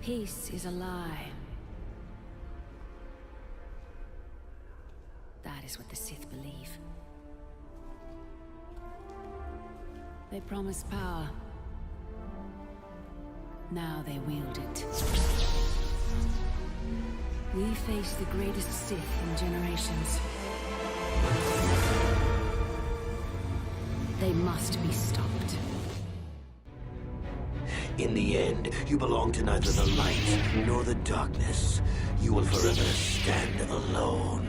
Peace is a lie. That is what the Sith believe. They promise power. Now they wield it. We face the greatest Sith in generations. They must be stopped. In the end, you belong to neither the light nor the darkness. You will forever stand alone.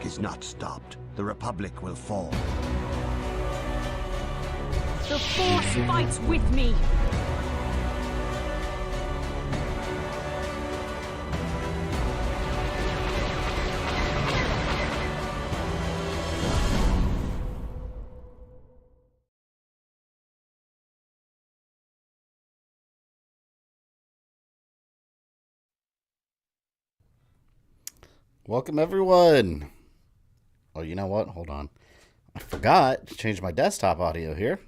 Is not stopped, the Republic will fall. The Force fights with me! Welcome, everyone. Oh, you know what? Hold on. I forgot to change my desktop audio here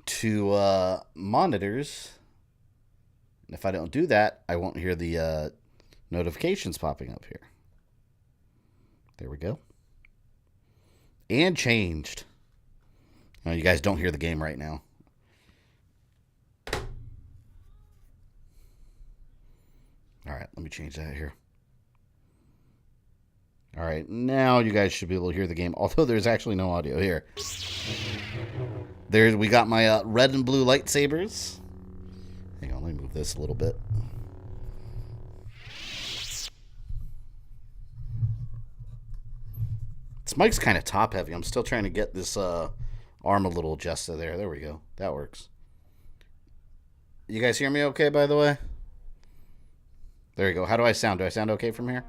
to monitors. And if I don't do that, I won't hear the notifications popping up here. There we go. And changed. Oh, you guys don't hear the game right now. All right, let me change that here. All right, now you guys should be able to hear the game, although there's actually no audio here. We got my red and blue lightsabers. Hang on, let me move this a little bit. This mic's kind of top heavy. I'm still trying to get this arm a little adjusted there. There we go. That works. You guys hear me okay, by the way? There you go. How do I sound? Do I sound okay from here?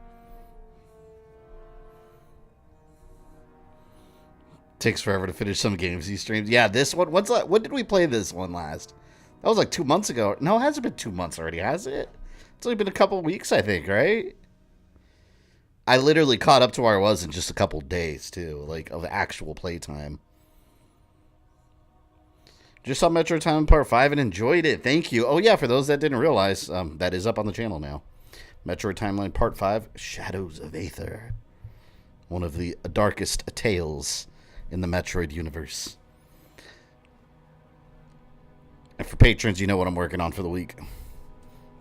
Takes forever to finish some games he streams. Yeah, this one. When did we play this one last? That was like 2 months ago. No, it hasn't been 2 months already, has it? It's only been a couple weeks, I think, right? I literally caught up to where I was in just a couple days, too, like, of actual playtime. Just saw Metro Time Part 5 and enjoyed it. Thank you. Oh, yeah, for those that didn't realize, that is up on the channel now. Metro Timeline Part 5, Shadows of Aether. One of the darkest tales in the Metroid universe. And for patrons, you know what I'm working on for the week.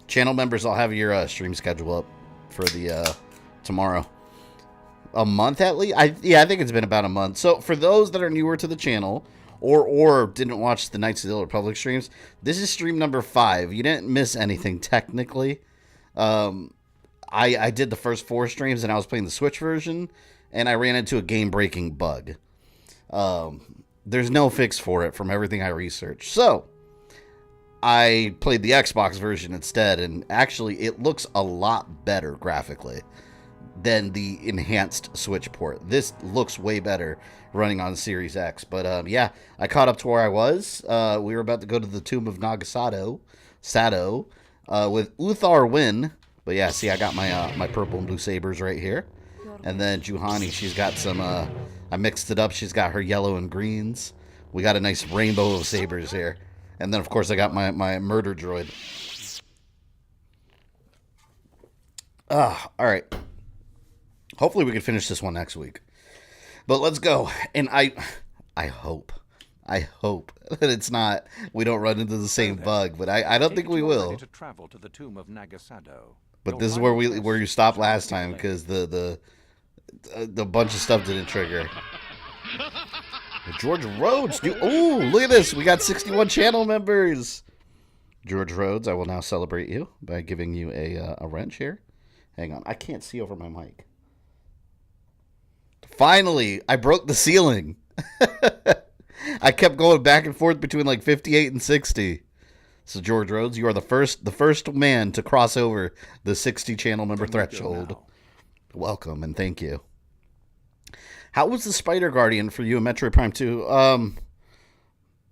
Channel members, I'll have your stream schedule up for the tomorrow. A month at least? I think it's been about a month. So for those that are newer to the channel or didn't watch the Knights of the Old Republic streams, this is stream number 5. You didn't miss anything technically. I did the first 4 streams and I was playing the Switch version and I ran into a game-breaking bug. There's no fix for it from everything I researched. So, I played the Xbox version instead, and actually it looks a lot better graphically than the enhanced Switch port. This looks way better running on Series X. But, yeah, I caught up to where I was. We were about to go to the tomb of Naga Sadow with Uthar Win. But, yeah, see, I got my my purple and blue sabers right here. And then Juhani, she's got some, I mixed it up. She's got her yellow and greens. We got a nice rainbow of sabers here. And then, of course, I got my murder droid. All right. Hopefully we can finish this one next week. But let's go. And I hope that it's not, we don't run into the same bug. But I don't think we will. To travel to the tomb of Naga Sadow. But this is where you stopped last time because the bunch of stuff didn't trigger. George Rhodes. Oh, look at this. We got 61 channel members. George Rhodes, I will now celebrate you by giving you a wrench here. Hang on. I can't see over my mic. Finally, I broke the ceiling. I kept going back and forth between like 58 and 60. So George Rhodes, you are the first man to cross over the 60 channel member threshold. Welcome and thank you. How was the Spider Guardian for you in Metroid Prime 2?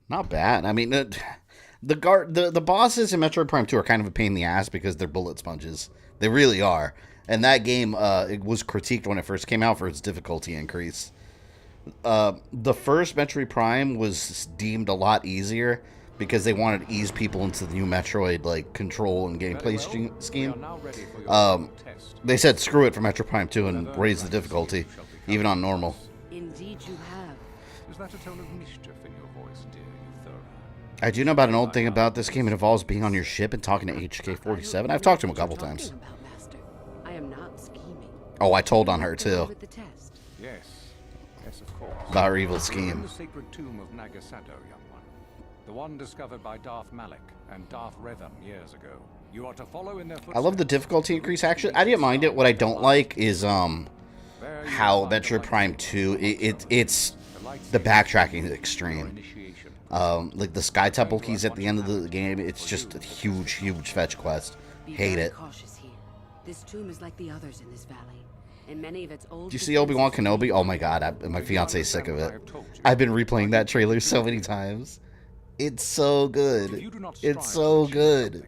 Not bad. I mean, the bosses in Metroid Prime 2 are kind of a pain in the ass because they're bullet sponges. They really are. And that game it was critiqued when it first came out for its difficulty increase. The first Metroid Prime was deemed a lot easier because they wanted to ease people into the new Metroid like control and gameplay scheme. They said screw it for Metroid Prime 2 and raise the difficulty, even on normal. Indeed you have. Is that a tone of mischief in your voice, dear Euthura? I do know about an old thing about this game. It involves being on your ship and talking to HK-47. I've talked to him a couple times. I am not scheming. Oh, I told on her too With the test. Yes. Yes, of course. about her evil In scheme. the sacred tomb of Naga Sadow, young one. The one discovered by Darth Malik and Darth Revan years ago. You are to follow in their footsteps. I love the difficulty increase. Actually, I didn't mind it. What I don't like is how Metroid Prime 2 it's the backtracking is extreme. Like the Sky Temple keys at the end of the game, it's just a huge fetch quest. Be Hate very it. cautious here. This tomb is like the others in this valley, and many of its old. Do you see Obi-Wan Kenobi? Oh my god, my fiance's sick of it. I've been replaying that trailer so many times. It's so good. It's so good.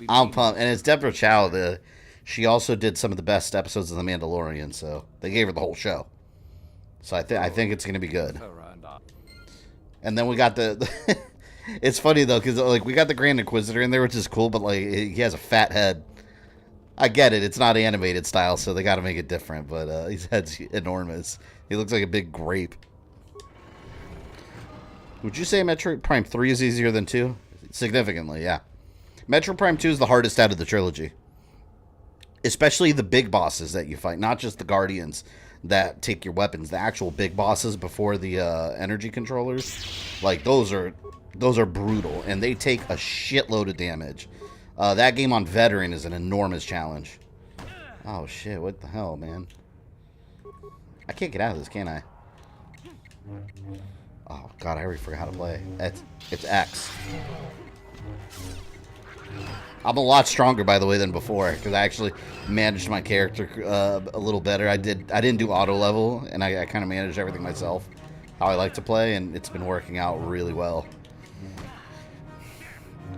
I'm pumped. And it's Deborah Chow. She also did some of the best episodes of The Mandalorian, so they gave her the whole show. So I think it's going to be good. And then we got the... It's funny, though, because like, we got the Grand Inquisitor in there, which is cool, but like he has a fat head. I get it. It's not animated style, so they got to make it different, but his head's enormous. He looks like a big grape. Would you say Metroid Prime 3 is easier than 2? Significantly, yeah. Metroid Prime 2 is the hardest out of the trilogy. Especially the big bosses that you fight, not just the Guardians that take your weapons. The actual big bosses before the energy controllers, like those are brutal, and they take a shitload of damage. That game on Veteran is an enormous challenge. Oh shit, what the hell, man? I can't get out of this, can I? Oh god, I already forgot how to play. It's X. I'm a lot stronger, by the way, than before, because I actually managed my character a little better. I didn't do auto level, and I kind of managed everything myself, how I like to play, and it's been working out really well.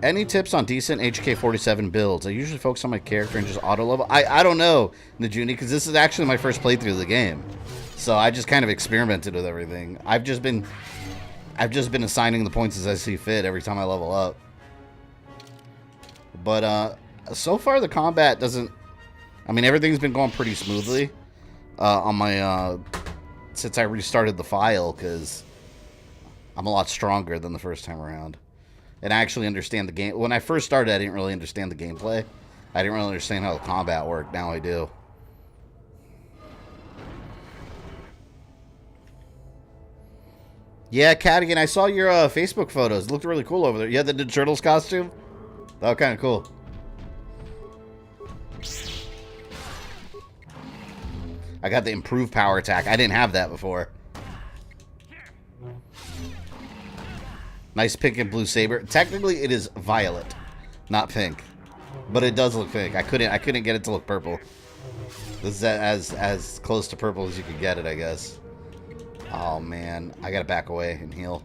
Any tips on decent HK-47 builds? I usually focus on my character and just auto level. I don't know, Najuni, because this is actually my first playthrough of the game, so I just kind of experimented with everything. I've just been assigning the points as I see fit every time I level up. But so far the combat doesn't... I mean, everything's been going pretty smoothly on my... since I restarted the file, because I'm a lot stronger than the first time around. And I actually understand the game. When I first started, I didn't really understand the gameplay. I didn't really understand how the combat worked. Now I do. Yeah, Cadigan, I saw your Facebook photos. It looked really cool over there. You had the Ninja Turtles costume? That was kind of cool. I got the improved power attack. I didn't have that before. Nice pink and blue saber. Technically, it is violet, not pink, but it does look pink. I couldn't get it to look purple. This is as close to purple as you could get it, I guess. Oh man, I gotta back away and heal.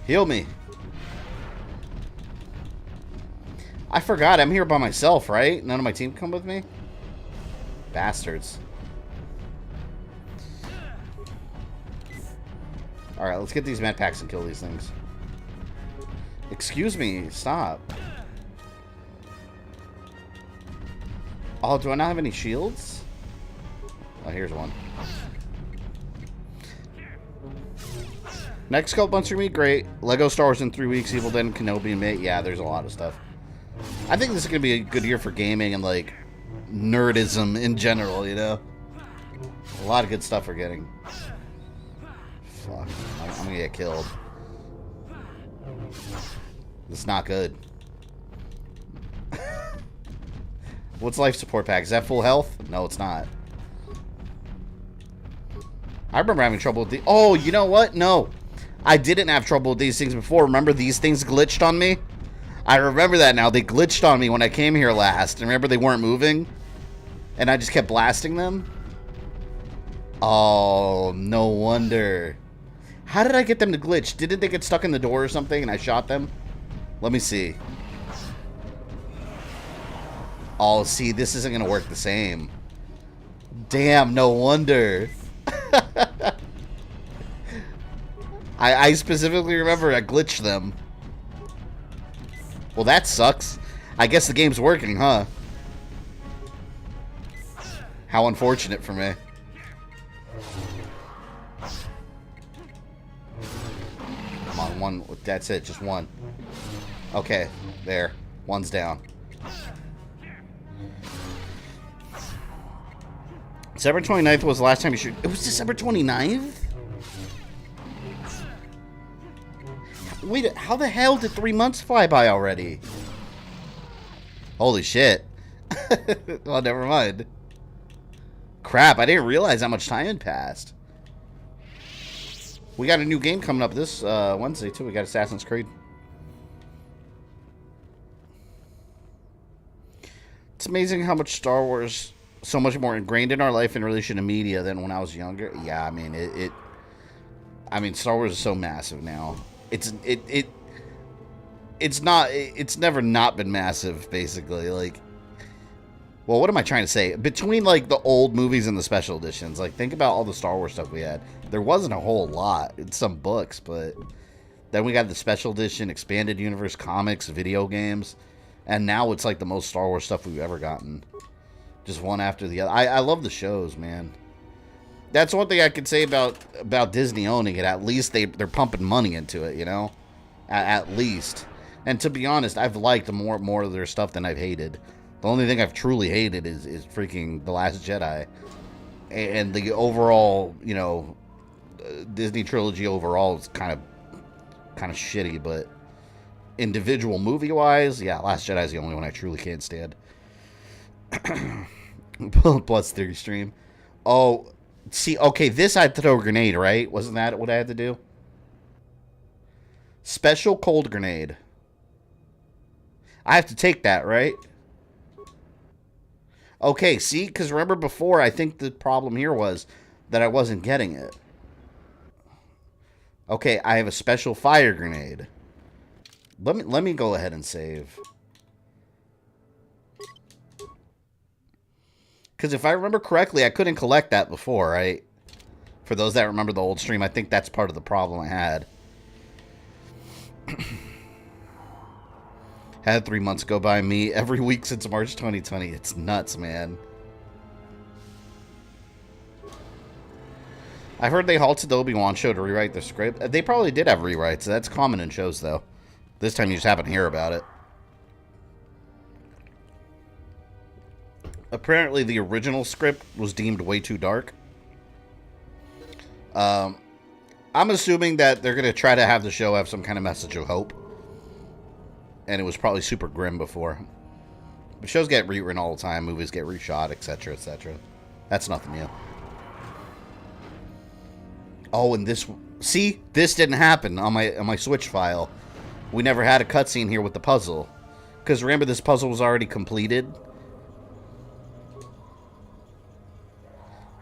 Heal me. I forgot, I'm here by myself, right? None of my team come with me? Bastards. Alright, let's get these med packs and kill these things. Excuse me, stop. Oh, do I not have any shields? Oh, here's one. Next couple months for me, great. Lego Star Wars in 3 weeks, Evil Dead and Kenobi and Mate. Yeah, there's a lot of stuff. I think this is going to be a good year for gaming and, like, nerdism in general, you know? A lot of good stuff we're getting. Fuck. I'm going to get killed. It's not good. What's life support pack? Is that full health? No, it's not. I remember having trouble with the... Oh, you know what? No. I didn't have trouble with these things before. Remember these things glitched on me? I remember that now. They glitched on me when I came here last. And remember they weren't moving? And I just kept blasting them? Oh, no wonder. How did I get them to glitch? Didn't they get stuck in the door or something and I shot them? Let me see. Oh, see, this isn't going to work the same. Damn, no wonder. I specifically remember I glitched them. Well, that sucks. I guess the game's working, huh? How unfortunate for me. Come on, one. That's it, just one. Okay, there. One's down. December 29th was the last time you shoot. It was December 29th? Wait, how the hell did 3 months fly by already? Holy shit. Well, never mind. Crap, I didn't realize how much time had passed. We got a new game coming up this Wednesday, too. We got Assassin's Creed. It's amazing how much Star Wars, so much more ingrained in our life in relation to media than when I was younger. Yeah, I mean, I mean, Star Wars is so massive now. It's never not been massive, basically. Like, well, what am I trying to say? Between, like, the old movies and the special editions, like, think about all the Star Wars stuff we had. There wasn't a whole lot. It's some books, but then we got the special edition, expanded universe comics, video games, and now it's, like, the most Star Wars stuff we've ever gotten. Just one after the other. I love the shows, man. That's one thing I could say about Disney owning it. At least they're pumping money into it, you know? At least. And to be honest, I've liked more of their stuff than I've hated. The only thing I've truly hated is freaking The Last Jedi. And the overall, you know, Disney trilogy overall is kind of shitty, but individual movie-wise, yeah, Last Jedi is the only one I truly can't stand. Plus theory stream. Oh, see, okay, this I had to throw a grenade, right? Wasn't that what I had to do? Special cold grenade. I have to take that, right? Okay, see? Because remember before, I think the problem here was that I wasn't getting it. Okay, I have a special fire grenade. Let me go ahead and save. Because if I remember correctly, I couldn't collect that before, right? For those that remember the old stream, I think that's part of the problem I had. Had 3 months go by me every week since March 2020. It's nuts, man. I heard they halted the Obi-Wan show to rewrite the script. They probably did have rewrites. That's common in shows, though. This time you just happen to hear about it. Apparently, the original script was deemed way too dark. I'm assuming that they're going to try to have the show have some kind of message of hope. And it was probably super grim before. But shows get rewritten all the time. Movies get reshot, etc., etc. That's nothing new. Oh, and this... See? This didn't happen on my Switch file. We never had a cutscene here with the puzzle. Because remember, this puzzle was already completed.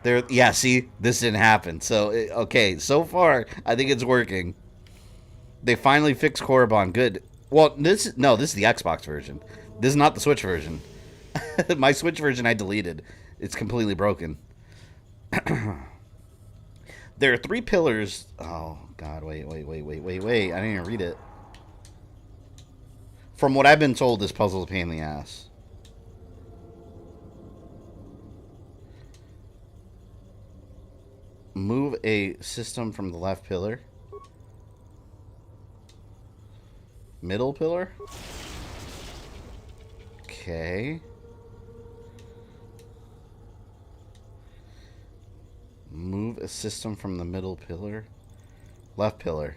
There, yeah, see? This didn't happen. So, okay, so far, I think it's working. They finally fixed Korriban. Good. Well, this is the Xbox version. This is not the Switch version. My Switch version I deleted. It's completely broken. There are 3 pillars. Oh, God, wait. I didn't even read it. From what I've been told, this puzzle is a pain in the ass. Move a system from the left pillar. Middle pillar? Okay. Move a system from the middle pillar. Left pillar.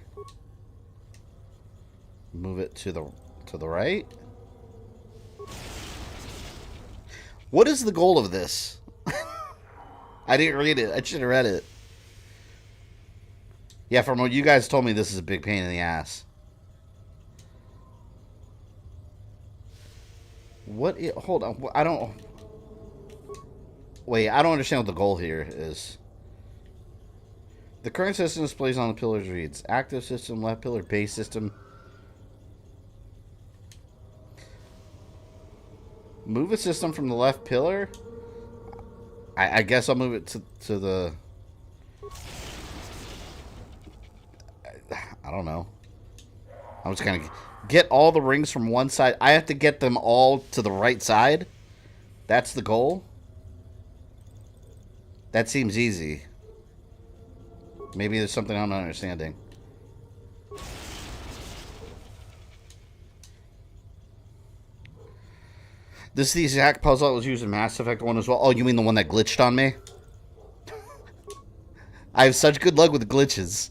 Move it to the right. What is the goal of this? I didn't read it. I should have read it. Yeah, from what you guys told me, this is a big pain in the ass. What? Hold on. I don't. Wait, I don't understand what the goal here is. The current system displays on the pillars reads active system, left pillar, base system. Move a system from the left pillar? I guess I'll move it to the... I don't know. I'm just going to get all the rings from one side. I have to get them all to the right side? That's the goal? That seems easy. Maybe there's something I'm not understanding. This is the exact puzzle that was used in Mass Effect 1 as well. Oh, you mean the one that glitched on me? I have such good luck with glitches.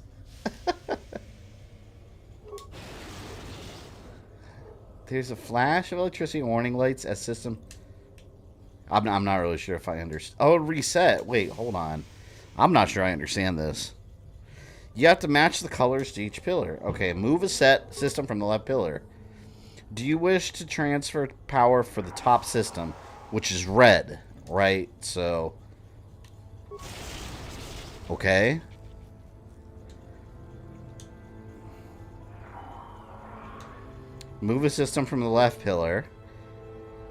There's a flash of electricity warning lights as system. I'm not really sure if I understand. Oh, reset. Wait, hold on. I'm not sure I understand this. You have to match the colors to each pillar. Okay, move a set system from the left pillar. Do you wish to transfer power for the top system, which is red, right? So, okay. Move a system from the left pillar.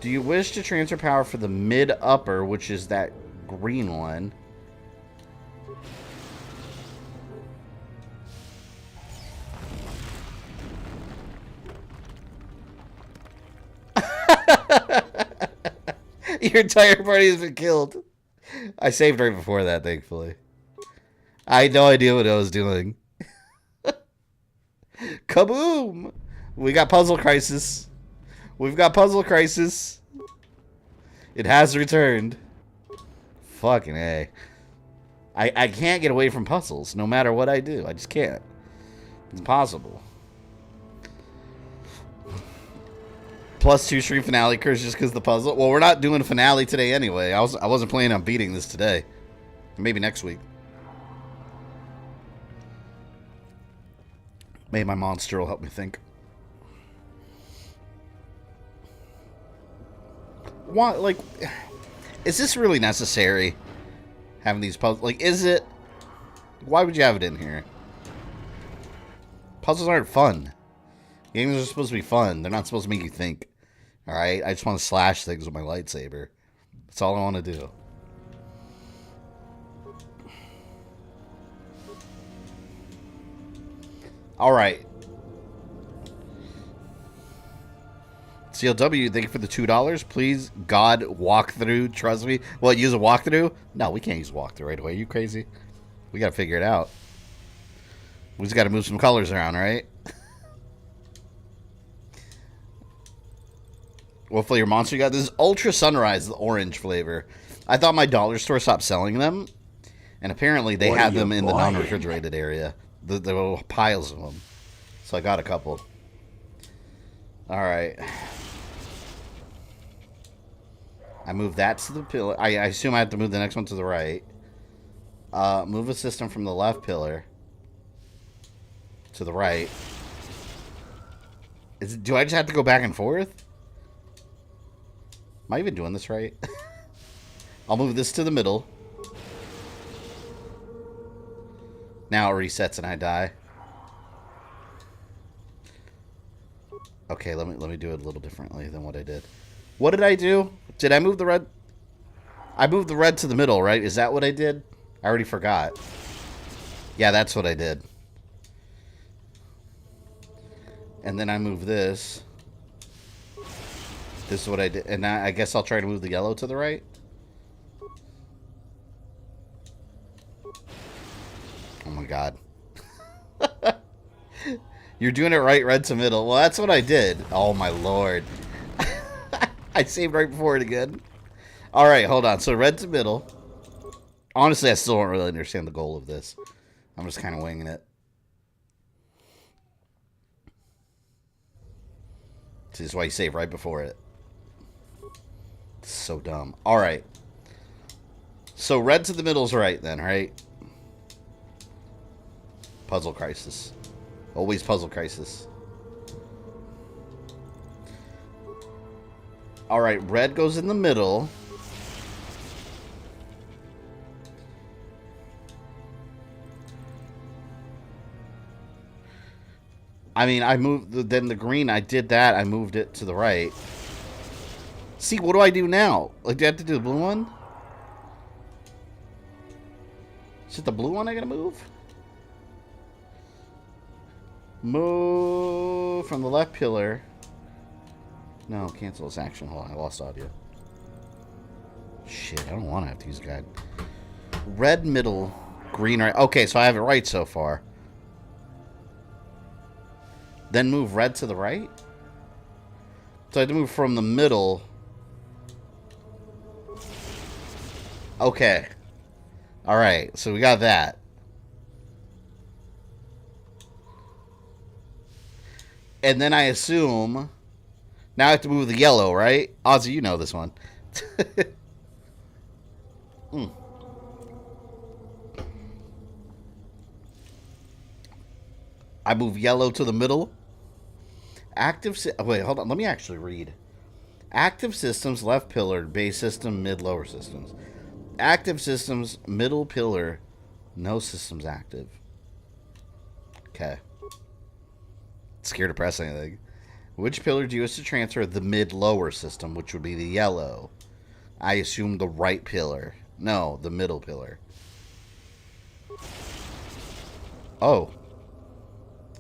Do you wish to transfer power for the mid-upper, which is that green one? Your entire party has been killed. I saved right before that, thankfully. I had no idea what I was doing. Kaboom! We got Puzzle Crisis. We've got Puzzle Crisis. It has returned. Fucking A. I can't get away from puzzles, no matter what I do. I just can't. It's impossible. +2 stream finale curse just because the puzzle. Well, we're not doing a finale today anyway. I wasn't planning on beating this today. Maybe next week. Maybe my monster will help me think. What, like, is this really necessary? Having these puzzles, like, is it? Why would you have it in here? Puzzles aren't fun. Games are supposed to be fun. They're not supposed to make you think. Alright? I just want to slash things with my lightsaber. That's all I want to do. Alright. CLW, thank you for the $2. Please, God, walkthrough. Trust me. What, use a walkthrough? No, we can't use a walkthrough right away. Are you crazy? We got to figure it out. We just got to move some colors around, right? What flavor monster you got? This is Ultra Sunrise, the orange flavor. I thought my dollar store stopped selling them. And apparently they have them in the non-refrigerated area. The little piles of them. So I got a couple. Alright. I move that to the pillar. I assume I have to move the next one to the right. Move a system from the left pillar to the right. Do I just have to go back and forth? Am I even doing this right? I'll move this to the middle. Now it resets and I die. Okay, let me do it a little differently than what I did. What did I do? Did I move the red? I moved the red to the middle, right? Is that what I did? I already forgot. Yeah, that's what I did. And then I move this. This is what I did. And now I guess I'll try to move the yellow to the right. Oh my god. You're doing it right, red to middle. Well, that's what I did. Oh my lord. I saved right before it again. Alright, hold on. So red to middle. Honestly, I still don't really understand the goal of this. I'm just kind of winging it. This is why you save right before it. It's so dumb. Alright. So red to the middle's right then, right? Puzzle crisis. Always puzzle crisis. Alright, red goes in the middle. I mean, I moved, then the green, I did that, I moved it to the right. See, what do I do now? Like, do I have to do the blue one? Is it the blue one I gotta move? Move from the left pillar. No, cancel this action. Hold on, I lost audio. Shit, I don't want to have to use a guide. Red middle, green right. Okay, so I have it right so far. Then move red to the right? So I have to move from the middle. Okay. Alright, so we got that. And then I assume... Now I have to move the yellow, right? Ozzy, you know this one. I move yellow to the middle. Wait, hold on. Let me actually read. Active systems, left pillar, base system, mid, lower systems. Active systems, middle pillar, no systems active. Okay. Scared to press anything. Which pillar do you use to transfer the mid-lower system, which would be the yellow? I assume the right pillar. No, the middle pillar. Oh.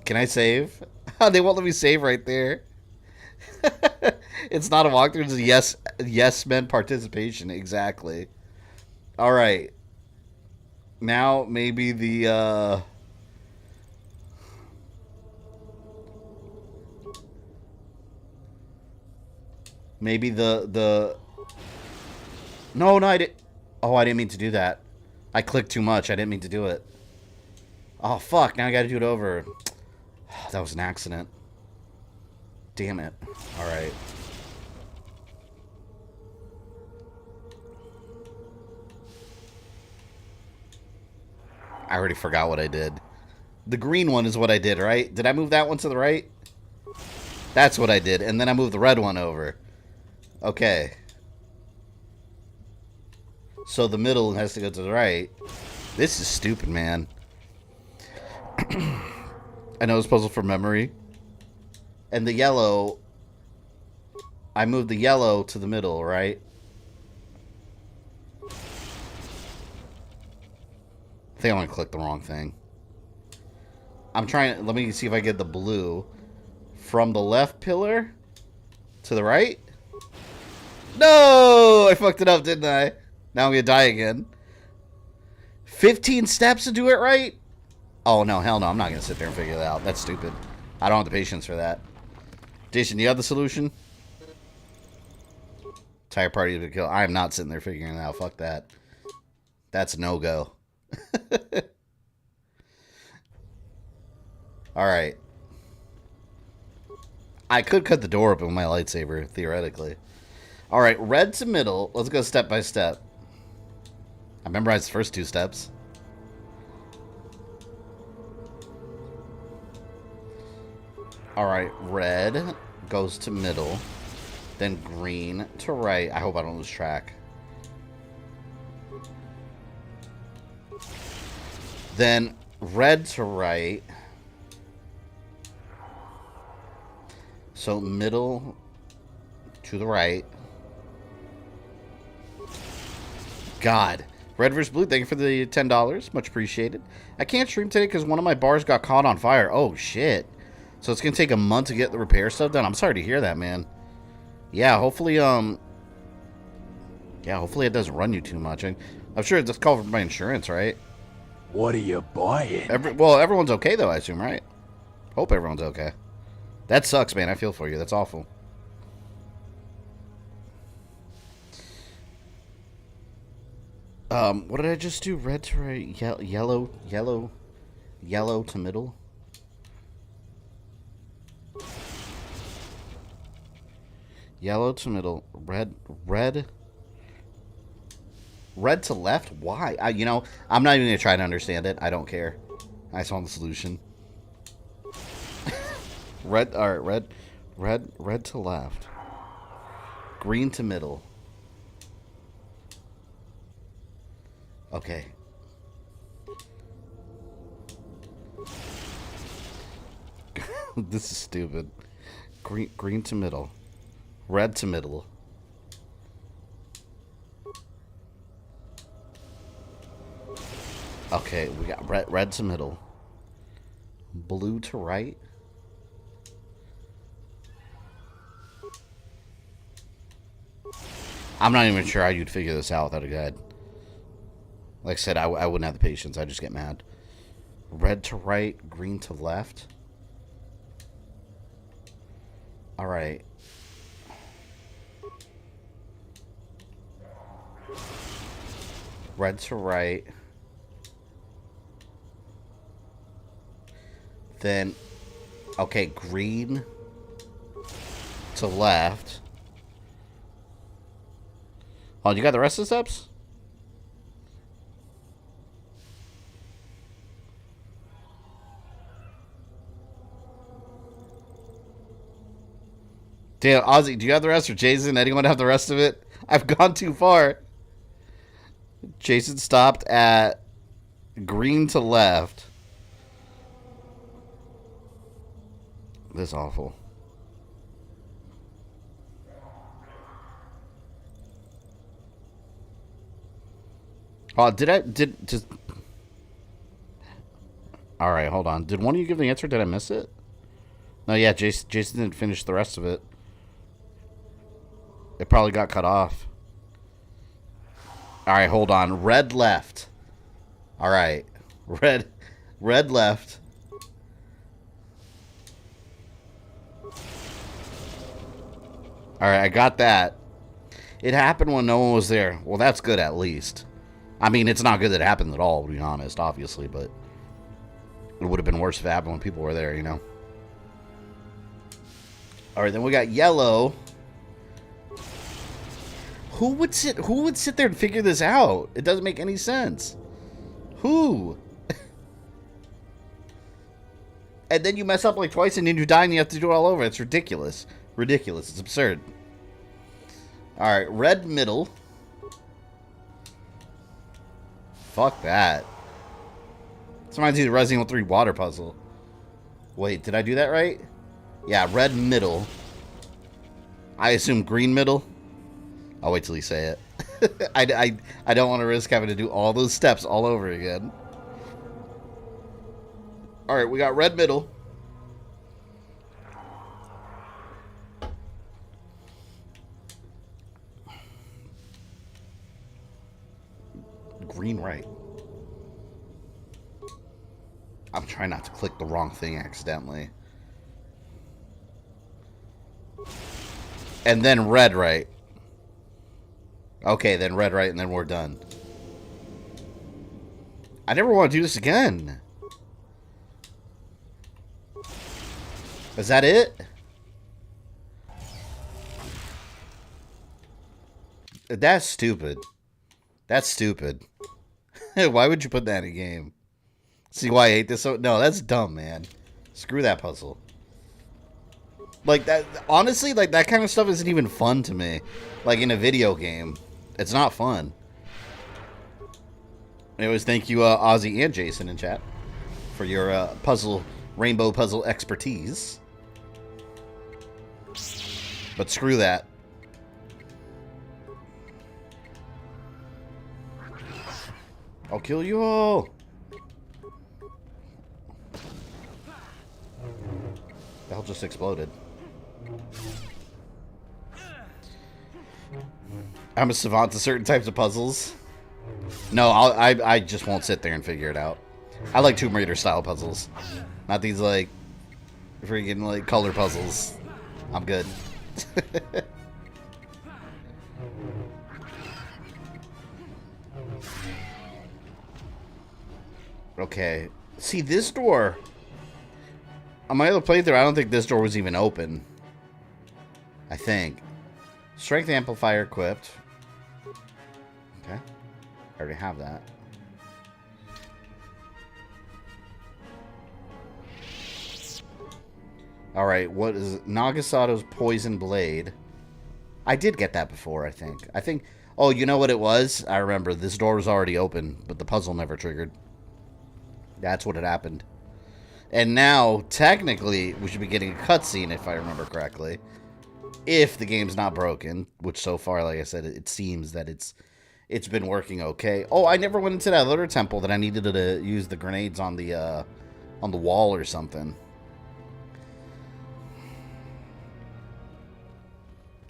Can I save? They won't let me save right there. It's not a walkthrough, it's a yes men participation. Exactly. Alright. Now, maybe the, maybe the... No, I didn't... Oh, I didn't mean to do that. I clicked too much. I didn't mean to do it. Oh, fuck. Now I gotta do it over. That was an accident. Damn it. Alright. I already forgot what I did. The green one is what I did, right? Did I move that one to the right? That's what I did. And then I moved the red one over. Okay. So the middle has to go to the right. This is stupid, man. I know it's puzzle for memory. And the yellow... I moved the yellow to the middle, right? I think I want to click the wrong thing. I'm trying... Let me see if I get the blue. From the left pillar to the right? No! I fucked it up, didn't I? Now I'm going to die again. 15 steps to do it right? Oh, no. Hell no. I'm not going to sit there and figure it out. That's stupid. I don't have the patience for that. Jason, you have the solution? Entire party to kill. I am not sitting there figuring it out. Fuck that. That's no-go. Alright. I could cut the door open with my lightsaber, theoretically. Alright, red to middle. Let's go step by step. I memorized the first 2 steps. Alright, red goes to middle. Then green to right. I hope I don't lose track. Then red to right. So middle to the right. God. Red versus blue, thank you for the $10. Much appreciated. I can't stream today because one of my bars got caught on fire. Oh, shit. So it's going to take a month to get the repair stuff done. I'm sorry to hear that, man. Yeah, hopefully, yeah, hopefully it doesn't run you too much. I'm sure it's covered by insurance, right? What are you buying? Well, everyone's okay, though, I assume, right? Hope everyone's okay. That sucks, man. I feel for you. That's awful. What did I just do? Red to right, yellow to middle. Yellow to middle, red to left. Why? You know, I'm not even gonna try to understand it. I don't care. I saw the solution. Red. All right, red to left. Green to middle. Okay. This is stupid. Green to middle. Red to middle. Okay, we got red to middle. Blue to right. I'm not even sure how you'd figure this out without a guide. Like I said, I wouldn't have the patience. I just get mad. Red to right, green to left. All right. Red to right. Then, okay, green to left. Oh, you got the rest of the steps? Damn, Ozzy, do you have the rest? Or Jason, anyone have the rest of it? I've gone too far. Jason stopped at green to left. This is awful. Oh, just... Alright, hold on. Did one of you give the answer? Did I miss it? No, yeah, Jason didn't finish the rest of it. It probably got cut off. Alright, hold on. Red left. Alright. Red left. Alright, I got that. It happened when no one was there. Well, that's good at least. I mean, it's not good that it happened at all, to be honest, obviously, but it would have been worse if it happened when people were there, you know? Alright, then we got yellow. Who would sit there and figure this out? It doesn't make any sense. Who? And then you mess up like twice and then you die and you have to do it all over. It's ridiculous. Ridiculous. It's absurd. Alright, red middle. Fuck that. This reminds me of the Resident Evil 3 water puzzle. Wait, did I do that right? Yeah, red middle. I assume green middle. I'll wait till you say it. I don't want to risk having to do all those steps all over again. Alright, we got red middle. Green right. I'm trying not to click the wrong thing accidentally. And then red right. Okay, then red right, and then we're done. I never want to do this again. Is that it? That's stupid. That's stupid. Why would you put that in a game? See why I hate this so? No, that's dumb, man. Screw that puzzle. Like, that, honestly, like, that kind of stuff isn't even fun to me. Like, in a video game. It's not fun. Anyways, thank you, Ozzy and Jason in chat for your rainbow puzzle expertise. But screw that. I'll kill you all. The hell just exploded. I'm a savant to certain types of puzzles. No, I just won't sit there and figure it out. I like Tomb Raider style puzzles. Not these, like, freaking, like, color puzzles. I'm good. Okay. See, this door... On my other playthrough, I don't think this door was even open. I think. Strength amplifier equipped. Okay. I already have that. Alright, what is it? Naga Sadow's poison blade. I did get that before, I think. Oh, you know what it was? I remember. This door was already open, but the puzzle never triggered. That's what had happened. And now, technically, we should be getting a cutscene, if I remember correctly. If the game's not broken, which so far, like I said, it seems that it's been working okay. Oh, I never went into that other temple that I needed to use the grenades on the wall or something.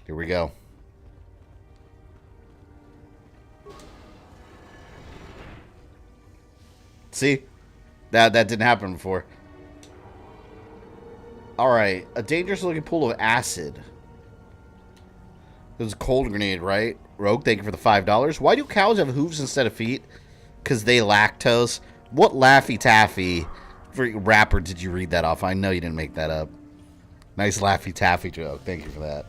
Here we go. See? That didn't happen before. Alright. A dangerous looking pool of acid. It was a cold grenade, right? Rogue, thank you for the $5. Why do cows have hooves instead of feet? Because they lactose. What Laffy Taffy rapper did you read that off? I know you didn't make that up. Nice Laffy Taffy joke. Thank you for that.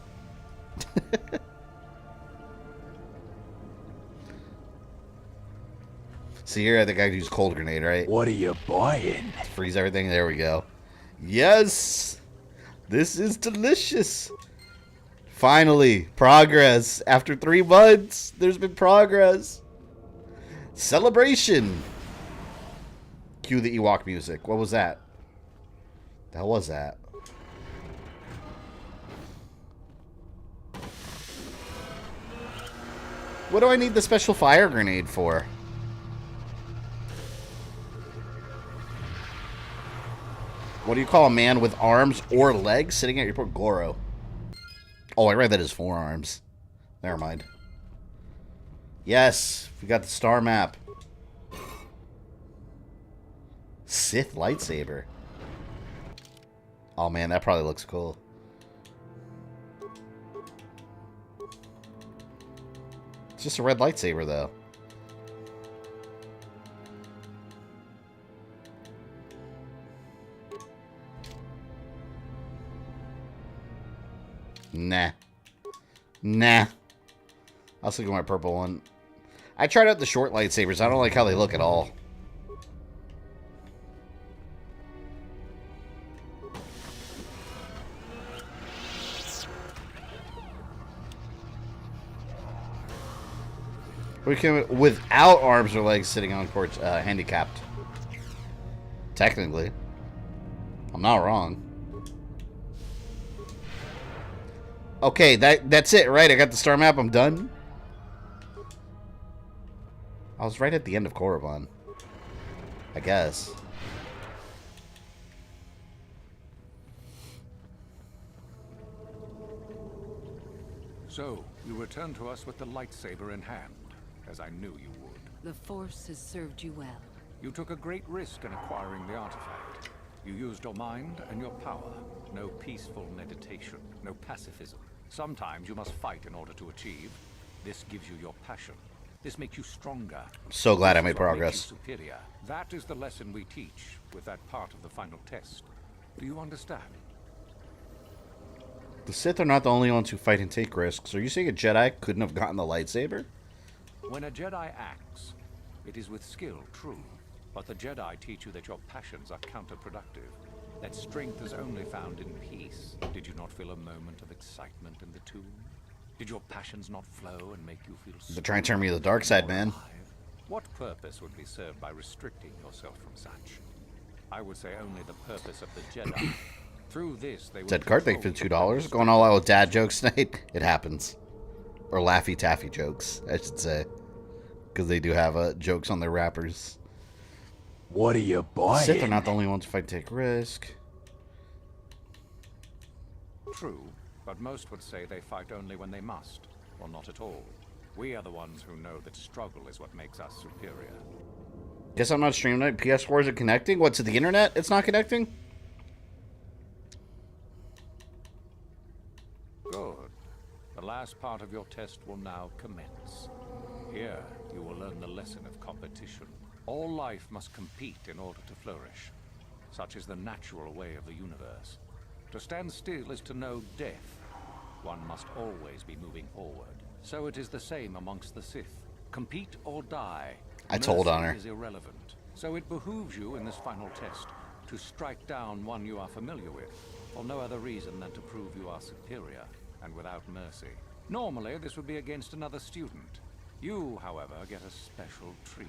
See here, I think I use cold grenade, right? What are you buying? Freeze everything. There we go. Yes! This is delicious. Finally, progress. After 3 months, there's been progress. Celebration. Cue the Ewok music. What was that? The hell was that? What do I need the special fire grenade for? What do you call a man with arms or legs sitting at your port? Goro. Oh, I read that as forearms. Never mind. Yes, we got the star map. Sith lightsaber. Oh man, that probably looks cool. It's just a red lightsaber though. Nah. Nah. I'll stick with my purple one. I tried out the short lightsabers. I don't like how they look at all. We can, without arms or legs, sitting on courts, handicapped. Technically. I'm not wrong. Okay, that's it, right? I got the star map. I'm done. I was right at the end of Korriban, I guess. So, you return to us with the lightsaber in hand, as I knew you would. The Force has served you well. You took a great risk in acquiring the artifact. You used your mind and your power. No peaceful meditation, no pacifism. Sometimes you must fight in order to achieve. This gives you your passion. This makes you stronger. I'm so glad I made This is what progress. makes you superior. That is the lesson we teach with that part of the final test. Do you understand? The Sith are not the only ones who fight and take risks. Are you saying a Jedi couldn't have gotten the lightsaber? When a Jedi acts, it is with skill, true. But the Jedi teach you that your passions are counterproductive. That strength is only found in peace. Did you not feel a moment of excitement in the tomb? Did your passions not flow and make you feel They're trying to turn me to the dark side, man. alive? What purpose would be served by restricting yourself from such? I would say only the purpose of the Jedi. Through this, they would Dead card, thank you for control $2. your Going all out with dad jokes tonight. It happens. Or Laffy Taffy jokes, I should say. Because they do have jokes on their rappers. What are you buying? Sith are not the only ones who fight and take risk. True, but most would say they fight only when they must, or not at all. We are the ones who know that struggle is what makes us superior. Guess I'm not streaming tonight. PS4 isn't connecting? What, to the internet? It's not connecting? Good. The last part of your test will now commence. Here, you will learn the lesson of competition. All life must compete in order to flourish. Such is the natural way of the universe. To stand still is to know death. One must always be moving forward. So it is the same amongst the Sith. Compete or die. I told Mercy Honor. is irrelevant. So it behooves you in this final test to strike down one you are familiar with, for no other reason than to prove you are superior and without mercy. Normally, this would be against another student. You, however, get a special treat.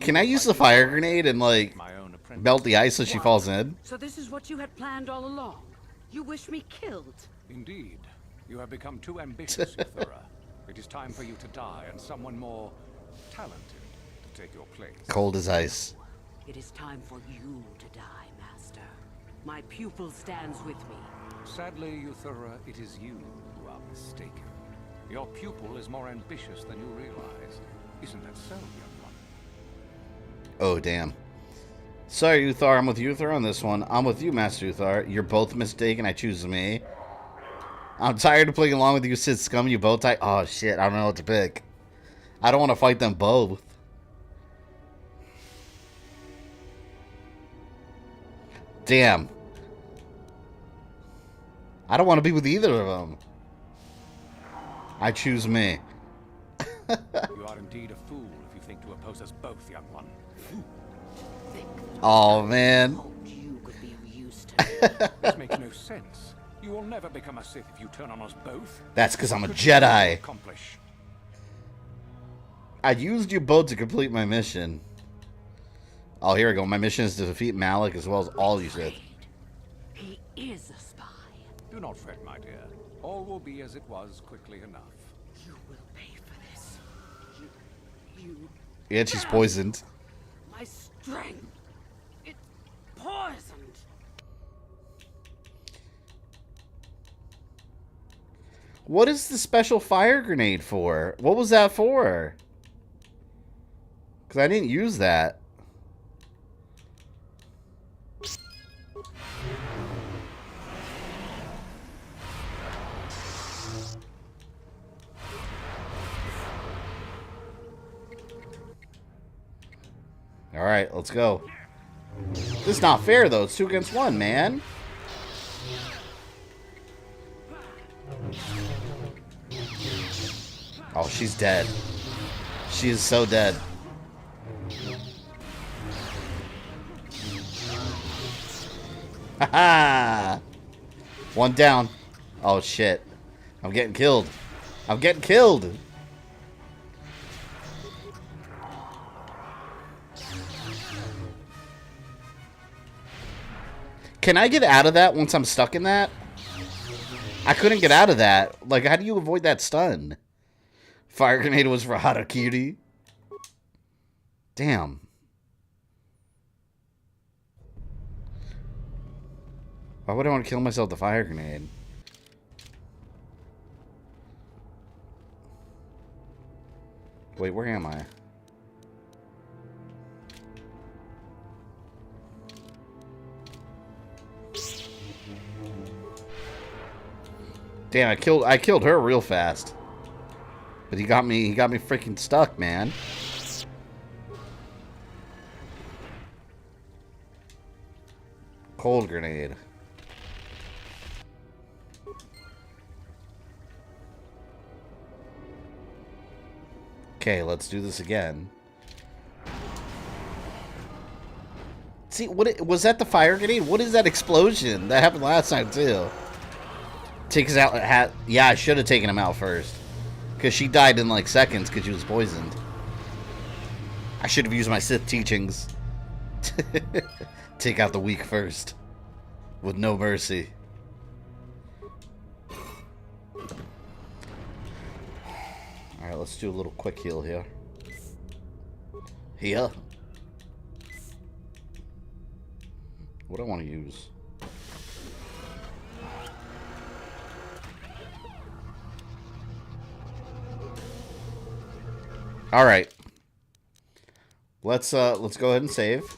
Can I use the fire grenade and, like, My own apprentice. melt the ice so she falls in? So this is what you had planned all along? You wish me killed? Indeed. You have become too ambitious, Ithura. It is time for you to die, and someone more talented to take your place. Cold as ice. It is time for you to die, Master. My pupil stands with me. Sadly, Ithura, it is you who are mistaken. Your pupil is more ambitious than you realize. Isn't that so, young one? Oh, damn. Sorry, Uthar, I'm with Uthar on this one. I'm with you, Master Uthar. You're both mistaken. I choose me. I'm tired of playing along with you, Sith scum. You both type. Oh, shit. I don't know what to pick. I don't want to fight them both. Damn. I don't want to be with either of them. I choose me. You are indeed a fool if you think to oppose us both, young one. Oh, man. Hoped you could be of use to me. This makes no sense. You will never become a Sith if you turn on us both. That's because I'm a What could you Jedi. accomplish? I used you both to complete my mission. Oh, here we go. My mission is to defeat Malik as well as all you Sith. He is a spy. Do not fret, my dear. All will be as it was quickly enough. You will pay for this. You And she's poisoned. my strength. It's poisoned. What is the special fire grenade for? What was that for? Because I didn't use that. Alright, let's go. This is not fair, though. It's 2 against 1, man. Oh, she's dead. She is so dead. Haha! One down. Oh, shit. I'm getting killed. I'm getting killed. Can I get out of that once I'm stuck in that? I couldn't get out of that. Like, how do you avoid that stun? Fire grenade was for Harakiri. Damn. Why would I want to kill myself with the fire grenade? Wait, where am I? Damn, I killed her real fast. But he got me freaking stuck, man. Cold grenade. Okay, let's do this again. See, what was that? The fire grenade? What is that explosion? That happened last time too. Takes out. Yeah, I should have taken him out first, because she died in like seconds because she was poisoned. I should have used my Sith teachings. Take out the weak first, with no mercy. All right, let's do a little quick heal here. Here. What do I want to use? All right. Let's go ahead and save.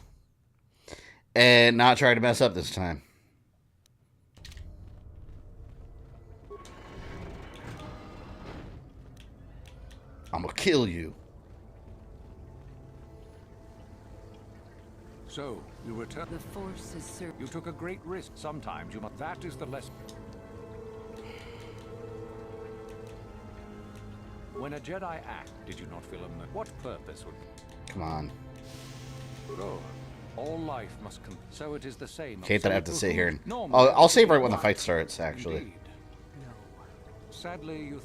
And not try to mess up this time. I'm gonna kill you. So, you return. The Force is certain. You took a great risk. Sometimes you must. That is the lesson. When a Jedi acts, did you not feel a... What purpose would... Come on. Good. All life must come. So it is the same. Hate that I have to sit here and... No, I'll save right when the fight starts, actually. Indeed. Sadly, you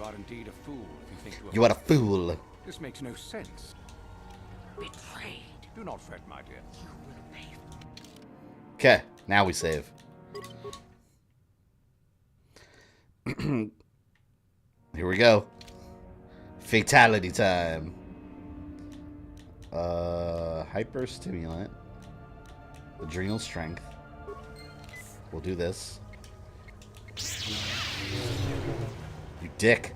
are indeed a fool if you think You are a fool. This makes no sense. Betrayed. Do not fret, my dear. You will pay. Okay, now we save. Here we go. Fatality time. Hyperstimulant. Adrenal strength. We'll do this. You dick.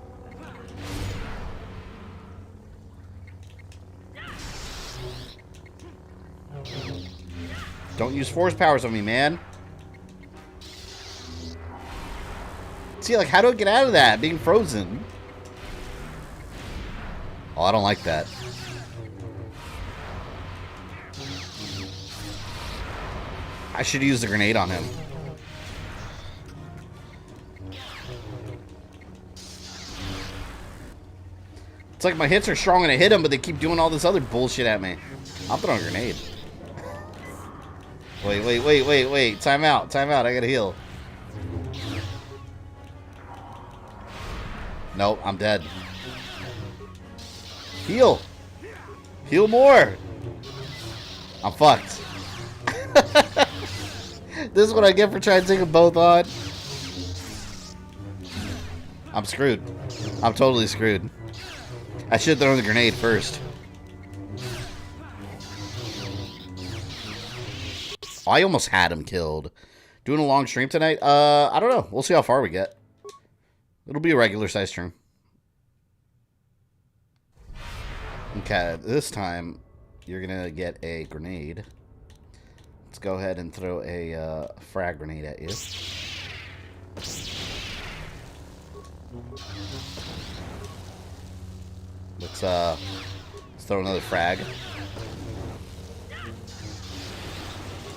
Don't use force powers on me, man. See, like, how do I get out of that? Being frozen. Oh, I don't like that. I should use the grenade on him. It's like my hits are strong and I hit him, but they keep doing all this other bullshit at me. I'll throw a grenade. Wait. Time out. I gotta heal. Nope, I'm dead. Heal. Heal more. I'm fucked. This is what I get for trying to take them both on. I'm screwed. I'm totally screwed. I should throw the grenade first. Oh, I almost had him killed. Doing a long stream tonight? I don't know. We'll see how far we get. It'll be a regular size stream. Okay, this time you're gonna get a grenade. Let's go ahead and throw a frag grenade at you. Let's throw another frag.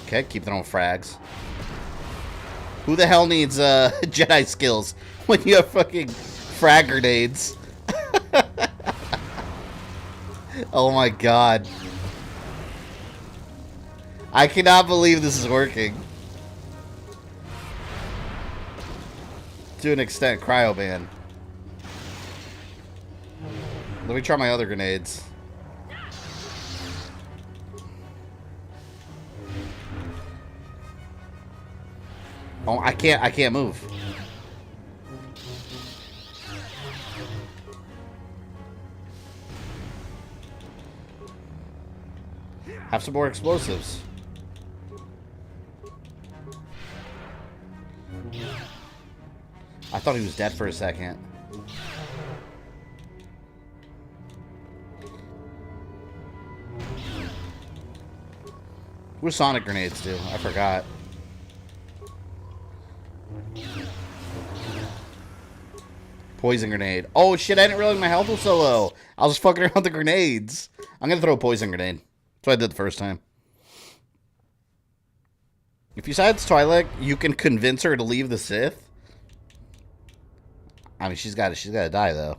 Okay, keep throwing frags. Who the hell needs Jedi skills when you have fucking frag grenades? Oh my god. I cannot believe this is working. To an extent, cryoban. Let me try my other grenades. Oh, I can't move. Have some more explosives. I thought he was dead for a second. What do sonic grenades do? I forgot. Poison grenade. Oh shit, I didn't realize my health was so low. I was just fucking around with the grenades. I'm gonna throw a poison grenade. That's what I did the first time. If you side Twi'lek, you can convince her to leave the Sith. I mean, she's got to die though.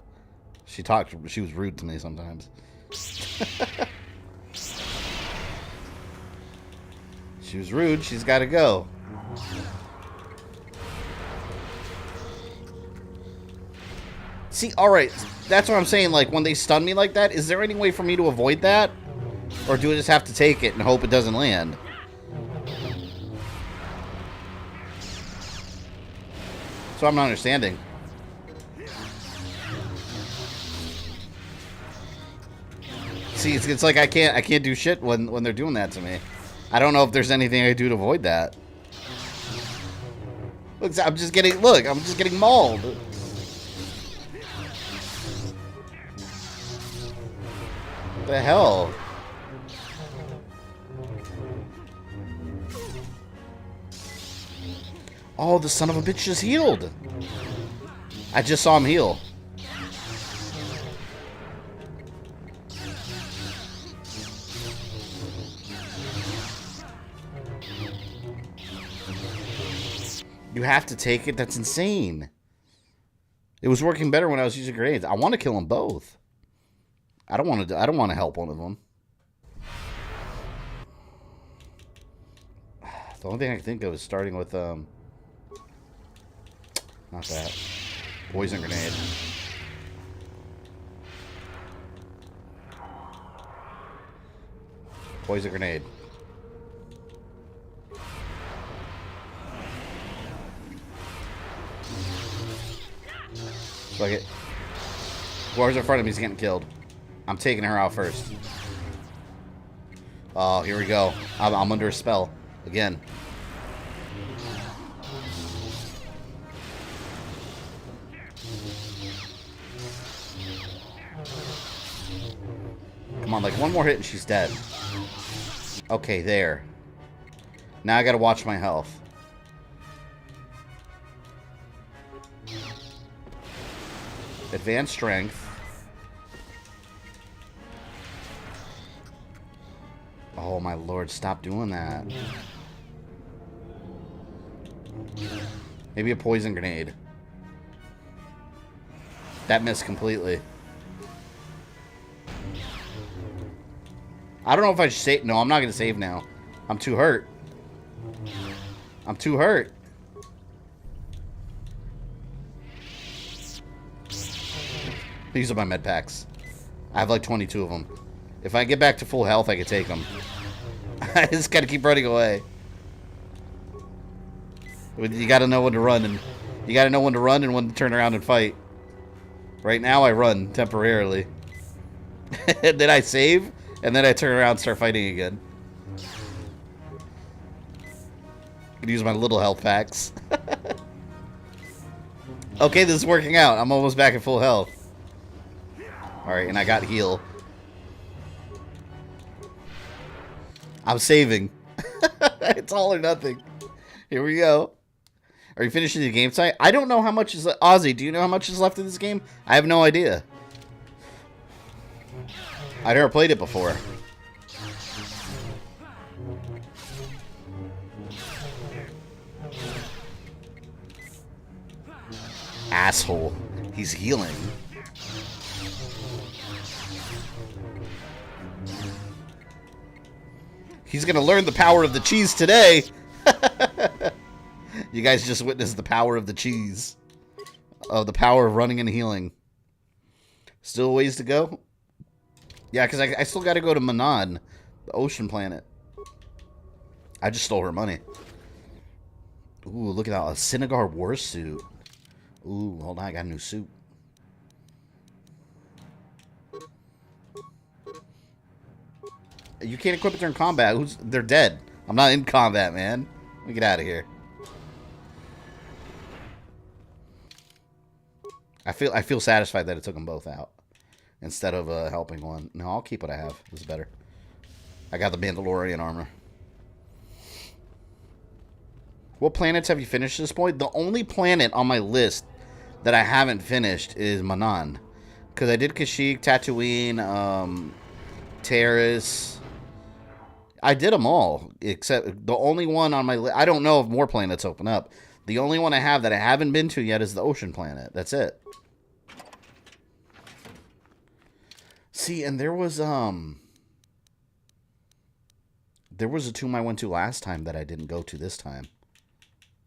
She was rude to me sometimes. She was rude. She's got to go. See, alright, that's what I'm saying, like, when they stun me like that, is there any way for me to avoid that? Or do I just have to take it and hope it doesn't land? So I'm not understanding. See, it's like I can't do shit when they're doing that to me. I don't know if there's anything I do to avoid that. Look, I'm just getting mauled. What the hell? Oh, the son of a bitch just healed. I just saw him heal. You have to take it? That's insane. It was working better when I was using grenades. I want to kill them both. I don't want to help one of them. The only thing I can think of is starting with, not that. Poison grenade. Poison grenade. Fuck it. Whoever's in front of me is getting killed. I'm taking her out first. Oh, here we go. I'm under a spell. Again. Come on, like one more hit and she's dead. Okay, there. Now I gotta watch my health. Advanced strength. Oh my lord, stop doing that. Maybe a poison grenade. That missed completely. I don't know if I should save. No, I'm not going to save now. I'm too hurt. I'm too hurt. These are my med packs. I have like 22 of them. If I get back to full health, I can take them. I just got to keep running away. You got to know when to run, and you got to know when to run and when to turn around and fight. Right now, I run temporarily. And then I save, and then I turn around and start fighting again. I can use my little health packs. Okay, this is working out. I'm almost back at full health. Alright, and I got heal. I'm saving. It's all or nothing. Here we go. Are you finishing the game tonight? I don't know how much is left. Ozzy, do you know how much is left in this game? I have no idea. I've never played it before. Asshole. He's healing. He's gonna learn the power of the cheese today. You guys just witnessed the power of the cheese. Oh, the power of running and healing. Still ways to go? Yeah, because I still got to go to Manaan, the ocean planet. I just stole her money. Ooh, look at that. A Sinagar war suit. Ooh, hold on. I got a new suit. You can't equip it during combat. They're dead. I'm not in combat, man. Let me get out of here. I feel satisfied that it took them both out instead of helping one. No, I'll keep what I have. This is better. I got the Mandalorian armor. What planets have you finished at this point? The only planet on my list that I haven't finished is Manaan. Because I did Kashyyyk, Tatooine, Terrace. I did them all. Except the only one on my list. I don't know if more planets open up. The only one I have that I haven't been to yet is the ocean planet. That's it. See, and there was a tomb I went to last time that I didn't go to this time.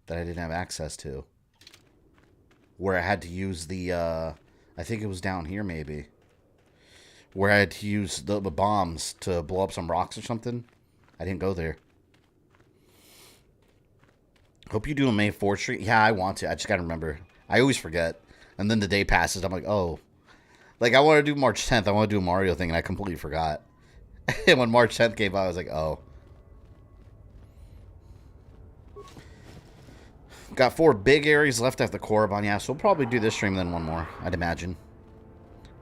That I didn't have access to. Where I had to use the, I think it was down here maybe. Where I had to use the bombs to blow up some rocks or something. I didn't go there. Hope you do a May 4th stream. Yeah, I want to. I just gotta remember. I always forget. And then the day passes. I'm like, oh. Like, I want to do March 10th. I want to do a Mario thing, and I completely forgot. And when March 10th came out, I was like, oh. Got 4 big areas left after the Korriban. Yeah, so we'll probably do this stream, then one more, I'd imagine.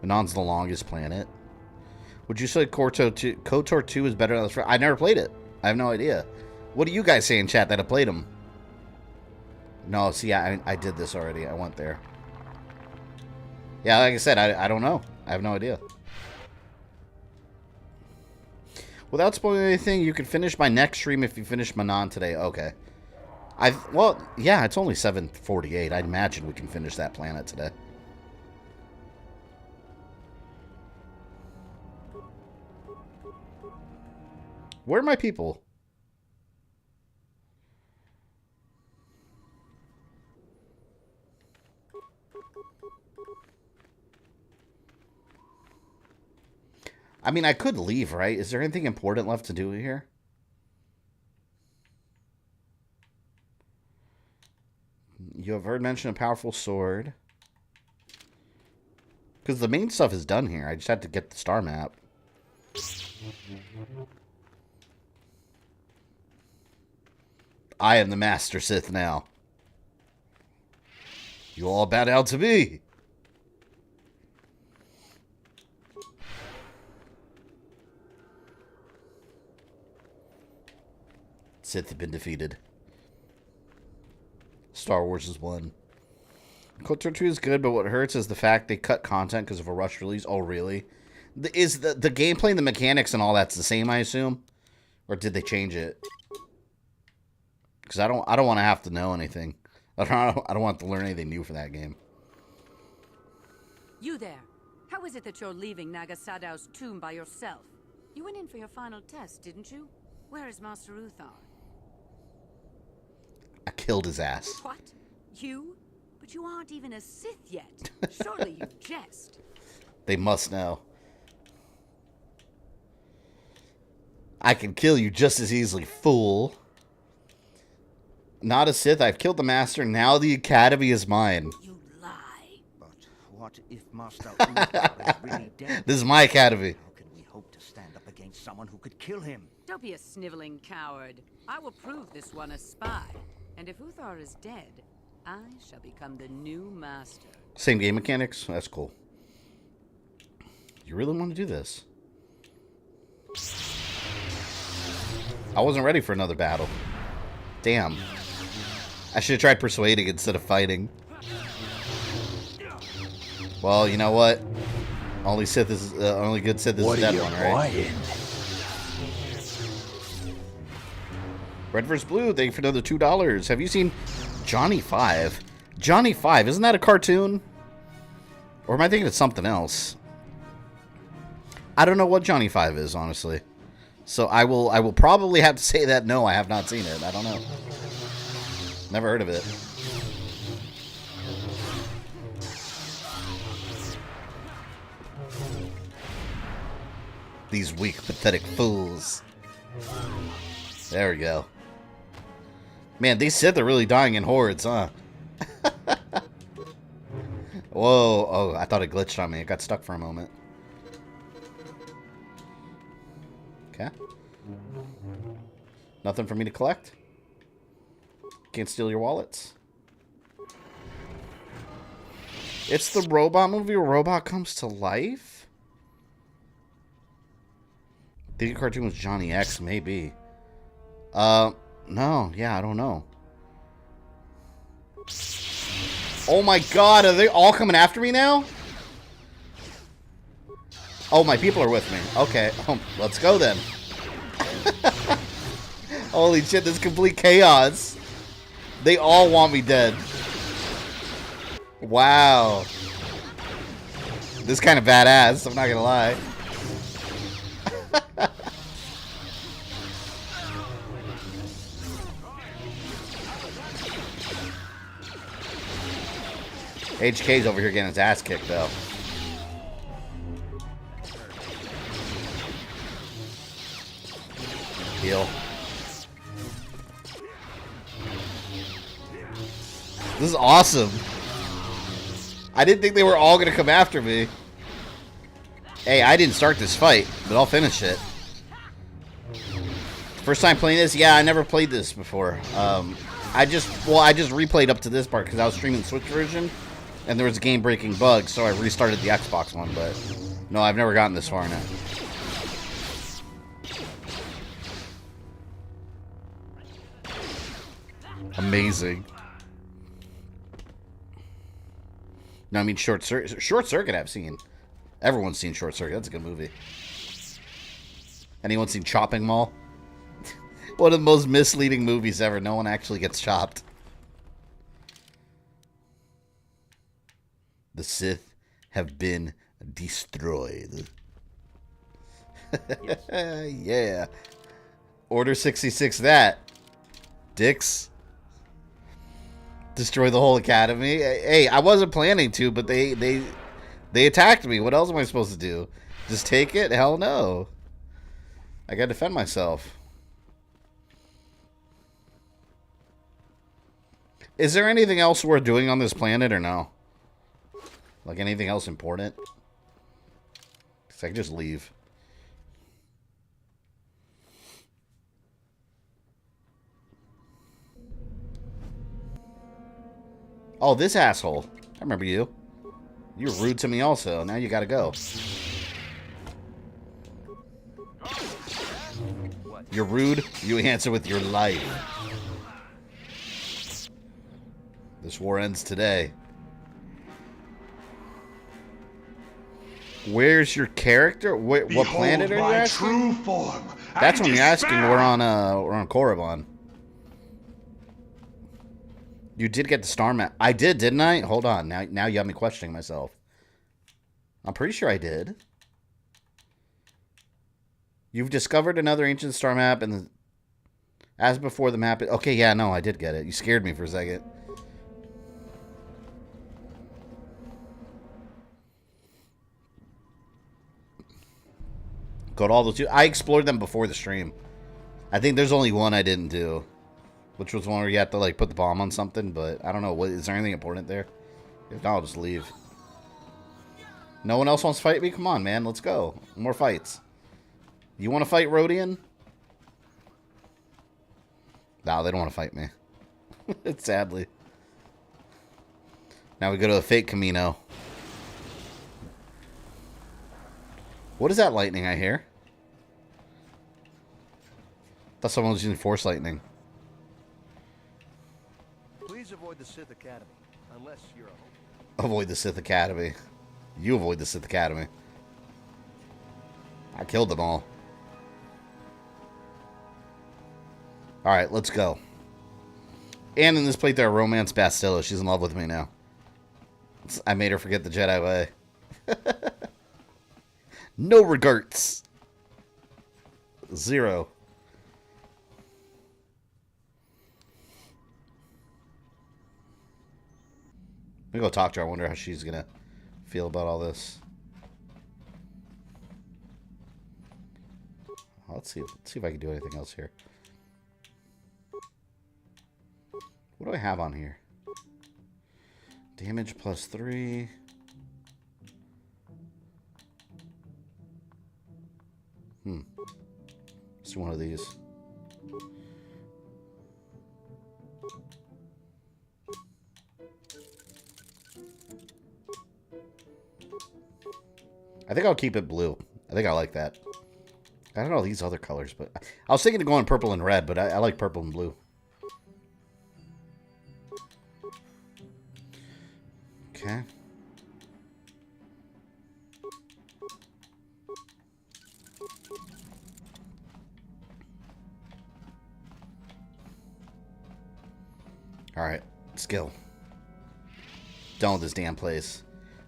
Manaan's the longest planet. Would you say KOTOR 2 is better than the first? I never played it. I have no idea. What do you guys say in chat that have played them? No, see, I did this already. I went there. Yeah, like I said, I don't know. I have no idea. Without spoiling anything, you can finish my next stream if you finish Manaan today. Okay. Well, yeah, it's only 7:48. I'd imagine we can finish that planet today. Where are my people? I mean, I could leave, right? Is there anything important left to do here? You have heard mention of a powerful sword. Because the main stuff is done here. I just had to get the star map. I am the Master Sith now. You all bow down to me. Sith have been defeated. Star Wars is won. KOTOR 2 is good, but what hurts is the fact they cut content because of a rush release. Oh, really? Is the gameplay and the mechanics and all that's the same, I assume? Or did they change it? Because I don't want to have to know anything. I don't want to learn anything new for that game. You there. How is it that you're leaving Naga Sadow's tomb by yourself? You went in for your final test, didn't you? Where is Master Uthar? I killed his ass. What? You? But you aren't even a Sith yet. Surely you jest. They must know. I can kill you just as easily, fool. Not a Sith. I've killed the Master. Now the Academy is mine. You lie. But what if Master Uthar is really dead? This is my Academy. How can we hope to stand up against someone who could kill him? Don't be a sniveling coward. I will prove this one a spy. And if Uthar is dead, I shall become the new master. Same game mechanics? That's cool. You really want to do this? I wasn't ready for another battle. Damn. I should have tried persuading instead of fighting. Well, you know what? Only Sith is only good Sith is the dead one, right? Red vs. Blue, thank you for another $2. Have you seen Johnny 5? Johnny 5, isn't that a cartoon? Or am I thinking of something else? I don't know what Johnny 5 is, honestly. So I will probably have to say that no, I have not seen it. I don't know. Never heard of it. These weak, pathetic fools. There we go. Man, these Sith are really dying in hordes, huh? Whoa. Oh, I thought it glitched on me. It got stuck for a moment. Okay. Nothing for me to collect? Can't steal your wallets? It's the robot movie where robot comes to life? The cartoon was Johnny X, maybe. No, yeah, I don't know. Oh my god, are they all coming after me now? Oh, my people are with me. Okay, let's go then. Holy shit, this is complete chaos. They all want me dead. Wow. This is kind of badass, I'm not gonna lie. HK's over here getting his ass kicked, though. Heal. This is awesome. I didn't think they were all going to come after me. Hey, I didn't start this fight, but I'll finish it. First time playing this? Yeah, I never played this before. I just replayed up to this part because I was streaming the Switch version. And there was a game-breaking bug, so I restarted the Xbox one, but no, I've never gotten this far now. Amazing. No, I mean Short Circuit I've seen. Everyone's seen Short Circuit. That's a good movie. Anyone seen Chopping Mall? One of the most misleading movies ever. No one actually gets chopped. The Sith have been destroyed. Yes. Yeah. Order 66 that. Dicks. Destroy the whole academy. Hey, I wasn't planning to, but they attacked me. What else am I supposed to do? Just take it? Hell no. I gotta defend myself. Is there anything else we're doing on this planet or no? Like anything else important? Because I can just leave. Oh, this asshole. I remember you. You were rude to me also. Now you gotta go. You're rude. You answer with your life. This war ends today. Where's your character? What planet are you asking? True form. That's what I'm asking. We're on Korriban. You did get the star map. I did, didn't I? Hold on. Now you got me questioning myself. I'm pretty sure I did. You've discovered another ancient star map, and as before, the map. Okay, yeah, no, I did get it. You scared me for a second. Go to all those. I explored them before the stream. I think there's only one I didn't do, which was one where you have to like put the bomb on something. But I don't know. Is there anything important there? If not, I'll just leave. No one else wants to fight me? Come on, man. Let's go. More fights. You want to fight Rodian? No, they don't want to fight me. Sadly. Now we go to a fake Camino. What is that lightning I hear? Thought someone was using force lightning. Please avoid the Sith Academy, unless you're a hope. Avoid the Sith Academy. You avoid the Sith Academy. I killed them all. Alright, let's go. And in this playthrough, I romance Bastilla. She's in love with me now. I made her forget the Jedi way. No regrets. 0. Let me go talk to her. I wonder how she's gonna feel about all this. Let's see if I can do anything else here. What do I have on here? Damage +3. Let's do one of these. I think I'll keep it blue. I think I like that. I don't know these other colors, but I was thinking of going purple and red, but I like purple and blue. Okay. Alright, let's go. Done with this damn place.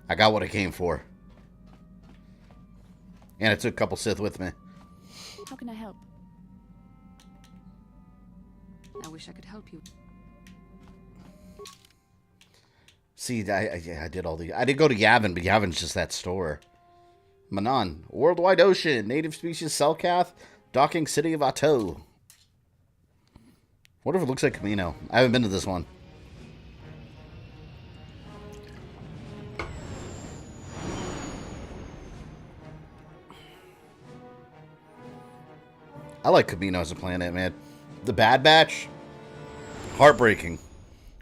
I got what I came for. And I took a couple Sith with me. How can I help? I wish I could help you. See, I did all the... I did go to Yavin, but Yavin's just that store. Manaan. Worldwide Ocean. Native species Selkath. Docking City of Atto. What if it looks like Camino? I haven't been to this one. I like Camino as a planet, man. The Bad Batch, heartbreaking.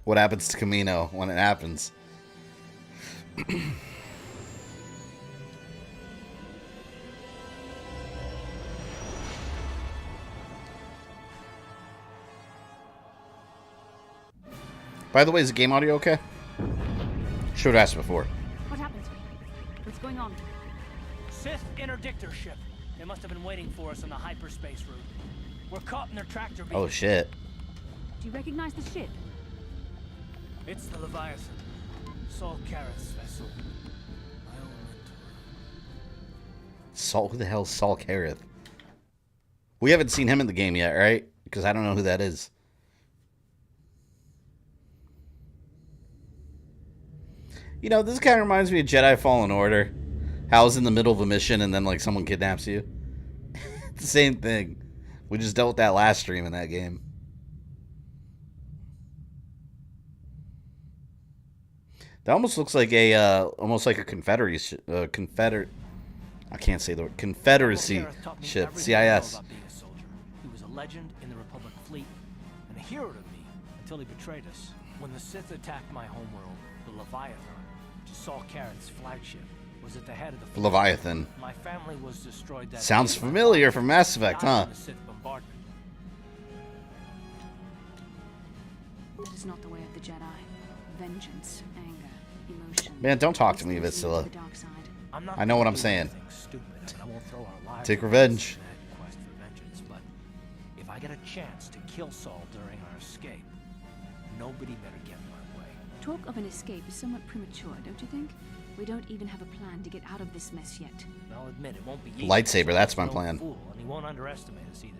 What happens to Camino when it happens? By the way, is the game audio okay? Should have asked before. What happened? What's going on? Sith interdictor ship. They must have been waiting for us on the hyperspace route. We're caught in their tractor beam. Oh shit. Do you recognize the ship? It's the Leviathan. Saul Karrath's vessel. My own mentor. Saul, who the hell is Saul Karath? We haven't seen him in the game yet, right? Because I don't know who that is. You know, this kind of reminds me of Jedi Fallen Order. How it's in the middle of a mission and then like someone kidnaps you. It's the same thing. We just dealt with that last stream in that game. That almost looks like a Confederacy I can't say the word. Confederacy ship, CIS. He was a legend in the Republic fleet and a hero to me until he betrayed us. When the Sith attacked my homeworld, the Leviathan, which is Saul Carrott's flagship, was at the head of the fleet. Leviathan. My family was destroyed that Sounds day. familiar from Mass Effect, huh? The Sith bombardment. That is not the way of the Jedi. Vengeance, anger, emotion. Man, don't talk to me, Vistilla. The dark side. I know what I'm saying. Stupid, and I won't throw our lives Take away revenge. in that quest for vengeance, but if I get a chance to kill Saul during our escape, nobody better get in my way. Talk of an escape is somewhat premature, don't you think? We don't even have a plan to get out of this mess yet. I'll admit it won't be easy. Lightsaber, that's my No plan. Fool, and he won't underestimate us either.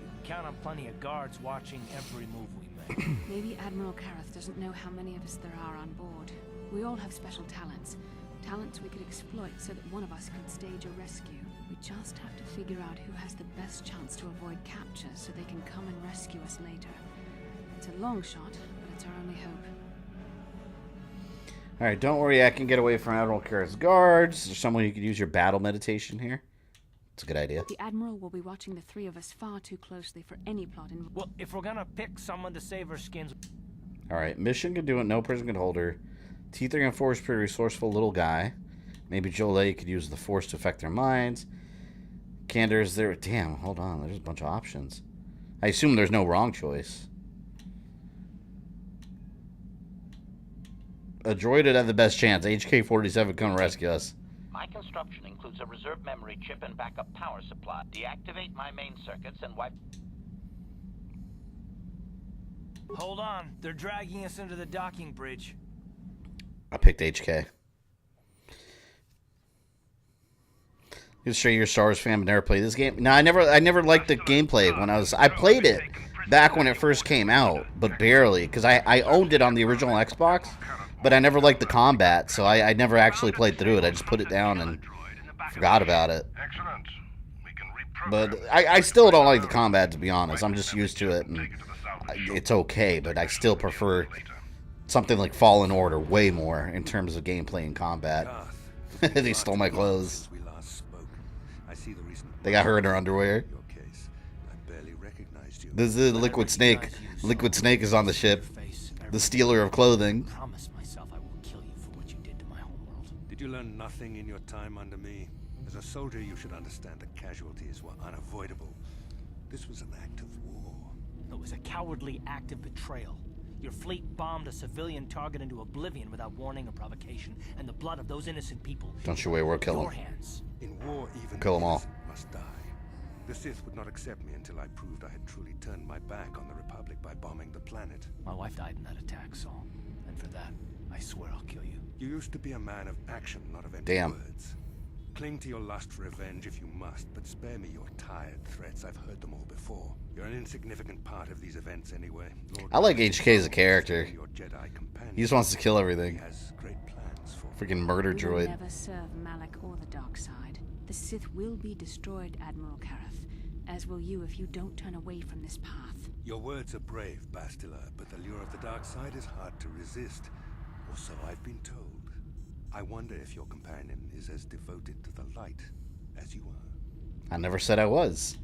You can count on plenty of guards watching every move we make. Maybe Admiral Kareth doesn't know how many of us there are on board. We all have special talents. Talents we could exploit so that one of us could stage a rescue. We just have to figure out who has the best chance to avoid capture so they can come and rescue us later. It's a long shot, but it's our only hope. Alright, don't worry, I can get away from Admiral Kareth's guards. There's someone you could use your battle meditation here. It's a good idea. The Admiral will be watching the three of us far too closely for any plot in. Well, if we're gonna pick someone to save our skins... Alright, mission can do it, no prison can hold her. T3 and 4 is pretty resourceful little guy. Maybe Jolie could use the Force to affect their minds. Candor is there. Damn, hold on, there's a bunch of options. I assume there's no wrong choice. A droid would have the best chance. HK-47 come rescue us. My construction includes a reserve memory chip and backup power supply. Deactivate my main circuits and wipe... Hold on, they're dragging us into the docking bridge. I picked HK. You're sure you're a Star Wars fan but never played this game? No, I never liked the gameplay when I played it back when it first came out, but barely, because I owned it on the original Xbox, but I never liked the combat, so I never actually played through it. I just put it down and forgot about it. But I still don't like the combat, to be honest. I'm just used to it, and it's okay, but I still prefer something like Fallen Order way more in terms of gameplay and combat. They stole my clothes. They got her in her underwear. This is Liquid Snake. Liquid Snake is on the ship. The stealer of clothing. I promise myself I will kill you for what you did to my homeworld. Did you learn nothing in your time under me? As a soldier, you should understand that casualties were unavoidable. This was an act of war. It was a cowardly act of betrayal. Your fleet bombed a civilian target into oblivion without warning or provocation, and the blood of those innocent people... Don't you worry, we'll kill your them. hands. In war, even Kill them all. innocent must die. The Sith would not accept me until I proved I had truly turned my back on the Republic by bombing the planet. My wife died in that attack, Saul. And for that, I swear I'll kill you. You used to be a man of action, not of empty Damn. words. Cling to your lust for revenge if you must, but spare me your tired threats. I've heard them all before. You're an insignificant part of these events anyway. Lord I like Malak HK as a character. your Jedi companion. He just wants to kill He everything. has great plans for Freaking murder We will droid. never serve Malak or the dark side. The Sith will be destroyed, Admiral Kareth, as will you if you don't turn away from this path. Your words are brave, Bastila, but the lure of the dark side is hard to resist. Or so I've been told. I wonder if your companion is as devoted to the light as you are. I never said I was.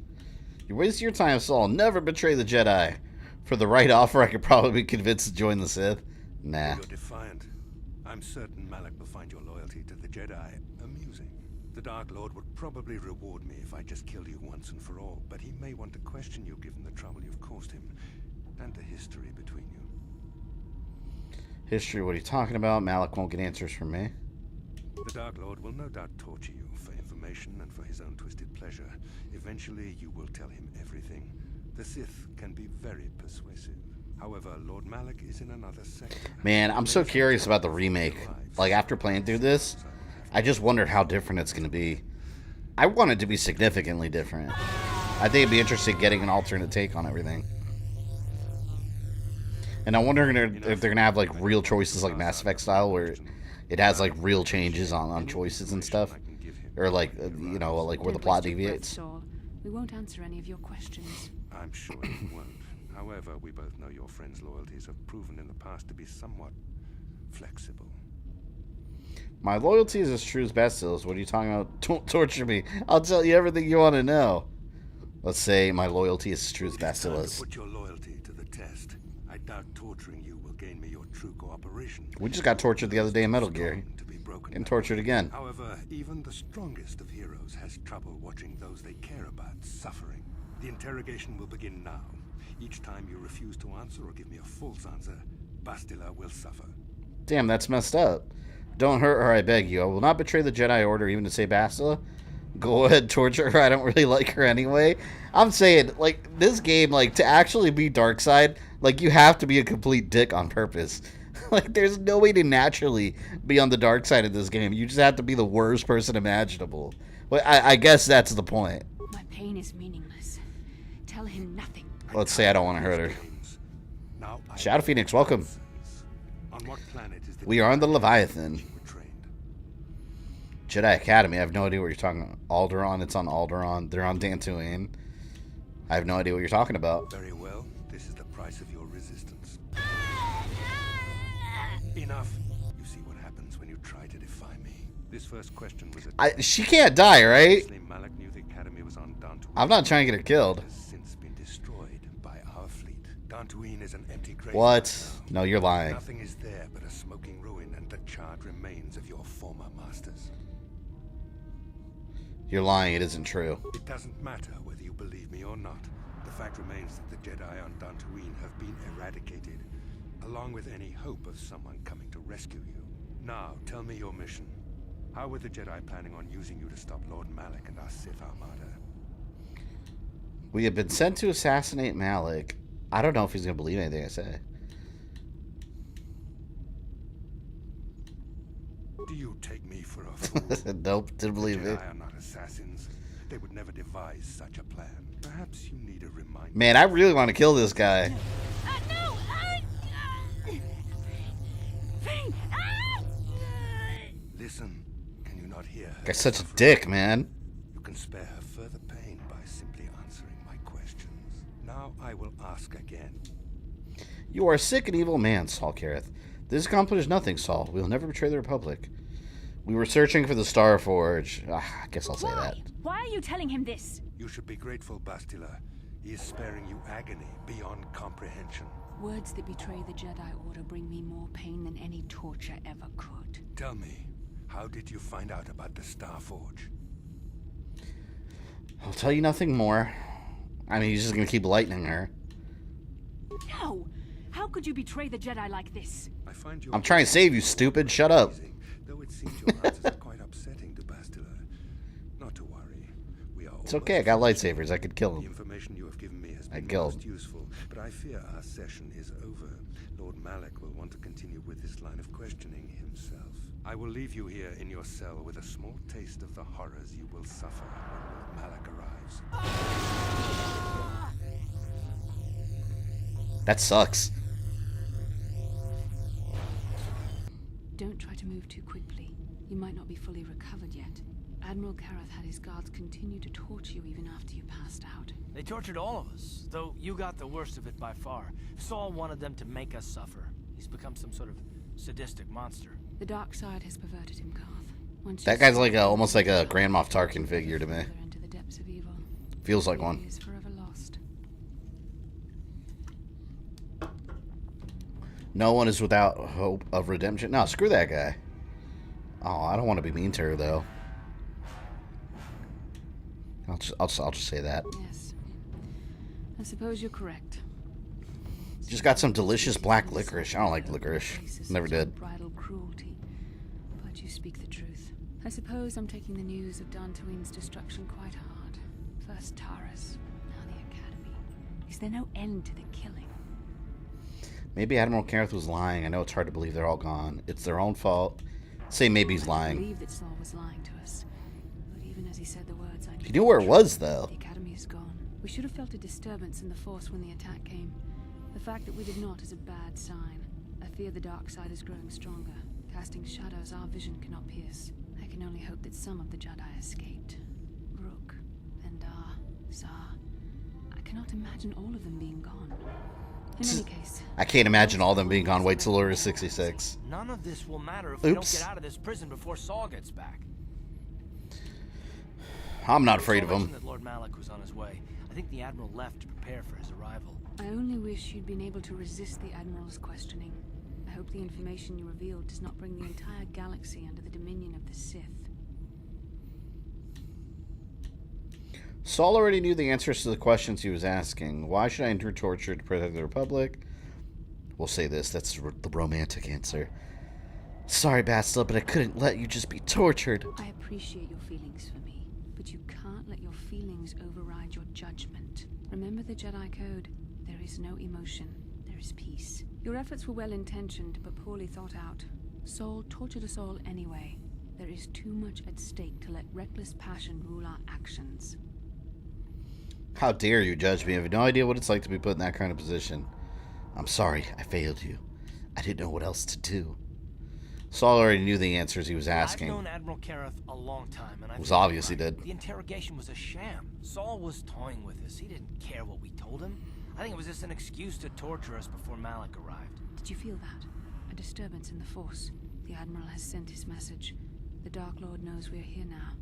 You waste your time, Saul. Never betray the Jedi. For the right offer, I could probably be convinced to join the Sith. Nah. You're defiant. I'm certain Malak will find your loyalty to the Jedi amusing. The Dark Lord would probably reward me if I just killed you once and for all, but he may want to question you given the trouble you've caused him, and the history between you. History, what are you talking about? Malak won't get answers from me. The Dark Lord will no doubt torture you for information and for his own twisted pleasure. Eventually, you will tell him everything. The Sith can be very persuasive. However, Lord Malak is in another sector. Man, I'm so curious about the remake. Like, after playing through this, I just wondered how different it's going to be. I want it to be significantly different. I think it'd be interesting getting an alternate take on everything. And I wonder if they're going to have, like, real choices like Mass Effect style, where it has, like, real changes on choices and stuff. or like you know, like where the Don't plot waste your breath, deviates. Saul. We won't answer any of your questions. I'm sure you won't. However, we both know your friend's loyalties have proven in the past to be somewhat flexible. My loyalty is as true as Basila's. What are you talking about? Don't torture me. I'll tell you everything you want to know. Let's say my loyalty is as true as Basila's. Put your loyalty to the test. I doubt torturing you will gain me your true cooperation. We just got tortured the other day in Metal Gear. Getting tortured again. However, even the strongest of heroes has trouble watching those they care about suffering. The interrogation will begin now. Each time you refuse to answer or give me a false answer, Bastila will suffer. Damn, that's messed up. Don't hurt her, I beg you. I will not betray the Jedi Order even to save Bastila. Go ahead, torture her. I don't really like her anyway. I'm saying, like, this game, like, to actually be Darkseid, like, you have to be a complete dick on purpose. Like, there's no way to naturally be on the dark side of this game. You just have to be the worst person imaginable. Well, I guess that's the point. My pain is meaningless. Tell him nothing. Let's say I don't want to hurt her. Shadow Phoenix, welcome. On what planet is the We are on the Leviathan. Jedi Academy. I have no idea what you're talking about. Alderaan. It's on Alderaan. They're on Dantooine. I have no idea what you're talking about. Very well. This is the price of your resistance. Enough. You see what happens when you try to defy me. This first question was she can't die, right? Malak knew the Academy was on Dantooine. I'm not trying to get her killed. Has since been destroyed by our fleet. Dantooine is an empty grave. What? No, you're lying. Nothing is there but a smoking ruin and the charred remains of your former masters. You're lying. It isn't true. It doesn't matter whether you believe me or not. The fact remains that the Jedi on Dantooine have been eradicated, along with any hope of someone coming to rescue you. Now, tell me your mission. How were the Jedi planning on using you to stop Lord Malak and our Sith Armada? We have been sent to assassinate Malak. I don't know if he's going to believe anything I say. Do you take me for a fool? Nope, didn't believe the it. Jedi are not assassins. They would never devise such a plan. Perhaps you need a reminder. Man, I really want to kill this guy. No! Listen, can you not hear her? Guy's such a dick, man. You can spare her further pain by simply answering my questions. Now I will ask again. You are a sick and evil man, Saul Kareth. This accomplishes nothing, Saul. We will never betray the Republic. We were searching for the Star Forge. I guess I'll say that. Why are you telling him this? You should be grateful, Bastila. He is sparing you agony beyond comprehension. Words that betray the Jedi Order bring me more pain than any torture ever could. Tell me, how did you find out about the Star Forge? I'll tell you nothing more. I mean, he's just going to keep lightning her. No! How could you betray the Jedi like this? I find I'm trying to save you, stupid. Shut up. Though it seems your answers are quite upsetting to Bastila. Not to worry. We are It's okay, I got lightsabers. I could kill The him. information you have given me has I been killed. most useful, but I fear our session is over. Lord Malak will want to continue with this line of questioning himself. I will leave you here in your cell with a small taste of the horrors you will suffer when Lord Malak arrives. That sucks. Don't try to move too quickly. You might not be fully recovered yet. Admiral Kareth had his guards continue to torture you even after you passed out. They tortured all of us, though you got the worst of it by far. Saul wanted them to make us suffer. He's become some sort of sadistic monster. The dark side has perverted him, Karth. Once That guy's like almost like a Grand Moff Tarkin figure to me. into the depths of evil. Feels like He one. is forever lost. No one is without hope of redemption. No, screw that guy. Oh, I don't want to be mean to her though. I'll just say that. Yes. I suppose you're correct. Just got some delicious black licorice. I don't like licorice. Never did. Bridal cruelty. But you speak the truth. I suppose I'm taking the news of Dantooine's destruction quite hard. First Taurus, now the Academy. Is there no end to the killing? Maybe Admiral Kareth was lying. I know it's hard to believe they're all gone. It's their own fault. Say maybe he's I lying. believe that Saul was lying to us. But even as he said the words, I He knew where it was, though. The Academy is gone. We should have felt a disturbance in the Force when the attack came. The fact that we did not is a bad sign. I fear the dark side is growing stronger, casting shadows our vision cannot pierce. I can only hope that some of the Jedi escaped. Rook, Vendar, Zar. I cannot imagine all of them being gone. In any case, I can't imagine all them being gone. Wait till Order 66. None of this will matter if we don't get out of this prison before Saul gets back. I'm not afraid of him. That Lord Malak was on his way. I think the Admiral left to prepare for his arrival. I only wish you'd been able to resist the Admiral's questioning. I hope the information you revealed does not bring the entire galaxy under the dominion of the Sith. Saul already knew the answers to the questions he was asking. Why should I endure torture to protect the Republic? We'll say this, that's the romantic answer. Sorry, Bastila, but I couldn't let you just be tortured. I appreciate your feelings for me, but you can't let your feelings override your judgment. Remember the Jedi Code. There is no emotion, there is peace. Your efforts were well-intentioned, but poorly thought out. Saul tortured us all anyway. There is too much at stake to let reckless passion rule our actions. How dare you judge me? I have no idea what it's like to be put in that kind of position. I'm sorry, I failed you. I didn't know what else to do. Saul already knew the answers he was asking. I've known Admiral Kareth a long time, and it was obvious he did. The interrogation was a sham. Saul was toying with us. He didn't care what we told him. I think it was just an excuse to torture us before Malak arrived. Did you feel that? A disturbance in the Force. The Admiral has sent his message. The Dark Lord knows we're here now.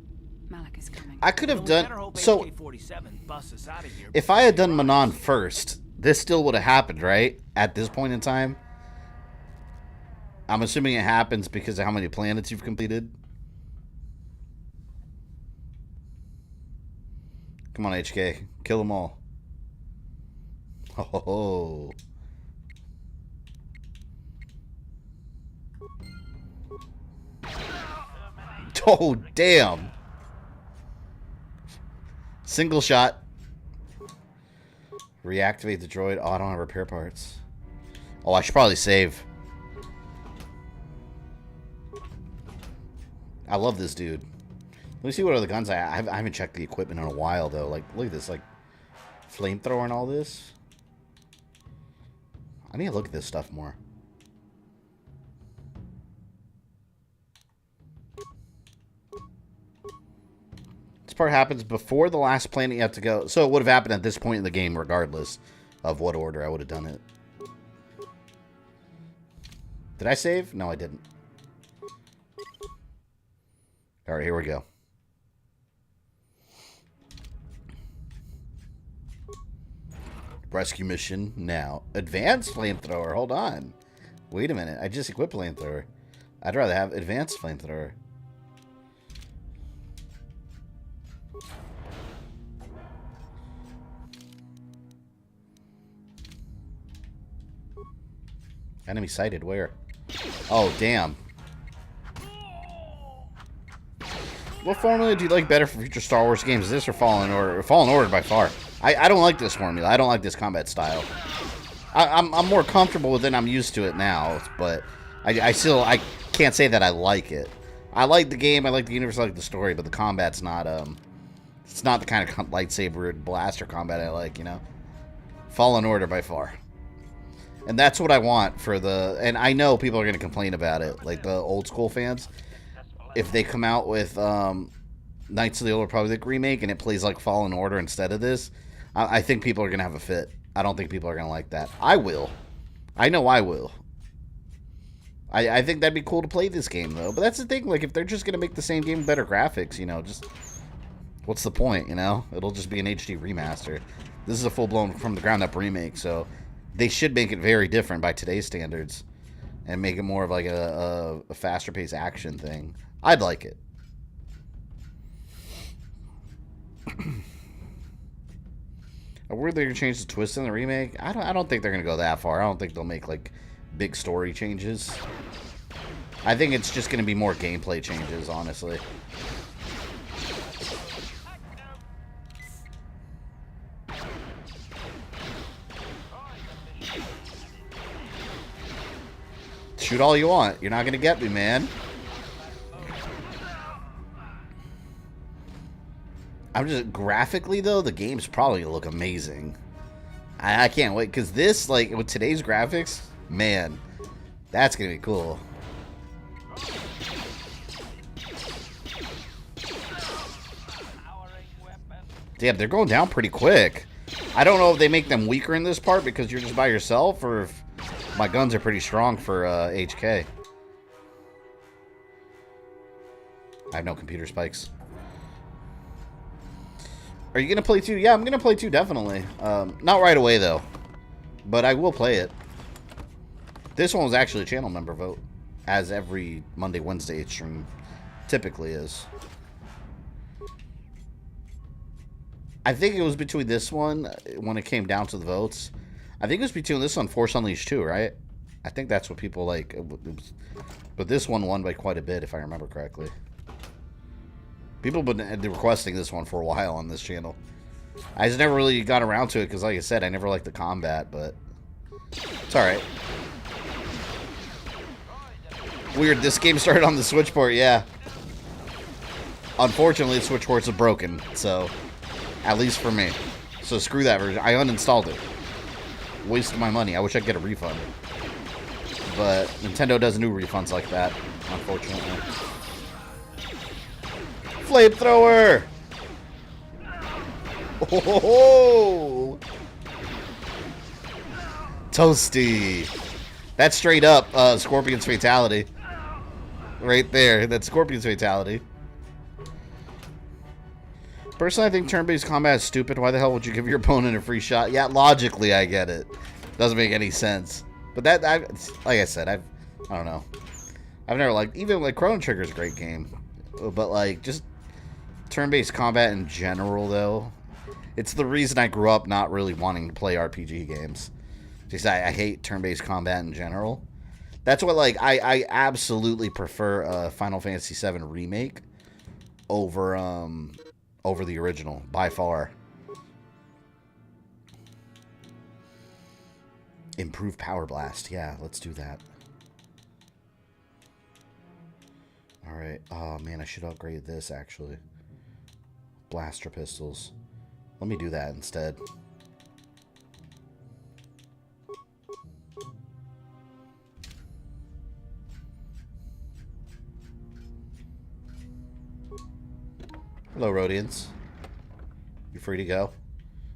Malak is coming. I could have done... So, if I had done Manaan first, this still would have happened, right? At this point in time? I'm assuming it happens because of how many planets you've completed. Come on, HK. Kill them all. Oh. Oh, damn. Single shot. Reactivate the droid. Oh, I don't have repair parts. Oh, I should probably save. I love this dude. Let me see what other guns I haven't checked the equipment in a while, though. Like, look at this. Like, flamethrower and all this. I need to look at this stuff more. This part happens before the last planet you have to go. So it would have happened at this point in the game, regardless of what order I would have done it. Did I save? No, I didn't. Alright, here we go. Rescue mission now. Advanced flamethrower. Hold on. Wait a minute. I just equipped flamethrower. I'd rather have advanced flamethrower. Enemy sighted. Where? Oh, damn. What formula do you like better for future Star Wars games? Is this or Fallen Order? Fallen Order by far. I don't like this formula. I don't like this combat style. I'm more comfortable with it. I'm used to it now, but I still can't say that I like it. I like the game. I like the universe. I like the story, but the combat's not it's not the kind of lightsaber blaster combat I like. You know, Fallen Order by far. And that's what I want for the... And I know people are going to complain about it, like the old school fans. If they come out with Knights of the Old Republic remake and it plays like Fallen Order instead of this, I think people are going to have a fit. I don't think people are going to like that. I will. I know I will. I think that'd be cool to play this game, though. But that's the thing. Like, if they're just going to make the same game with better graphics, you know, just... What's the point, you know? It'll just be an HD remaster. This is a full-blown from-the-ground-up remake, so... They should make it very different by today's standards and make it more of like a faster paced action thing. I'd like it. Are they going to change the twist in the remake? I don't think they're going to go that far. I don't think they'll make like big story changes. I think it's just going to be more gameplay changes, honestly. Shoot all you want. You're not going to get me, man. I'm just... Graphically, though, the game's probably going to look amazing. I can't wait. Because this, like, with today's graphics, man, that's going to be cool. Damn, they're going down pretty quick. I don't know if they make them weaker in this part because you're just by yourself, or if my guns are pretty strong for HK. I have no computer spikes. Are you going to play 2? Yeah, I'm going to play 2, definitely. Not right away, though. But I will play it. This one was actually a channel member vote. As every Monday, Wednesday stream typically is. I think it was between this one, when it came down to the votes. I think it was between this one and Force Unleashed 2, right? I think that's what people like. But this one won by quite a bit, if I remember correctly. People have been requesting this one for a while on this channel. I just never really got around to it because, like I said, I never liked the combat, but it's alright. Weird, this game started on the Switch port, yeah. Unfortunately, the Switch ports are broken, so at least for me. So screw that version. I uninstalled it. Wasted my money. I wish I could get a refund. But Nintendo doesn't do refunds like that, unfortunately. Flamethrower! Oh, toasty. That's straight up Scorpion's fatality. Right there. That's Scorpion's fatality. Personally, I think turn-based combat is stupid. Why the hell would you give your opponent a free shot? Yeah, logically, I get it. Doesn't make any sense. But that, like I said, I don't know. I've never liked, even like Chrono Trigger's a great game. But like, just turn-based combat in general, though. It's the reason I grew up not really wanting to play RPG games. Just I hate turn-based combat in general. That's what, like, I absolutely prefer Final Fantasy VII Remake over over the original, by far. Improve Power Blast. Yeah, let's do that. Alright. Oh, man, I should upgrade this, actually. Blaster pistols. Let me do that instead. Hello, Rhodians. You free to go?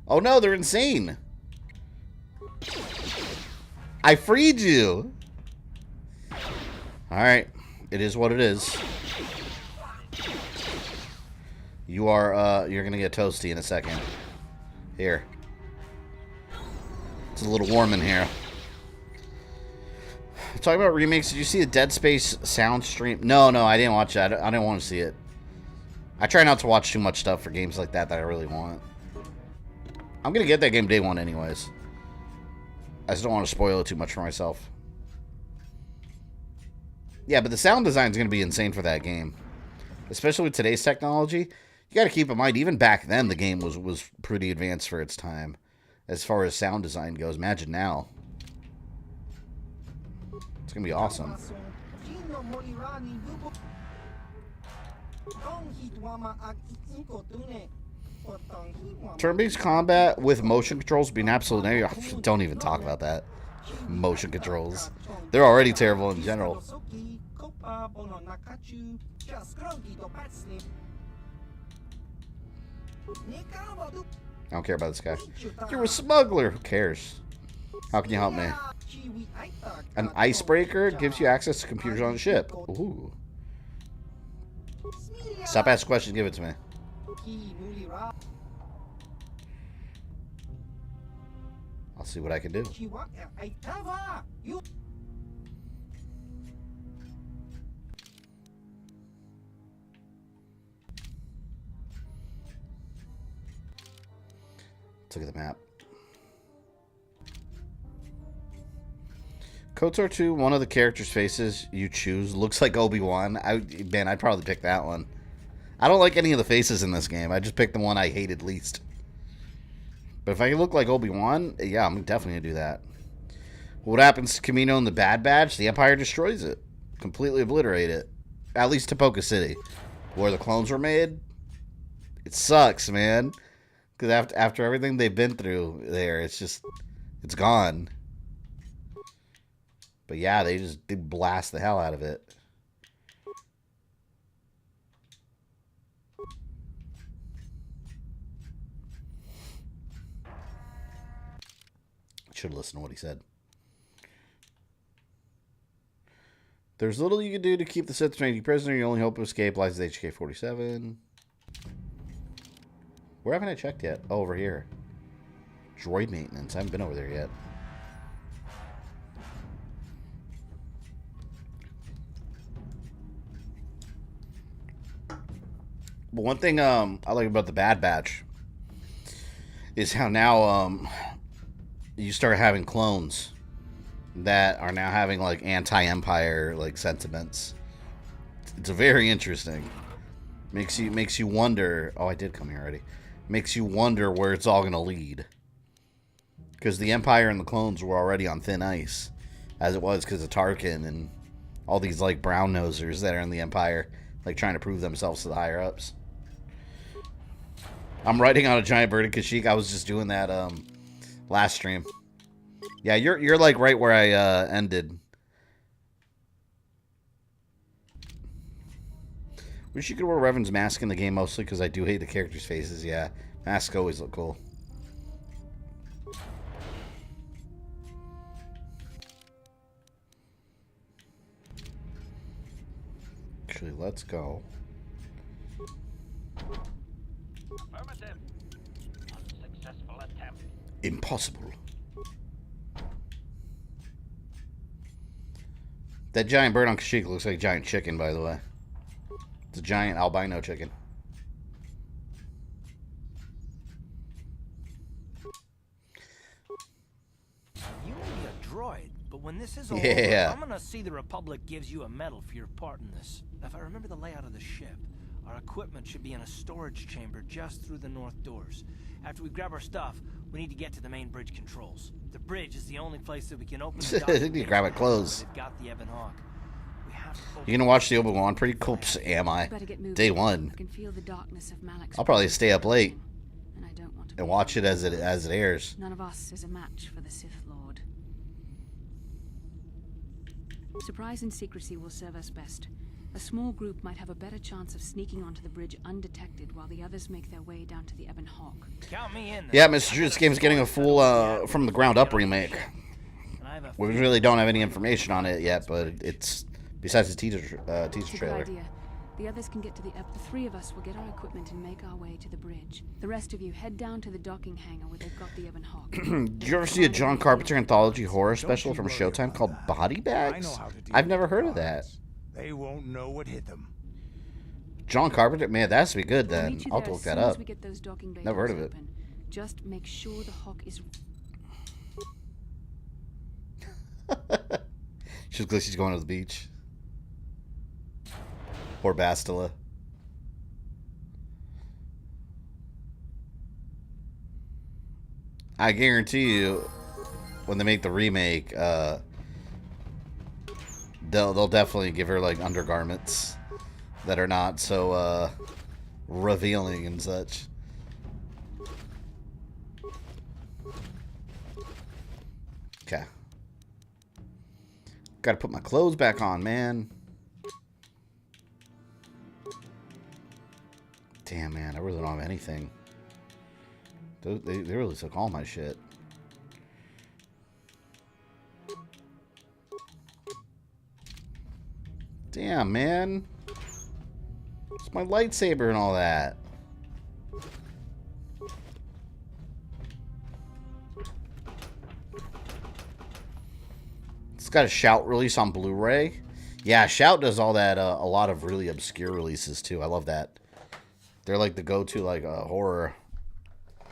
Oh no, they're insane! I freed you! Alright. It is what it is. You are, you're gonna get toasty in a second. Here. It's a little warm in here. Talking about remakes, did you see the Dead Space sound stream? No, I didn't watch that. I didn't want to see it. I try not to watch too much stuff for games like that I really want. I'm gonna get that game day one anyways. I just don't want to spoil it too much for myself. Yeah, but the sound design is gonna be insane for that game. Especially with today's technology. You gotta keep in mind, even back then, the game was pretty advanced for its time. As far as sound design goes. Imagine now. It's gonna be awesome. Turn-based combat with motion controls being absolute. Don't even talk about that. Motion controls. They're already terrible in general. I don't care about this guy. You're a smuggler. Who cares? How can you help me? An icebreaker gives you access to computers on the ship. Ooh. Stop asking questions. Give it to me. I'll see what I can do. Let's look at the map. KOTOR 2, one of the characters' faces you choose looks like Obi-Wan. Man, I'd probably pick that one. I don't like any of the faces in this game. I just picked the one I hated least. But if I look like Obi-Wan, yeah, I'm definitely going to do that. What happens to Camino in the Bad Batch? The Empire destroys it. Completely obliterate it. At least Topoka City, where the clones were made. It sucks, man. Because after everything they've been through there, it's just, it's gone. But yeah, they blast the hell out of it. should listen to what he said. There's little you can do to keep the Sith trained prisoner. Your only hope of escape lies with HK-47. Where haven't I checked yet? Oh, over here. Droid maintenance. I haven't been over there yet. But one thing I like about the Bad Batch is how now you start having clones that are now having like anti-Empire like sentiments. It's very interesting. Makes you wonder. Oh, I did come here already. Makes you wonder where it's all going to lead. Because the Empire and the clones were already on thin ice, as it was because of Tarkin and all these like brown nosers that are in the Empire, like trying to prove themselves to the higher ups. I'm riding on a giant bird in Kashyyyk. I was just doing that last stream. Yeah, you're like right where I ended. Wish you could wear Revan's mask in the game mostly because I do hate the characters' faces. Yeah, masks always look cool. Actually, let's go. Affirmative. Unsuccessful attempt. Impossible. That giant bird on Kashyyyk looks like a giant chicken, by the way. It's a giant albino chicken. You may be a droid, but when this is all Yeah. over, I'm gonna see the Republic gives you a medal for your part in this. If I remember the layout of the ship, our equipment should be in a storage chamber just through the north doors. After we grab our stuff, we need to get to the main bridge controls. The bridge is the only place that we can open the You need to grab it close. They've got the Ebon Hawk. We have to open. You gonna watch the Obi-Wan? Pretty cool. Am I? Better get moving. Day one. I can feel the darkness of Malak's I'll probably stay up late and I don't want to and watch it as it airs. None of us is a match for the Sith Lord. Surprise and secrecy will serve us best. A small group might have a better chance of sneaking onto the bridge undetected while the others make their way down to the Ebon Hawk. Count me in. Yeah, Mr. Drew, this game's getting a full from the ground up remake. We really don't have any information on it yet, but it's besides the teaser It's a good trailer. idea. The others can get to the The three of us will get our equipment and make our way to the bridge. The rest of you head down to the docking hangar where they've got the Ebon Hawk. Did you ever see a John Carpenter anthology horror special from Showtime called Body Bags? I've never heard of that. They won't know what hit them. John Carpenter? Man, that has to be good We'll then. meet you I'll there look as that soon as up. we get those docking bay Never heard doors of it. open. Just make sure the Hawk is... She looks like she's going to the beach. Poor Bastila. I guarantee you, when they make the remake, they'll definitely give her like undergarments that are not so revealing and such. Okay. Gotta put my clothes back on, man. Damn, man, I really don't have anything. They really took all my shit. Damn, man. It's my lightsaber and all that. It's got a Shout release on Blu-ray. Yeah, Shout does all that, a lot of really obscure releases, too. I love that. They're like the go-to, like, horror,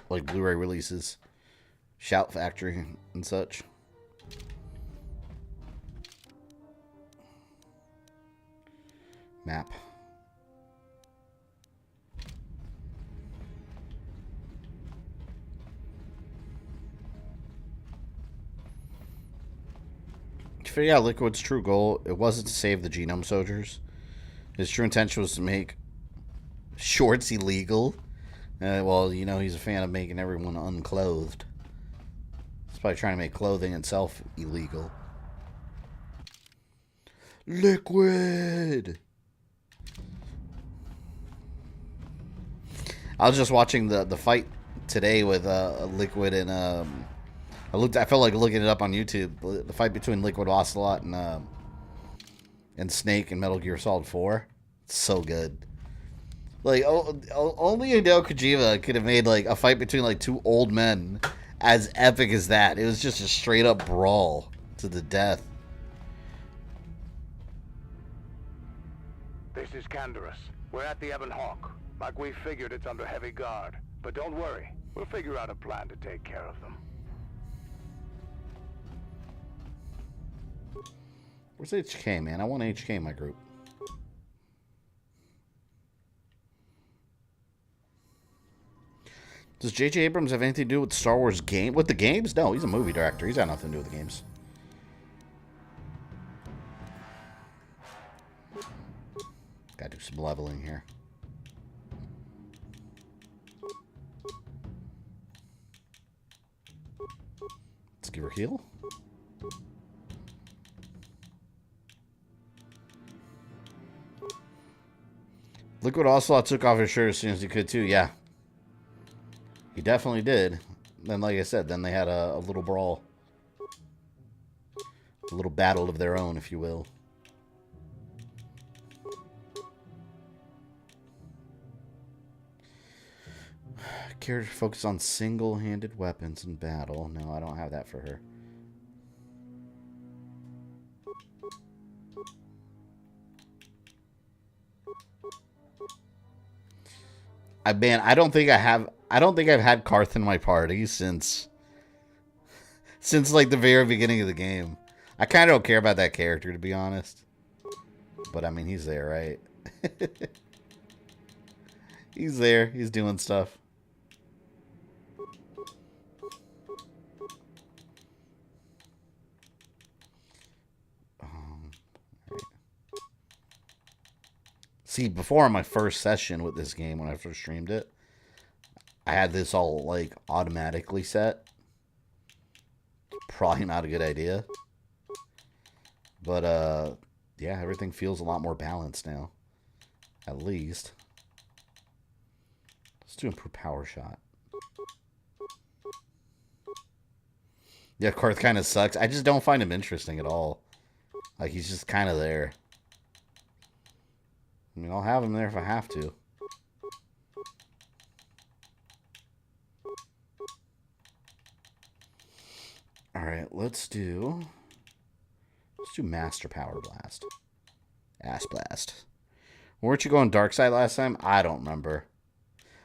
like, Blu-ray releases. Shout Factory and such. Map. To figure out Liquid's true goal, it wasn't to save the Genome Soldiers. His true intention was to make shorts illegal. Well, you know, he's a fan of making everyone unclothed. He's probably trying to make clothing itself illegal. Liquid! I was just watching the fight today with Liquid and I felt like looking it up on YouTube. The fight between Liquid Ocelot and Snake in Metal Gear Solid 4. It's so good. Like, only Hideo Kojima could have made, like, a fight between, like, two old men as epic as that. It was just a straight-up brawl to the death. This is Canderous. We're at the Ebon Hawk. Like we figured, it's under heavy guard. But don't worry. We'll figure out a plan to take care of them. Where's HK, man? I want HK in my group. Does J.J. Abrams have anything to do with Star Wars game? With the games? No, he's a movie director. He's got nothing to do with the games. Gotta do some leveling here. Let's give her a heal. Liquid Ocelot took off his shirt as soon as he could too, yeah. He definitely did. Then, like I said, then they had a little brawl. A little battle of their own, if you will. Character focus on single-handed weapons in battle. No, I don't have that for her. I don't think I've had Karth in my party since like the very beginning of the game. I kind of don't care about that character, to be honest. But I mean, he's there, right? He's there. He's doing stuff. See, before my first session with this game, when I first streamed it, I had this all, like, automatically set. Probably not a good idea. But, yeah, everything feels a lot more balanced now. At least. Let's do improve power shot. Yeah, Karth kind of sucks. I just don't find him interesting at all. Like, he's just kind of there. I mean, I'll have him there if I have to. Alright, let's do Master Power Blast. Ass Blast. Weren't you going Dark Side last time? I don't remember.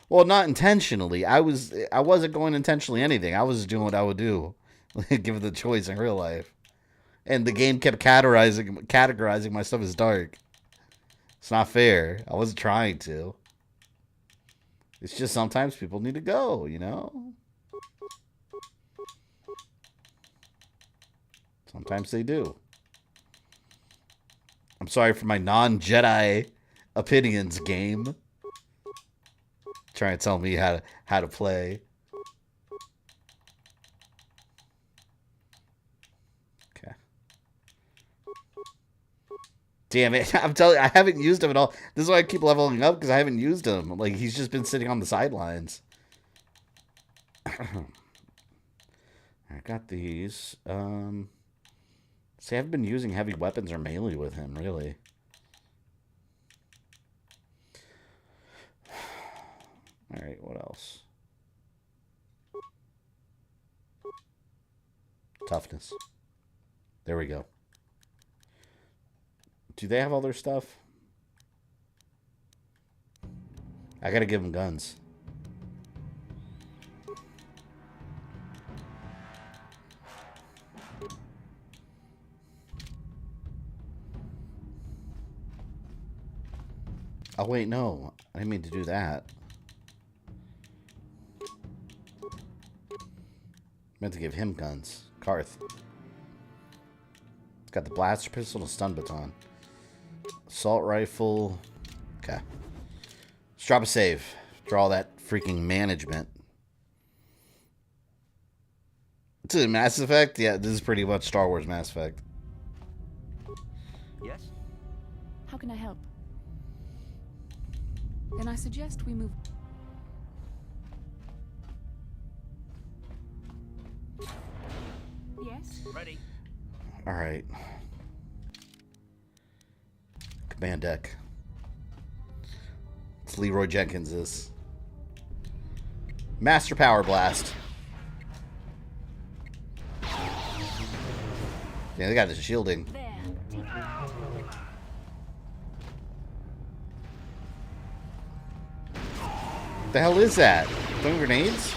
Well, not intentionally. I wasn't going intentionally anything. I was doing what I would do. Given the choice in real life. And the game kept categorizing my stuff as dark. It's not fair. I wasn't trying to. It's just sometimes people need to go, you know? Sometimes they do. I'm sorry for my non-Jedi opinions, game. Trying to tell me how to play. Okay. Damn it. I'm telling you, I haven't used him at all. This is why I keep leveling up, because I haven't used him. Like, he's just been sitting on the sidelines. I got these. See, I've been using heavy weapons or melee with him, really. Alright, what else? Toughness. There we go. Do they have all their stuff? I gotta give them guns. Oh, wait, no. I didn't mean to do that. Meant to give him guns. Karth. It's got the blaster pistol and a stun baton. Assault rifle. Okay. Let's drop a save. Draw that freaking management. It's a Mass Effect? Yeah, this is pretty much Star Wars Mass Effect. Yes? How can I help? Then I suggest we move... Ready. All right. Command deck. It's Leroy Jenkins is. Master Power Blast. Yeah, they got the shielding. What the hell is that? Throwing grenades?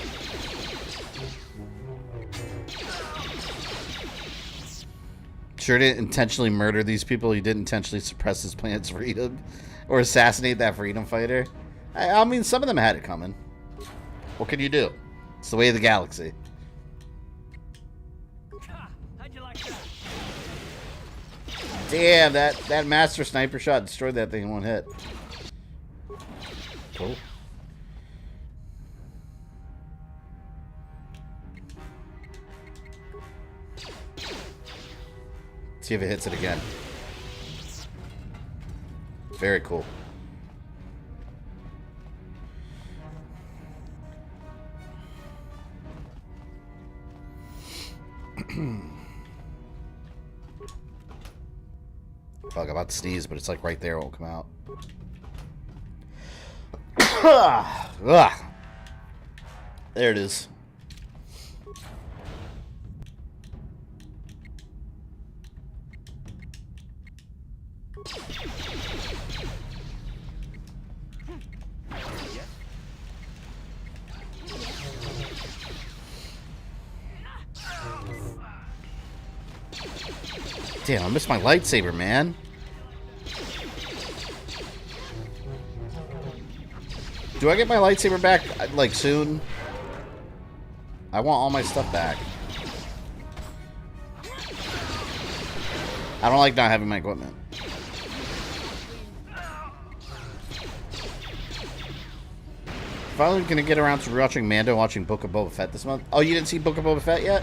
Sure didn't intentionally murder these people. He didn't intentionally suppress his planet's freedom or assassinate that freedom fighter. I mean, some of them had it coming. What can you do? It's the way of the galaxy. How'd you like that? Damn, that master sniper shot destroyed that thing in one hit. Cool. See if it hits it again. Very cool. Fuck, I'm about to sneeze, but it's like right there, it won't come out. Ugh. There it is. Damn, I missed my lightsaber, man. Do I get my lightsaber back, like, soon? I want all my stuff back. I don't like not having my equipment. Finally gonna get around to rewatching Mando, watching Book of Boba Fett this month. Oh, you didn't see Book of Boba Fett yet?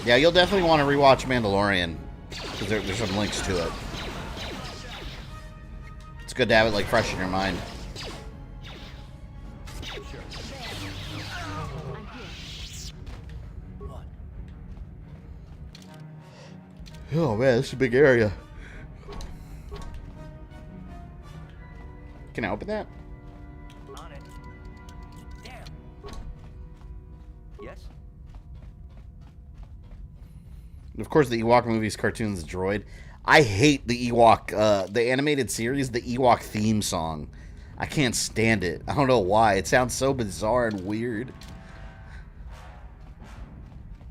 Yeah, you'll definitely want to rewatch Mandalorian, because there's some links to it. It's good to have it, like, fresh in your mind. Oh man, this is a big area. Can I open that? On it. Damn. Yes? Of course, the Ewok movies, cartoons, droid. I hate the Ewok, the animated series, the Ewok theme song. I can't stand it. I don't know why. It sounds so bizarre and weird.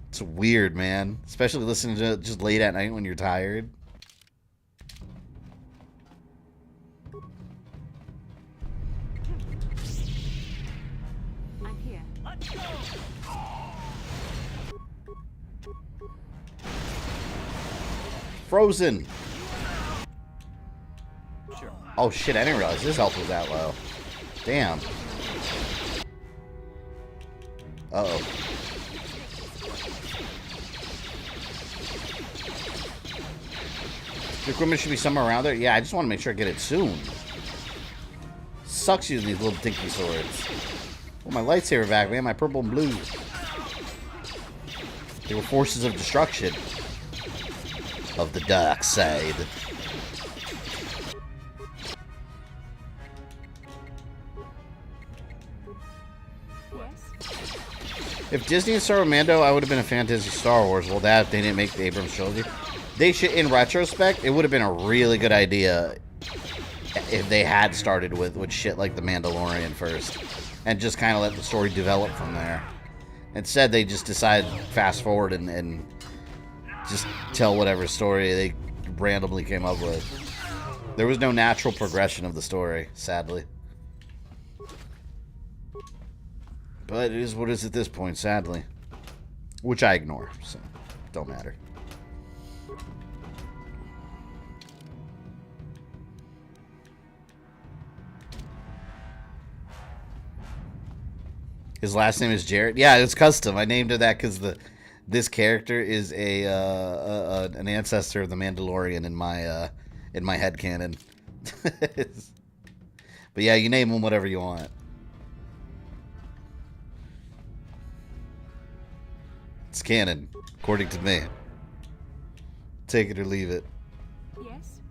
It's weird, man. Especially listening to it just late at night when you're tired. I'm here. Let's go. Frozen. Sure. Oh shit, I didn't realize his health was that low. Damn. Uh-oh. The equipment should be somewhere around there. Yeah, I just want to make sure I get it soon. Sucks using these little dinky swords. Oh, my lightsaber back, man. My purple and blue. They were forces of destruction. Of the dark side. If Disney had started with Mando, I would have been a fan of Disney Star Wars. Well, that if they didn't make the Abrams trilogy. They should, in retrospect, it would have been a really good idea if they had started with shit like The Mandalorian first. And just kind of let the story develop from there. Instead, they just decided fast forward and just tell whatever story they randomly came up with. There was no natural progression of the story, sadly. But it is what it is at this point, sadly. Which I ignore, so don't matter. His last name is Jarrett. Yeah, it's custom. I named it that because this character is an ancestor of the Mandalorian in my headcanon. But yeah, you name him whatever you want. It's canon, according to me. Take it or leave it. Yes?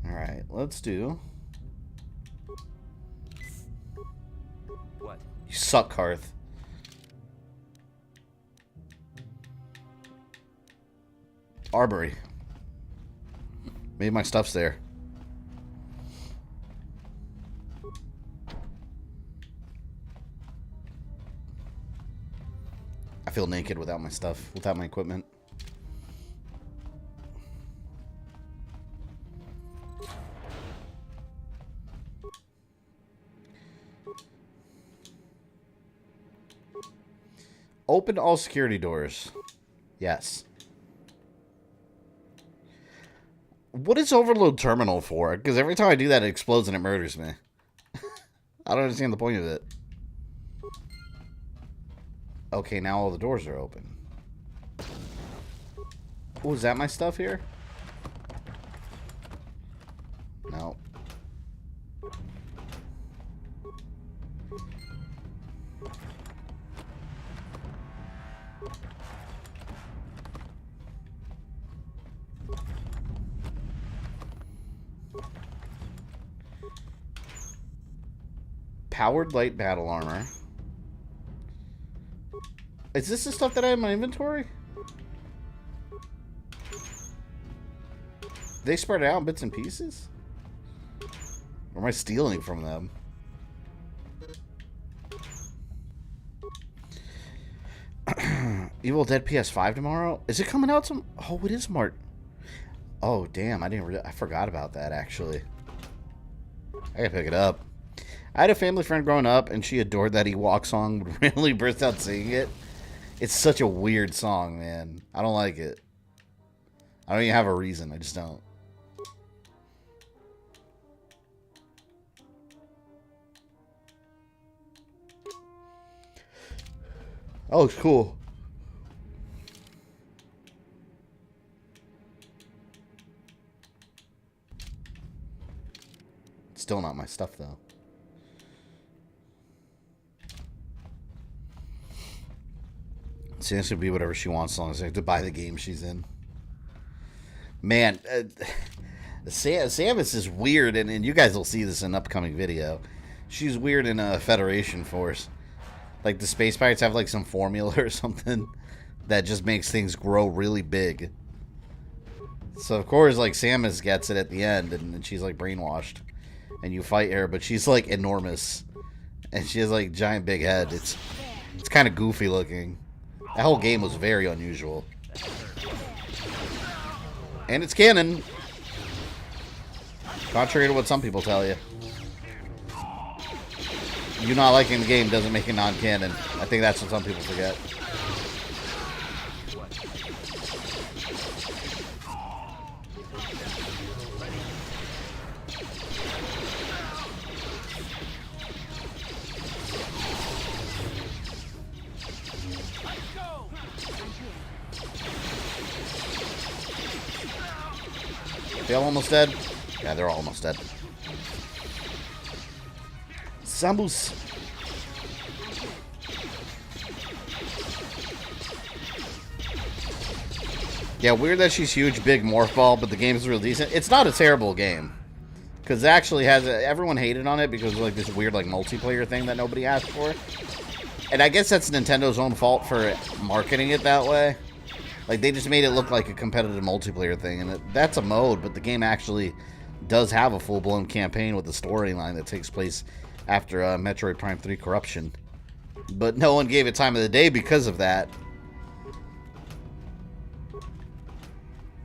Alright, let's do... What? You suck, Hearth. Arbory. Maybe my stuff's there. I feel naked without my stuff, without my equipment. Open all security doors. Yes. What is Overload Terminal for? Because every time I do that, it explodes and it murders me. I don't understand the point of it. Okay, now all the doors are open. Oh, is that my stuff here? No. Powered light battle armor. Is this the stuff that I have in my inventory? They spread it out in bits and pieces? Or am I stealing from them? Evil Dead PS5 tomorrow? Is it coming out some? Oh, it is March. Oh, damn. I forgot about that, actually. I gotta pick it up. I had a family friend growing up, and she adored that Ewok song. Would randomly burst out singing it. It's such a weird song, man. I don't like it. I don't even have a reason. I just don't. Oh, it's cool. Still not my stuff, though. Sam's gonna be whatever she wants as long as I have to buy the game she's in. Man, Samus is weird, and you guys will see this in an upcoming video. She's weird in a Federation Force. Like, the Space Pirates have, like, some formula or something that just makes things grow really big. So, of course, like, Samus gets it at the end, and she's, like, brainwashed. And you fight her, but she's, like, enormous. And she has, like, giant big head. It's kind of goofy looking. That whole game was very unusual. And it's canon. Contrary to what some people tell you. You not liking the game doesn't make it non-canon. I think that's what some people forget. They all almost dead? Yeah, they're all almost dead. Samus. Yeah, weird that she's huge, big morph ball, but the game is real decent. It's not a terrible game. Because it actually has... everyone hated on it because of like this weird like multiplayer thing that nobody asked for. And I guess that's Nintendo's own fault for marketing it that way. Like, they just made it look like a competitive multiplayer thing, and that's a mode, but the game actually does have a full-blown campaign with a storyline that takes place after Metroid Prime 3 Corruption. But no one gave it time of the day because of that.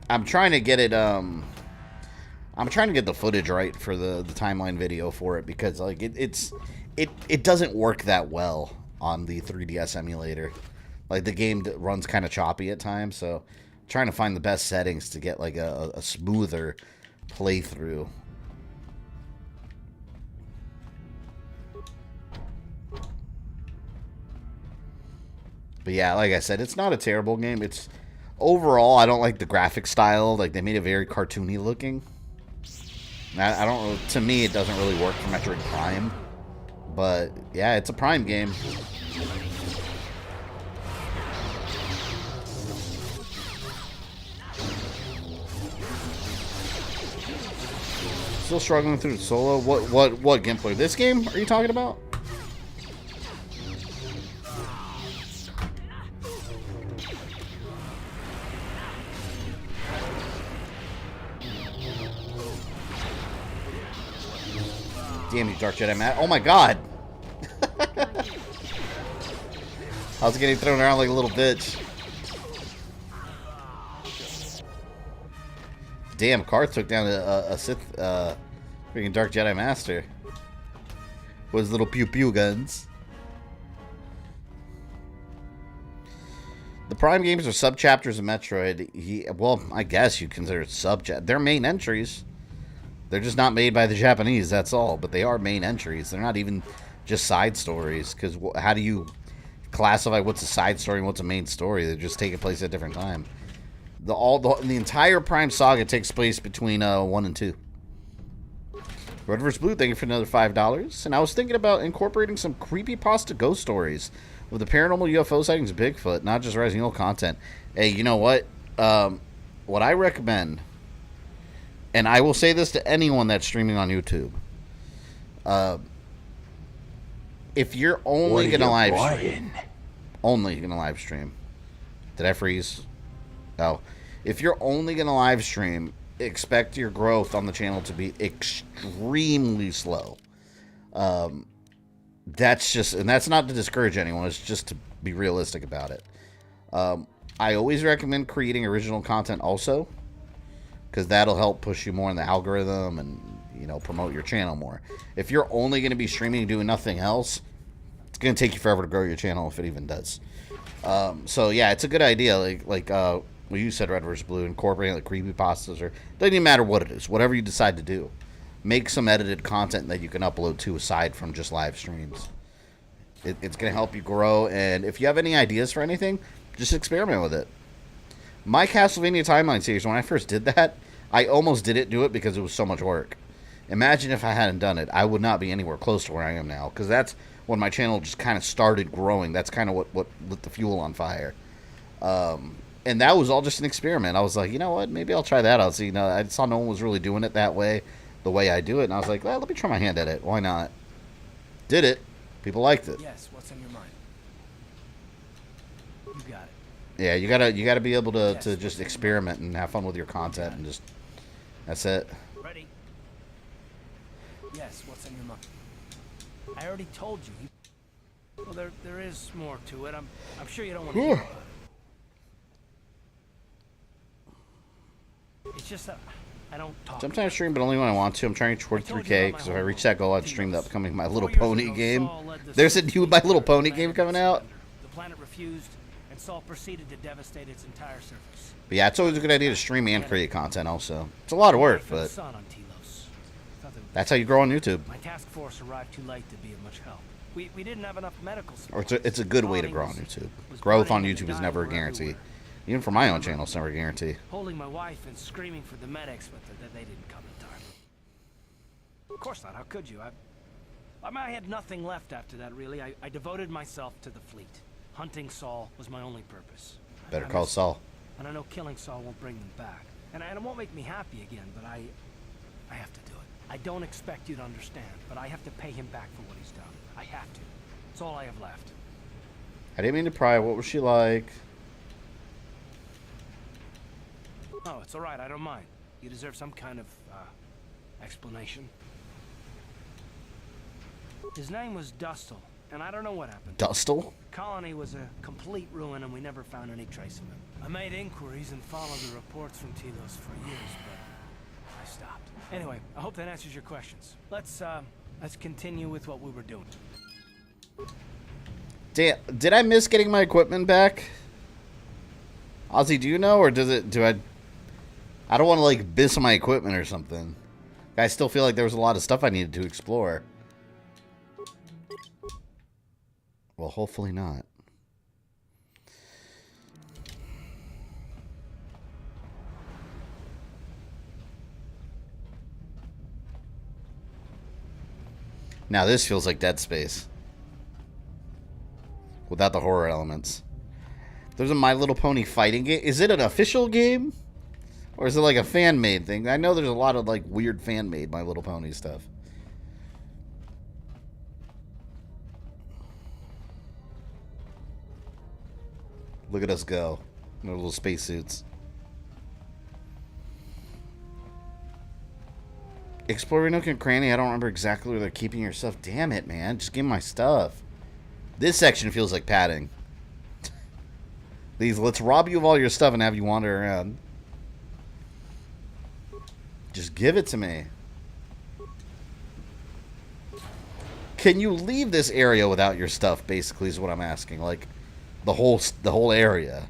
I'm trying to get it, I'm trying to get the footage right for the timeline video for it, because, like, it doesn't work that well on the 3DS emulator. Like, the game runs kind of choppy at times, so I'm trying to find the best settings to get, like, a smoother playthrough. But yeah, like I said, it's not a terrible game. It's... overall, I don't like the graphic style. Like, they made it very cartoony looking. I don't... to me, it doesn't really work for Metroid Prime. But, yeah, it's a Prime game. Still struggling through the solo. What gameplay? This game are you talking about? Damn you, Dark Jedi Matt. Oh my god! I was getting thrown around like a little bitch. Damn, Karth took down a Sith, freaking Dark Jedi Master. With his little pew-pew guns. The Prime games are sub-chapters of Metroid. Well, I guess you consider it sub-chapters. They're main entries. They're just not made by the Japanese, that's all. But they are main entries. They're not even just side stories. Because how do you classify what's a side story and what's a main story? They're just taking place at a different time. The entire Prime saga takes place between 1 and 2. Red vs. Blue, thank you for another $5. And I was thinking about incorporating some creepypasta ghost stories with the paranormal UFO sightings of Bigfoot, not just Resident Evil content. Hey, you know what? What I recommend, and I will say this to anyone that's streaming on YouTube, if you're only going to live stream, did I freeze? Oh. If you're only going to live stream, expect your growth on the channel to be extremely slow. That's just, and that's not to discourage anyone, it's just to be realistic about it. I always recommend creating original content also, because that'll help push you more in the algorithm and, you know, promote your channel more. If you're only going to be streaming and doing nothing else, it's going to take you forever to grow your channel if it even does. So yeah, it's a good idea. Like well, you said Red vs. Blue, incorporating the creepypastas, or doesn't even matter what it is, whatever you decide to do. Make some edited content that you can upload to aside from just live streams. It's going to help you grow, and if you have any ideas for anything, just experiment with it. My Castlevania Timeline series, when I first did that, I almost didn't do it because it was so much work. Imagine if I hadn't done it. I would not be anywhere close to where I am now, because that's when my channel just kind of started growing. That's kind of what lit the fuel on fire. And that was all just an experiment. I was like, you know what? Maybe I'll try that out. So, you know, I saw no one was really doing it that way, the way I do it. And I was like, well, let me try my hand at it. Why not? Did it. People liked it. Yes, what's in your mind? You got it. Yeah, you gotta be able to just experiment and have fun with your content and just, that's it. Ready? Yes, what's in your mind? I already told you. Well, there is more to it. I'm sure you don't want to hear about it. It's just that I don't talk. Sometimes I stream, but only when I want to. I'm trying towards 3K, because if I reach that goal, I'd stream the upcoming My Little Pony game. There's a new My Little Pony game coming out. The planet refused, and Saul proceeded to devastate its entire surface. But yeah, it's always a good idea to stream and create content also. It's a lot of work, but that's how you grow on YouTube. My task force arrived too late to be of much help. We didn't have enough medical support. Or it's a good way to grow on YouTube. Growth on YouTube is never a guarantee. Even for my own channel, it's never a guarantee. Holding my wife and screaming for the medics, but they didn't come in time. Of course not. How could you? I had nothing left after that, really. I devoted myself to the fleet. Hunting Saul was my only purpose. Better call Saul. And I know killing Saul won't bring them back. And it won't make me happy again, but I have to do it. I don't expect you to understand, but I have to pay him back for what he's done. I have to. It's all I have left. I didn't mean to pry. What was she like? Oh, it's all right. I don't mind. You deserve some kind of explanation. His name was Dustle, and I don't know what happened. Dustle? The colony was a complete ruin, and we never found any trace of him. I made inquiries and followed the reports from Telos for years, but I stopped. Anyway, I hope that answers your questions. Let's continue with what we were doing. Damn, did I miss getting my equipment back? Ozzy, do you know, or I don't want to like miss my equipment or something. I still feel like there was a lot of stuff I needed to explore. Well, hopefully not. Now this feels like Dead Space. Without the horror elements. There's a My Little Pony fighting game. Is it an official game? Or is it like a fan-made thing? I know there's a lot of like weird fan-made My Little Pony stuff. Look at us go. In our little spacesuits. Explore nook and cranny. I don't remember exactly where they're keeping your stuff. Damn it, man. Just give me my stuff. This section feels like padding. These, let's rob you of all your stuff and have you wander around. Just give it to me. Can you leave this area without your stuff, basically, is what I'm asking. Like, the whole area.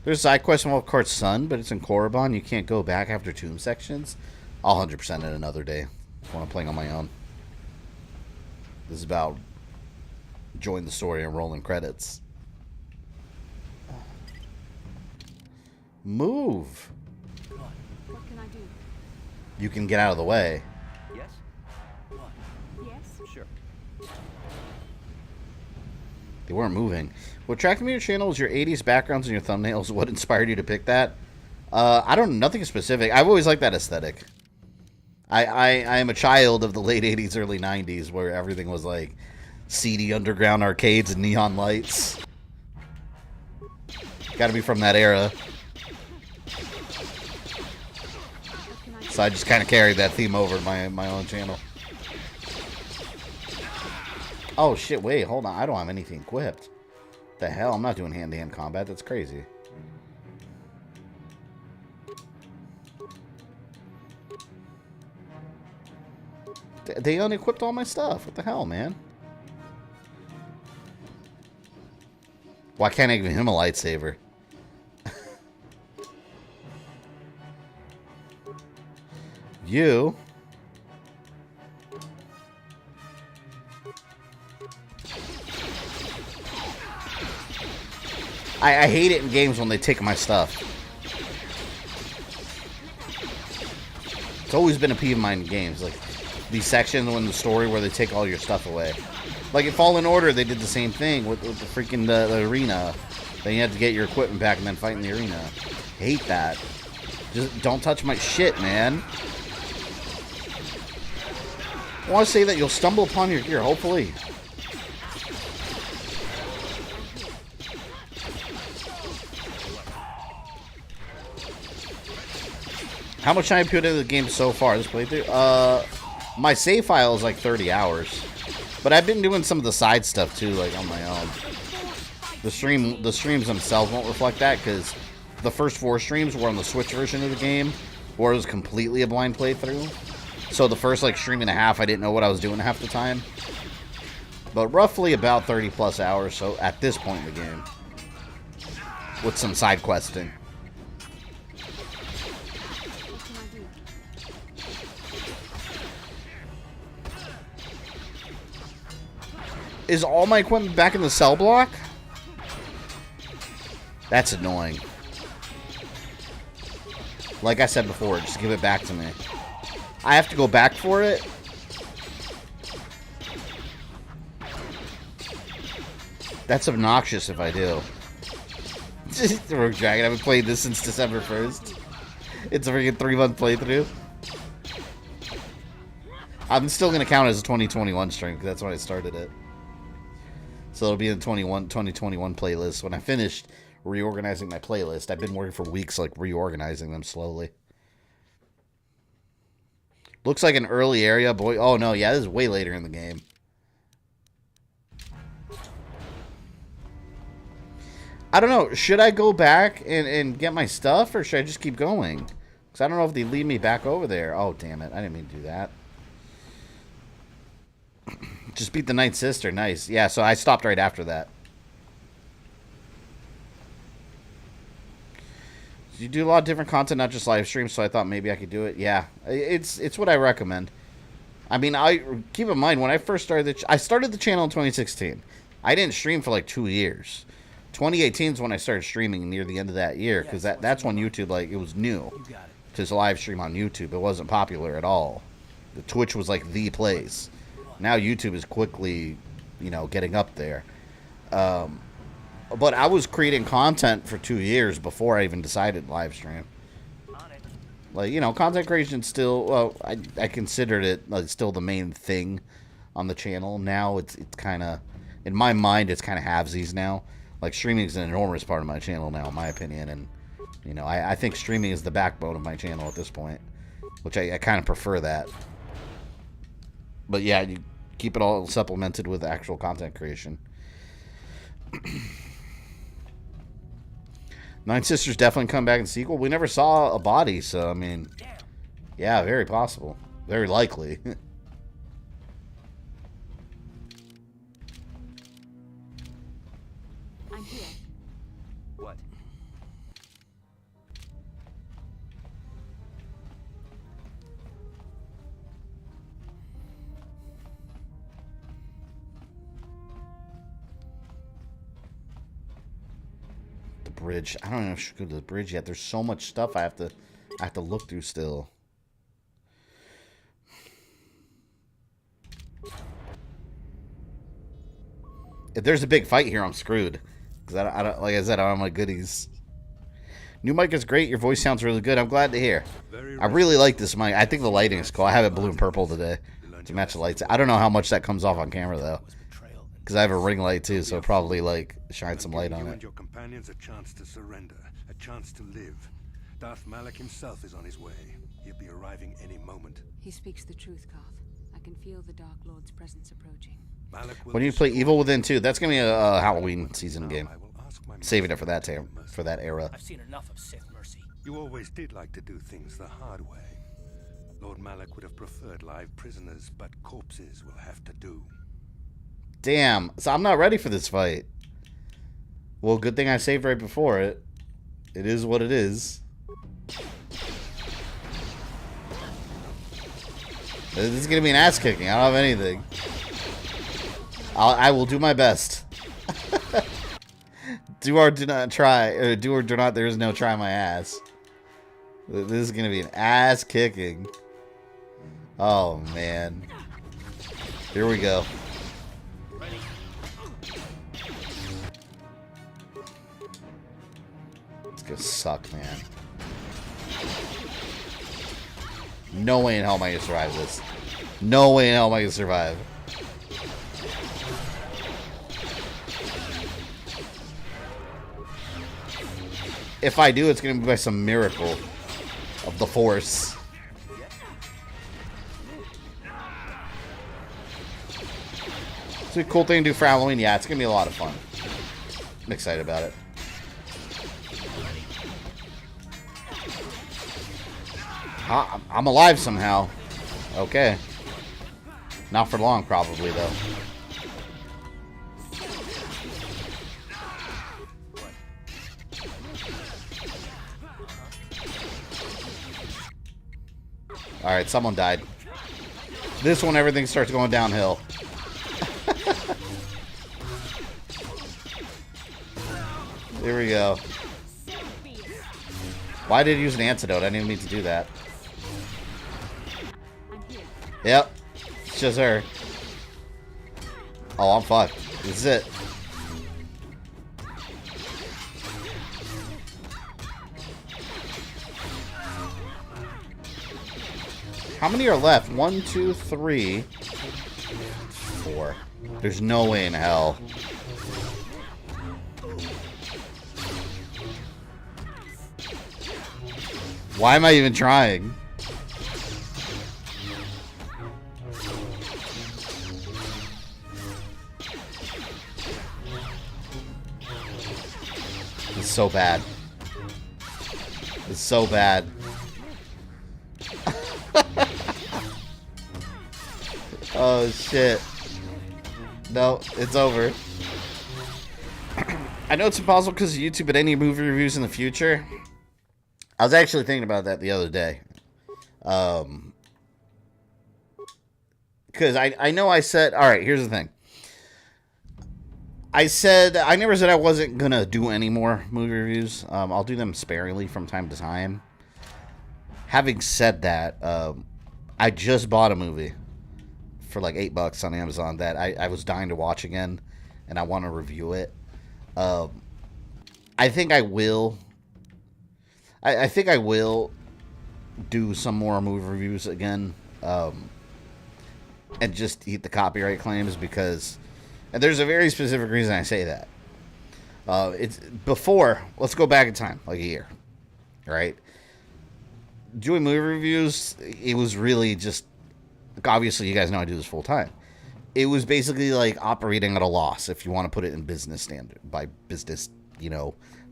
There's a side quest in Wolfcart's Son, but it's in Korriban. You can't go back after tomb sections. I'll 100% it another day when I'm playing on my own. This is about enjoying the story and rolling credits. Move. What can I do? You can get out of the way. Yes? Yes? Sure. They weren't moving. What attracted me to your channel is your 80s backgrounds and your thumbnails. What inspired you to pick that? I don't know. Nothing specific. I've always liked that aesthetic. I am a child of the late 80s, early 90s, where everything was like seedy underground arcades and neon lights. Gotta be from that era. So I just kind of carried that theme over to my own channel. Oh shit, wait, hold on. I don't have anything equipped. The hell? I'm not doing hand-to-hand combat. That's crazy. They unequipped all my stuff. What the hell, man? Why can't I give him a lightsaber? You. I hate it in games when they take my stuff. It's always been a peeve of mine in games. Like, these sections in the story where they take all your stuff away. Like in Fallen Order, they did the same thing with the freaking the arena. Then you had to get your equipment back and then fight in the arena. Hate that. Just don't touch my shit, man. I want to say that you'll stumble upon your gear, hopefully. How much time I put into the game so far, this playthrough? My save file is like 30 hours. But I've been doing some of the side stuff too, like on my own. The streams themselves won't reflect that, because the first 4 streams were on the Switch version of the game, where it was completely a blind playthrough. So the first like stream and a half, I didn't know what I was doing half the time. But roughly about 30 plus hours, so at this point in the game. With some side questing. Is all my equipment back in the cell block? That's annoying. Like I said before, just give it back to me. I have to go back for it? That's obnoxious if I do. Rogue Dragon, I haven't played this since December 1st. It's a freaking 3-month playthrough. I'm still going to count it as a 2021 stream, because that's when I started it. So it'll be in the 2021 playlist. When I finished reorganizing my playlist, I've been working for weeks, like, reorganizing them slowly. Looks like an early area, boy. Oh, no, yeah, this is way later in the game. I don't know. Should I go back and get my stuff, or should I just keep going? Because I don't know if they lead me back over there. Oh, damn it. I didn't mean to do that. Just beat the Night Sister. Nice. Yeah, so I stopped right after that. You do a lot of different content, not just live streams, so I thought maybe I could do it. Yeah, it's what I recommend. I mean, I keep in mind, when I first started I started the channel in 2016. I didn't stream for like 2 years. 2018 is when I started streaming near the end of that year, because that's when YouTube, like, it was new to live stream on YouTube. It wasn't popular at all. The Twitch was like the place. Now YouTube is quickly, you know, getting up there. But I was creating content for 2 years before I even decided live stream. Like, you know, content creation still, well, I considered it like still the main thing on the channel. Now it's kind of, in my mind, it's kind of halvesies now. Like, streaming is an enormous part of my channel now, in my opinion. And, you know, I think streaming is the backbone of my channel at this point. Which I kind of prefer that. But yeah, you keep it all supplemented with actual content creation. Nine Sisters definitely come back in sequel. We never saw a body, so I mean, yeah, very possible, very likely. I'm here. What? Bridge. I don't know if I should go to the bridge yet. There's so much stuff I have to look through still. If there's a big fight here, I'm screwed. Because I don't, like I said, I don't have my goodies. New mic is great. Your voice sounds really good. I'm glad to hear. I really like this mic. I think the lighting is cool. I have it blue and purple today to match the lights. I don't know how much that comes off on camera though. Because I have a ring light too, so probably like shine some light on You it. and your companions a chance to surrender, a chance to live. Darth Malak himself is on his way. He'll be arriving any moment. He speaks the truth, Koth. I can feel the Dark Lord's presence approaching. Malak will When you play Evil Within 2, that's gonna be a Halloween season game. Saving it for that time, for that era. I've seen enough of Sith mercy. You always did like to do things the hard way. Lord Malak would have preferred live prisoners, but corpses will have to do. Damn, so I'm not ready for this fight. Well, good thing I saved right before it. It is what it is. This is gonna be an ass kicking. I don't have anything. I will do my best. Do or do not try, or do or do not. There is no try my ass. This is gonna be an ass kicking. Oh man. Here we go. It's gonna suck, man. No way in hell am I gonna survive this. No way in hell am I gonna survive. If I do, it's gonna be by some miracle of the Force. It's a cool thing to do for Halloween. Yeah, it's gonna be a lot of fun. I'm excited about it. I'm alive somehow. Okay. Not for long, probably, though. Alright, someone died. This one, everything starts going downhill. Here we go. Why did I use an antidote? I didn't mean to do that. Yep. It's just her. Oh, I'm fucked. This is it. How many are left? 1, 2, 3, 4. There's no way in hell. Why am I even trying? It's so bad. It's so bad. Oh shit. No, it's over. I know it's impossible because of YouTube, but any movie reviews in the future? I was actually thinking about that the other day. Because I know I said... Alright, here's the thing. I never said I wasn't going to do any more movie reviews. I'll do them sparingly from time to time. Having said that, I just bought a movie for like $8 on Amazon that I was dying to watch again, and I want to review it. I think I will. I think I will do some more movie reviews again, and just eat the copyright claims because, and there's a very specific reason I say that. It's before. Let's go back in time, like a year, right? Doing movie reviews, it was really just. Obviously, you guys know I do this full time. It was basically like operating at a loss, if you want to put it in business standard, by business,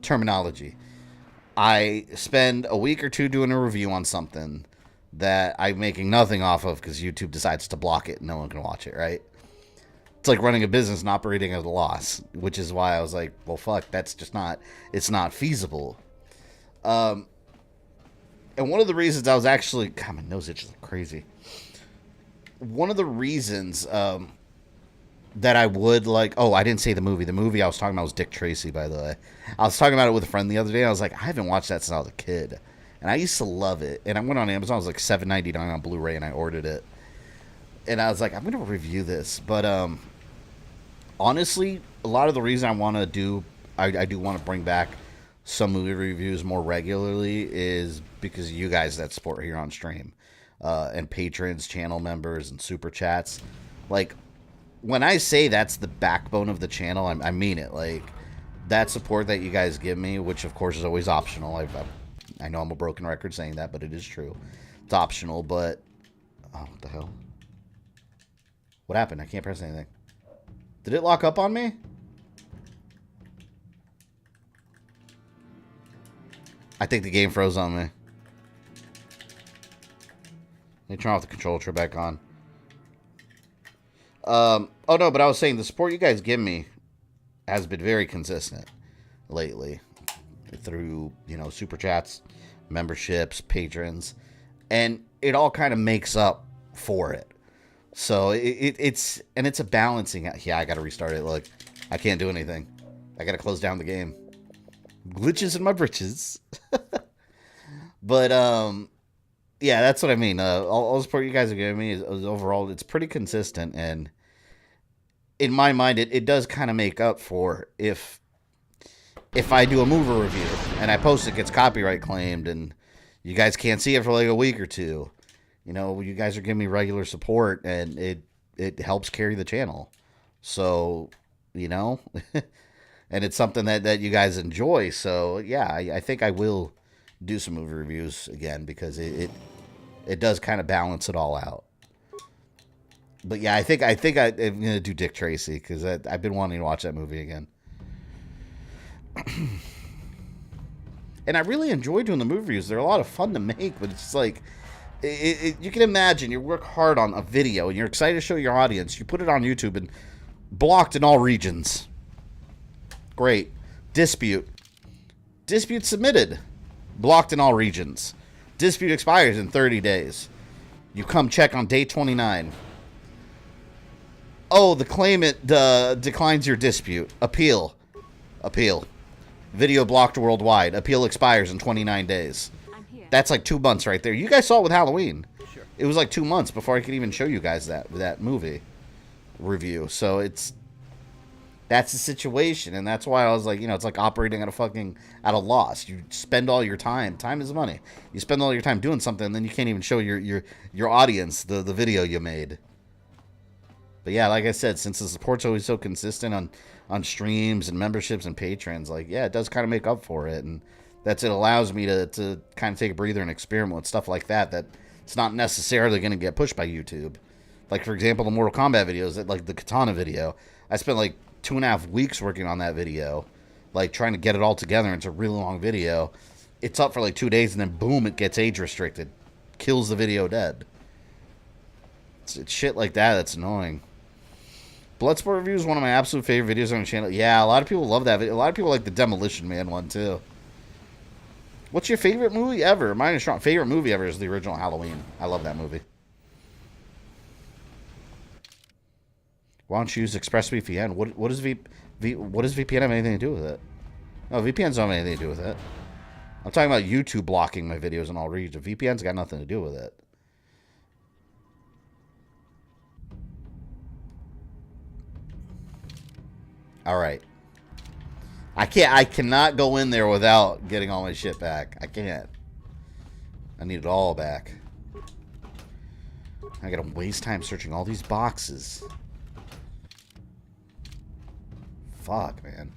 terminology. I spend a week or two doing a review on something that I'm making nothing off of because YouTube decides to block it and no one can watch it, right? It's like running a business and operating at a loss, which is why I was like, well, fuck, that's just not, it's not feasible. And one of the reasons I was actually, God, my nose itches like crazy. One of the reasons that I would like... Oh, I didn't say the movie. The movie I was talking about was Dick Tracy, by the way. I was talking about it with a friend the other day. I was like, I haven't watched that since I was a kid. And I used to love it. And I went on Amazon. It was like $7.99 on Blu-ray, and I ordered it. And I was like, I'm going to review this. But honestly, a lot of the reason I want to do... I do want to bring back some movie reviews more regularly is because of you guys that support here on stream. And patrons, channel members, and super chats. Like, when I say that's the backbone of the channel, I mean it. Like, that support that you guys give me, which of course is always optional. I know I'm a broken record saying that, but it is true. It's optional, but... Oh, what the hell? What happened? I can't press anything. Did it lock up on me? I think the game froze on me. Let me turn off the control, turn back on. Oh no, but I was saying the support you guys give me has been very consistent lately through, super chats, memberships, patrons, and it all kind of makes up for it. So it's a balancing. Yeah, I got to restart it. Look, I can't do anything. I got to close down the game. Glitches in my britches. But yeah, that's what I mean. All the support you guys are giving me is overall, it's pretty consistent, and in my mind, it does kind of make up for if I do a movie review and I post it, gets copyright claimed, and you guys can't see it for like a week or two. You guys are giving me regular support, and it helps carry the channel. So, and it's something that you guys enjoy. So yeah, I think I will do some movie reviews again because it does kind of balance it all out. But yeah, I think I'm gonna do Dick Tracy because I've been wanting to watch that movie again. And I really enjoy doing the movie reviews. They're a lot of fun to make, but it's like you can imagine you work hard on a video and you're excited to show your audience. You put it on YouTube and blocked in all regions. Great. Dispute submitted. Blocked in all regions. Dispute expires in 30 days. You come check on day 29. Oh, the claimant declines your dispute. Appeal. Video blocked worldwide. Appeal expires in 29 days. That's like 2 months right there. You guys saw it with Halloween. Sure. It was like 2 months before I could even show you guys that movie review. So that's the situation, and that's why I was like, it's like operating at a loss. You spend all your time. Time is money. You spend all your time doing something, and then you can't even show your audience the video you made. But yeah, like I said, since the support's always so consistent on streams and memberships and patrons, like, yeah, it does kind of make up for it, and it allows me to kind of take a breather and experiment with stuff like that it's not necessarily going to get pushed by YouTube. Like, for example, the Mortal Kombat videos, like the Katana video, I spent like 2.5 weeks working on that video, like trying to get it all together. It's a really long video. It's up for like 2 days, and then boom, it gets age restricted, kills the video dead. It's shit like that's annoying. Bloodsport review is one of my absolute favorite videos on the channel. Yeah, a lot of people love that video. A lot of people like the Demolition Man one too. What's your favorite movie ever? Mine is strong. Favorite movie ever is the original Halloween. I love that movie. Why don't you use ExpressVPN? What does VPN have anything to do with it? No, VPNs don't have anything to do with it. I'm talking about YouTube blocking my videos in all regions. VPN's got nothing to do with it. All right. I cannot go in there without getting all my shit back. I can't. I need it all back. I gotta waste time searching all these boxes. Fuck, man.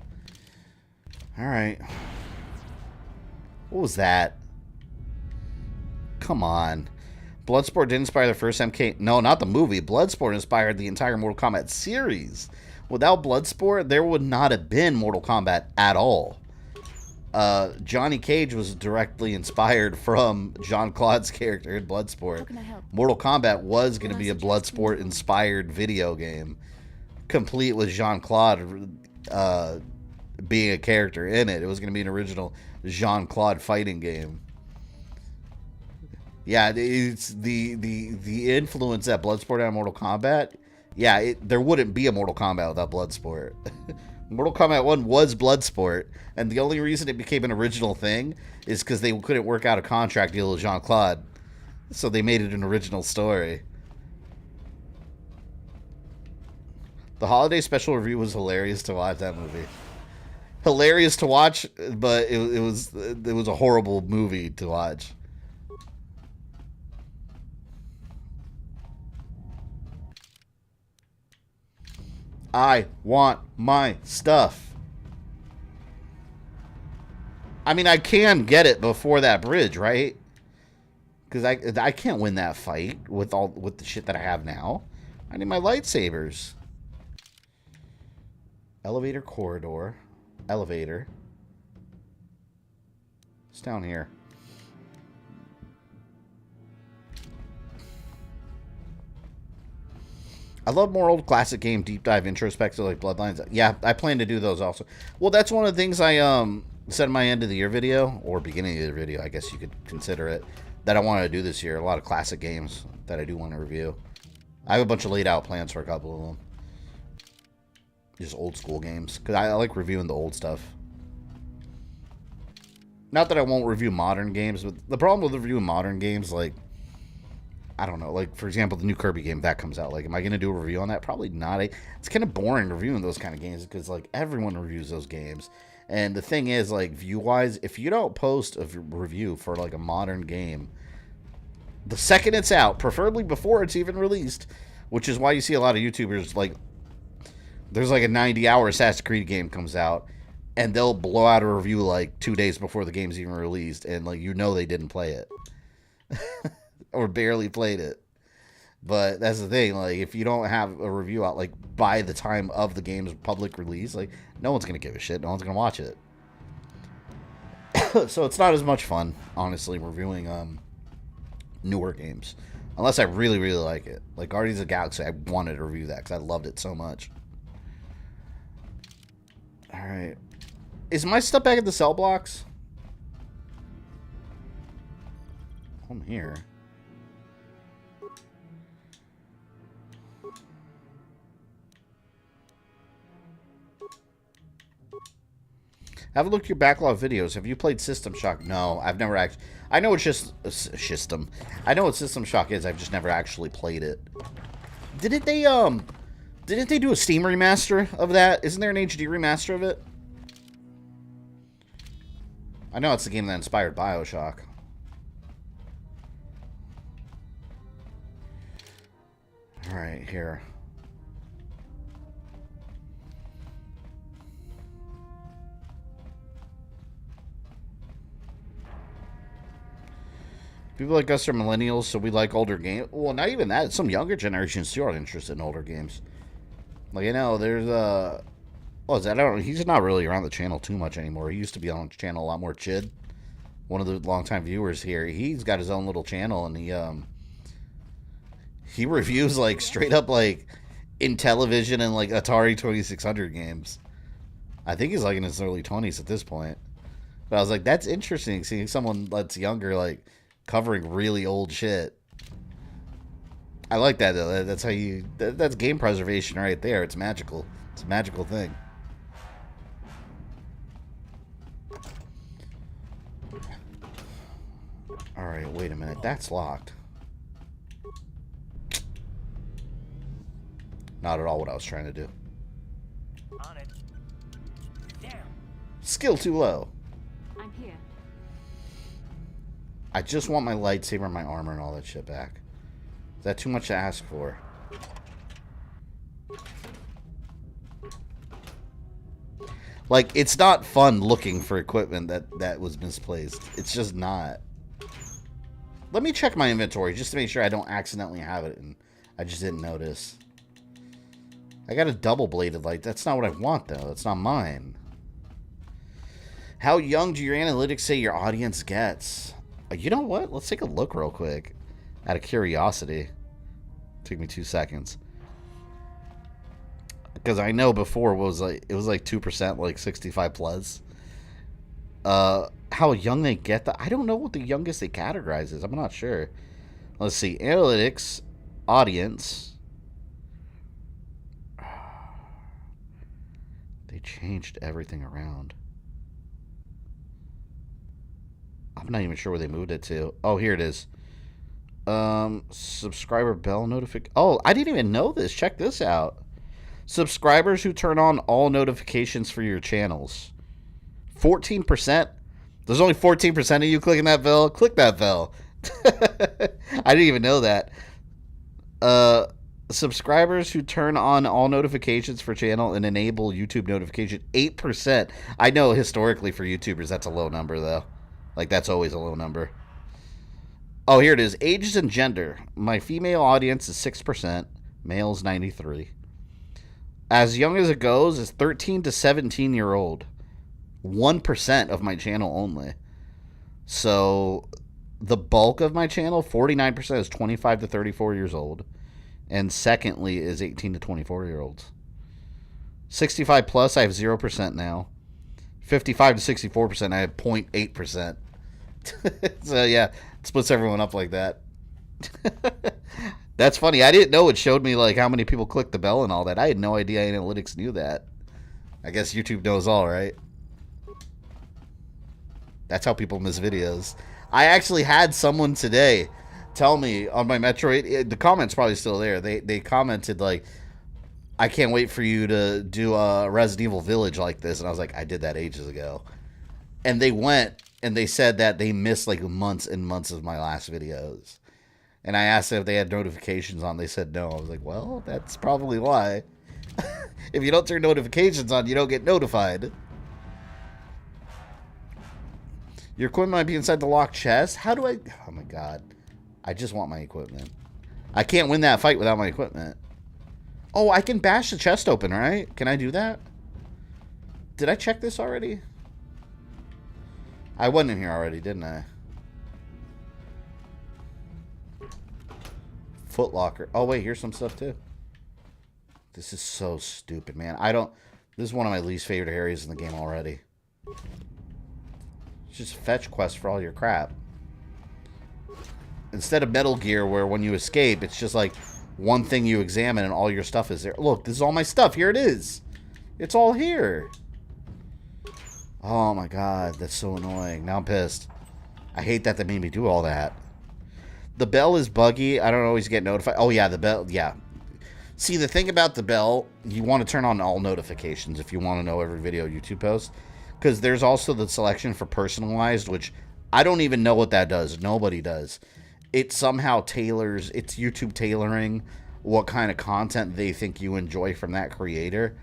Alright. What was that? Come on. Bloodsport didn't inspire the first MK... No, not the movie. Bloodsport inspired the entire Mortal Kombat series. Without Bloodsport, there would not have been Mortal Kombat at all. Johnny Cage was directly inspired from Jean-Claude's character in Bloodsport. Mortal Kombat was going to be a Bloodsport-inspired video game, complete with Jean-Claude being a character in it. It was going to be an original Jean-Claude fighting game. Yeah, it's the influence that Bloodsport had on Mortal Kombat. Yeah, there wouldn't be a Mortal Kombat without Bloodsport. Mortal Kombat 1 was Bloodsport, and the only reason it became an original thing is because they couldn't work out a contract deal with Jean-Claude. So they made it an original story. The holiday special review was hilarious to watch, that movie. Hilarious to watch, but it was a horrible movie to watch. I want my stuff. I mean, I can get it before that bridge, right? Because I can't win that fight with the shit that I have now. I need my lightsabers. Elevator corridor. Elevator. It's down here. I love more old classic game deep dive introspective like Bloodlines. Yeah, I plan to do those also. Well, that's one of the things I said in my end of the year video, or beginning of the video, I guess you could consider it, that I wanted to do this year. A lot of classic games that I do want to review. I have a bunch of laid out plans for a couple of them. Just old school games, because I like reviewing the old stuff. Not that I won't review modern games, but the problem with reviewing modern games, like, I don't know, like, for example, the new Kirby game that comes out. Like, am I going to do a review on that? Probably not. It's kind of boring reviewing those kind of games because, like, everyone reviews those games. And the thing is, like, view-wise, if you don't post a review for, like, a modern game, the second it's out, preferably before it's even released, which is why you see a lot of YouTubers, like, there's, like, a 90-hour Assassin's Creed game comes out, and they'll blow out a review, like, 2 days before the game's even released, and, like, you know they didn't play it. Or barely played it. But that's the thing, like, if you don't have a review out, like, by the time of the game's public release, like, no one's gonna give a shit, no one's gonna watch it. So it's not as much fun, honestly, reviewing newer games, unless I really, really like it. Like Guardians of the Galaxy, I wanted to review that because I loved it so much. Alright. Is my stuff back at the cell blocks? I'm here. Have a look at your backlog videos. Have you played System Shock? No, I've never actually. I know it's just System. I know what System Shock is. I've just never actually played it. Didn't they do a Steam remaster of that? Isn't there an HD remaster of it? I know it's the game that inspired BioShock. All right, here. People like us are millennials, so we like older games. Well, not even that. Some younger generations too are interested in older games. Like, you know, there's oh, is that? I don't know. He's not really around the channel too much anymore. He used to be on the channel a lot more. Chid, one of the longtime viewers here. He's got his own little channel, and he reviews like straight up like Intellivision and like Atari 2600 games. I think he's like in his early 20s at this point. But I was like, that's interesting seeing someone that's younger like covering really old shit. I like that though. That's how you. That's game preservation right there. It's magical. It's a magical thing. All right, wait a minute. That's locked. Not at all what I was trying to do. On it. Damn. Skill too low. I'm here. I just want my lightsaber, my armor, and all that shit back. Is that too much to ask for? Like, it's not fun looking for equipment that was misplaced. It's just not. Let me check my inventory just to make sure I don't accidentally have it and I just didn't notice. I got a double-bladed light. That's not what I want, though. That's not mine. How young do your analytics say your audience gets? You know what? Let's take a look real quick. Out of curiosity. Take me 2 seconds. Because I know before it was like 2%, like 65 plus. How young they get I don't know what the youngest they categorize is. I'm not sure. Let's see. Analytics, audience. They changed everything around. I'm not even sure where they moved it to. Oh, here it is. Subscriber bell notification. Oh, I didn't even know this. Check this out. Subscribers who turn on all notifications for your channels. 14%. There's only 14% of you clicking that bell. Click that bell. I didn't even know that. Subscribers who turn on all notifications for channel and enable YouTube notification. 8%. I know historically for YouTubers that's a low number though. Like that's always a low number. Oh, here it is. Ages and gender. My female audience is 6%. Males 93%. As young as it goes is 13 to 17-year-old. 1% of my channel only. So the bulk of my channel, 49% is 25 to 34 years old. And secondly is 18 to 24-year-olds. 65 plus, I have 0% now. 55 to 64%, I have 0.8%. So yeah, it splits everyone up like that. That's funny. I didn't know it showed me like how many people clicked the bell and all that. I had no idea analytics knew that. I guess YouTube knows all, right? That's how people miss videos. I actually had someone today tell me on my Metroid, the comment's probably still there. They commented like, I can't wait for you to do a Resident Evil Village like this. And I was like, I did that ages ago. And they went and they said that they missed like months and months of my last videos. And I asked them if they had notifications on. They said no. I was like, well, that's probably why. If you don't turn notifications on, you don't get notified. Your equipment might be inside the locked chest. How do I... Oh, my God. I just want my equipment. I can't win that fight without my equipment. Oh, I can bash the chest open, right? Can I do that? Did I check this already? I wasn't in here already, didn't I? Foot Locker. Oh, wait, here's some stuff, too. This is so stupid, man. This is one of my least favorite areas in the game already. It's just fetch quests for all your crap. Instead of Metal Gear, where when you escape, it's just like one thing you examine and all your stuff is there. Look, this is all my stuff. Here it is. It's all here. Oh, my God. That's so annoying. Now I'm pissed. I hate that they made me do all that. The bell is buggy. I don't always get notified. Oh, yeah, the bell. Yeah. See, the thing about the bell, you want to turn on all notifications if you want to know every video YouTube posts. Because there's also the selection for personalized, which I don't even know what that does. Nobody does. It somehow tailors, it's YouTube tailoring what kind of content they think you enjoy from that creator.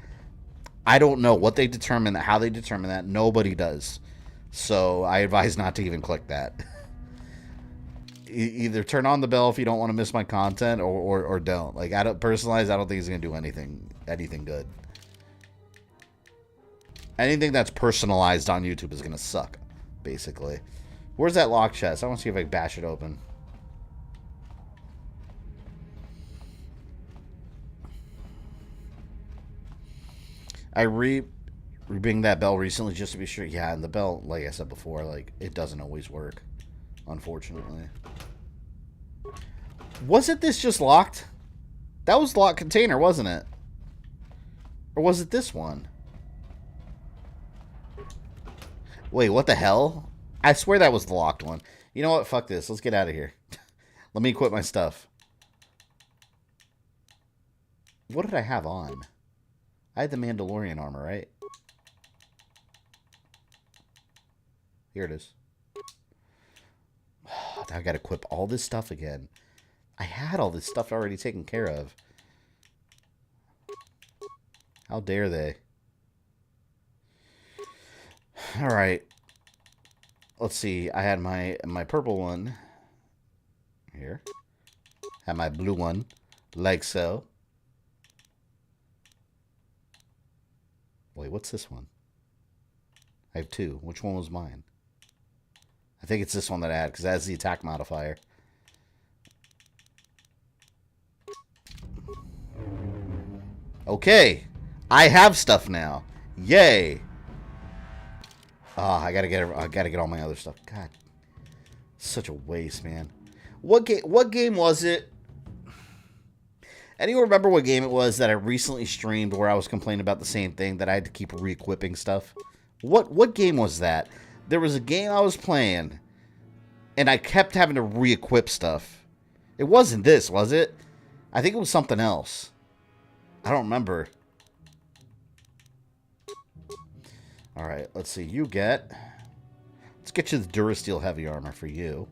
I don't know what they determine, how they determine that. Nobody does. So I advise not to even click that. Either turn on the bell if you don't want to miss my content, or don't. Like, I don't personalize. I don't think it's gonna do anything good. Anything that's personalized on YouTube is gonna suck, basically. Where's that lock chest? I want to see if I can bash it open. I rebinged that bell recently just to be sure. Yeah, and the bell, like I said before, like it doesn't always work, unfortunately. Wasn't this just locked? That was the locked container, wasn't it? Or was it this one? Wait, what the hell? I swear that was the locked one. You know what? Fuck this. Let's get out of here. Let me equip my stuff. What did I have on? I had the Mandalorian armor, right? Here it is. Now I gotta equip all this stuff again. I had all this stuff already taken care of. How dare they? Alright. Let's see. I had my purple one. Here. Had my blue one. Like so. Wait, what's this one? I have two. Which one was mine? I think it's this one that I had, because that has the attack modifier. Okay. I have stuff now. Yay. I gotta get all my other stuff. God. Such a waste, man. What game was it? Anyone remember what game it was that I recently streamed where I was complaining about the same thing, that I had to keep re-equipping stuff? What game was that? There was a game I was playing, and I kept having to re-equip stuff. It wasn't this, was it? I think it was something else. I don't remember. Alright, let's see. Let's get you the Durasteel heavy armor for you.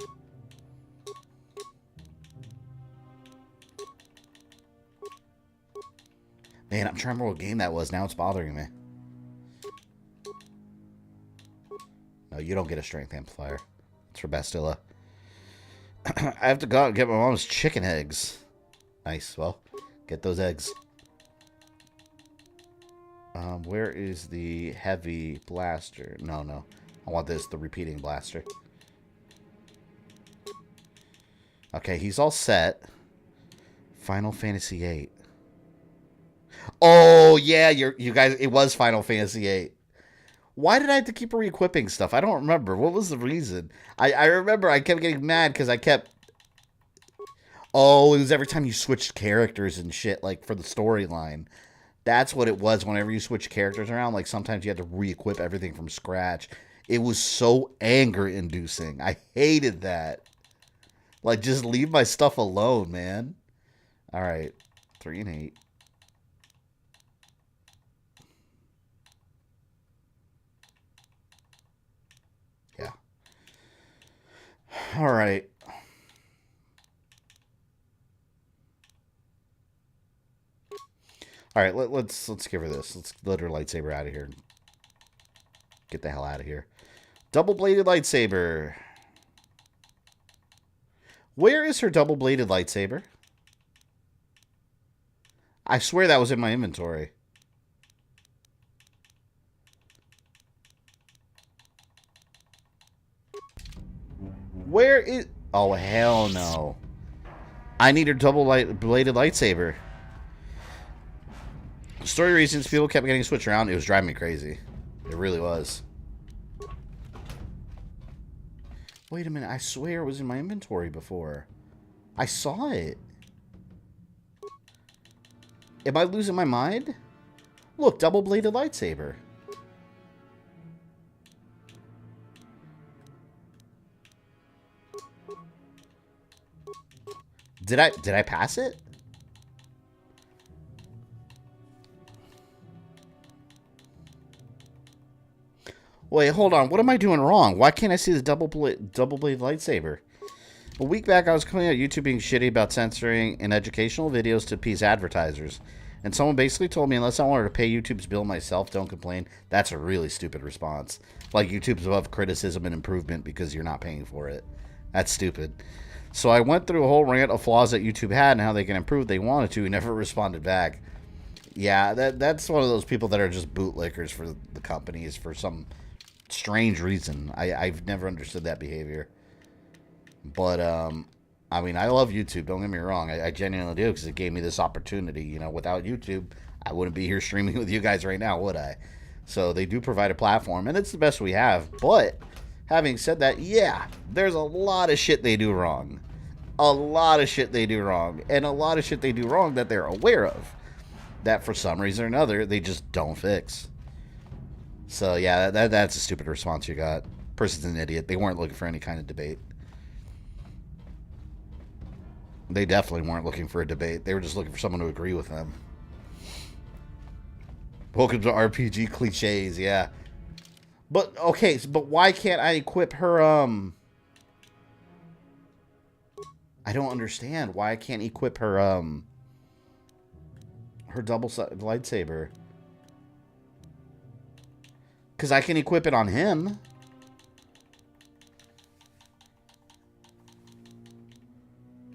Man, I'm trying to remember what game that was. Now it's bothering me. No, you don't get a strength amplifier. It's for Bastilla. I have to go out and get my mom's chicken eggs. Nice. Well, get those eggs. Where is the heavy blaster? No. I want this, the repeating blaster. Okay, he's all set. Final Fantasy VIII. Oh, yeah, you guys, it was Final Fantasy VIII. Why did I have to keep re-equipping stuff? I don't remember. What was the reason? I remember I kept getting mad because I kept... Oh, it was every time you switched characters and shit, like, for the storyline. That's what it was whenever you switch characters around. Like, sometimes you had to re-equip everything from scratch. It was so anger-inducing. I hated that. Like, just leave my stuff alone, man. Alright. 3 and 8. Yeah. Alright. Alright, let's give her this. Let's let her lightsaber out of here. Get the hell out of here. Double-bladed lightsaber. Where is her double-bladed lightsaber? I swear that was in my inventory. Where is... Oh, hell no. I need her double-bladed lightsaber. Story reasons, people kept getting switched around. It was driving me crazy. It really was. Wait a minute. I swear it was in my inventory before. I saw it. Am I losing my mind? Look, double-bladed lightsaber. Did I pass it? Wait, hold on. What am I doing wrong? Why can't I see the double-bladed lightsaber? A week back, I was complaining about YouTube being shitty about censoring in educational videos to appease advertisers. And someone basically told me, unless I wanted to pay YouTube's bill myself, don't complain. That's a really stupid response. Like, YouTube's above criticism and improvement because you're not paying for it. That's stupid. So I went through a whole rant of flaws that YouTube had and how they can improve if they wanted to. He never responded back. Yeah, that's one of those people that are just bootlickers for the companies for some strange reason. I've never understood that behavior. But, I mean, I love YouTube. Don't get me wrong. I genuinely do because it gave me this opportunity. You know, without YouTube, I wouldn't be here streaming with you guys right now, would I? So they do provide a platform, and it's the best we have. But having said that, yeah, there's a lot of shit they do wrong. A lot of shit they do wrong. And a lot of shit they do wrong that they're aware of. That for some reason or another, they just don't fix. So, yeah, that's a stupid response you got. Person's an idiot. They weren't looking for any kind of debate. They definitely weren't looking for a debate. They were just looking for someone to agree with them. Welcome to RPG cliches, yeah. But, okay, but why can't I equip her, I don't understand why I can't equip her, her double-sided lightsaber. Because I can equip it on him.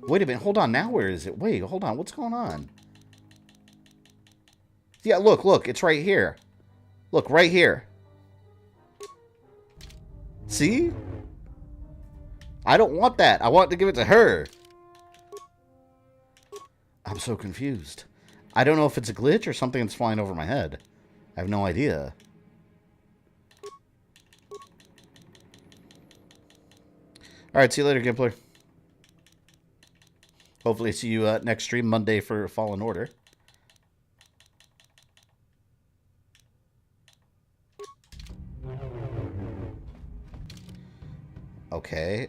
Wait a minute, hold on, now where is it? Wait, hold on, what's going on? Yeah, look, it's right here. Look, right here. See? I don't want that. I want to give it to her. I'm so confused. I don't know if it's a glitch or something that's flying over my head. I have no idea. Alright, see you later, gameplay. Hopefully see you next stream Monday for Fallen Order. Okay.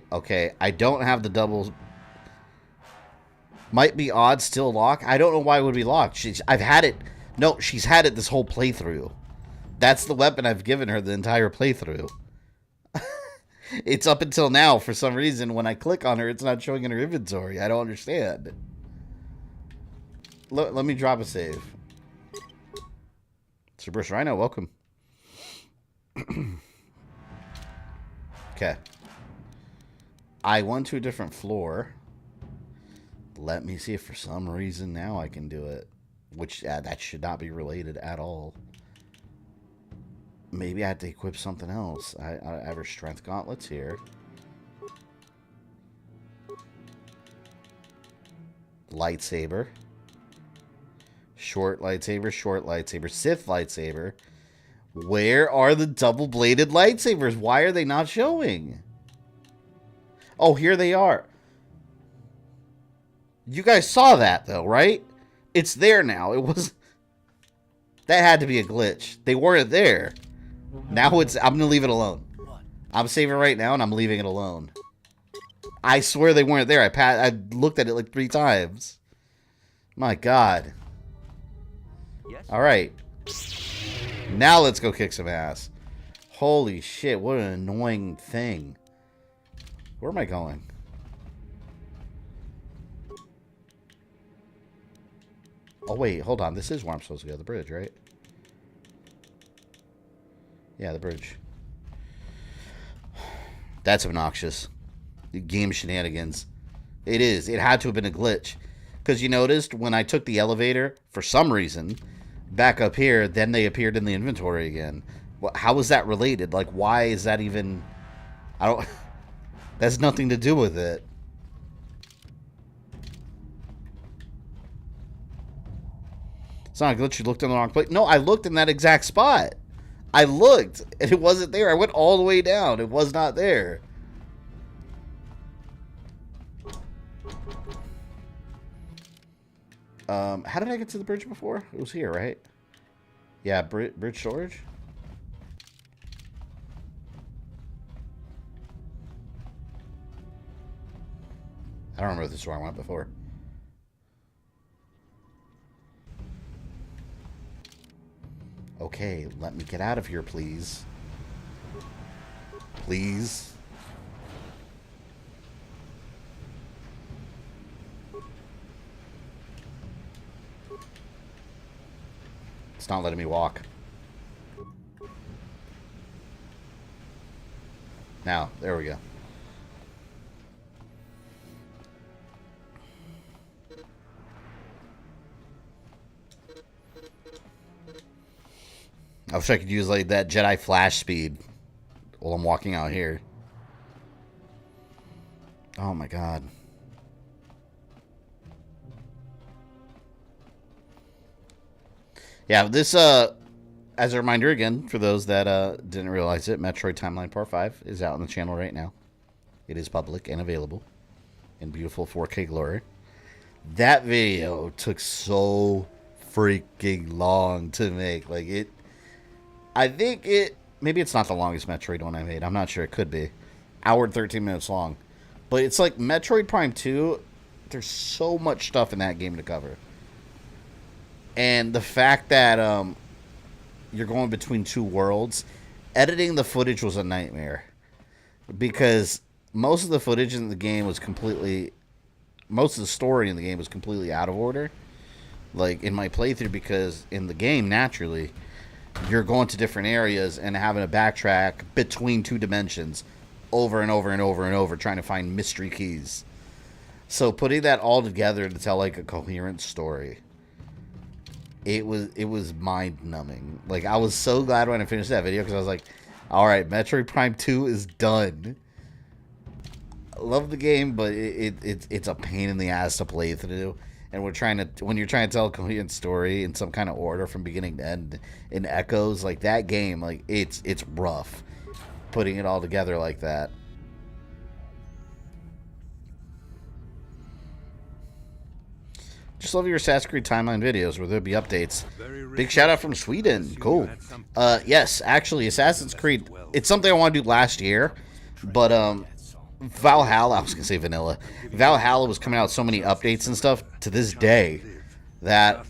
I don't have the doubles. Might be odd, still locked. I don't know why it would be locked. I've had it. No, she's had it this whole playthrough. That's the weapon I've given her the entire playthrough. It's up until now, for some reason, when I click on her, it's not showing in her inventory. I don't understand. Let me drop a save. Sir Bruce Rhino, welcome. Okay. I went to a different floor. Let me see if for some reason now I can do it. Which, that should not be related at all. Maybe I had to equip something else. I have her strength gauntlets here. Lightsaber. Short lightsaber. Sith lightsaber. Where are the double-bladed lightsabers? Why are they not showing? Oh, here they are. You guys saw that, though, right? It's there now. It was... That had to be a glitch. They weren't there. Now it's... I'm going to leave it alone. I'm saving right now, and I'm leaving it alone. I swear they weren't there. I looked at it like 3 times. My God. Yes. All right. Now let's go kick some ass. Holy shit, what an annoying thing. Where am I going? Oh, wait, hold on. This is where I'm supposed to go. The bridge, right? Yeah, the bridge. That's obnoxious. The game shenanigans. It is. It had to have been a glitch. Because you noticed when I took the elevator, for some reason, back up here, then they appeared in the inventory again. Well, how is that related? Like, why is that even... I don't... That's nothing to do with it. It's not a glitch. You looked in the wrong place. No, I looked in that exact spot. I looked, and it wasn't there. I went all the way down. It was not there. How did I get to the bridge before? It was here, right? Yeah, bridge storage. I don't remember if this is where I went before. Okay, let me get out of here, please. Please. It's not letting me walk. Now, there we go. I wish I could use like that Jedi flash speed while I'm walking out here. Oh my God. Yeah, this, as a reminder again, for those that didn't realize it, Metroid Timeline Part 5 is out on the channel right now. It is public and available in beautiful 4K glory. That video took so freaking long to make. Like, it... I think it... Maybe it's not the longest Metroid one I made. I'm not sure. It could be. Hour and 13 minutes long. But it's like Metroid Prime 2, there's so much stuff in that game to cover. And the fact that you're going between 2 worlds, editing the footage was a nightmare because most of the footage in the game was most of the story in the game was completely out of order. Like in my playthrough, because in the game, naturally, you're going to different areas and having to backtrack between two dimensions over and over and over and over, trying to find mystery keys. So putting that all together to tell like a coherent story, it was mind-numbing. Like, I was so glad when I finished that video because I was like, all right, Metroid Prime 2 is done. I love the game, but it's a pain in the ass to play through. And when you're trying to tell a coherent story in some kind of order from beginning to end in echoes, like that game, like it's rough putting it all together like that. Just love your Assassin's Creed timeline videos where there'll be updates. Big shout out from Sweden. Cool. Yes, actually, Assassin's Creed, it's something I want to do last year, but Valhalla, I was going to say vanilla. Valhalla was coming out with so many updates and stuff to this day that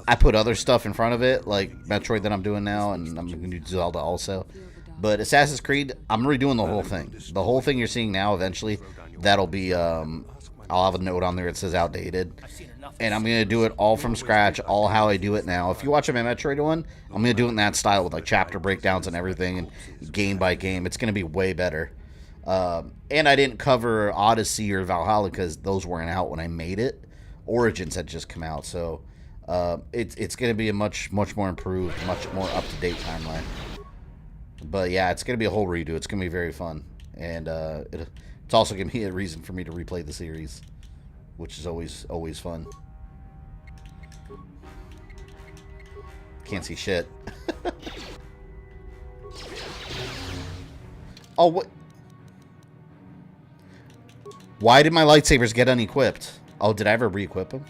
I put other stuff in front of it, like Metroid that I'm doing now, and I'm going to do Zelda also. But Assassin's Creed, I'm redoing the whole thing. The whole thing you're seeing now, eventually, that'll be, I'll have a note on there that says outdated. And I'm going to do it all from scratch, all how I do it now. If you watch my Metroid one, I'm going to do it in that style with like chapter breakdowns and everything, and game by game. It's going to be way better. And I didn't cover Odyssey or Valhalla because those weren't out when I made it. Origins had just come out, so it's going to be a much more improved, much more up-to-date timeline. But yeah, it's going to be a whole redo. It's going to be very fun, and it's also going to be a reason for me to replay the series, which is always fun. Can't see shit. Oh, what? Why did my lightsabers get unequipped? Oh, did I ever re-equip them?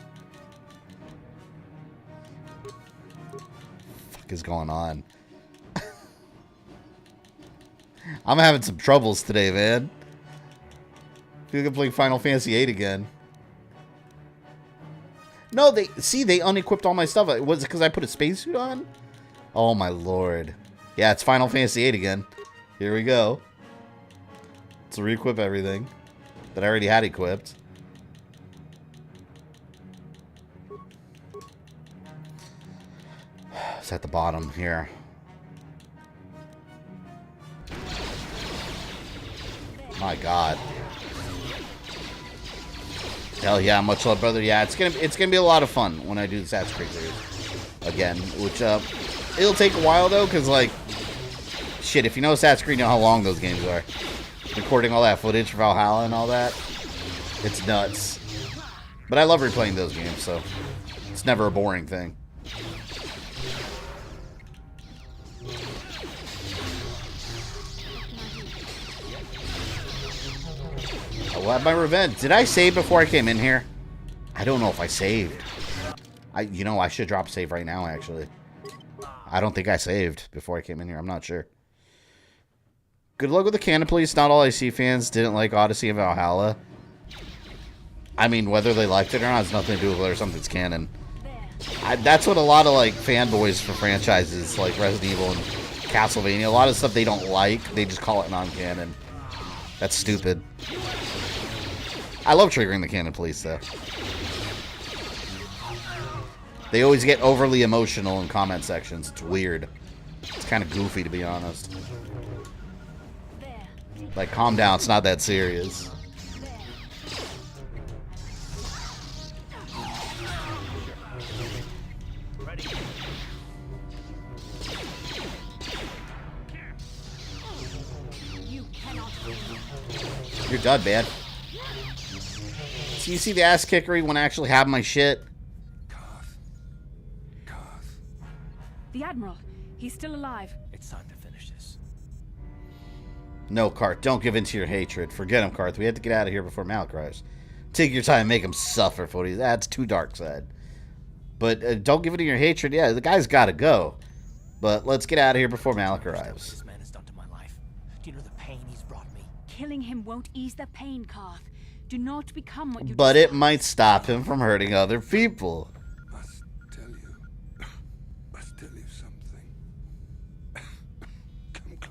Fuck is going on? I'm having some troubles today, man. I feel like I'm playing Final Fantasy VIII again. No, they unequipped all my stuff. Was it because I put a spacesuit on? Oh my lord. Yeah, it's Final Fantasy VIII again. Here we go. Let's re-equip everything that I already had equipped. It's at the bottom here. My god. Hell yeah, much love, brother. Yeah, it's gonna be a lot of fun when I do the Assassin's Creed series again. Which it'll take a while though, because like shit, if you know Assassin's Creed, you know how long those games are. Recording all that footage for Valhalla and all that, it's nuts. But I love replaying those games, so it's never a boring thing. I will have my revenge. Did I save before I came in here? I don't know if I saved. You know, I should drop save right now, actually. I don't think I saved before I came in here. I'm not sure. Good luck with the canon, please. Not all IC fans didn't like Odyssey and Valhalla. I mean, whether they liked it or not has nothing to do with whether something's canon. That's what a lot of, like, fanboys for franchises like Resident Evil and Castlevania, a lot of stuff they don't like, they just call it non-canon. That's stupid. I love triggering the canon police, though. They always get overly emotional in comment sections. It's weird. It's kind of goofy, to be honest. Like, calm down. It's not that serious. You're done, man. So you see the ass kickery when I actually have my shit? The Admiral. He's still alive. It's time to finish this. No, Karth. Don't give in to your hatred. Forget him, Karth. We have to get out of here before Malik arrives. Take your time and make him suffer for you. That's too dark side. But don't give in to your hatred. Yeah, the guy's got to go. But let's get out of here before Malik arrives. This man has done to my life. Do you know the pain he's brought me? Killing him won't ease the pain, Karth. Do not become what you But it might stop him from hurting other people. Must tell you something. Come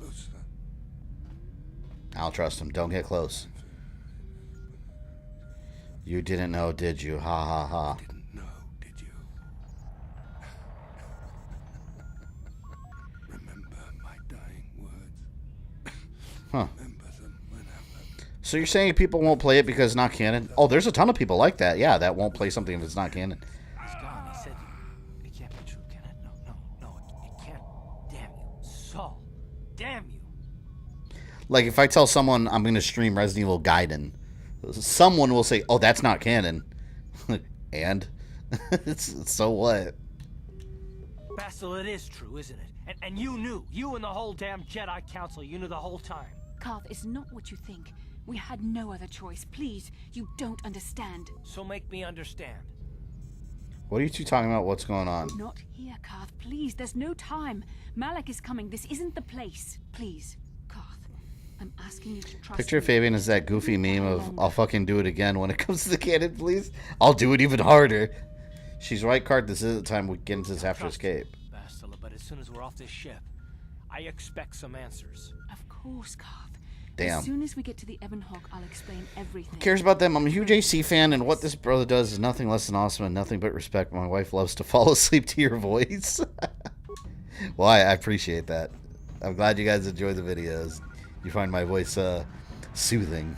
I don't trust him. Don't get close. You didn't know, did you? Ha ha ha. Didn't know, did you? Remember my dying words. Huh. Remember them when I... So you're saying people won't play it because it's not canon? Oh, there's a ton of people like that. Yeah, that won't play something if it's not canon. He's gone. He said it can't be true, can it? No, it can't. Damn you. Saul. Damn you. Like, if I tell someone I'm going to stream Resident Evil Gaiden, someone will say, oh, that's not canon. And? So what? Basil, it is true, isn't it? And you knew. You and the whole damn Jedi Council, you knew the whole time. Carth, it's not what you think. We had no other choice. Please, you don't understand. So make me understand. What are you two talking about? What's going on? Not here, Carth. Please, there's no time. Malak is coming. This isn't the place. Please, Carth. I'm asking you to trust Picture me. Fabian is that goofy meme of, I'll fucking do it again when it comes to the canon, please. I'll do it even harder. She's right, Cart. This is the time we get into this after escape. Bastila, but as soon as we're off this ship, I expect some answers. Of course, Carth. Damn. As soon as we get to the Ebon Hawk, I'll explain everything. Who cares about them? I'm a huge AC fan, and what this brother does is nothing less than awesome and nothing but respect. My wife loves to fall asleep to your voice. Well, I appreciate that. I'm glad you guys enjoy the videos. You find my voice soothing.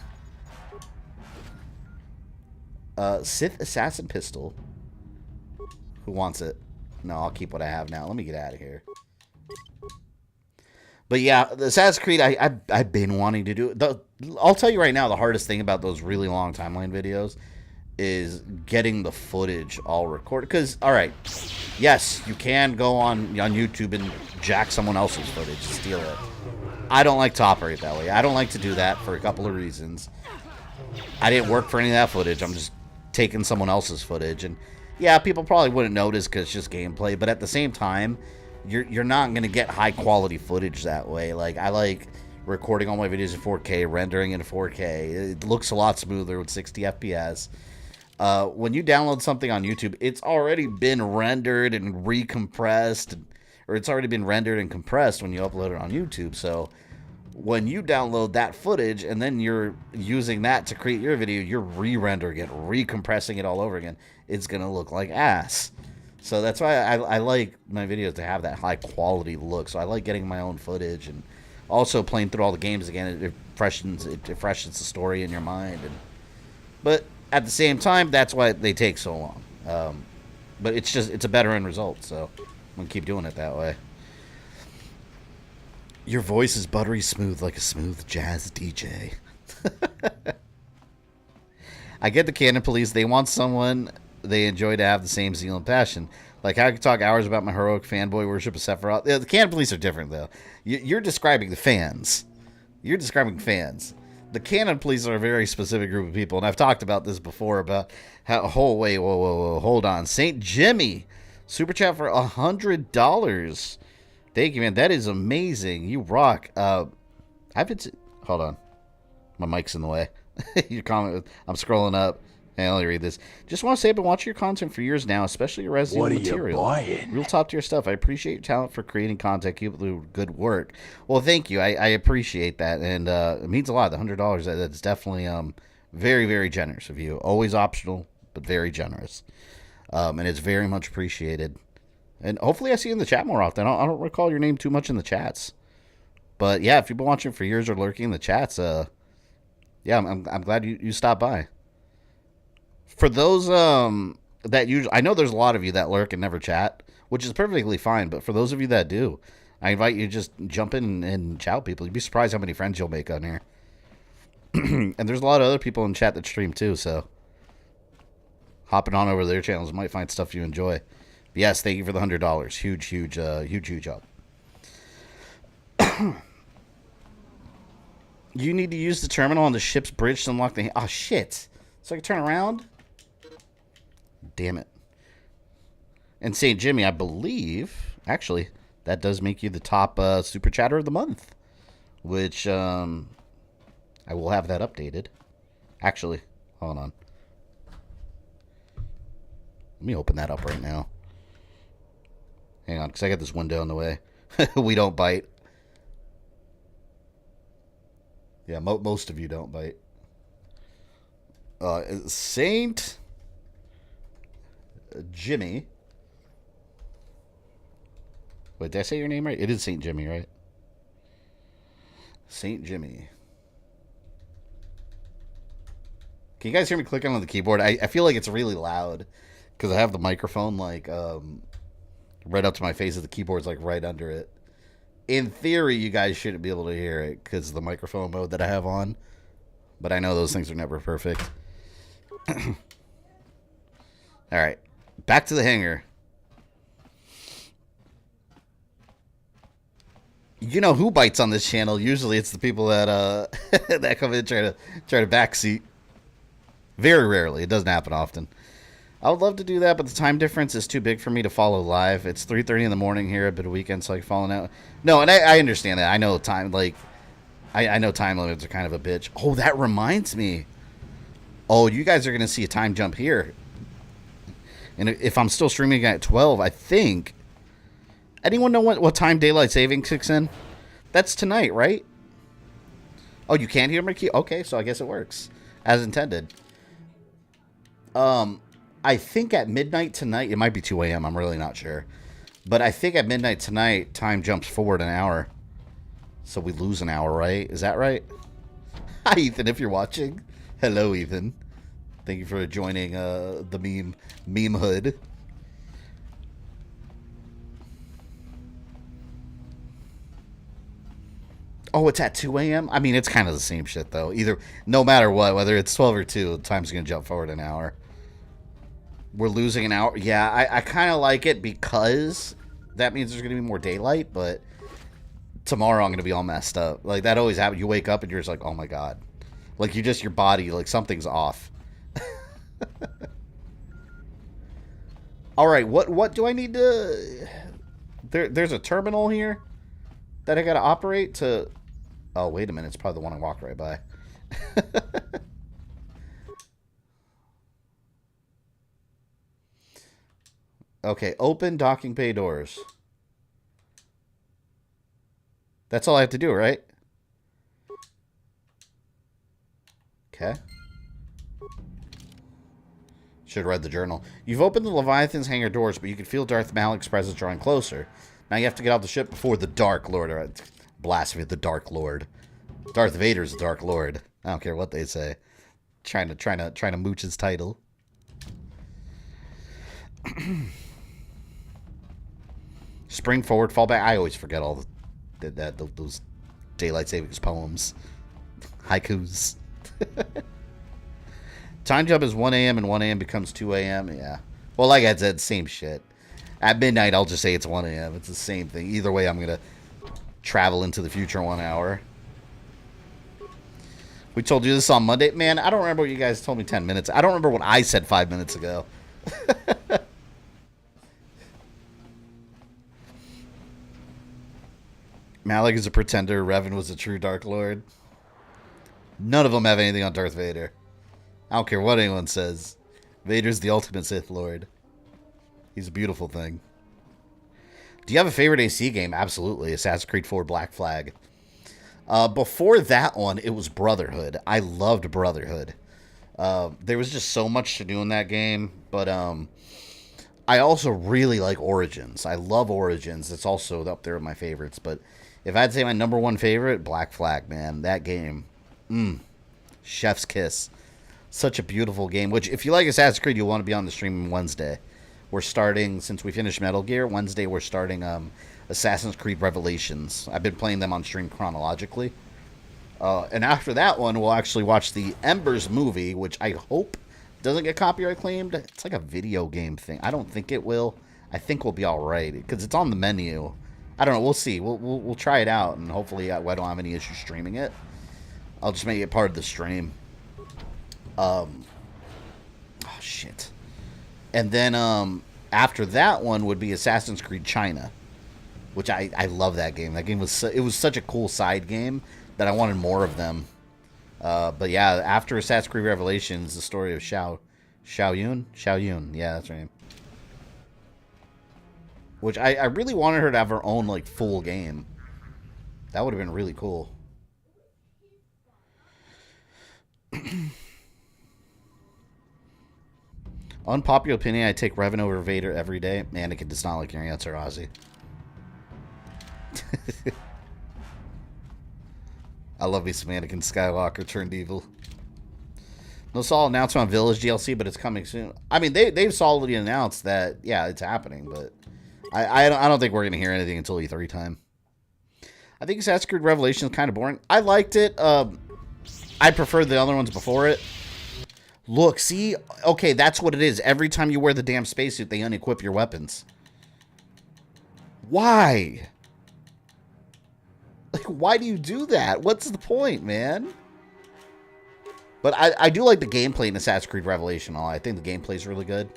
Sith Assassin Pistol. Who wants it? No, I'll keep what I have now. Let me get out of here. But yeah, the Assassin's Creed, I've been wanting to do it. I'll tell you right now, the hardest thing about those really long timeline videos is getting the footage all recorded. Because, all right, yes, you can go on YouTube and jack someone else's footage, steal it. I don't like to operate that way. I don't like to do that for a couple of reasons. I didn't work for any of that footage. I'm just taking someone else's footage. And yeah, people probably wouldn't notice because it's just gameplay. But at the same time, you're not going to get high quality footage that way. Like, I like recording all my videos in 4K, rendering in 4K. It looks a lot smoother with 60 FPS. When you download something on YouTube, it's already been rendered and recompressed, or it's already been rendered and compressed when you upload it on YouTube. So when you download that footage and then you're using that to create your video, you're re-rendering it, recompressing it all over again. It's going to look like ass. So that's why I like my videos to have that high quality look. So I like getting my own footage and also playing through all the games again. It freshens the story in your mind. But at the same time, that's why they take so long. But it's a better end result. So I'm going to keep doing it that way. Your voice is buttery smooth like a smooth jazz DJ. I get the canon police. They want someone they enjoy to have the same zeal and passion. Like, I could talk hours about my heroic fanboy worship of Sephiroth. Yeah, the canon police are different, though. You're describing the fans. You're describing fans. The canon police are a very specific group of people, and I've talked about this before about how... Whoa, hold on. St. Jimmy, super chat for $100. Thank you, man. That is amazing. You rock. Hold on. My mic's in the way. Your comment. I'm scrolling up. Hey, let me read this. Just want to say I've been watching your content for years now, especially your Resident Evil material. What are you buying? Real top tier stuff. I appreciate your talent for creating content. Keep up the good work. Well, thank you. I appreciate that, and it means a lot. The $100. That's definitely very, very generous of you. Always optional, but very generous, and it's very much appreciated. And hopefully, I see you in the chat more often. I don't recall your name too much in the chats, but yeah, if you've been watching for years or lurking in the chats, yeah, I'm glad you stopped by. For those that usually, I know there's a lot of you that lurk and never chat, which is perfectly fine. But for those of you that do, I invite you to just jump in and chat with people. You'd be surprised how many friends you'll make on here. And there's a lot of other people in chat that stream too. So hopping on over to their channels, you might find stuff you enjoy. But yes, thank you for the $100. Huge help. You need to use the terminal on the ship's bridge to unlock the... Oh, shit. So I can turn around? Damn it. And St. Jimmy, I believe... Actually, that does make you the top Super Chatter of the month. Which, I will have that updated. Actually, hold on. Let me open that up right now. Hang on, because I got this window in the way. We don't bite. Yeah, most of you don't bite. Saint Jimmy. Wait, did I say your name right? It is Saint Jimmy, right? Saint Jimmy. Can you guys hear me clicking on the keyboard? I feel like it's really loud because I have the microphone like right up to my face, and the keyboard's like right under it. In theory, you guys shouldn't be able to hear it because of the microphone mode that I have on. But I know those things are never perfect. Alright. Back to the hangar. You know who bites on this channel? Usually it's the people that that come in and try to backseat. Very rarely. It doesn't happen often. I would love to do that, but the time difference is too big for me to follow live. It's 3:30 in the morning here, a bit of weekend, so like falling out. No, and I understand that. I know time, like, I know time limits are kind of a bitch. Oh, that reminds me. Oh, you guys are going to see a time jump here. And if I'm still streaming at 12, I think. Anyone know what time daylight saving kicks in? That's tonight, right? Oh, you can't hear my key? Okay, so I guess it works. As intended. I think at midnight tonight, it might be 2 a.m., I'm really not sure. But I think at midnight tonight, time jumps forward an hour. So we lose an hour, right? Is that right? Hi, Ethan, if you're watching. Hello, Ethan. Thank you for joining the meme hood. Oh, it's at 2 a.m.? I mean, it's kind of the same shit, though. Either, no matter what, whether it's 12 or 2, time's going to jump forward an hour. We're losing an hour. Yeah, I kind of like it because that means there's going to be more daylight, but tomorrow I'm going to be all messed up. Like, that always happens. You wake up and you're just like, oh my god. Like, your body, like, something's off. Alright, what do I need to... There's a terminal here that I got to operate to... Oh, wait a minute. It's probably the one I walked right by. Okay, open docking bay doors. That's all I have to do, right? Okay. Should have read the journal. You've opened the Leviathan's hangar doors, but you can feel Darth Malik's presence drawing closer. Now you have to get off the ship before the Dark Lord. Or blasphemy, the Dark Lord. Darth Vader's the Dark Lord. I don't care what they say. Trying to mooch his title. Spring forward, fall back. I always forget all those daylight savings poems, haikus. Time jump is 1 a.m. and 1 a.m. becomes 2 a.m. Yeah. Well, like I said, same shit. At midnight, I'll just say it's 1 a.m. It's the same thing. Either way, I'm gonna travel into the future 1 hour. We told you this on Monday. Man, I don't remember what you guys told me 10 minutes. I don't remember what I said 5 minutes ago. Malik is a pretender. Revan was a true Dark Lord. None of them have anything on Darth Vader. I don't care what anyone says. Vader's the ultimate Sith Lord. He's a beautiful thing. Do you have a favorite AC game? Absolutely. Assassin's Creed 4 Black Flag. Before that one, it was Brotherhood. I loved Brotherhood. There was just so much to do in that game. But I also really like Origins. I love Origins. It's also up there with my favorites. But if I'd say my number one favorite, Black Flag, man. That game. Chef's kiss. Such a beautiful game. Which, if you like Assassin's Creed, you'll want to be on the stream Wednesday. We're starting, since we finished Metal Gear, Wednesday we're starting Assassin's Creed Revelations. I've been playing them on stream chronologically. And after that one, we'll actually watch the Embers movie, which I hope doesn't get copyright claimed. It's like a video game thing. I don't think it will. I think we'll be all right, because it's on the menu. I don't know. We'll see. We'll try it out, and hopefully I don't have any issues streaming it. I'll just make it part of the stream. Oh, shit. And then after that one would be Assassin's Creed China, which I love that game. That game was it was such a cool side game that I wanted more of them. But yeah, after Assassin's Creed Revelations, the story of Xiao Yun, yeah, that's her name. Which I really wanted her to have her own like full game. That would have been really cool. Unpopular opinion, I take Revan over Vader every day. Anakin does not like your answer, Ozzy. I love me some Anakin Skywalker turned evil. No solid announcement on Village DLC, but it's coming soon. I mean, they've solidly announced that, yeah, it's happening, but I don't think we're going to hear anything until E3 time. I think Assassin's Creed Revelation is kind of boring. I liked it. I preferred the other ones before it. Look, see? Okay, that's what it is. Every time you wear the damn spacesuit, they unequip your weapons. Why? Like, why do you do that? What's the point, man? But I do like the gameplay in Assassin's Creed Revelation. I think the gameplay is really good.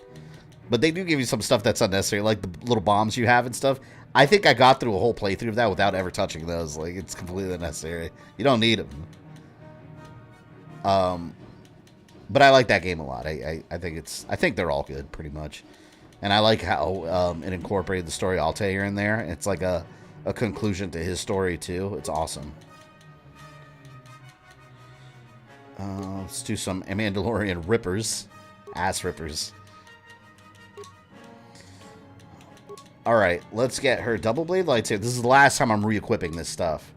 But they do give you some stuff that's unnecessary, like the little bombs you have and stuff. I think I got through a whole playthrough of that without ever touching those. Like, it's completely unnecessary. You don't need them. But I like that game a lot. I think they're all good, pretty much. And I like how it incorporated the story Altair in there. It's like a conclusion to his story, too. It's awesome. Let's do some Mandalorian rippers. Ass rippers. Alright, let's get her double blade lightsaber. This is the last time I'm re-equipping this stuff.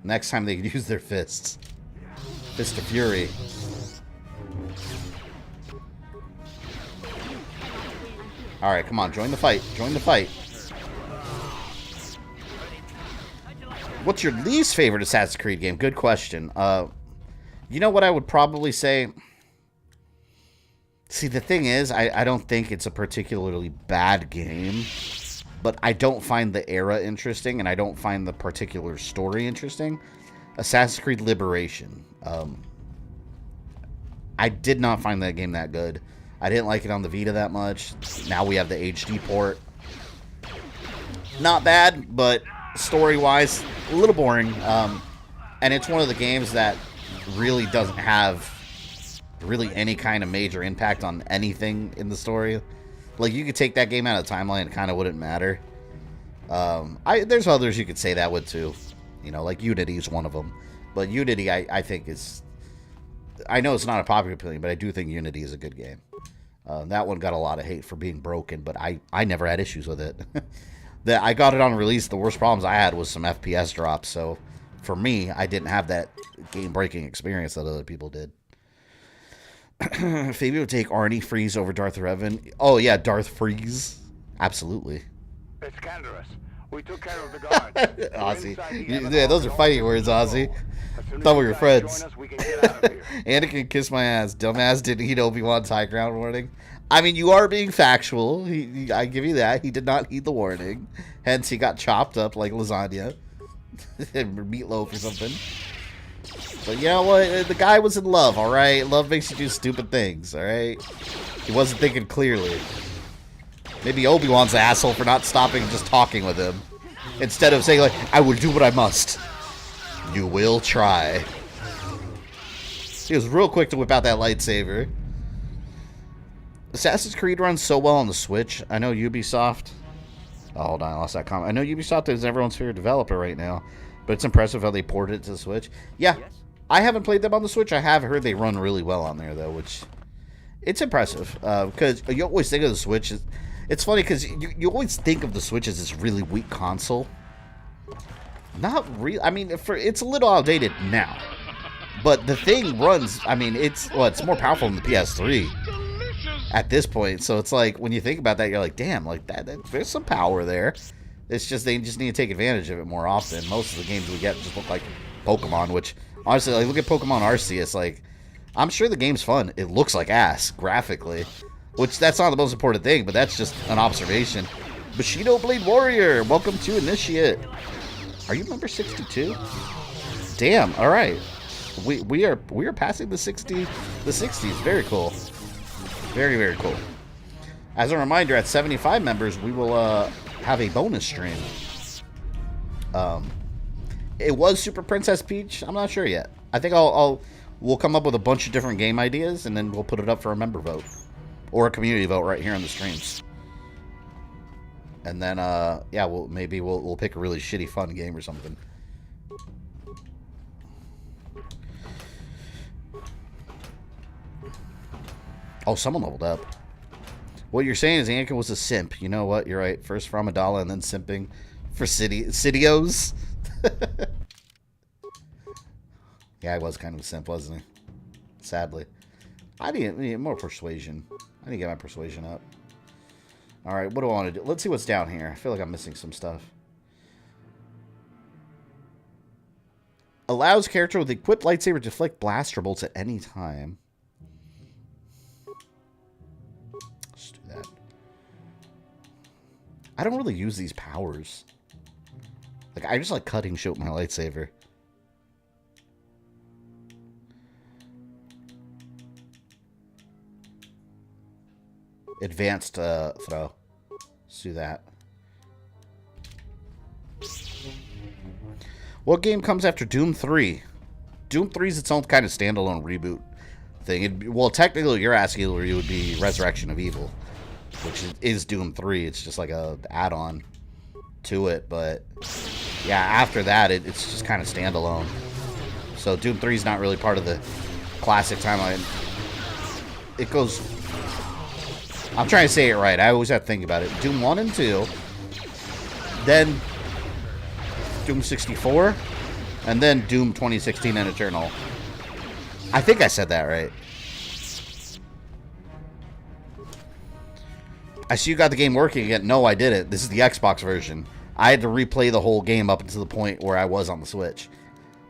Next time they can use their fists. Fist of Fury. Alright, come on, join the fight. Join the fight. What's your least favorite Assassin's Creed game? Good question. You know what I would probably say? See, the thing is, I don't think it's a particularly bad game. But I don't find the era interesting, and I don't find the particular story interesting. Assassin's Creed Liberation. I did not find that game that good. I didn't like it on the Vita that much. Now we have the HD port. Not bad, but story-wise, a little boring. And it's one of the games that really doesn't have really any kind of major impact on anything in the story. Like, you could take that game out of the timeline, it kind of wouldn't matter. There's others you could say that with, too. You know, like Unity is one of them. But Unity, I think, is... I know it's not a popular opinion, but I do think Unity is a good game. That one got a lot of hate for being broken, but I never had issues with it. I got it on release. The worst problems I had was some FPS drops, so for me, I didn't have that game-breaking experience that other people did. Fabi would take Arnie Freeze over Darth Revan. Oh, yeah, Darth Freeze. Absolutely. It's Canderous. We took care of the guard. Ozzy. Yeah, those are fighting words, Ozzy. Thought we were friends. Anakin kissed my ass. Dumbass didn't heed Obi-Wan's high ground warning. I mean, you are being factual. I give you that. He did not heed the warning. Hence, he got chopped up like lasagna. Meatloaf or something. But you know what? The guy was in love, alright? Love makes you do stupid things, alright? He wasn't thinking clearly. Maybe Obi-Wan's an asshole for not stopping and just talking with him. Instead of saying, like, I will do what I must. You will try. He was real quick to whip out that lightsaber. Assassin's Creed runs so well on the Switch. I know Ubisoft... Oh, hold on, I lost that comment. I know Ubisoft is everyone's favorite developer right now. But it's impressive how they ported it to the Switch. Yeah, I haven't played them on the Switch. I have heard they run really well on there, though, which... It's impressive. Because you always think of the Switch... It's funny because you always think of the Switch as this really weak console. Not really. I mean, it's a little outdated now. But the thing runs, I mean, it's more powerful than the PS3 at this point. So it's like, when you think about that, you're like, damn, like that there's some power there. It's just, they just need to take advantage of it more often. Most of the games we get just look like Pokemon, which, honestly, like, look at Pokemon Arceus. Like, I'm sure the game's fun. It looks like ass, graphically. Which, that's not the most important thing, but that's just an observation. Bushido Blade Warrior, welcome to Initiate. Are you member 62? Damn, alright. We are passing the 60s. Very cool. Very, very cool. As a reminder, at 75 members, we will have a bonus stream. It was Super Princess Peach. I'm not sure yet. I think we'll come up with a bunch of different game ideas, and then we'll put it up for a member vote. Or a community vote right here on the streams. And then, yeah, we'll pick a really shitty fun game or something. Oh, someone leveled up. What you're saying is Anakin was a simp. You know what? You're right. First for Amidala and then simping for Sidios. Yeah, he was kind of a simp, wasn't he? Sadly. I need more persuasion. I need to get my persuasion up. Alright, what do I want to do? Let's see what's down here. I feel like I'm missing some stuff. Allows character with equipped lightsaber to deflect blaster bolts at any time. Let's do that. I don't really use these powers. Like, I just like cutting shit with my lightsaber. Advanced throw. Let's do that. What game comes after Doom 3? Doom 3 is its own kind of standalone reboot thing. Well, technically, you're asking, it would be Resurrection of Evil, which is Doom 3. It's just like a add-on to it. But yeah, after that, it's just kind of standalone. So Doom 3 is not really part of the classic timeline. It goes... I'm trying to say it right. I always have to think about it. Doom 1 and 2, then Doom 64, and then Doom 2016 and Eternal. I think I said that right. I see you got the game working again. No, I didn't. This is the Xbox version. I had to replay the whole game up until the point where I was on the Switch.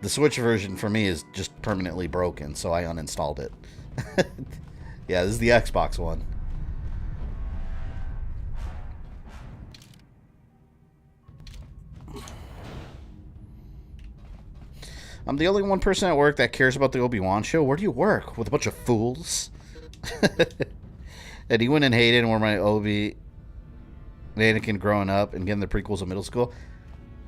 The Switch version for me is just permanently broken, so I uninstalled it. Yeah, this is the Xbox one. I'm the only one person at work that cares about the Obi-Wan show. Where do you work? With a bunch of fools? And he went and hated and were my Obi Anakin growing up and getting the prequels in middle school.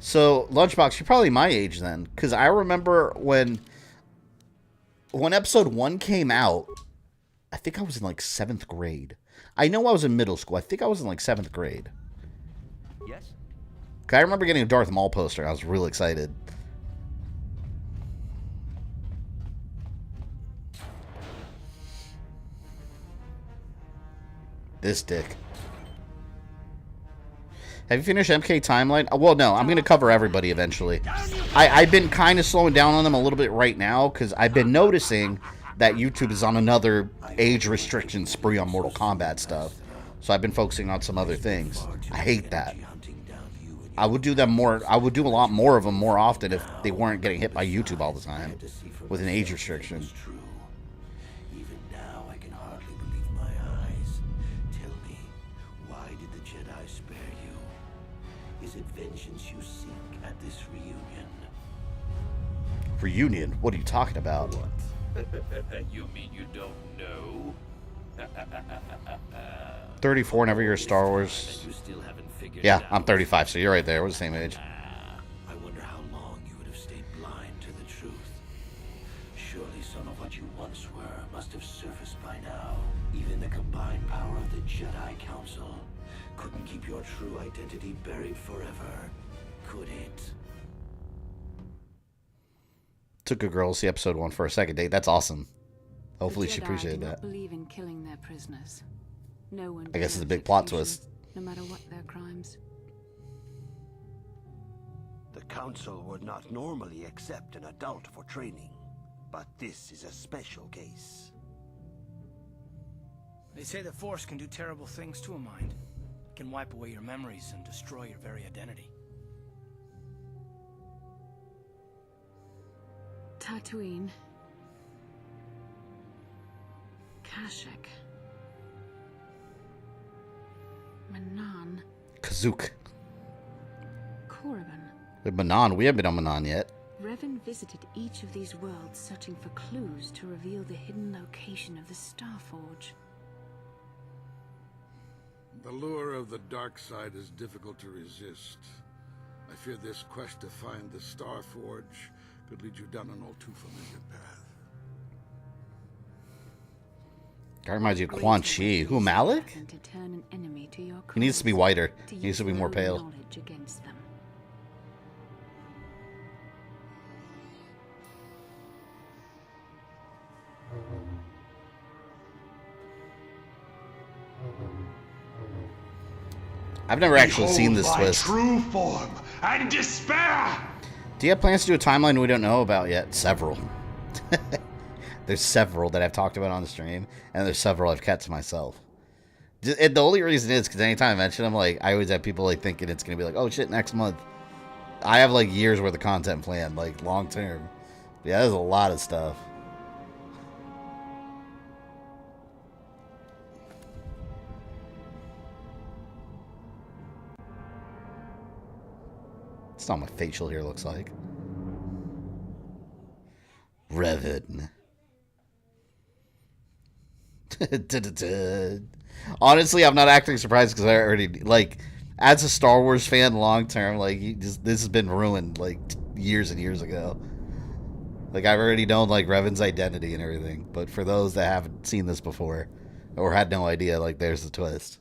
So, Lunchbox, you're probably my age then. Because I remember when episode 1 came out, I think I was in like 7th grade. I know I was in middle school. I think I was in like 7th grade. Yes? I remember getting a Darth Maul poster. I was real excited. This dick. Have you finished MK Timeline? Well, no. I'm going to cover everybody eventually. I've been kind of slowing down on them a little bit right now because I've been noticing that YouTube is on another age restriction spree on Mortal Kombat stuff. So I've been focusing on some other things. I hate that. I would do them more. I would do a lot more of them more often if they weren't getting hit by YouTube all the time with an age restriction. Reunion? What are you talking about? You mean you don't know? 34 and every year Star Wars. Yeah, I'm 35, so you're right there. We're the same age. I wonder how long you would have stayed blind to the truth. Surely some of what you once were must have surfaced by now. Even the combined power of the Jedi Council couldn't keep your true identity buried forever, could it? Took a girl to see episode 1 for a second date. That's awesome. Hopefully she appreciated that. Believe in killing their prisoners. No one I guess it's a big plot twist. No matter what their crimes. The Council would not normally accept an adult for training, but this is a special case. They say the Force can do terrible things to a mind. It can wipe away your memories and destroy your very identity. Tatooine. Kashyyyk. Manaan. Kazook. Korriban. With Manaan. We haven't been on Manaan yet. Revan visited each of these worlds searching for clues to reveal the hidden location of the Starforge. The lure of the dark side is difficult to resist. I fear this quest to find the Starforge could lead you down an all too familiar path. That reminds you of Quan Chi. Who, Malik? He needs to be whiter. He needs to be more pale. I've never actually seen this Behold my twist. true form and despair. Do you have plans to do a timeline we don't know about yet? Several. There's several that I've talked about on the stream, and there's several I've kept to myself. And the only reason is because anytime I mention them, like, I always have people like thinking it's gonna be like, oh shit, next month. I have like years worth of content planned, like long term. Yeah, there's a lot of stuff. That's not what my facial hair looks like. Revan. Honestly, I'm not acting surprised because I already, like, as a Star Wars fan long term, like, this has been ruined, like, years and years ago. Like, I've already known, like, Revan's identity and everything. But for those that haven't seen this before or had no idea, like, there's the twist.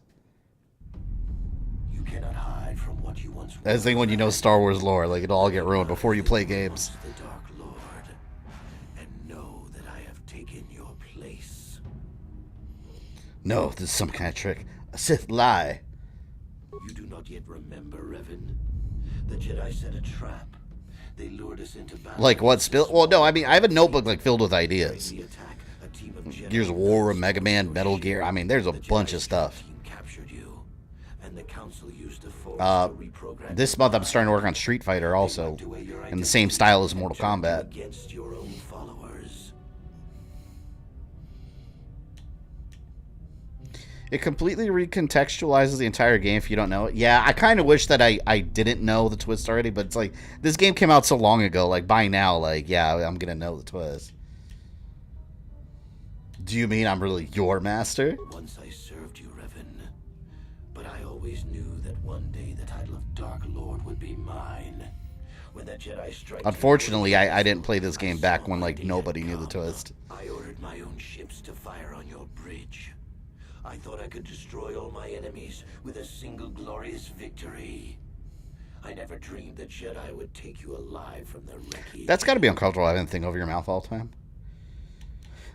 You cannot hide from what you once were. That's the thing when you know Star Wars lore, like, it'll all get ruined before you play games. The Dark Lord, and know that I have taken your place. No, this is some kind of trick. A Sith lie. You do not yet remember, Revan. The Jedi set a trap. They lured us into battle. Like what? Well, no, I mean, I have a notebook, like, filled with ideas. Gears of War, Mega Man, Metal Gear. I mean, there's a bunch of stuff. This month I'm starting to work on Street Fighter also, in the same style as Mortal Kombat. Against your own followers. It completely recontextualizes the entire game if you don't know it. Yeah, I kind of wish that I didn't know the twist already, but it's like, this game came out so long ago, like, by now, like, yeah, I'm gonna know the twist. Do you mean I'm really your master? Once I served you, Revan, but I always knew that one day the title of Dark Lord would be mine. When the Jedi strike. Unfortunately, I didn't play this game back when, like, nobody knew the twist. I ordered my own ships to fire on your bridge. I thought I could destroy all my enemies with a single glorious victory. I never dreamed the Jedi would take you alive from the wreckage. That's got to be uncomfortable having a thing over your mouth all the time.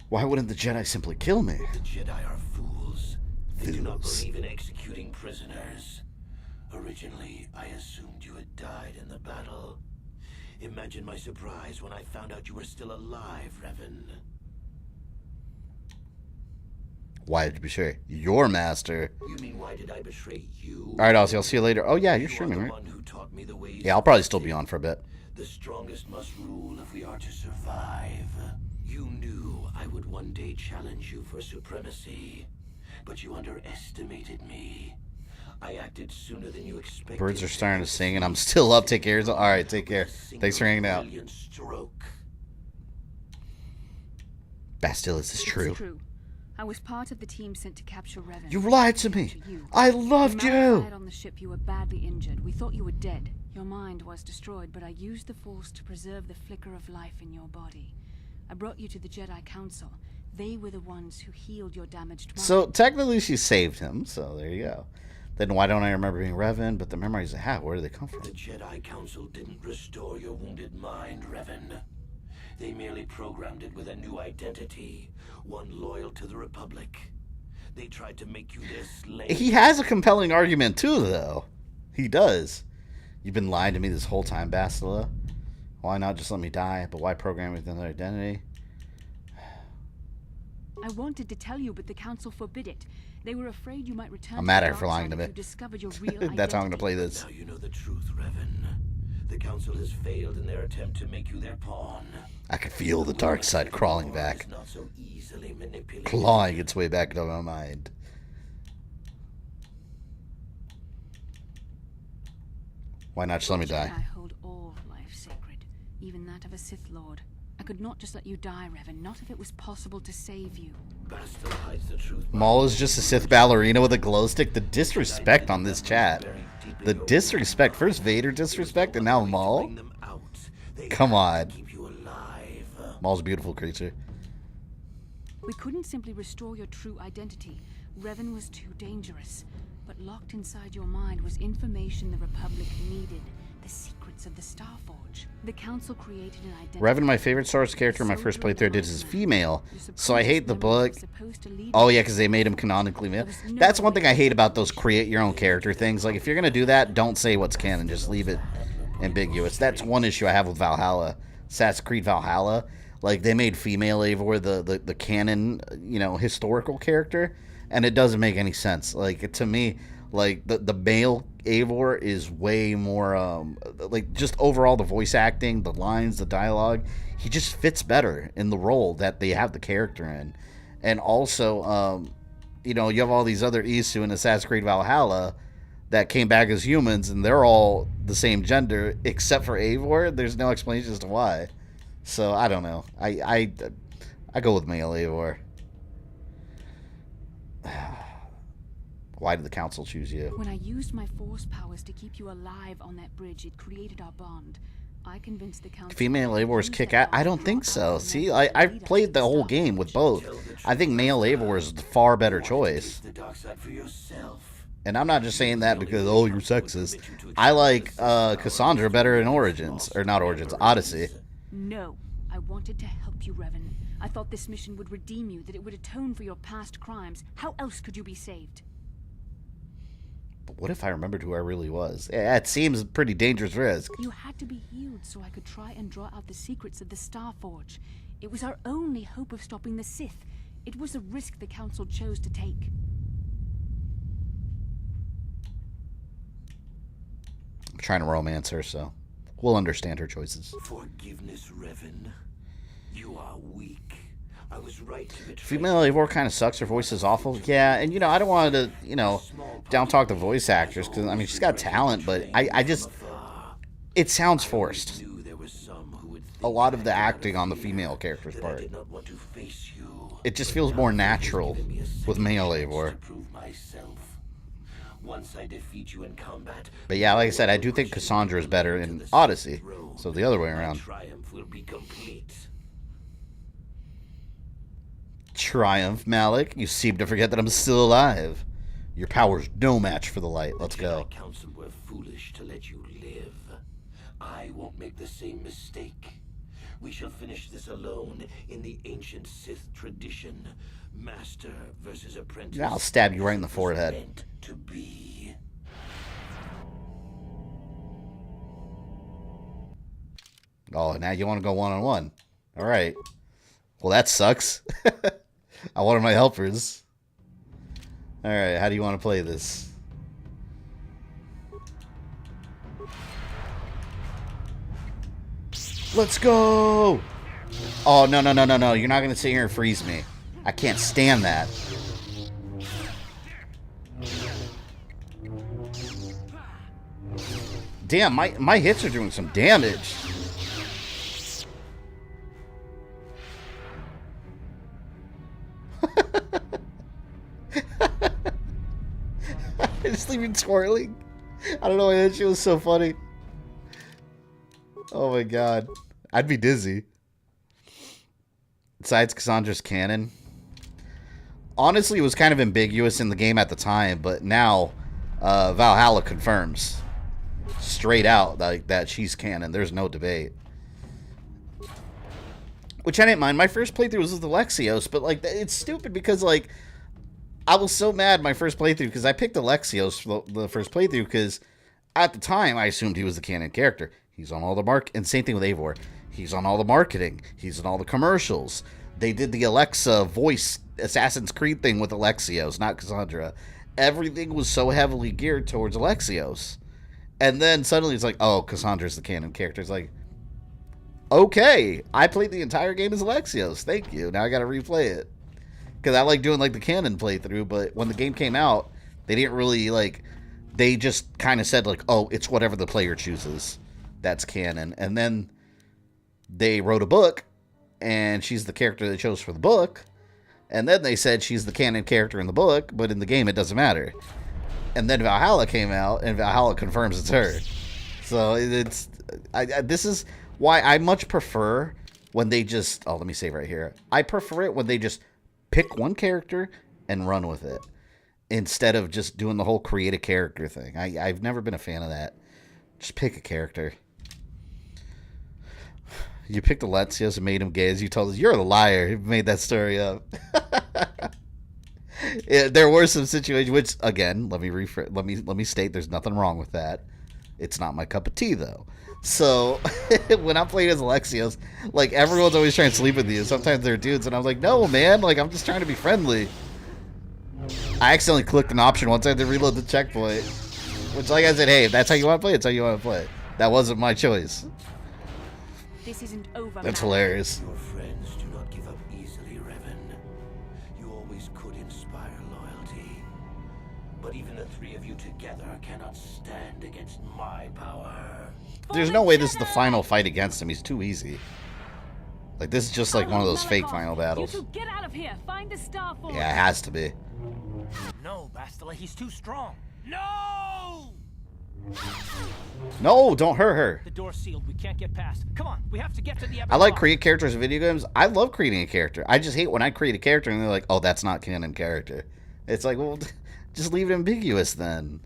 Why wouldn't the Jedi simply kill me? The Jedi are fools. They do not believe in executing prisoners. Originally, I assumed you had died in the battle. Imagine my surprise when I found out you were still alive, Revan. Why did you betray your master? You mean why did I betray you? Alright, I'll see you later. Oh yeah, you're streaming, right? Yeah, I'll probably still be on for a bit. The strongest must rule if we are to survive. You knew I would one day challenge you for supremacy, but you underestimated me. I acted sooner than you expected. Birds are starting to sing and I'm still up. Take care. Alright, take care. Thanks for hanging out. Bastille, is this true? It's true. I was part of the team sent to capture Revan. You lied to me. I loved you. On the ship, you were badly injured. We thought you were dead. Your mind was destroyed, but I used the Force to preserve the flicker of life in your body. I brought you to the Jedi Council. They were the ones who healed your damaged mind. So technically she saved him, so there you go. Then why don't I remember being Revan? But the memories I have, where do they come from? The Jedi Council didn't restore your wounded mind, Revan. They merely programmed it with a new identity, one loyal to the Republic. They tried to make you their slave. He has a compelling argument too, though. He does. You've been lying to me this whole time, Bastila. Why not just let me die? But why program with another identity? I wanted to tell you, but the Council forbid it. They were afraid you might return. I'm mad at her for lying to me. Discovered your real identity. That's how I'm gonna play this. Now you know the truth, Revan. The Council has failed in their attempt to make you their pawn. I could feel the dark side crawling back. Clawing its way back into my mind. Why not just let me die? I hold all life sacred, even that of a Sith Lord. I could not just let you die, Revan, not if it was possible to save you. Bastila hides the truth. Maul is just a Sith ballerina with a glow stick. The disrespect on this chat. The disrespect. First Vader disrespect and now Maul? Come on. Maul's a beautiful creature. We couldn't simply restore your true identity. Revan was too dangerous. But locked inside your mind was information the Republic needed. The secret secrets of the Starforge. The Council created an identity. Revan, my favorite Star Wars character in my first playthrough, I did is female, so I hate the book. Oh yeah, because they made him canonically male. That's one thing I hate about those create your own character things. Like, if you're gonna do that, don't say what's canon, just leave it ambiguous. That's one issue I have with Valhalla, Assassin's Creed Valhalla. Like, they made female Eivor the canon, you know, historical character, and it doesn't make any sense. Like, to me, like, the male Eivor is way more, like, just overall the voice acting, the lines, the dialogue, he just fits better in the role that they have the character in. And also, you know, you have all these other Isu in Assassin's Creed Valhalla that came back as humans, and they're all the same gender, except for Eivor. There's no explanation as to why. So, I don't know. I go with male Eivor. Why did the Council choose you? When I used my force powers to keep you alive on that bridge, it created our bond. I convinced the Council. Female Eivor's kick ass? I don't think so. See, I've played the whole game with both. I think male Eivor is the far better choice. And I'm not just saying that because, oh, you're sexist. I like Cassandra better in Origins. Or not Origins, Odyssey. No, I wanted to help you, Revan. I thought this mission would redeem you, that it would atone for your past crimes. How else could you be saved? But what if I remembered who I really was? Yeah, it seems a pretty dangerous risk. You had to be healed so I could try and draw out the secrets of the Starforge. It was our only hope of stopping the Sith. It was a risk the Council chose to take. I'm trying to romance her, so we'll understand her choices. Forgiveness, Revan. You are weak. I was right to betray. Female Eivor kind of sucks. Her voice is awful. Yeah, and, you know, I don't want to, you know, down-talk the voice actress, because, I mean, she's got talent, but I just, it sounds forced. A lot of the acting on the female character's part. It just feels more natural with male Eivor. Once I defeat you in combat, but yeah, like I said, I do think Cassandra is better in Odyssey, so the other way around. Triumph will be complete. Triumph, Malik. You seem to forget that I'm still alive. Your power's no match for the light. Let's go. The Council were foolish to let you live. I won't make the same mistake. We shall finish this alone in the ancient Sith tradition. Master versus apprentice. Yeah, I'll stab you right in the forehead. Meant to be. Oh, now you want to go one-on-one. All right. Well, that sucks. I wanted my helpers. All right, how do you want to play this? Let's go! Oh, no, no, no, no, no. You're not going to sit here and freeze me. I can't stand that. Damn, my hits are doing some damage. I just leave you twirling. I don't know why that shit was so funny. Oh my god. I'd be dizzy. Besides Cassandra's canon. Honestly, it was kind of ambiguous in the game at the time, but now Valhalla confirms straight out that she's canon. There's no debate. Which I didn't mind. My first playthrough was with Alexios, but like it's stupid because like I was so mad my first playthrough because I picked Alexios for the first playthrough because at the time I assumed he was the canon character. He's on all the and same thing with Eivor. He's on all the marketing. He's in all the commercials. They did the Alexa voice Assassin's Creed thing with Alexios, not Cassandra. Everything was so heavily geared towards Alexios. And then suddenly it's like, oh, Cassandra's the canon character. It's like, okay, I played the entire game as Alexios. Thank you. Now I got to replay it. Because I like doing like the canon playthrough, but when the game came out, they didn't really like, they just kind of said like, oh, it's whatever the player chooses. That's canon. And then they wrote a book, and she's the character they chose for the book. And then they said she's the canon character in the book, but in the game it doesn't matter. And then Valhalla came out, and Valhalla confirms it's her. So it's this is why I much prefer when they just, oh, let me save right here. I prefer it when they just pick one character and run with it, instead of just doing the whole create a character thing. I've never been a fan of that. Just pick a character. You picked Alexios and made him gay, as you told us. You're a liar. You made that story up. Yeah, there were some situations, which again, let me state, there's nothing wrong with that. It's not my cup of tea though. So when I'm playing as Alexios, like everyone's always trying to sleep with you. Sometimes they're dudes, and I'm like, no, man, like I'm just trying to be friendly. I accidentally clicked an option once I had to reload the checkpoint, which, like I said, hey, if that's how you want to play, it's how you want to play. That wasn't my choice. This isn't over. That's hilarious. Your friends do not give up easily, Revan. You always could inspire loyalty. But even the three of you together cannot stand against my power. There's no way this is the final fight against him. He's too easy. Like, this is just like one of those fake final battles. You two get out of here. Find the Star Forge. Yeah, it has to be. No, Bastila, he's too strong. No! No, don't hurt her. The door's sealed. We can't get past. Come on, we have to get to the. I like create characters in video games. I love creating a character. I just hate when I create a character and they're like, oh, that's not canon character. It's like, well, just leave it ambiguous then.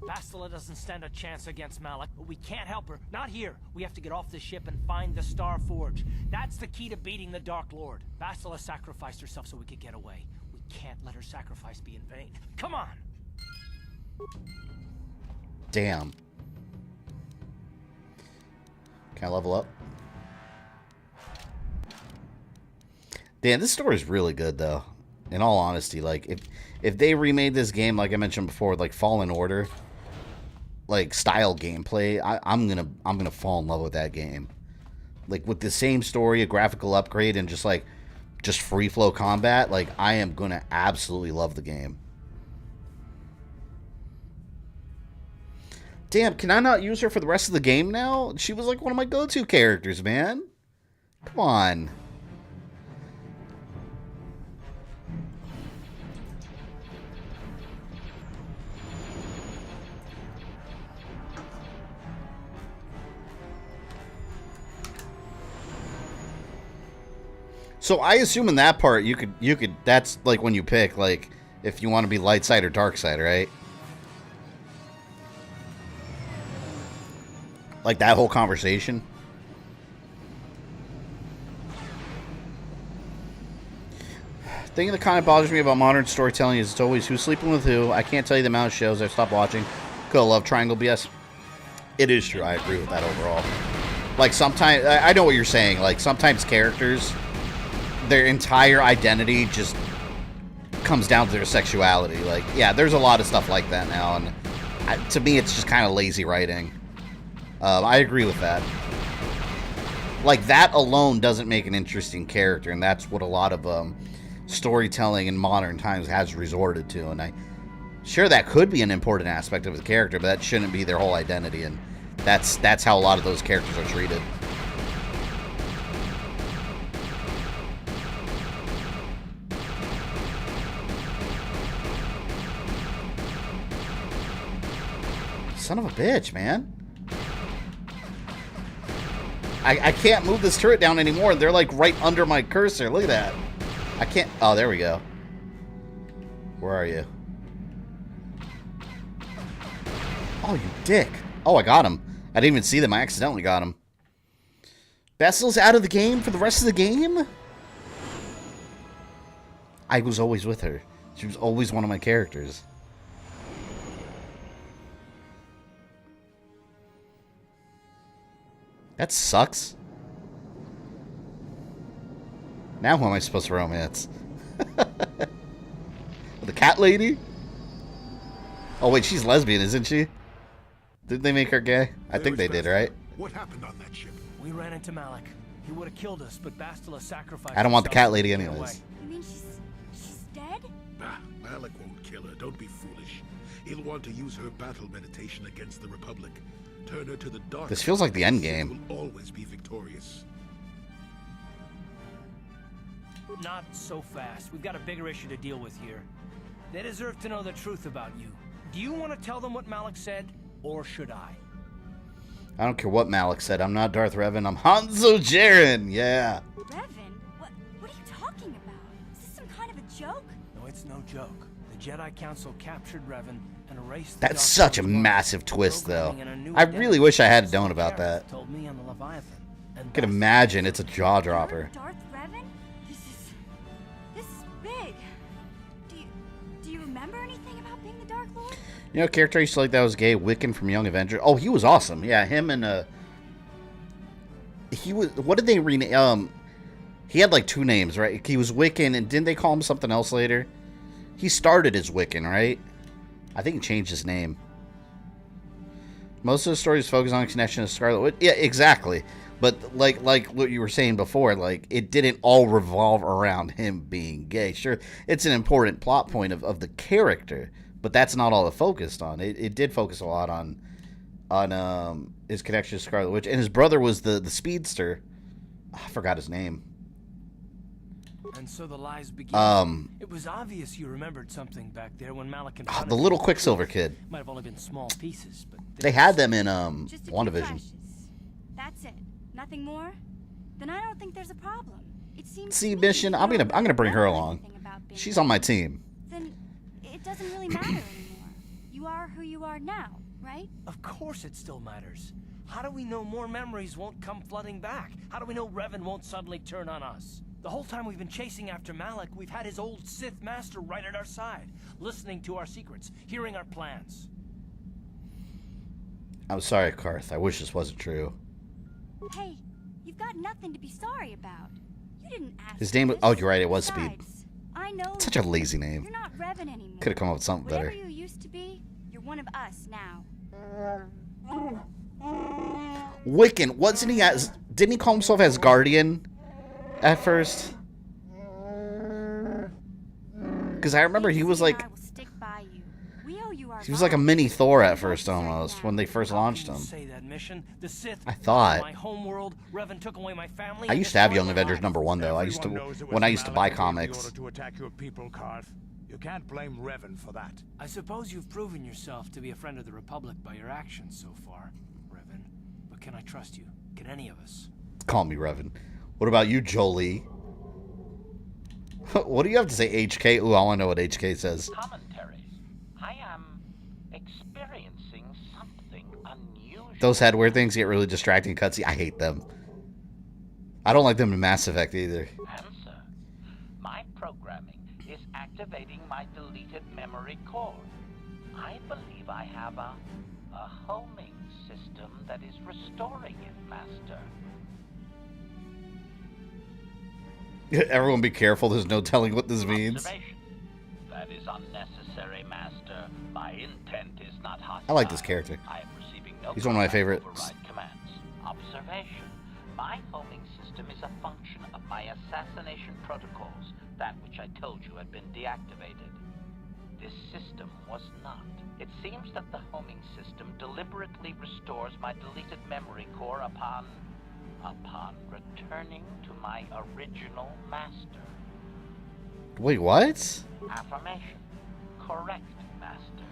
Bastila doesn't stand a chance against Malak, but we can't help her. Not here. We have to get off the ship and find the Star Forge. That's the key to beating the Dark Lord. Bastila sacrificed herself so we could get away. We can't let her sacrifice be in vain. Come on! Damn. Can I level up? Damn, this story is really good, though. In all honesty, like, if they remade this game, like I mentioned before, like Fallen Order, like style gameplay, I'm gonna fall in love with that game. Like with the same story, a graphical upgrade, and just free flow combat, like I am gonna absolutely love the game. Damn, can I not use her for the rest of the game now? She was like one of my go-to characters, man. Come on. So I assume in that part you could that's like when you pick like if you want to be light side or dark side, right? Like that whole conversation. Thing that kind of bothers me about modern storytelling is it's always who's sleeping with who. I can't tell you the amount of shows I've stopped watching. Could love Triangle BS. It is true. I agree with that overall. Like sometimes I know what you're saying. Like sometimes characters, their entire identity just comes down to their sexuality. Like, yeah, there's a lot of stuff like that now, and to me, it's just kind of lazy writing. I agree with that. Like, that alone doesn't make an interesting character, and that's what a lot of storytelling in modern times has resorted to. And sure, that could be an important aspect of the character, but that shouldn't be their whole identity, and that's how a lot of those characters are treated. Son of a bitch, man. I can't move this turret down anymore. They're like right under my cursor. Look at that. I can't. Oh, there we go. Where are you? Oh, you dick. Oh, I got him. I didn't even see them. I accidentally got him. Bastila's out of the game for the rest of the game? I was always with her. She was always one of my characters. That sucks. Now who am I supposed to romance? The cat lady? Oh wait, she's lesbian, isn't she? Did they make her gay? I think they did, right? What happened on that ship? We ran into Malak. He would have killed us, but Bastila sacrificed. I don't want the cat lady himself anyways. You mean she's dead? Bah, Malak won't kill her. Don't be foolish. He'll want to use her battle meditation against the Republic. Turn her to the dark. This feels like the end game. Will always be victorious. Not so fast. We've got a bigger issue to deal with here. They deserve to know the truth about you. Do you want to tell them what Malak said, or should I? I don't care what Malak said. I'm not Darth Revan. I'm Hanzo Jaren. Yeah. Revan? What are you talking about? Is this some kind of a joke? No, it's no joke. The Jedi Council captured Revan and erased. That's such a massive twist, though. I really wish I had known about that. Told me on the Leviathan, I can imagine it's a jaw dropper. Darth Revan? This is big. Do you remember anything about being the Dark Lord? You know, a character I used to like that was gay, Wiccan from Young Avengers. Oh, he was awesome. Yeah, him and he was. What did they rename? He had like 2 names, right? He was Wiccan, and didn't they call him something else later? He started as Wiccan, right? I think he changed his name. Most of the stories focus on connection to Scarlet Witch. Yeah, exactly. But like what you were saying before, like it didn't all revolve around him being gay. Sure, it's an important plot point of the character, but that's not all it focused on. It did focus a lot on his connection to Scarlet Witch, and his brother was the speedster. I forgot his name. And so the lies began. It was obvious you remembered something back there when Malak confronted the little Quicksilver kid. Might have only been small pieces, but they had them in Just a few WandaVision. flashes. That's it. Nothing more? Then I don't think there's a problem. It seems See, to me Mission, you I'm don't gonna bring her know along. anything about being She's on my team. Then it doesn't really matter anymore. You are who you are now, right? of course it still matters. How do we know more memories won't come flooding back? How do we know Revan won't suddenly turn on us? The whole time we've been chasing after Malak, we've had his old Sith master right at our side, listening to our secrets, hearing our plans. I'm sorry, Karth. I wish this wasn't true. Hey, you've got nothing to be sorry about. You didn't ask. His name was... Oh, you're right. It was Speed. Besides, I know Such a lazy name. You're not Revan anymore. Could have come up with something Whatever better. you used to be, you're one of us now. Wiccan, wasn't he as... Didn't he call himself as Guardian at first? Because I remember he was like... He was like a mini Thor at first, almost, when they first launched him. I thought. I used to have Young Avengers #1 though. I used to when I used to buy comics. You can't blame Revan for that. I suppose you've proven yourself to be a friend of the Republic by your actions so far, Revan. But can I trust you? Can any of us? Call me Revan. What about you, Jolie? What do you have to say, HK? Ooh, I want to know what HK says. I am experiencing something unusual. Those headwear things get really distracting cutscenes. I hate them. I don't like them in Mass Effect either. Answer. My programming is activating my deleted memory core. I believe I have a homing system that is restoring it, Master. Everyone be careful. There's no telling what this means. That is unnecessary, Master. My intent is not hostile. I like this character. I am receiving no He's one of my favorites. override commands. Observation. My homing system is a function of my assassination protocols, that which I told you had been deactivated. This system was not. It seems that the homing system deliberately restores my deleted memory core upon returning to my original master. Wait, what? Affirmation. Correct, Master.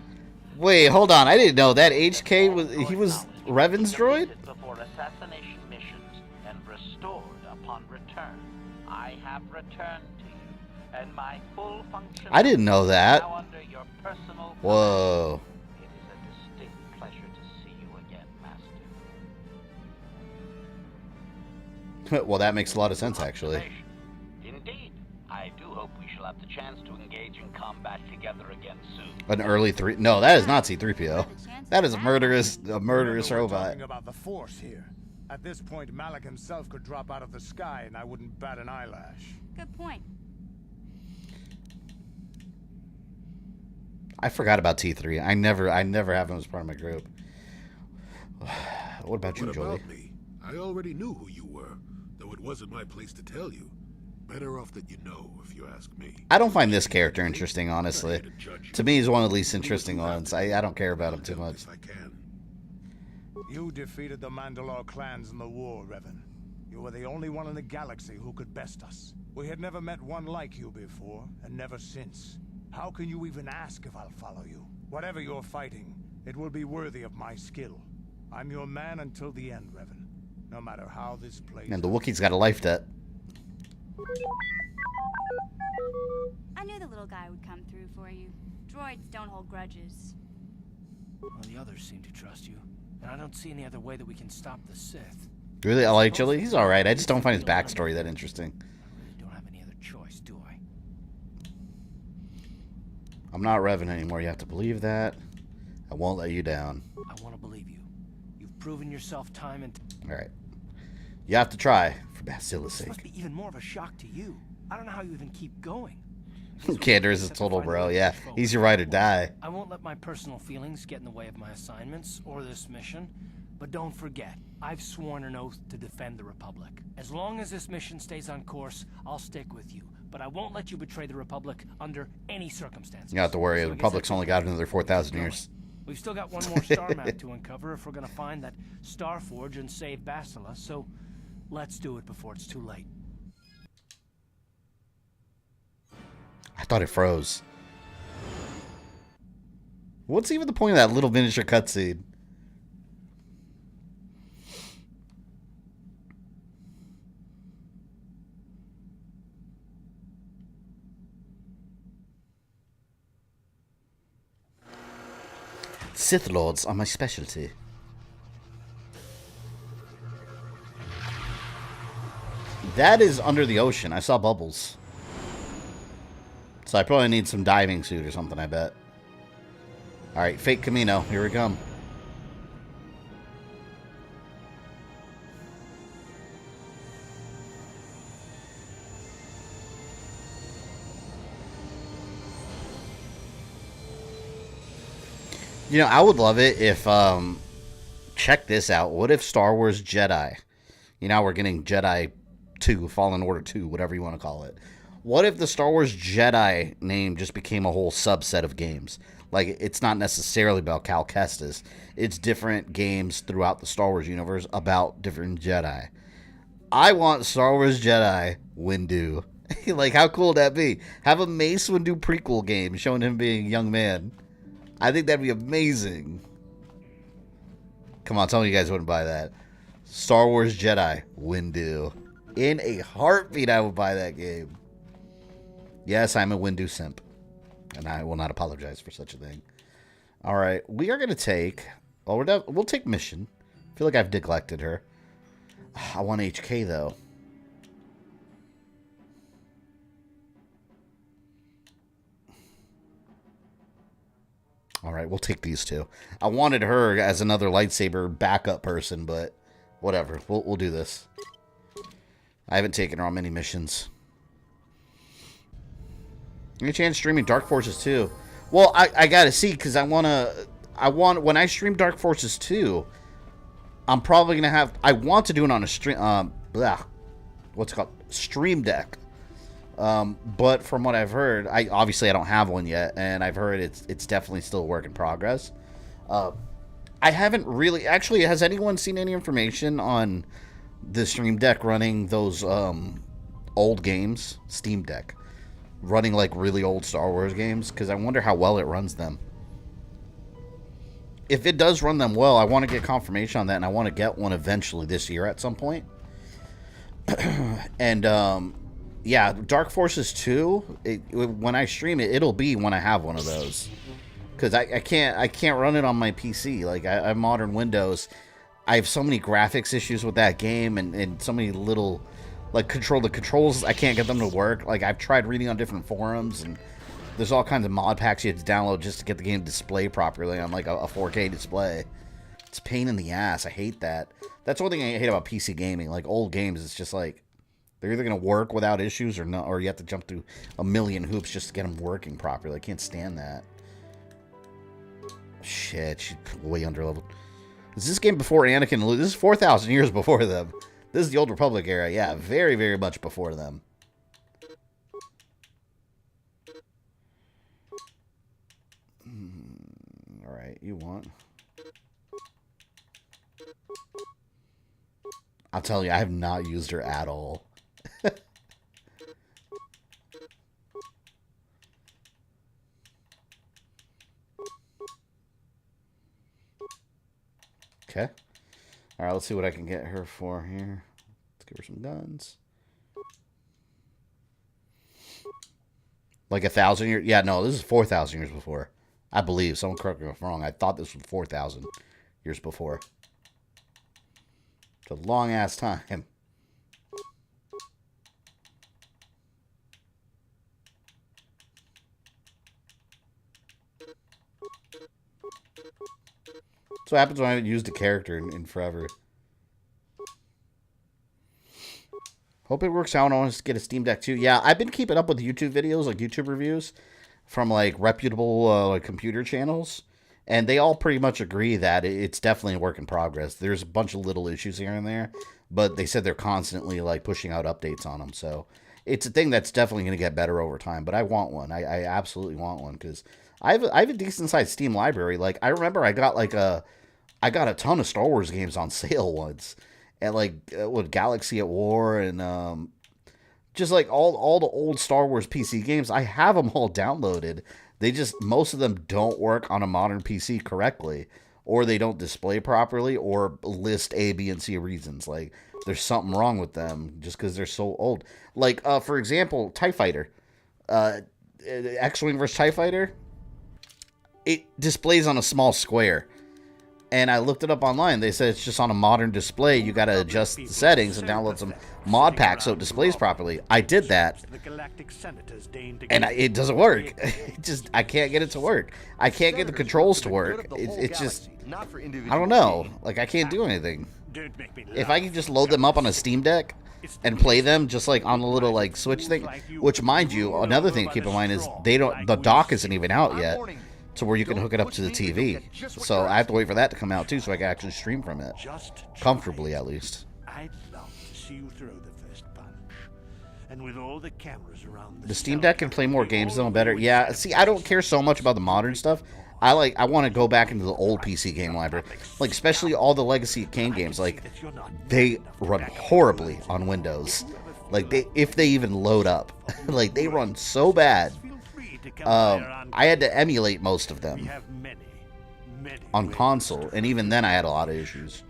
Wait, hold on. I didn't know that HK was Revan's droid? Before assassination missions and restored upon return. I have returned to you, and my full function. I didn't know that. Now under your personal Whoa. It is a distinct pleasure to see you again, Master. Well, that makes a lot of sense, actually. Indeed. I do hope we shall have the chance to engage in combat together again soon. An early 3... No, that is not C-3PO. That is a murderous We're robot. talking about the Force here. At this point, Malak himself could drop out of the sky, and I wouldn't bat an eyelash. Good point. I forgot about T3. I never have him as part of my group. What about you, What Jolie? about me? I already knew who you were, though it wasn't my place to tell you. Better off that you know, if you ask me. I don't find this character interesting, honestly. To me, he's one of the least interesting ones. I don't care about him too much. You defeated the Mandalore clans in the war, Revan. You were the only one in the galaxy who could best us. We had never met one like you before, and never since. How can you even ask if I'll follow you? Whatever you're fighting, it will be worthy of my skill. I'm your man until the end, Revan. No matter how this plays. And the Wookiee's got a life debt. I knew the little guy would come through for you. Droids don't hold grudges. Well, the others seem to trust you, and I don't see any other way that we can stop the Sith. Really? I like Chili. He's alright. I just don't find his backstory that interesting. I don't have any other choice, do I? I'm not Revan anymore. You have to believe that. I won't let you down. I want to believe you. You've proven yourself time and... Alright. You have to try, for Basila's This sake. must be even more of a shock to you. I don't know how you even keep going. Kander is a total bro. Yeah, he's your ride or die. I won't let my personal feelings get in the way of my assignments or this mission. But don't forget, I've sworn an oath to defend the Republic. As long as this mission stays on course, I'll stick with you. But I won't let you betray the Republic under any circumstances. You don't have to worry. The Republic's only got another 4,000 years. We've still got one more star map to uncover if we're gonna find that Star Forge and save Basila, so let's do it before it's too late. I thought it froze. What's even the point of that little miniature cutscene? Sith Lords are my specialty. That is under the ocean. I saw bubbles. So I probably need some diving suit or something, I bet. Alright, fake Camino. Here we come. You know, I would love it if, check this out. What if Star Wars Jedi, you know, we're getting Jedi 2, Fallen Order 2, whatever you want to call it. What if the Star Wars Jedi name just became a whole subset of games? Like, it's not necessarily about Cal Kestis. It's different games throughout the Star Wars universe about different Jedi. I want Star Wars Jedi Windu. Like, how cool would that be? Have a Mace Windu prequel game showing him being a young man. I think that'd be amazing. Come on, tell me you guys wouldn't buy that. Star Wars Jedi Windu. In a heartbeat, I would buy that game. Yes, I'm a Windu simp. And I will not apologize for such a thing. Alright, we are going to take... Well, we'll take Mission. I feel like I've neglected her. I want HK, though. Alright, we'll take these two. I wanted her as another lightsaber backup person, but whatever. We'll do this. I haven't taken her on many missions. Any chance streaming Dark Forces 2? Well, I gotta see, because when I stream Dark Forces 2, I'm probably gonna have, I want to do it on a stream, what's it called? Stream Deck. But from what I've heard, I don't have one yet, and I've heard it's definitely still a work in progress. I haven't really, actually, has anyone seen any information on the Stream Deck running those old games? Steam Deck. Running like really old Star Wars games, because I wonder how well it runs them. If it does run them well, I want to get confirmation on that, and I want to get one eventually this year at some point. And yeah, Dark Forces 2, when I stream it, it'll be when I have one of those, because I can't run it on my PC. Like, I have modern Windows. I have so many graphics issues with that game, and so many little, like, the controls, I can't get them to work. Like, I've tried reading on different forums, and there's all kinds of mod packs you have to download just to get the game to display properly on, like, a 4K display. It's a pain in the ass. I hate that. That's one thing I hate about PC gaming. Like, old games, it's just like, they're either going to work without issues or not, or you have to jump through a million hoops just to get them working properly. I can't stand that. Shit, she's way underleveled. Is this game before Anakin and Luke? This is 4,000 years before them. This is the Old Republic era. Yeah, very, very much before them. Alright, you want... I'll tell you, I have not used her at all. Okay. Alright, let's see what I can get her for here. Let's give her some guns. Like 1,000 years? Yeah, no, this is 4,000 years before. I believe. Someone correct me if I'm wrong. I thought this was 4,000 years before. It's a long-ass time. That's what happens when I haven't used a character in forever. Hope it works out. I want to get a Steam Deck too. Yeah, I've been keeping up with YouTube videos, like YouTube reviews from like reputable like computer channels, and they all pretty much agree that it's definitely a work in progress. There's a bunch of little issues here and there, but they said they're constantly like pushing out updates on them. So it's a thing that's definitely going to get better over time. But I want one. I absolutely want one because I have a decent sized Steam library. Like I remember I got a ton of Star Wars games on sale once. And like with Galaxy at War and just like all the old Star Wars PC games, I have them all downloaded. They just, most of them don't work on a modern PC correctly, or they don't display properly, or list A, B, and C reasons. Like there's something wrong with them just because they're so old. Like for example, TIE Fighter, X-Wing versus TIE Fighter, it displays on a small square. And I looked it up online. They said it's just on a modern display. You got to adjust the settings and download some mod packs so it displays properly. I did that, and it doesn't work. I can't get it to work. I can't get the controls to work. It's just, I don't know. Like, I can't do anything. If I can just load them up on a Steam Deck and play them just like on the little like Switch thing, which, mind you, another thing to keep in mind is the dock isn't even out yet. To where you can hook it up to the TV. So I have to wait for that to come out too so I can actually stream from it. Comfortably, at least. I'd love to see you throw the first punch. And with all the cameras around the Steam Deck can play more games though better. Yeah, see, I don't care so much about the modern stuff. I want to go back into the old PC game library. Like, especially all the Legacy Kane games. Like, they run horribly on Windows. Like, if they even load up. Like, they run so bad. I had to emulate most of them on console, and even then I had a lot of issues.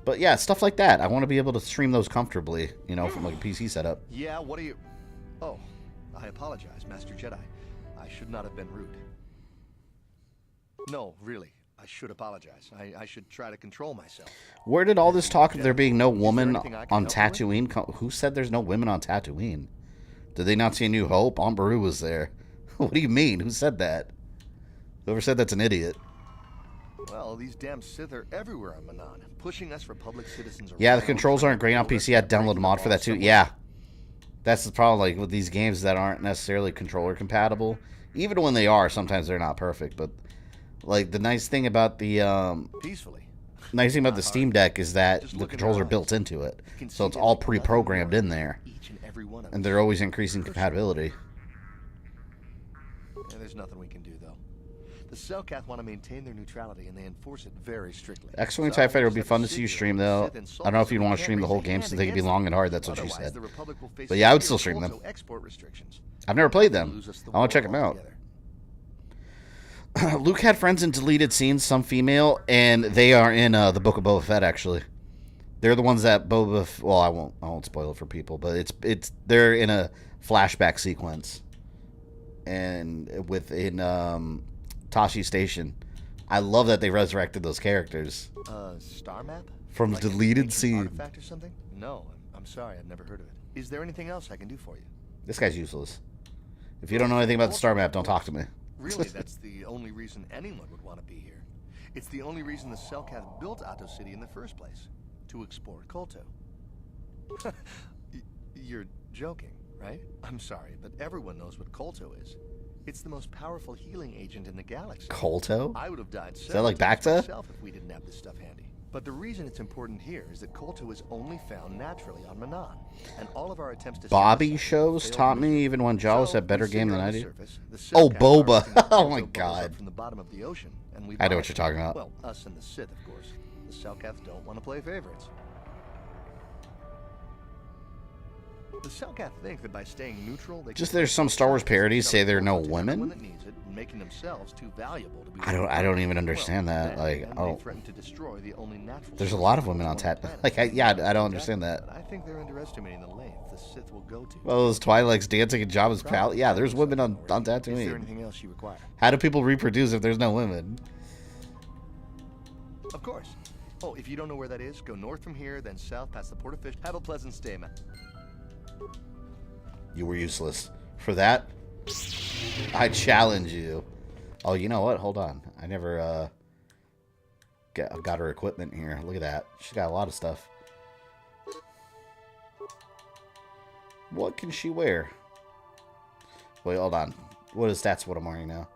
But yeah, stuff like that. I want to be able to stream those comfortably, you know, from like a PC setup. Yeah, what are you... Oh, I apologize, Master Jedi. I should not have been rude. No, really, I should apologize. I should try to control myself. Where did all this talk of there being no woman on Tatooine come? Who said there's no women on Tatooine? Did they not see A New Hope? Aunt Beru was there. What do you mean? Who said that? Whoever said that's an idiot. Well, these damn Sith are everywhere on Manaan, pushing us Republic citizens around. Yeah, the controls aren't great on PC. I'd download a mod for that too. Yeah. That's the problem, like, with these games that aren't necessarily controller compatible. Even when they are, sometimes they're not perfect. But, like, the nice thing about the, nice thing about the Steam Deck is that the controls are built into it. So it's all pre-programmed in there. And they're always increasing compatibility. Yeah, there's nothing we can do, though. The Selkath want to maintain their neutrality, and they enforce it very strictly. X-Wing TIE Fighter would be fun to see you stream, though. I don't know if you'd want to stream the whole game since they could be long and hard. That's what she said. But yeah, I would still stream them. I've never played them. I want to check them out. Luke had friends in deleted scenes, some female, and they are in the Book of Boba Fett, actually. They're the ones that Boba... Well, I won't spoil it for people, but they're in a flashback sequence. And within Tashi Station. I love that they resurrected those characters. Star map? From like deleted scene. Artifact or something? No, I'm sorry, I've never heard of it. Is there anything else I can do for you? This guy's useless. If you don't know anything about the star map, don't talk to me. Really, that's the only reason anyone would want to be here. It's the only reason the Selkath built Atto City in the first place. To explore KOTOR. You're joking, right? I'm sorry, but everyone knows what KOTOR is. It's the most powerful healing agent in the galaxy. KOTOR? I would have died is that like Bacta? myself if we didn't have this stuff handy. But the reason it's important here is that KOTOR is only found naturally on Manaan, and all of our attempts to Bobby shows taught me even when Jawas had better game than I do. Oh, Boba! Oh my God! From the bottom of the ocean, and we I know what you're talking about. Well, us and the Sith, of course. The Selkath don't want to play favorites. The Selkath think that by staying neutral, they just there's some Star Wars parodies say there are no women. That needs it, making themselves too valuable to be I don't even understand that. Like, oh, to destroy the only natural there's a lot of women on Tatooine. Like, I don't understand that. I think they're underestimating the length the Sith will go to. Well, those Twi'leks dancing in Jabba's palace. Yeah, there's women on Tatooine. Is there anything else you require? How do people reproduce if there's no women? Of course. Oh, if you don't know where that is, go north from here, then south past the Port of Fish. Have a pleasant stay, man. You were useless. For that, I challenge you. Oh, you know what? Hold on. I never got her equipment here. Look at that. She's got a lot of stuff. What can she wear? Wait, hold on. What is that's what I'm wearing now?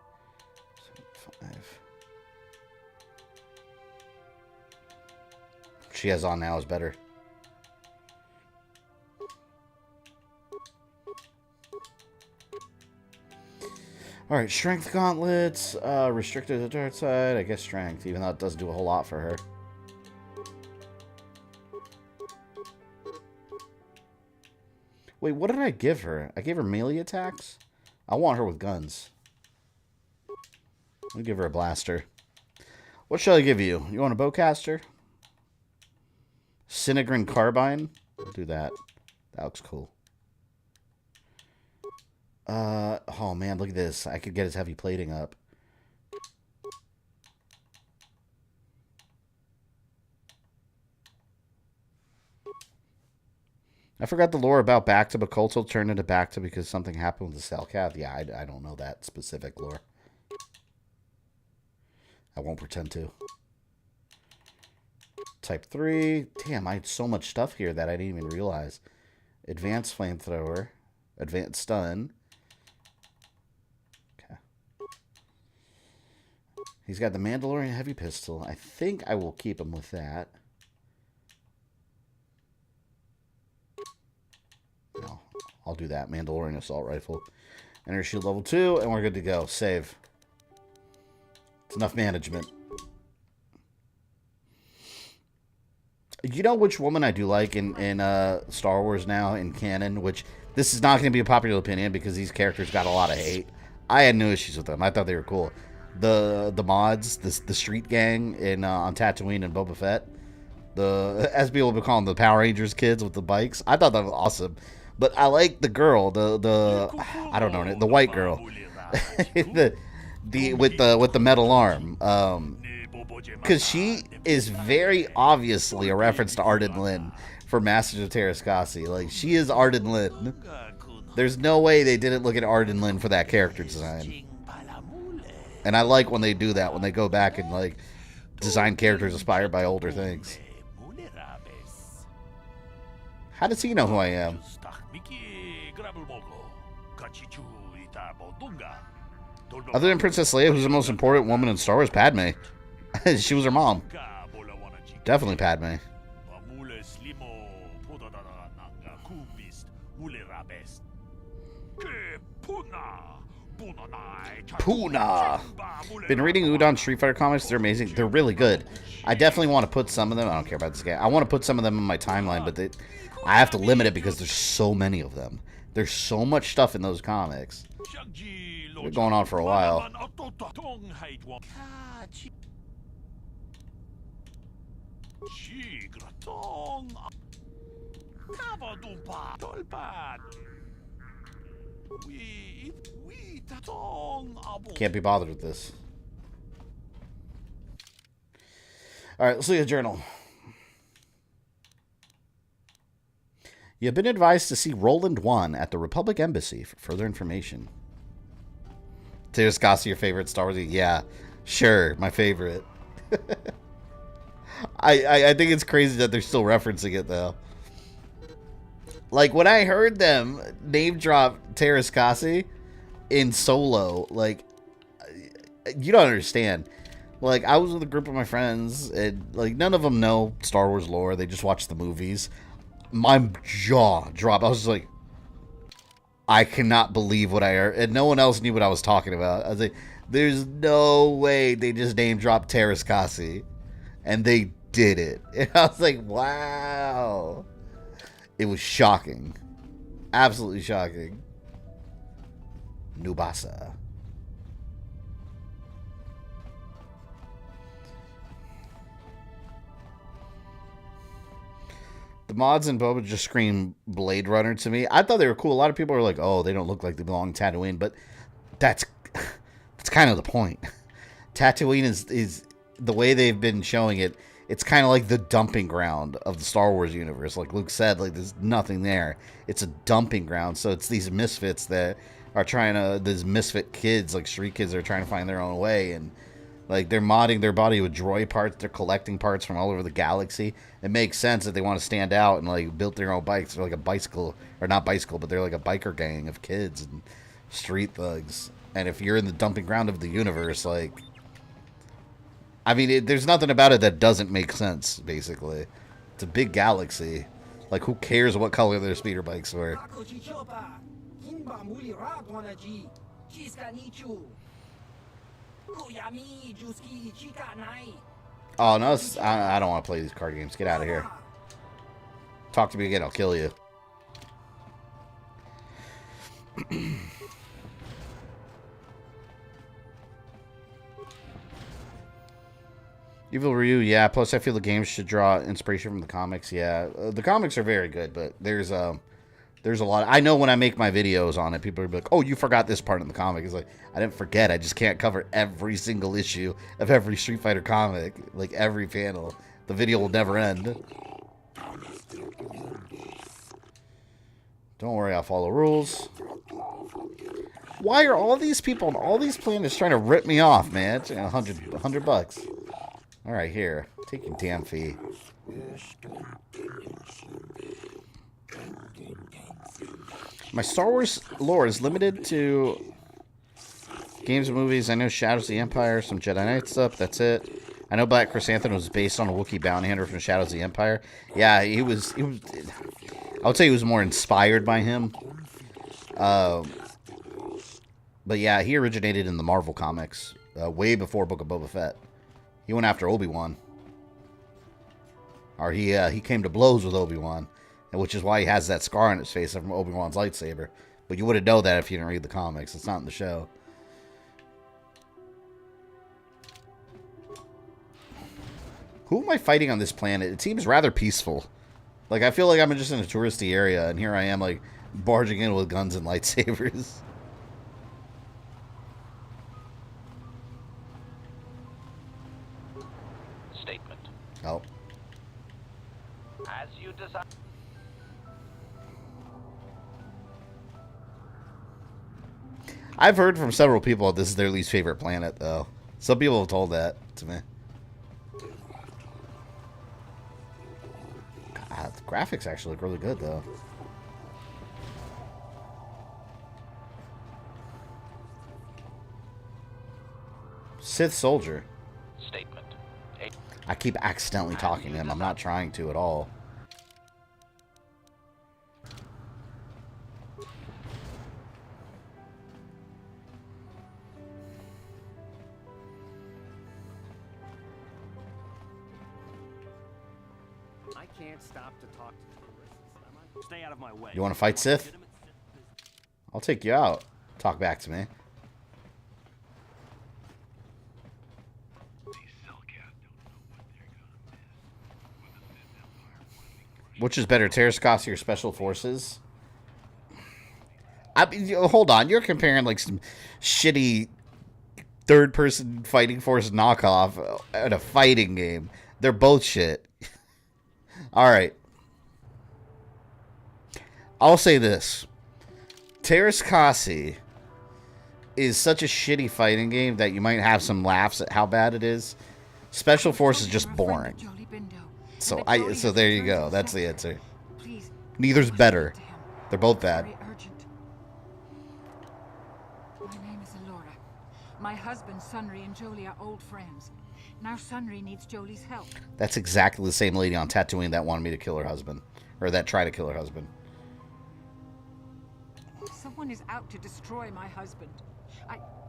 5. She has on now is better. Alright, strength gauntlets, restricted to the dark side. I guess strength, even though it doesn't do a whole lot for her. Wait, what did I give her? I gave her melee attacks? I want her with guns. I'll give her a blaster. What shall I give you? You want a bowcaster? Synagrin carbine? I'll do that. That looks cool. Oh man, look at this. I could get his heavy plating up. I forgot the lore about Bacta, but Kolto turned into Bacta because something happened with the Cellcath. Yeah, I don't know that specific lore. I won't pretend to. Type 3. Damn, I had so much stuff here that I didn't even realize. Advanced flamethrower. Advanced stun. Okay. He's got the Mandalorian heavy pistol. I think I will keep him with that. No, I'll do that. Mandalorian assault rifle. Energy shield level 2, and we're good to go. Save. It's enough management. You know which woman I do like in Star Wars now, in canon, which this is not going to be a popular opinion because these characters got a lot of hate. I had no issues with them. I thought they were cool. The mods, the street gang in on Tatooine and Boba Fett, as people would call them, the Power Rangers kids with the bikes. I thought that was awesome. But I like the girl, I don't know, the white girl, with the metal arm, because she is very obviously a reference to Arden Lynn from Masters of Terrascasi. Like, she is Arden Lynn. There's no way they didn't look at Arden Lynn for that character design. And I like when they do that, when they go back and like design characters inspired by older things. How does he know who I am? Other than Princess Leia, who's the most important woman in Star Wars? Padme. She was her mom. Definitely Padme. Puna. Been reading Udon Street Fighter comics. They're amazing. They're really good. I definitely want to put some of them. I don't care about this game. I want to put some of them in my timeline, but I have to limit it because there's so many of them. There's so much stuff in those comics. They're going on for a while. Can't be bothered with this. Alright, let's look at the journal. You have been advised to see Roland 1 at the Republic Embassy for further information. Terrascasi, your favorite Star Wars? Yeah, sure, my favorite. I think it's crazy that they're still referencing it, though. Like, when I heard them name drop Terrascasi in Solo, like, you don't understand. Like, I was with a group of my friends, and, like, none of them know Star Wars lore. They just watch the movies. My jaw dropped. I was like, I cannot believe what I heard. And no one else knew what I was talking about. I was like, there's no way they just name dropped Terrascasi. And they did it. And I was like, wow. It was shocking. Absolutely shocking. Nubasa. The mods in Boba just scream Blade Runner to me. I thought they were cool. A lot of people were like, oh, they don't look like they belong in Tatooine. But that's kind of the point. Tatooine is the way they've been showing it it's kind of like the dumping ground of the Star Wars universe. Like Luke said, like there's nothing there. It's a dumping ground. So it's these misfits that are trying to, these misfit kids, like street kids, are trying to find their own way. And like they're modding their body with droid parts. They're collecting parts from all over the galaxy. It makes sense that they want to stand out and like build their own bikes. They're like a bicycle, or not bicycle, but they're like a biker gang of kids and street thugs. And if you're in the dumping ground of the universe, like, I mean, there's nothing about it that doesn't make sense, basically. It's a big galaxy. Like, who cares what color their speeder bikes were? Oh, no, I don't want to play these card games. Get out of here. Talk to me again, I'll kill you. Evil Ryu, yeah. Plus, I feel the games should draw inspiration from the comics. Yeah, the comics are very good, but there's a lot. I know when I make my videos on it, people are like, "Oh, you forgot this part in the comic." It's like, I didn't forget. I just can't cover every single issue of every Street Fighter comic, like every panel. The video will never end. Don't worry, I'll follow rules. Why are all these people on all these planets trying to rip me off, man? It's $100. All right, here. Take your damn fee. My Star Wars lore is limited to games and movies. I know Shadows of the Empire, some Jedi Knight stuff. That's it. I know Black Chrysanthemum was based on a Wookiee bounty hunter from Shadows of the Empire. Yeah, he was. I would say he was more inspired by him. But yeah, he originated in the Marvel comics way before Book of Boba Fett. He went after Obi-Wan. Or he came to blows with Obi-Wan. Which is why he has that scar on his face from Obi-Wan's lightsaber. But you wouldn't know that if you didn't read the comics. It's not in the show. Who am I fighting on this planet? It seems rather peaceful. Like, I feel like I'm just in a touristy area. And here I am, like, barging in with guns and lightsabers. Oh. As you desire. I've heard from several people that this is their least favorite planet, though. Some people have told that to me. God, the graphics actually look really good, though. Sith Soldier. Statement. I keep accidentally talking to him. I'm not trying to at all. I can't stop to talk to tourists. Stay out of my way. You want to fight Sith? I'll take you out. Talk back to me. Which is better, Terrascasi or Special Forces? I mean, hold on. You're comparing like some shitty third-person fighting force knockoff at a fighting game. They're both shit. All right. I'll say this. Terrascasi is such a shitty fighting game that you might have some laughs at how bad it is. Special Force is just boring. So there you go. That's the answer. Neither's better. They're both bad. My name is Alora. My husband, Sunry, and Jolie are old friends. Now Sunry needs Jolie's help. That's exactly the same lady on Tatooine that wanted me to kill her husband. Or that tried to kill her husband. Someone is out to destroy my husband.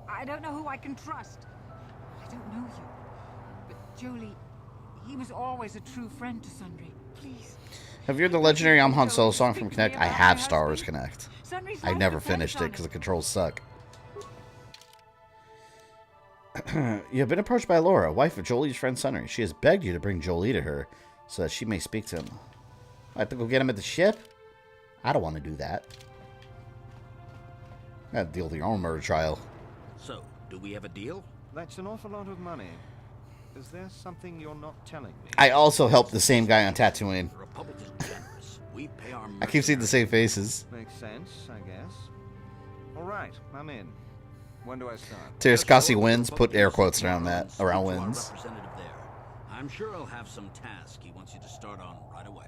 I don't know who I can trust. I don't know you. But Jolie, he was always a true friend to Sunry. Please. Have you heard the legendary I'm Han Solo song from Connect? I have Star Wars Connect. I never finished it because the controls suck. You've been approached by Laura, wife of Jolie's friend Sunry. She has begged you to bring Jolie to her so that she may speak to him. I have to go get him at the ship? I don't want to do that. I have to deal with your own murder trial. So, do we have a deal? That's an awful lot of money. Is there something you're not telling me? I also helped the same guy on Tatooine. The Republic is generous. We pay our I keep seeing the same faces. Makes sense, I guess. All right, I'm in. When do I start? Terrascasi wins. Put air quotes around that. Around wins. Representative there. I'm sure he'll have some task he wants you to start on right away.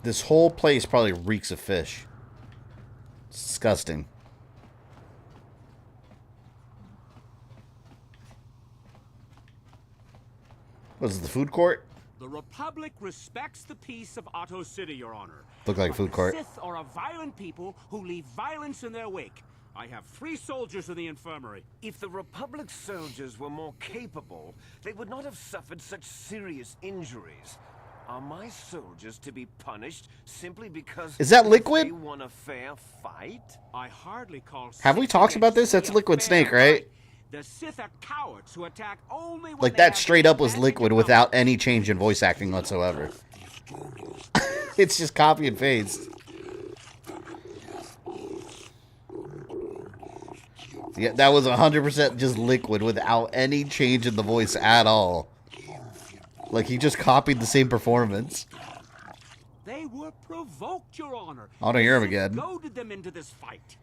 This whole place probably reeks of fish. It's disgusting. What is it, the food court? The Republic respects the peace of Otto City, Your Honor. Look like a food court. The Sith are a violent people who leave violence in their wake. I have 3 soldiers in the infirmary. If the Republic's soldiers were more capable, they would not have suffered such serious injuries. Are my soldiers to be punished simply because Is that Liquid? they won a fair fight? I hardly call Have we talked about this? That's Liquid Snake, right? The Sith are cowards who attack only when Like they that have straight up was Liquid without any change in voice acting whatsoever. It's just copy and paste. Yeah, that was 100% just Liquid without any change in the voice at all. Like he just copied the same performance. They were provoked, Your Honor. I want to hear him again. Goaded them into this fight.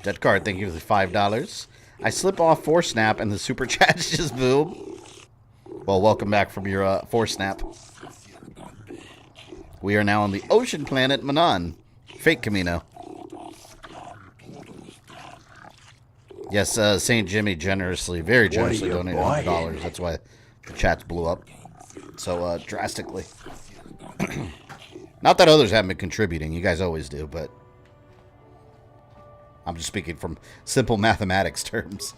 Dead card, thank you for the $5. I slip off Force Snap and the super chat just boom. Well, welcome back from your Force Snap. We are now on the ocean planet Manaan. Fake Camino. Yes, St. Jimmy very generously donated $100. That's why the chats blew up so drastically. Not that others haven't been contributing. You guys always do, but I'm just speaking from simple mathematics terms.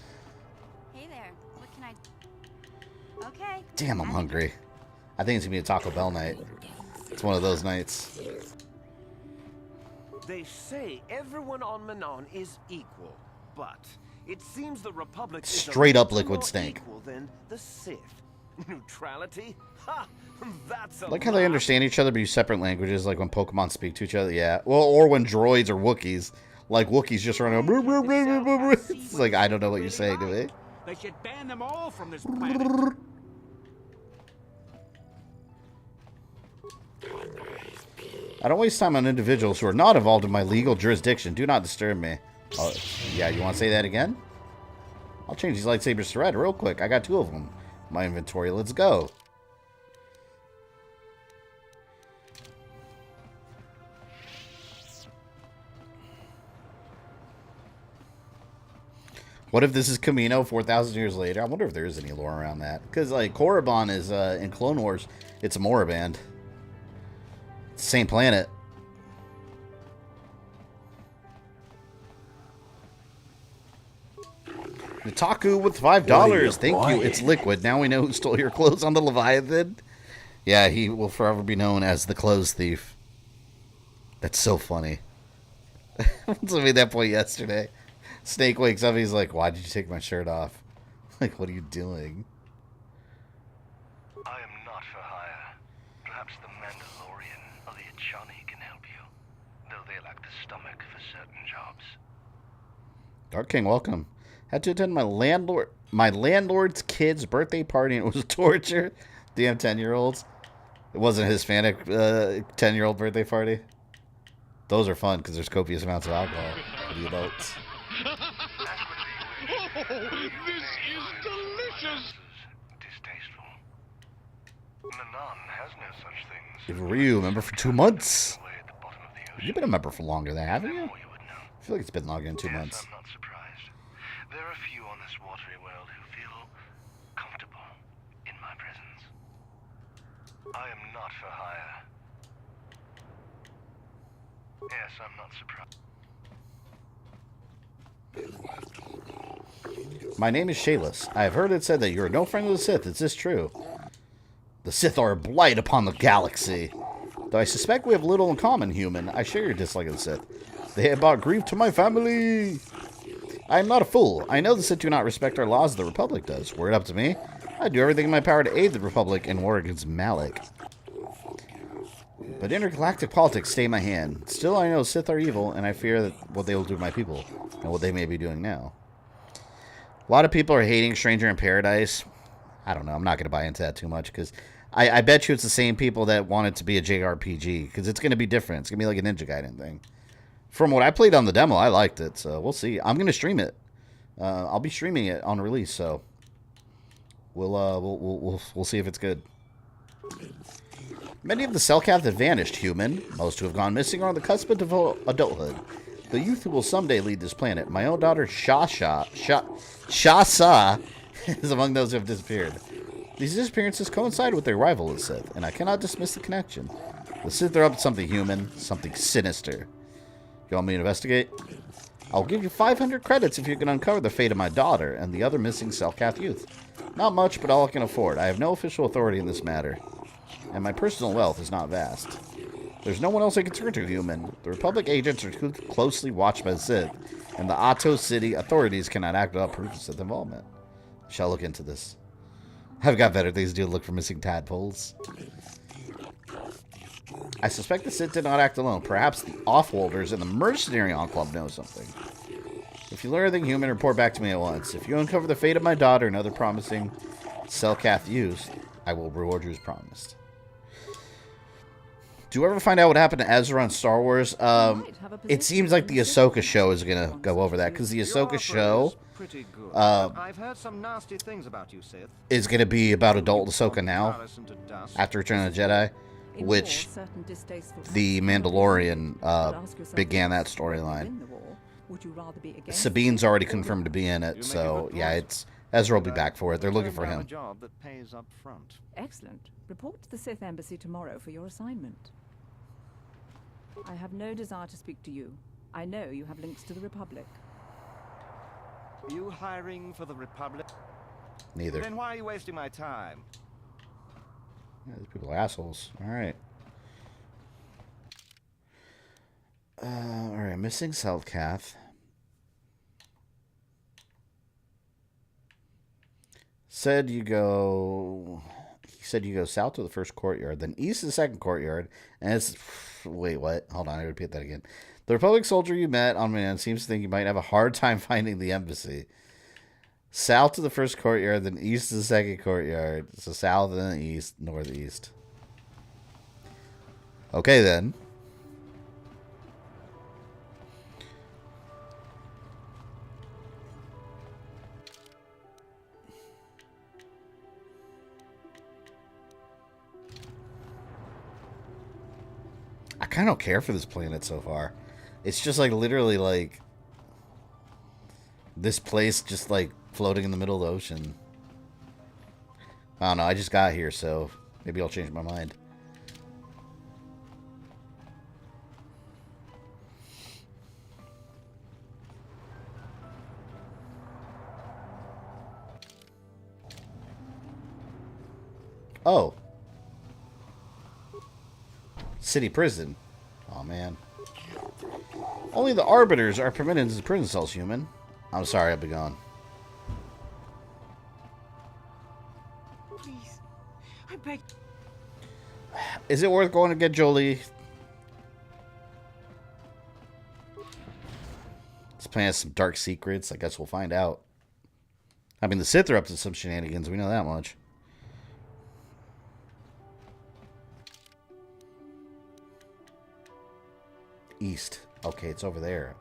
Hey there. What can I... Okay. Damn, I'm hungry. I think it's going to be a Taco Bell night. It's one of those nights. They say everyone on Manaan is equal, but it seems the Republic Straight is up Liquid more Snake. equal than the Sith. Neutrality? Ha! That's a Like how they understand each other but use separate languages, like when Pokemon speak to each other. Yeah. Well, or when droids or Wookiees. Like Wookiees just run around. It's like, I don't know what you're saying to me. They should ban them all from this planet. I don't waste time on individuals who are not involved in my legal jurisdiction. Do not disturb me. Oh, yeah, you want to say that again? I'll change these lightsabers to red real quick. I got 2 of them in my inventory. Let's go. What if this is Camino 4,000 years later? I wonder if there is any lore around that. Because, like, Korriban is, in Clone Wars, it's a Moraband. It's the same planet. Nataku with $5. Thank you. It's Liquid. Now we know who stole your clothes on the Leviathan. Yeah, he will forever be known as the clothes thief. That's so funny. Someone made that point yesterday. Snake wakes up, he's like, why did you take my shirt off? Like, what are you doing? I am not for hire. Perhaps the Mandalorian or the Achani can help you, though they lack the stomach for certain jobs. Dark King, welcome. Had to attend my landlord's kid's birthday party, and it was torture. Damn 10-year-olds. It wasn't a Hispanic 10-year-old birthday party. Those are fun because there's copious amounts of alcohol for the adults. Oh, this is delicious! Distasteful. Manaan has no such things. If Ryu, member for 2 months. You've been a member for longer than that, haven't you? I feel like it's been longer than 2 months. I'm not surprised. There are few on this watery world who feel comfortable in my presence. I am not for hire. Yes, I'm not surprised. My name is Shayless. I have heard it said that you are no friend of the Sith. Is this true? The Sith are a blight upon the galaxy. Though I suspect we have little in common, human, I share your dislike of the Sith. They have brought grief to my family. I am not a fool. I know the Sith do not respect our laws as the Republic does. Were it up to me, I'd do everything in my power to aid the Republic in war against Malak. But intergalactic politics stay in my hand. Still, I know Sith are evil, and I fear that what they will do to my people, and what they may be doing now. A lot of people are hating Stranger in Paradise. I don't know. I'm not going to buy into that too much, because I bet you it's the same people that want it to be a JRPG, because it's going to be different. It's going to be like a Ninja Gaiden thing. From what I played on the demo, I liked it, so we'll see. I'm going to stream it. I'll be streaming it on release, so we'll see if it's good. Many of the Selkath have vanished, human. Most who have gone missing are on the cusp of adulthood. The youth who will someday lead this planet. My own daughter, Shasa, is among those who have disappeared. These disappearances coincide with their arrival of the Sith, and I cannot dismiss the connection. The Sith are up to something human, something sinister. You want me to investigate? I'll give you 500 credits if you can uncover the fate of my daughter and the other missing Selkath youth. Not much, but all I can afford. I have no official authority in this matter, and my personal wealth is not vast. There's no one else I can turn to, human. The Republic agents are too closely watched by the Sith, and the Otto City authorities cannot act without proof of Sith involvement. Shall look into this. I've got better things to do than look for missing tadpoles. I suspect the Sith did not act alone. Perhaps the Offholders and the Mercenary Enclave know something. If you learn anything human, report back to me at once. If you uncover the fate of my daughter and other promising Selkath youth, I will reward you as promised. Do you ever find out what happened to Ezra on Star Wars? It seems like the Ahsoka show is going to go over that, because the Ahsoka show I've heard some nasty things about you, Sith. is going to be about adult Ahsoka now, after Return of the Jedi, which the Mandalorian began that storyline. Sabine's already confirmed to be in it, so yeah, Ezra will be back for it. They're looking for him. A job that pays up front. Excellent. Report to the Sith Embassy tomorrow for your assignment. I have no desire to speak to you. I know you have links to the Republic. You hiring for the Republic? Neither. Then why are you wasting my time? Yeah, these people are assholes. Alright. Alright, missing Selkath. He said you go south to the first courtyard, then east to the second courtyard, and it's... Wait, what? Hold on, I repeat that again. The Republic soldier you met on Manaan seems to think you might have a hard time finding the embassy. South to the first courtyard, then east to the second courtyard. So south and then east, northeast. Okay, then. I kind of don't care for this planet so far. It's just like literally like this place just like floating in the middle of the ocean. I don't know. I just got here, so maybe I'll change my mind. Oh. City prison. Oh, man. Only the arbiters are permitted into the prison cells, human. I'm sorry, I'll be gone. Please, I beg. Is it worth going to get Jolie? This plan has some dark secrets. I guess we'll find out. I mean, the Sith are up to some shenanigans. We know that much. East. Okay, it's over there.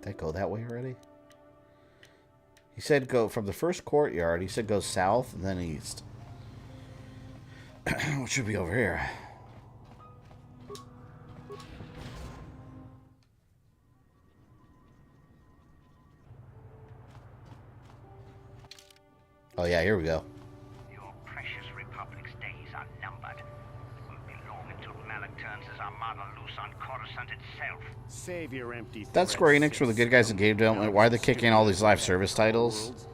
Did I go that way already? He said go from the first courtyard. He said go south and then east. What should be over here? Oh yeah, here we go. Your precious Republic's dead. harder loose on Coruscant itself. Save your empty That's Square Enix for the good guys in game development. Why are they kicking all these live service titles?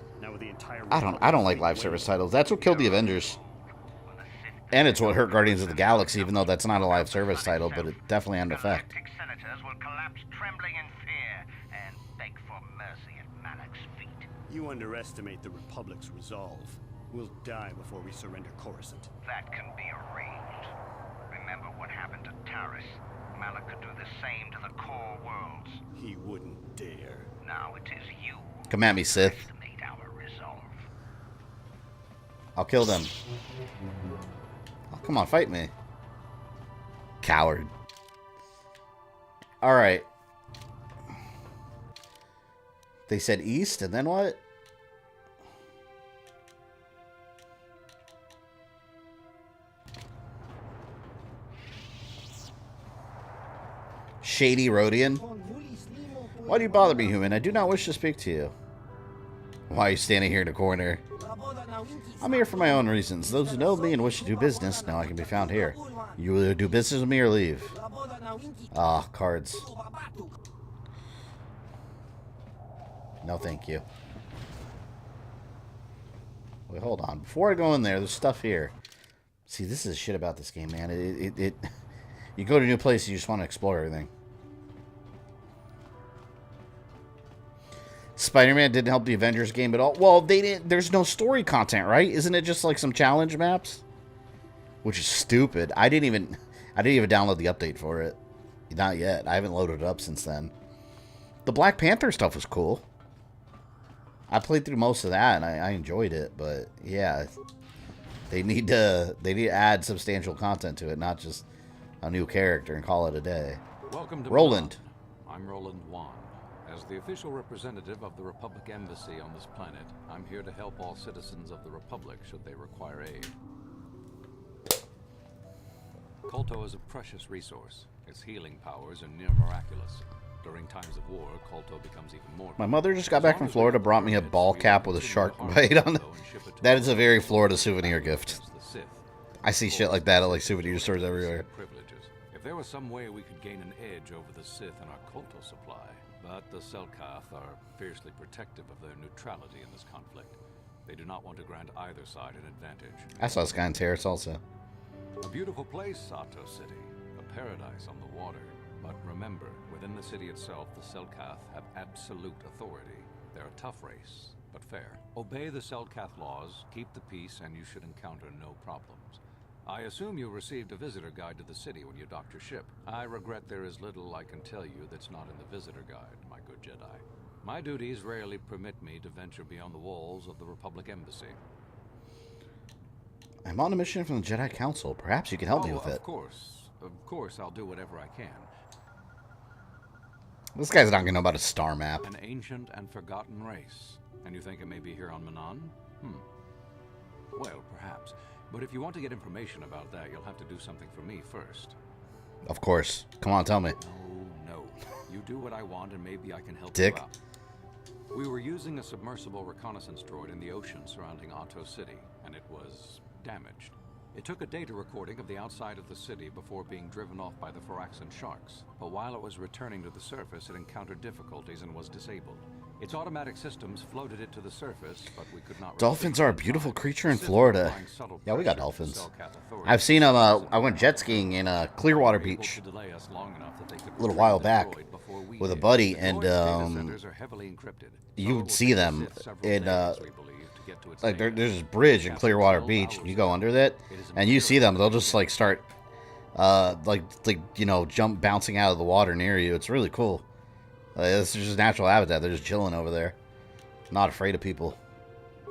I don't like live service titles. That's what killed the Avengers. And it's what hurt Guardians of the Galaxy, even though that's not a live service title, but it definitely had an effect. Senators will collapse trembling in fear and beg for mercy at Malak's feet. You underestimate the Republic's resolve. We'll die before we surrender Coruscant. That can be arranged. Remember what happened to Taris. Malak could do the same to the core worlds. He wouldn't dare. Now it is you. Come at me, Sith. Our resolve. I'll kill them. Oh, come on, fight me. Coward. Alright. They said east, and then what? Shady Rhodian. Why do you bother me, human? I do not wish to speak to you. Why are you standing here in the corner? I'm here for my own reasons. Those who know me and wish to do business know I can be found here. You either do business with me or leave. Ah, cards. No, thank you. Wait, hold on. Before I go in there, there's stuff here. See, this is shit about this game, man. You go to a new place, you just want to explore everything. Spider-Man didn't help the Avengers game at all. Well, they didn't. There's no story content, right? Isn't it just like some challenge maps? Which is stupid. I didn't even download the update for it. Not yet. I haven't loaded it up since then. The Black Panther stuff was cool. I played through most of that and I enjoyed it, but yeah, they need to add substantial content to it, not just a new character and call it a day. Welcome to Roland. Manaan. I'm Roland Wan. As the official representative of the Republic Embassy on this planet, I'm here to help all citizens of the Republic should they require aid. KOTOR is a precious resource. Its healing powers are near miraculous. During times of war, KOTOR becomes even more. My mother just got back from Florida, brought me a ball cap with a shark bite on it. That is a very Florida souvenir gift. I see shit like that at like souvenir stores everywhere. If there was some way we could gain an edge over the Sith in our KOTOR supply, but the Selkath are fiercely protective of their neutrality in this conflict. They do not want to grant either side an advantage. I saw this guy in Terrace also. A beautiful place, Sadow City. A paradise on the water. But remember, within the city itself, the Selkath have absolute authority. They're a tough race, but fair. Obey the Selkath laws, keep the peace, and you should encounter no problems. I assume you received a visitor guide to the city when you docked your ship. I regret there is little I can tell you that's not in the visitor guide, my good Jedi. My duties rarely permit me to venture beyond the walls of the Republic Embassy. I'm on a mission from the Jedi Council. Perhaps you can help me with it. Of course, I'll do whatever I can. This guy's not gonna know about a star map. An ancient and forgotten race. And you think it may be here on Manaan? Well, perhaps. But if you want to get information about that, you'll have to do something for me first. Of course. Come on, tell me. No. You do what I want and maybe I can help Dick. you out. We were using a submersible reconnaissance droid in the ocean surrounding Sadow City, and it was damaged. It took a data recording of the outside of the city before being driven off by the Phyraxan sharks. But while it was returning to the surface, it encountered difficulties and was disabled. Its automatic systems floated it to the surface, but we could not... Dolphins are a beautiful creature in Florida. Yeah, we got dolphins. I've seen them. I went jet skiing in Clearwater Beach a little while back with a buddy, and you would see them in like there's this bridge in Clearwater Beach, and you go under that, and you see them. They'll just like start jump bouncing out of the water near you. It's really cool. It's just natural habitat. They're just chilling over there, not afraid of people.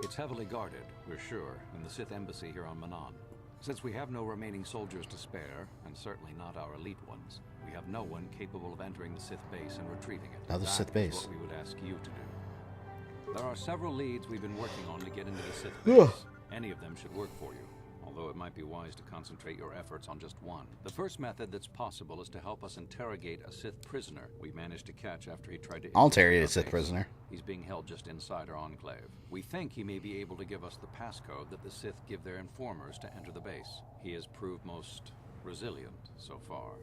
It's heavily guarded, we're sure, in the Sith Embassy here on Manaan. Since we have no remaining soldiers to spare, and certainly not our elite ones, we have no one capable of entering the Sith base and retrieving it. Another Sith That base. is what we would ask you to do. There are several leads we've been working on to get into the Sith base. Any of them should work for you, although it might be wise to concentrate your efforts on just one. The first method that's possible is to help us interrogate a Sith prisoner we managed to catch after he tried to... I'll interrogate a Sith prisoner. He's being held just inside our enclave. We think he may be able to give us the passcode that the Sith give their informers to enter the base. He has proved most resilient so far.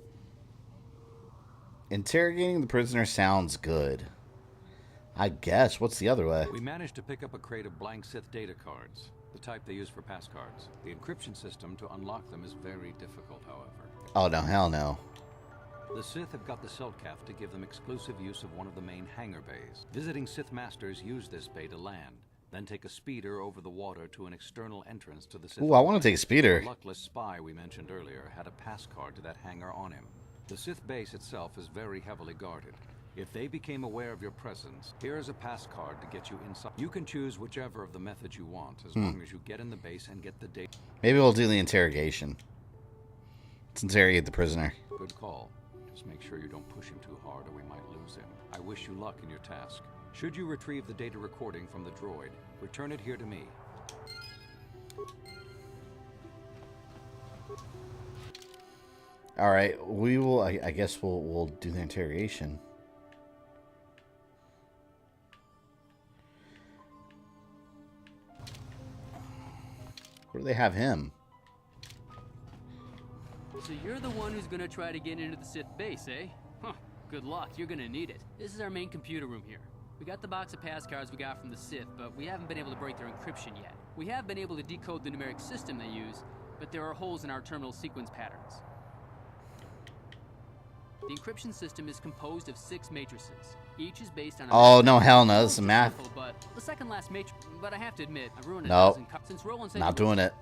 Interrogating the prisoner sounds good. I guess. What's the other way? We managed to pick up a crate of blank Sith data cards, the type they use for pass cards. The encryption system to unlock them is very difficult, however. Oh, no, hell no. The Sith have got the Selkath to give them exclusive use of one of the main hangar bays. Visiting Sith Masters use this bay to land, then take a speeder over the water to an external entrance to the Sith. Ooh, I want to take a speeder. The luckless spy we mentioned earlier had a pass card to that hangar on him. The Sith base itself is very heavily guarded. If they became aware of your presence, here is a pass card to get you inside. You can choose whichever of the methods you want, as long as you get in the base and get the data. Maybe we'll do the interrogation. Let's interrogate the prisoner. Good call. Just make sure you don't push him too hard or we might lose him. I wish you luck in your task. Should you retrieve the data recording from the droid, return it here to me. All right, we will. I guess we'll do the interrogation. Where do they have him? So you're the one who's gonna try to get into the Sith base, eh? Huh. Good luck. You're gonna need it. This is our main computer room here. We got the box of pass cards we got from the Sith, but we haven't been able to break their encryption yet. We have been able to decode the numeric system they use, but there are holes in our terminal sequence patterns. The encryption system is composed of 6 matrices. Each is based on. Oh no, hell no! This is math. Simple, but the second last matrix. But I have to admit, I've ruined a Nope. dozen since Roland said. Not doing it.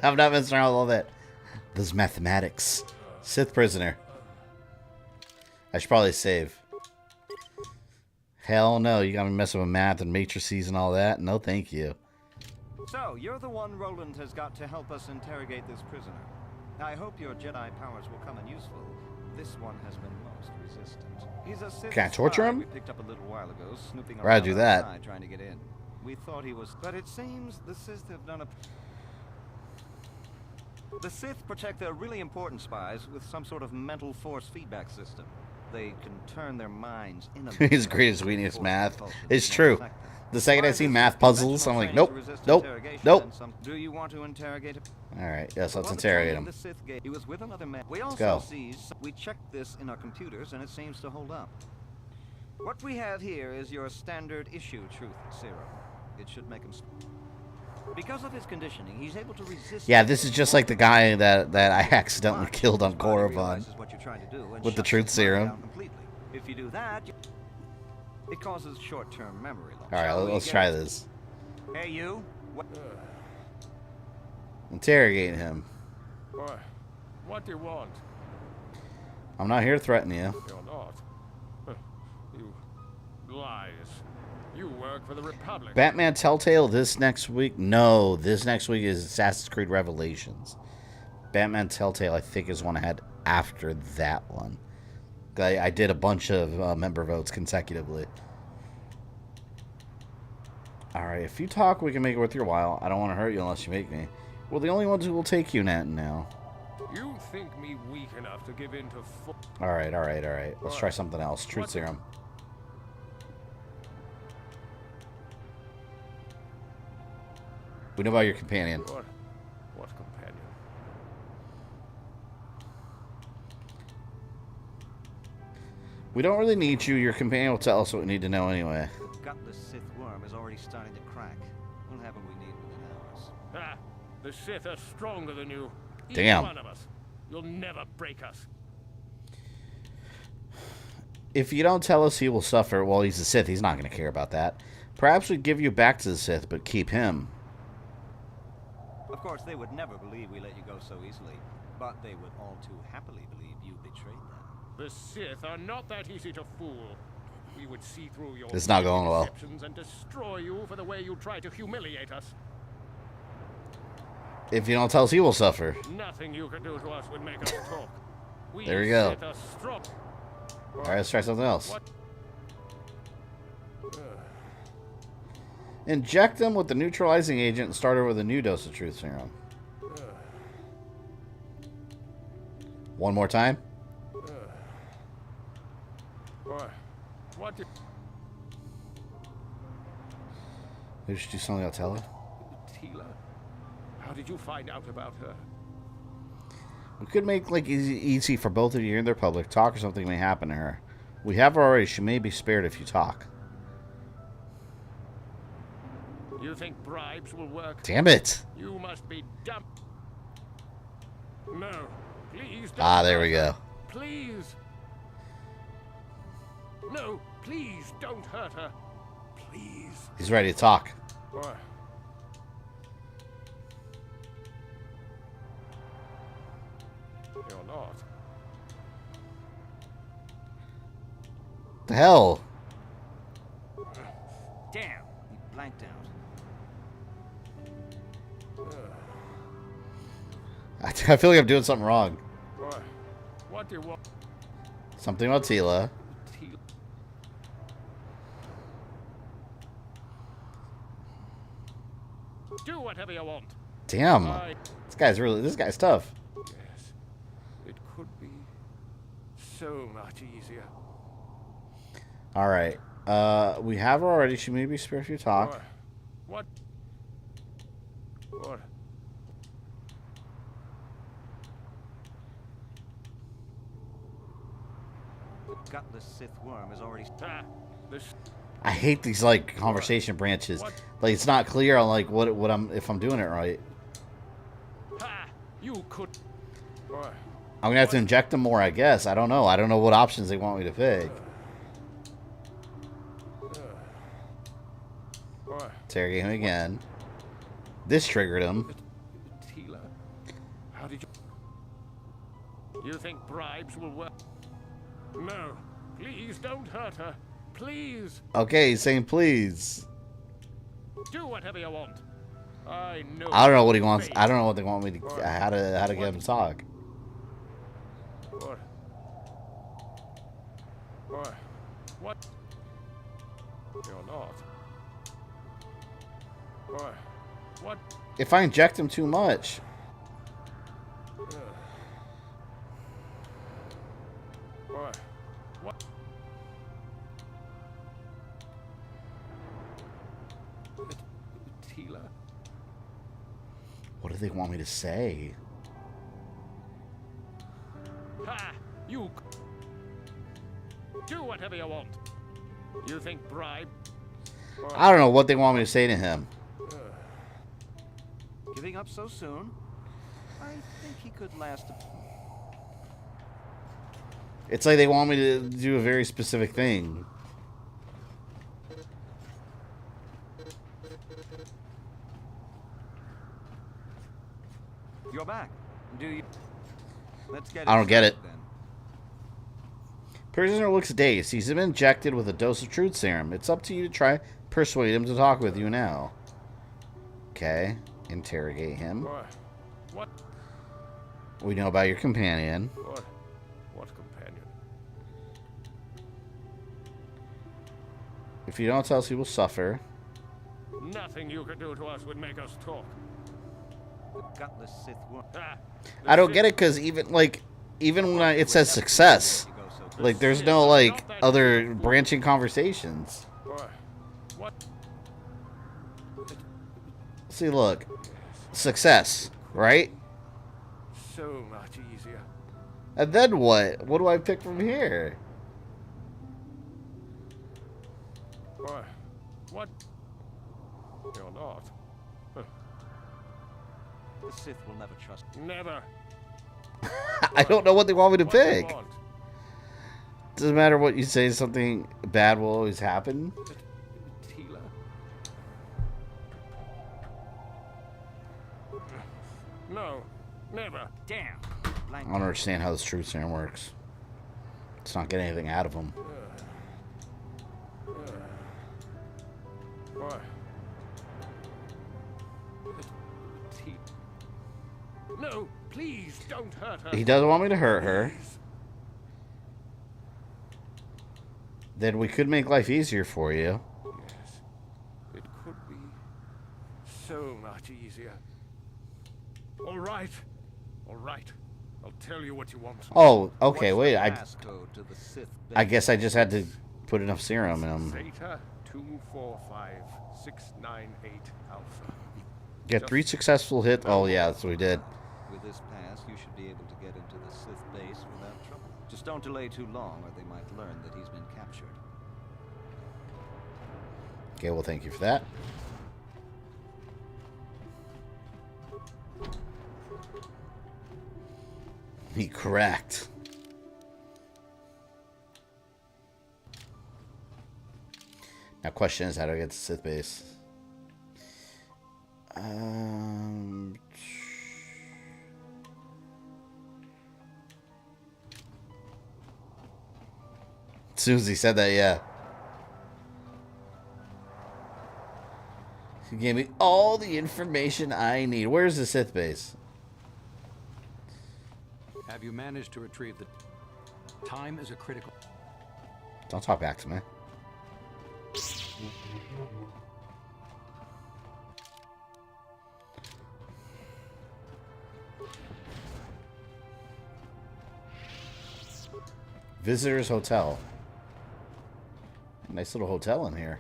I'm not messing around with all that. Those mathematics. Sith prisoner. I should probably save. Hell no! You got me messing with math and matrices and all that. No, thank you. So, you're the one Roland has got to help us interrogate this prisoner. I hope your Jedi powers will come in useful. This one has been most resistant. He's a Sith Can I torture spy him? we picked up a little while ago, snooping Or I'd around do that. outside trying to get in. We thought he was, but it seems the Sith have done a. The Sith protect their really important spies with some sort of mental force feedback system. They can turn their minds in. His greatest weakness, math. It's true. The second I see math puzzles, I'm like, nope, nope, nope. Do you want to interrogate him? All right, yes, let's interrogate him. He was with another man. We Let's also go. seized. We checked this in our computers, and it seems to hold up. What we have here is your standard issue truth serum. It should make him. Because of his conditioning, he's able to resist. Yeah, this is just like the guy that I accidentally killed on Korriban what you're trying to do and with the shuts truth his mind serum. down completely. If you do that, it causes short-term memory loss. All right, let's try this. Hey, you. What? Interrogate him. Boy, what do you want? I'm not here to threaten you. You're not. You lies. You work for the Republic. Batman Telltale this next week? No, this next week is Assassin's Creed Revelations. Batman Telltale, I think, is one I had after that one. I did a bunch of member votes consecutively. Alright, if you talk, we can make it worth your while. I don't want to hurt you unless you make me. We're the only ones who will take you now. You think me weak enough to give in to Alright. Let's try something else. Truth serum. We know about your companion. What companion? We don't really need you. Your companion will tell us what we need to know anyway. The gutless Sith worm is already starting to crack. We'll have what we need within hours. Ah, the Sith are stronger than you. Damn. Each one of us. You'll never break us. If you don't tell us he will suffer, well, he's a Sith. He's not going to care about that. Perhaps we'd give you back to the Sith, but keep him. Of course, they would never believe we let you go so easily, but they would all too happily believe you betrayed them. The Sith are not that easy to fool. We would see through your It's not going well. deceptions and destroy you for the way you try to humiliate us. If you don't tell us he will suffer. Nothing you could do to us would make us talk. There we go. Sith are strong. Alright, let's try something else. Inject them with the neutralizing agent and start over with a new dose of truth serum. One more time. What did... Maybe we should do something I'll tell her. Tila? How did you find out about her? We could make like easy for both of you in the Republic. Talk or something may happen to her. We have her already. She may be spared if you talk. You think bribes will work? Damn it. You must be dumb. No, please don't. Ah, there we go. Please. No, please don't hurt her. Please. He's ready to talk. Boy. You're not. The hell? Damn, he blanked out. I feel like I'm doing something wrong. Boy, what do you want? Something about Tila. Do whatever you want. Damn. This guy's tough. Yes, it could be so much easier. All right. We have her already. She may be spared if you talk. Boy, what? What? The gutless Sith worm is already. I hate these like conversation branches. Like it's not clear on like what I'm if I'm doing it right. Ha! You could. Boy. I'm gonna have to inject them more, I guess. I don't know. I don't know what options they want me to pick. Interrogate him again. This triggered him. Tila, how did you think bribes will work? No, please don't hurt her. Please. Okay, he's saying please. Do whatever you want. I know. I don't know what he wants. I don't know what they want me to. How to get him to talk. What? What? What? You're not. What? What? If I inject him too much. What? What? Tila. What do they want me to say? Ha! You. Do whatever you want. You think bribe? I don't know what they want me to say to him. Giving up so soon? I think he could last. It's like they want me to do a very specific thing. You're back. Do you? Let's get. I don't get it. Then. Prisoner looks dazed. He's been injected with a dose of truth serum. It's up to you to try persuade him to talk with you now. Okay. Interrogate him. What? We know about your companion. What companion? If you don't tell us, he will suffer. Nothing you could do to us would make us talk. The gutless Sith worm. I don't get it because even when it says success, like there's no like other branching conversations. What? See, look, success, right? So much easier. And then what? What do I pick from here? What? You're not. The Sith will never trust. Never. I don't know what they want me to pick. Doesn't matter what you say. Something bad will always happen. Tila. No, never. Damn. I don't understand how this truth serum works. It's not getting anything out of him. What? No, please don't hurt her. He doesn't want me to hurt her. Then we could make life easier for you. Yes, it could be so much easier. All right. I'll tell you what you want. Oh, okay. Wait, I guess I just had to put enough serum in him. Zeta 245698 Alpha. Get 3 successful hits. Oh yeah, that's what we did. With this pass, you should be able to get don't delay too long, or they might learn that he's been captured. Okay, well, thank you for that. He cracked. Now, question is, how do I get to Sith base? As soon as he said that, yeah. He gave me all the information I need. Where's the Sith base? Have you managed to retrieve the... Time is a critical... Don't talk back to me. Visitors Hotel. Nice little hotel in here.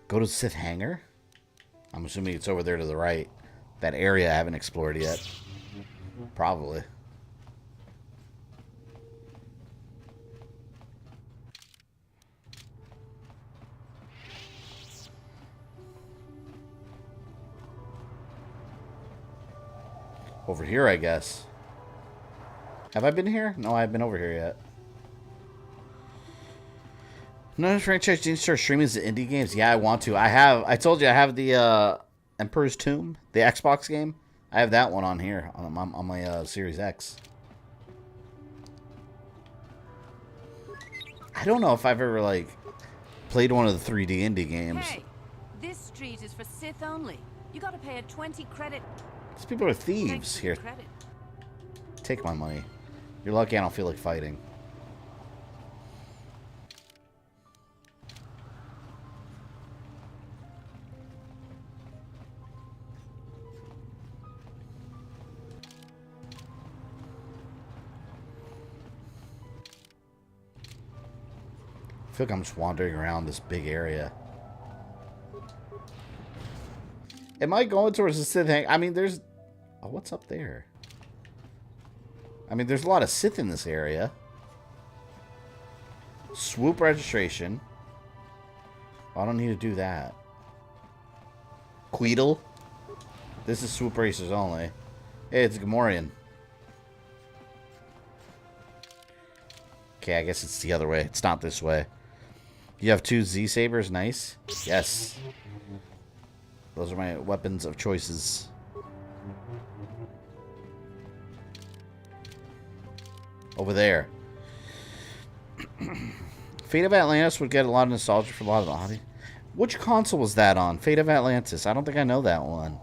Go to Sith Hangar? I'm assuming it's over there to the right. That area I haven't explored yet. Probably. Over here, I guess. Have I been here? No, I haven't been over here yet. No franchise didn't start streaming the indie games. Yeah, I want to. I told you I have the Emperor's Tomb, the Xbox game. I have that one on here on my Series X. I don't know if I've ever like played one of the 3D indie games. Hey, this street is for Sith only. You got to pay a 20 credit. These people are thieves. Thanks for Here, the credit. take my money. You're lucky I don't feel like fighting. I feel like I'm just wandering around this big area. Am I going towards the Sith hang? I mean, there's... Oh, what's up there? I mean, there's a lot of Sith in this area. Swoop registration. Oh, I don't need to do that. Queedle. This is swoop racers only. Hey, it's Gamorrean. Okay, I guess it's the other way. It's not this way. You have 2 Z-Sabers. Nice. Yes. Those are my weapons of choices. Over there. Fate of Atlantis would get a lot of nostalgia for a lot of the audience. Which console was that on? Fate of Atlantis. I don't think I know that one.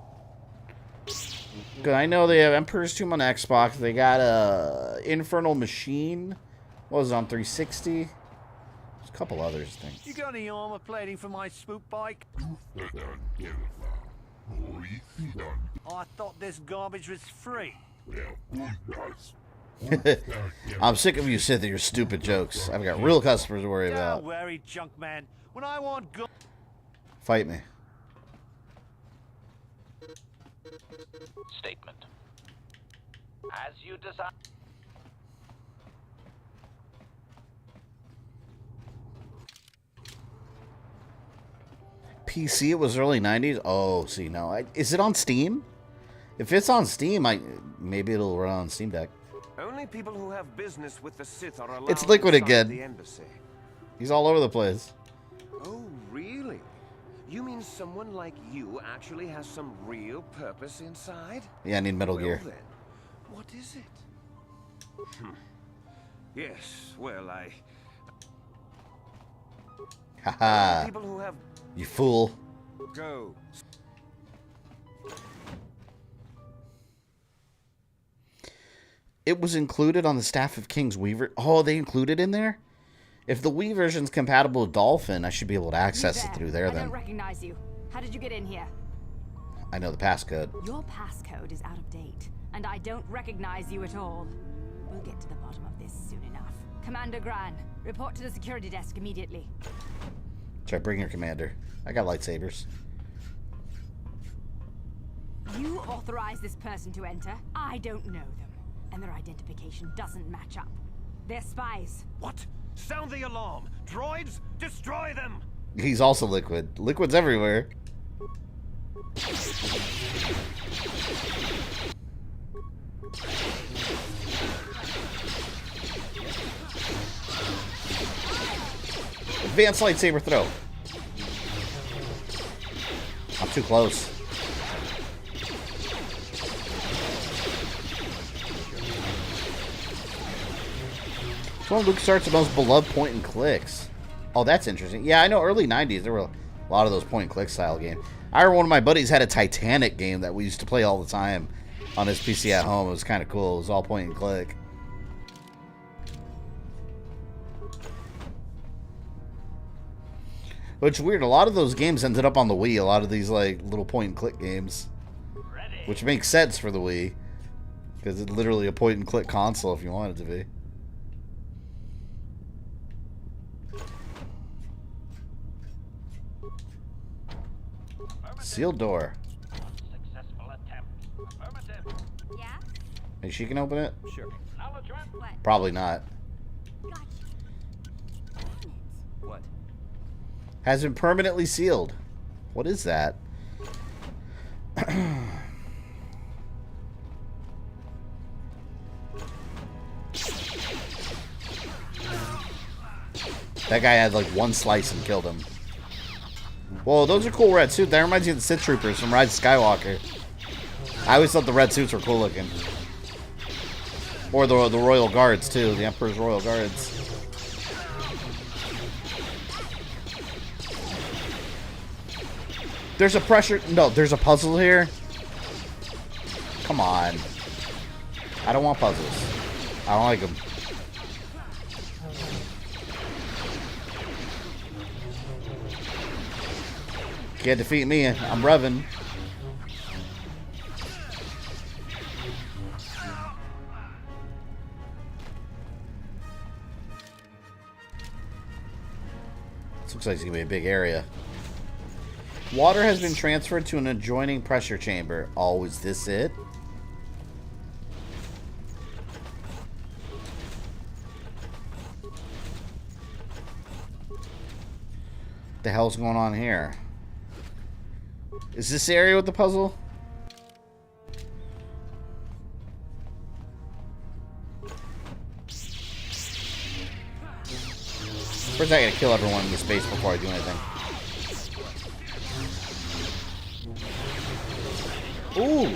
Good. I know they have Emperor's Tomb on Xbox. They got a Infernal Machine. What was it on 360? There's a couple others, I think. You got any armor plating for my swoop bike? I thought this garbage was free. I'm sick of you, Sith, and your stupid jokes. I've got real customers to worry about. Don't worry, junk man. When I want go... Fight me. Statement. As you desire. PC, it was early 90s. Oh, see, no. Is it on Steam? If it's on Steam, maybe it'll run on Steam Deck. Only people who have business with the Sith are allowed. It's Liquid inside again. The embassy. He's all over the place. Oh, really? You mean someone like you actually has some real purpose inside? Yeah, I need Metal Well, Gear. Then, what is it? Yes, well, Haha. people who have You fool. go. It was included on the Staff of King's Weaver. Oh, they included in there? If the Wii version's compatible with Dolphin, I should be able to access it through there I then. don't recognize you. How did you get in here? I know the passcode. Your passcode is out of date, and I don't recognize you at all. We'll get to the bottom of this soon enough. Commander Gran, report to the security desk immediately. Try bring your commander. I got lightsabers. You authorize this person to enter. I don't know them, and their identification doesn't match up. They're spies. What? Sound the alarm! Droids, destroy them! He's also Liquid. Liquid's everywhere. Advanced lightsaber throw. I'm too close. It's one of LucasArts' most beloved point and clicks. Oh, that's interesting. Yeah, I know early 90s there were a lot of those point and click style games. I remember one of my buddies had a Titanic game that we used to play all the time on his PC at home. It was kind of cool. It was all point and click. Which is weird. A lot of those games ended up on the Wii. A lot of these like little point and click games. Which makes sense for the Wii. Because it's literally a point and click console if you want it to be. Sealed door. Yeah? Maybe she can open it? Sure. What? Probably not. What? Has been permanently sealed. What is that? That guy had like one slice and killed him. Whoa, those are cool red suits. That reminds me of the Sith Troopers from Rise of Skywalker. I always thought the red suits were cool looking. Or the Royal Guards too, the Emperor's Royal Guards. There's a pressure. No, there's a puzzle here. Come on. I don't want puzzles. I don't like them. Can't defeat me. I'm Revan. This looks like it's gonna be a big area. Water has been transferred to an adjoining pressure chamber. Oh, is this it? What the hell's going on here? Is this the area with the puzzle? First I gotta kill everyone in the space before I do anything. Ooh!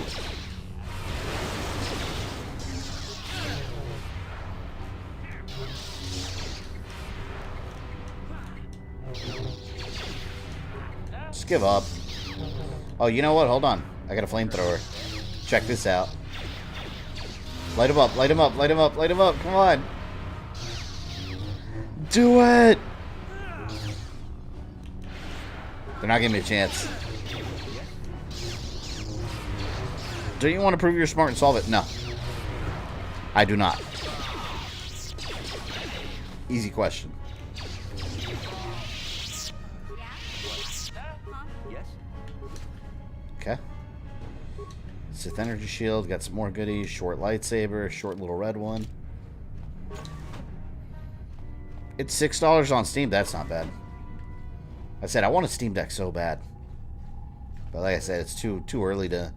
Just give up. Oh, you know what? Hold on. I got a flamethrower. Check this out. Light him up, light him up, light him up, light him up. Come on. Do it! They're not giving me a chance. Do you want to prove you're smart and solve it? No. I do not. Easy question. Okay. Sith energy shield. Got some more goodies. Short lightsaber. Short little red one. It's $6 on Steam. That's not bad. I said I want a Steam Deck so bad. But like I said, it's too early to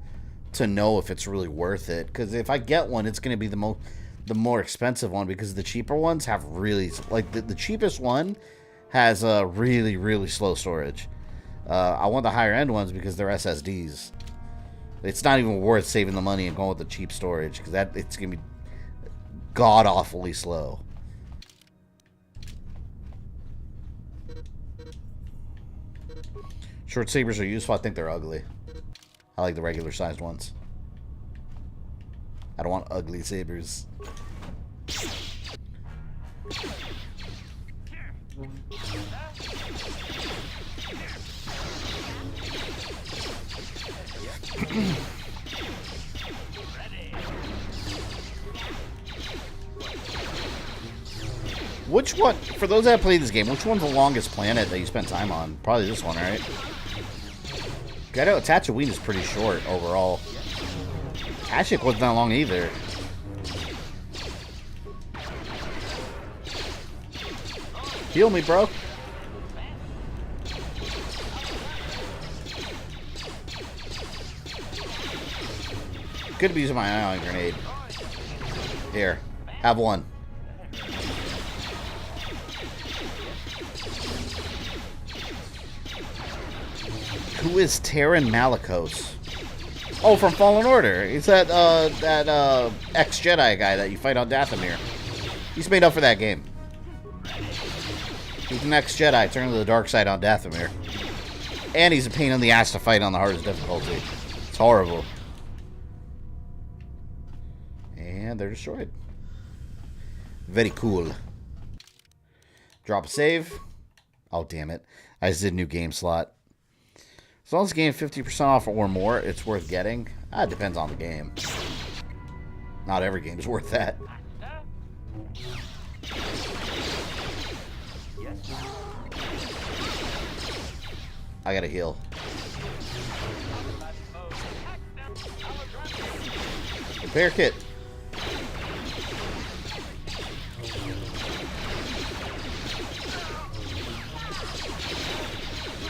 know if it's really worth it. Because if I get one, it's going to be the more expensive one. Because the cheaper ones have really... Like, the cheapest one has a really, really slow storage. I want the higher end ones because they're SSDs. It's not even worth saving the money and going with the cheap storage. Because it's going to be god-awfully slow. Short sabers are useful. I think they're ugly. I like the regular sized ones. I don't want ugly sabers. Which one, for those that played this game, which one's the longest planet that you spent time on? Probably this one, right? I know Tatooine is pretty short overall. Kashyyyk wasn't that long either. Heal me, bro. Could be using my ion grenade. Here, have one. Who is Terran Malicos? Oh, from Fallen Order. He's that ex-Jedi guy that you fight on Dathomir. He's made up for that game. He's an ex-Jedi turned to the dark side on Dathomir. And he's a pain in the ass to fight on the hardest difficulty. It's horrible. And they're destroyed. Very cool. Drop a save. Oh, damn it. I just did a new game slot. As long as the game 50% off or more, it's worth getting. It depends on the game. Not every game is worth that. I gotta heal. Repair kit.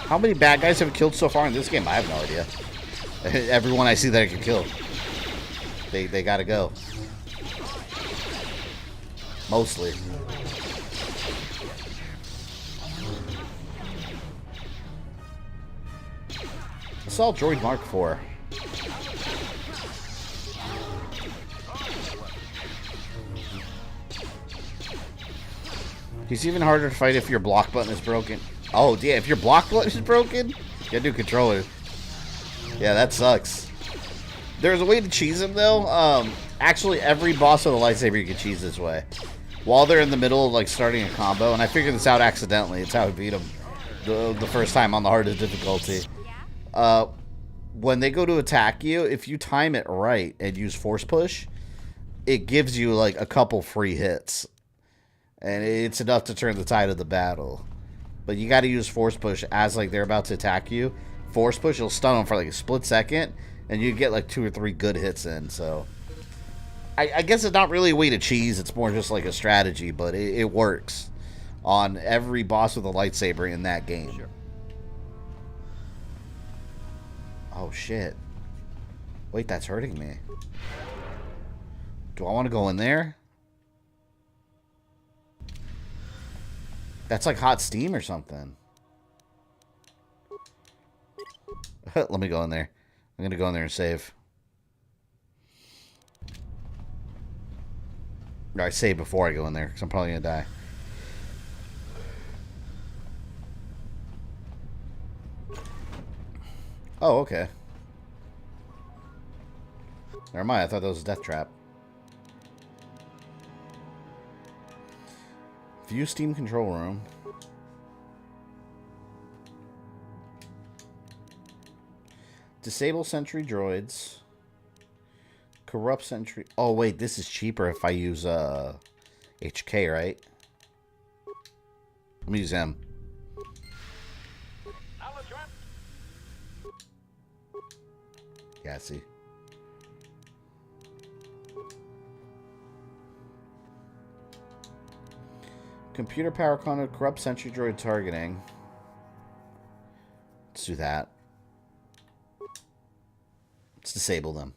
How many bad guys have we killed so far in this game? I have no idea. Everyone I see that I can kill. They gotta go. Mostly. Assault Droid Mark IV. He's even harder to fight if your block button is broken. Oh, yeah, if your block button is broken, you gotta do controller. Yeah, that sucks. There's a way to cheese him, though. Actually, every boss with a lightsaber you can cheese this way. While they're in the middle of, like, starting a combo, and I figured this out accidentally. It's how I beat him the first time on the hardest difficulty. When they go to attack you, if you time it right and use force push, it gives you, like, a couple free hits. And it's enough to turn the tide of the battle. But you got to use force push as like they're about to attack you. Force push, you'll stun them for like a split second, and you get like 2 or 3 good hits in. So I guess it's not really a way to cheese. It's more just like a strategy, but it works on every boss with a lightsaber in that game. Sure. Oh shit! Wait, that's hurting me. Do I want to go in there? That's like hot steam or something. Let me go in there. I'm going to go in there and save. Or I save before I go in there, because I'm probably going to die. Oh, okay. Never mind, I thought that was a death trap. View Steam control room. Disable sentry droids. Corrupt sentry. Oh wait, this is cheaper if I use HK, right? Let me use him. Yeah, I see. Computer power conduit, corrupt sentry droid targeting. Let's do that. Let's disable them.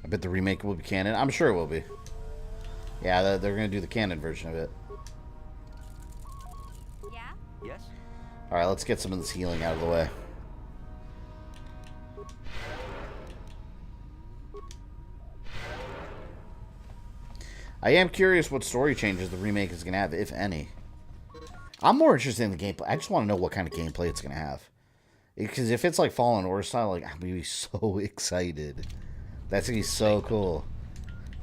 I bet the remake will be canon. I'm sure it will be. Yeah, they're going to do the canon version of it. Yeah? Yes? Alright, let's get some of this healing out of the way. I am curious what story changes the remake is going to have, if any. I'm more interested in the gameplay. I just want to know what kind of gameplay it's going to have. Because if it's like Fallen Order style, like, I'm going to be so excited. That's going to be so cool.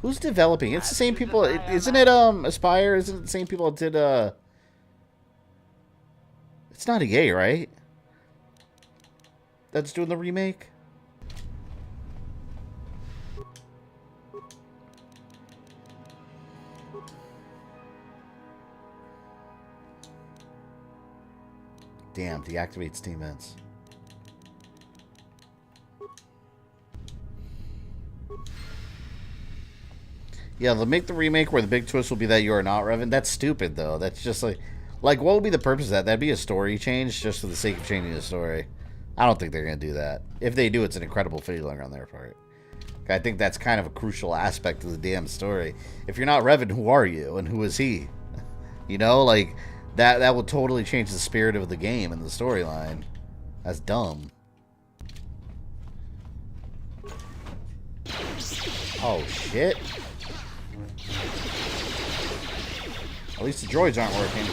Who's developing? It's the same people. Isn't it Aspire? Isn't it the same people that did It's not EA, right? That's doing the remake? Damn, deactivates team events. Yeah, they'll make the remake where the big twist will be that you are not Revan. That's stupid, though. That's just like, what would be the purpose of that? That'd be a story change just for the sake of changing the story. I don't think they're going to do that. If they do, it's an incredible feeling on their part. I think that's kind of a crucial aspect of the damn story. If you're not Revan, who are you? And who is he? You know, like, that will totally change the spirit of the game and the storyline. That's dumb. Oh, shit. At least the droids aren't working.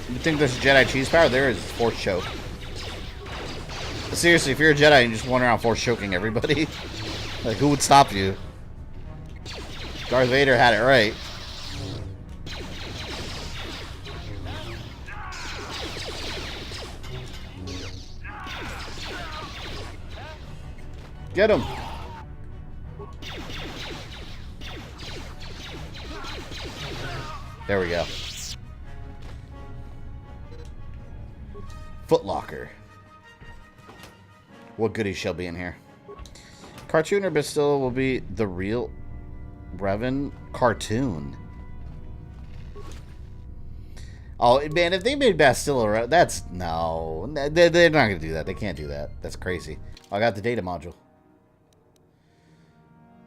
You think there's Jedi cheese power? There is Force choke. Seriously, if you're a Jedi and you just wander around Force choking everybody, like, who would stop you? Darth Vader had it right. Get him. There we go. Footlocker. What goodies shall be in here? Cartoon or Bastilla will be the real Revan cartoon. Oh, man, if they made Bastilla, that's... No. They're not going to do that. They can't do that. That's crazy. I got the data module.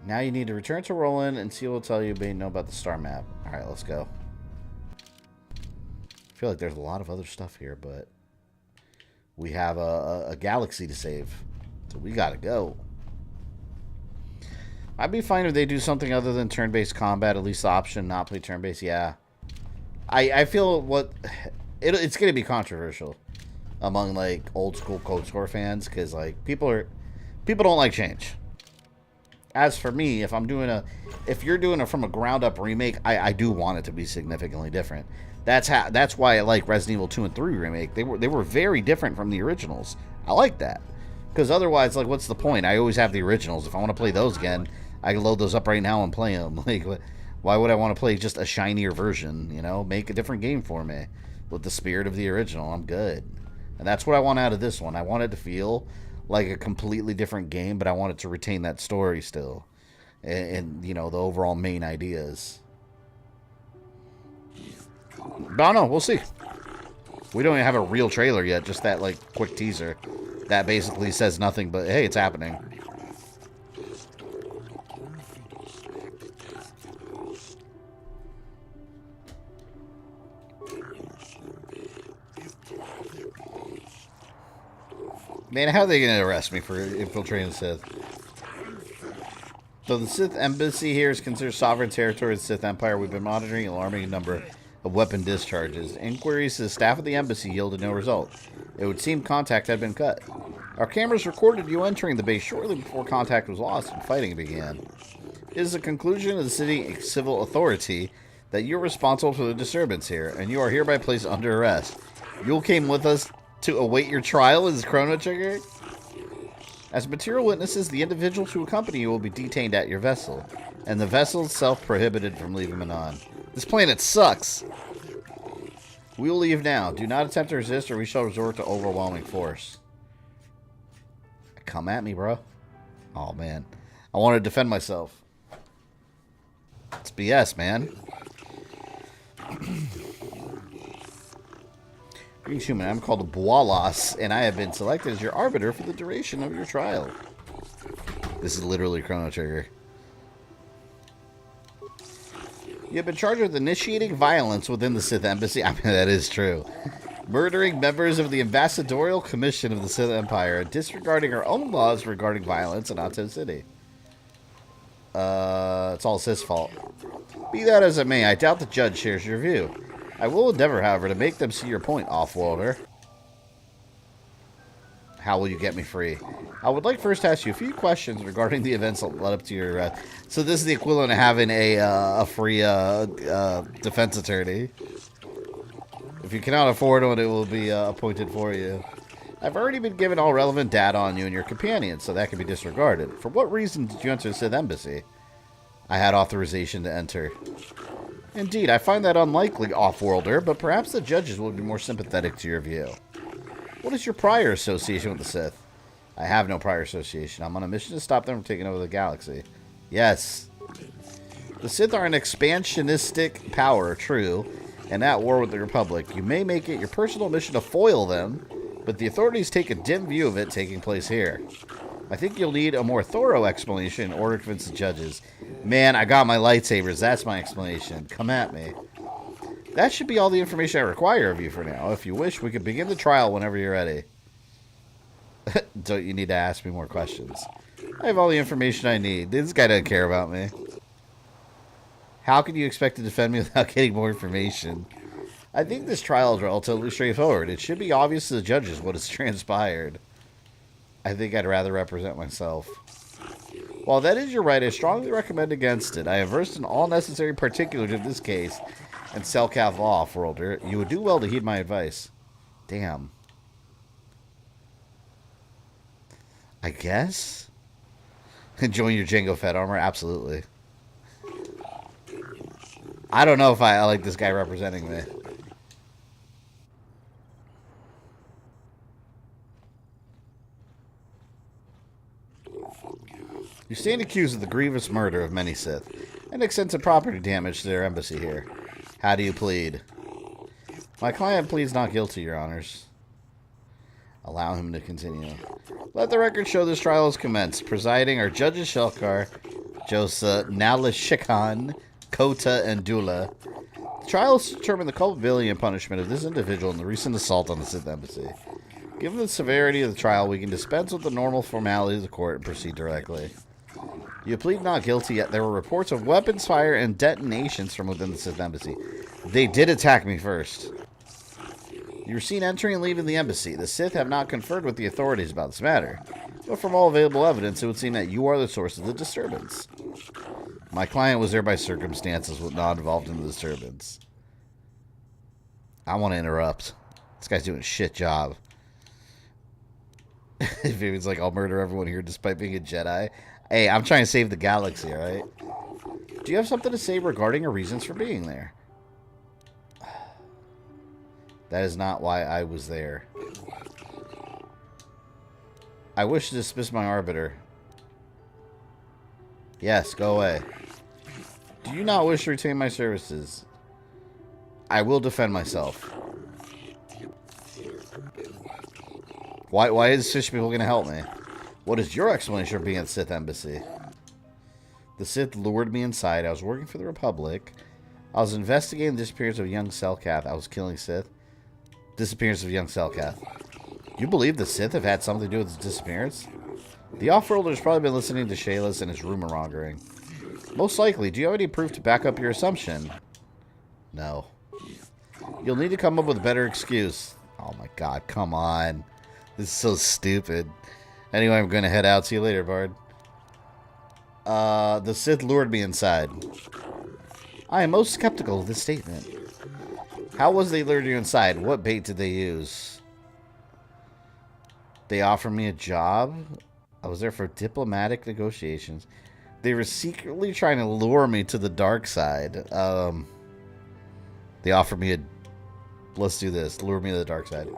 Now you need to return to Roland and Seal will tell you what you know about the star map. Alright, let's go. I feel like there's a lot of other stuff here, but we have a galaxy to save. So we gotta go. I'd be fine if they do something other than turn-based combat, at least the option not play turn-based. Yeah. I feel it's going to be controversial among, like, old school KOTOR fans, because, like, people don't like change. As for me, if you're doing a from a ground up remake, I do want it to be significantly different. That's why I like Resident Evil 2 and 3 remake. They were very different from the originals. I like that. Because otherwise, like, what's the point? I always have the originals. If I want to play those again, I can load those up right now and play them. Like, why would I want to play just a shinier version? You know, make a different game for me with the spirit of the original. I'm good. And that's what I want out of this one. I want it to feel like a completely different game, but I want it to retain that story still. And you know, the overall main ideas. But I don't know. We'll see. We don't even have a real trailer yet. Just that, like, quick teaser. That basically says nothing but, hey, it's happening. Man, how are they going to arrest me for infiltrating the Sith? So the Sith Embassy here is considered sovereign territory of the Sith Empire. We've been monitoring an alarming number of weapon discharges. Inquiries to the staff of the embassy yielded no result. It would seem contact had been cut. Our cameras recorded you entering the base shortly before contact was lost and fighting began. It is the conclusion of the city civil authority that you're responsible for the disturbance here, and you are hereby placed under arrest. You came with us to await your trial as Chrono Trigger? As material witnesses, the individuals who accompany you will be detained at your vessel, and the vessel itself prohibited from leaving Manaan. This planet sucks! We will leave now. Do not attempt to resist, or we shall resort to overwhelming force. Come at me, bro. Oh, man. I want to defend myself. It's BS, man. Greetings, human. I'm called Boalas, and I have been selected as your arbiter for the duration of your trial. This is literally Chrono Trigger. You have been charged with initiating violence within the Sith Embassy. I mean, that is true. Murdering members of the Ambassadorial Commission of the Sith Empire, and disregarding our own laws regarding violence in Ahto City. It's all Sith's fault. Be that as it may, I doubt the judge shares your view. I will endeavor, however, to make them see your point, off-worlder. How will you get me free? I would like first to ask you a few questions regarding the events that led up to your arrest. So this is the equivalent of having a free defense attorney. If you cannot afford one, it will be appointed for you. I've already been given all relevant data on you and your companions, so that can be disregarded. For what reason did you enter the Sith Embassy? I had authorization to enter. Indeed, I find that unlikely, off-worlder, but perhaps the judges would be more sympathetic to your view. What is your prior association with the Sith? I have no prior association. I'm on a mission to stop them from taking over the galaxy. Yes. The Sith are an expansionistic power, true, and at war with the Republic. You may make it your personal mission to foil them, but the authorities take a dim view of it taking place here. I think you'll need a more thorough explanation in order to convince the judges. Man, I got my lightsabers. That's my explanation. Come at me. That should be all the information I require of you for now. If you wish, we can begin the trial whenever you're ready. Don't you need to ask me more questions? I have all the information I need. This guy doesn't care about me. How can you expect to defend me without getting more information? I think this trial is relatively straightforward. It should be obvious to the judges what has transpired. I think I'd rather represent myself. While that is your right, I strongly recommend against it. I have versed in all necessary particulars of this case and Selkath law, off-worlder. You would do well to heed my advice. Damn. I guess? Enjoying your Jango Fett armor? Absolutely. I don't know if I like this guy representing me. You stand accused of the grievous murder of many Sith and extensive property damage to their embassy here. How do you plead? My client pleads not guilty, Your Honors. Allow him to continue. Let the record show this trial is commenced. Presiding are Judges Shelkar, Josa, Nalashikhan, Kota, and Dula. The trial is to determine the culpability and punishment of this individual in the recent assault on the Sith embassy. Given the severity of the trial, we can dispense with the normal formalities of the court and proceed directly. You plead not guilty, yet there were reports of weapons fire and detonations from within the Sith embassy. They did attack me first. You were seen entering and leaving the embassy. The Sith have not conferred with the authorities about this matter, but from all available evidence, it would seem that you are the source of the disturbance. My client was there by circumstances, was not involved in the disturbance. I want to interrupt. This guy's doing a shit job. If he was like, I'll murder everyone here despite being a Jedi. Hey, I'm trying to save the galaxy, alright? Do you have something to say regarding your reasons for being there? That is not why I was there. I wish to dismiss my arbiter. Yes, go away. Do you not wish to retain my services? I will defend myself. Why is fish people going to help me? What is your explanation for being at the Sith embassy? The Sith lured me inside. I was working for the Republic. I was investigating the disappearance of young Selkath. I was killing Sith. Disappearance of young Selkath. You believe the Sith have had something to do with his disappearance? The off-worlder has probably been listening to Shayla's and his rumor-mongering. Most likely. Do you have any proof to back up your assumption? No. You'll need to come up with a better excuse. Oh my god, come on. This is so stupid. Anyway, I'm going to head out. See you later, Bard. The Sith lured me inside. I am most skeptical of this statement. How was they lured you inside? What bait did they use? They offered me a job. I was there for diplomatic negotiations. They were secretly trying to lure me to the dark side. They offered me a... Let's do this. Lure me to the dark side.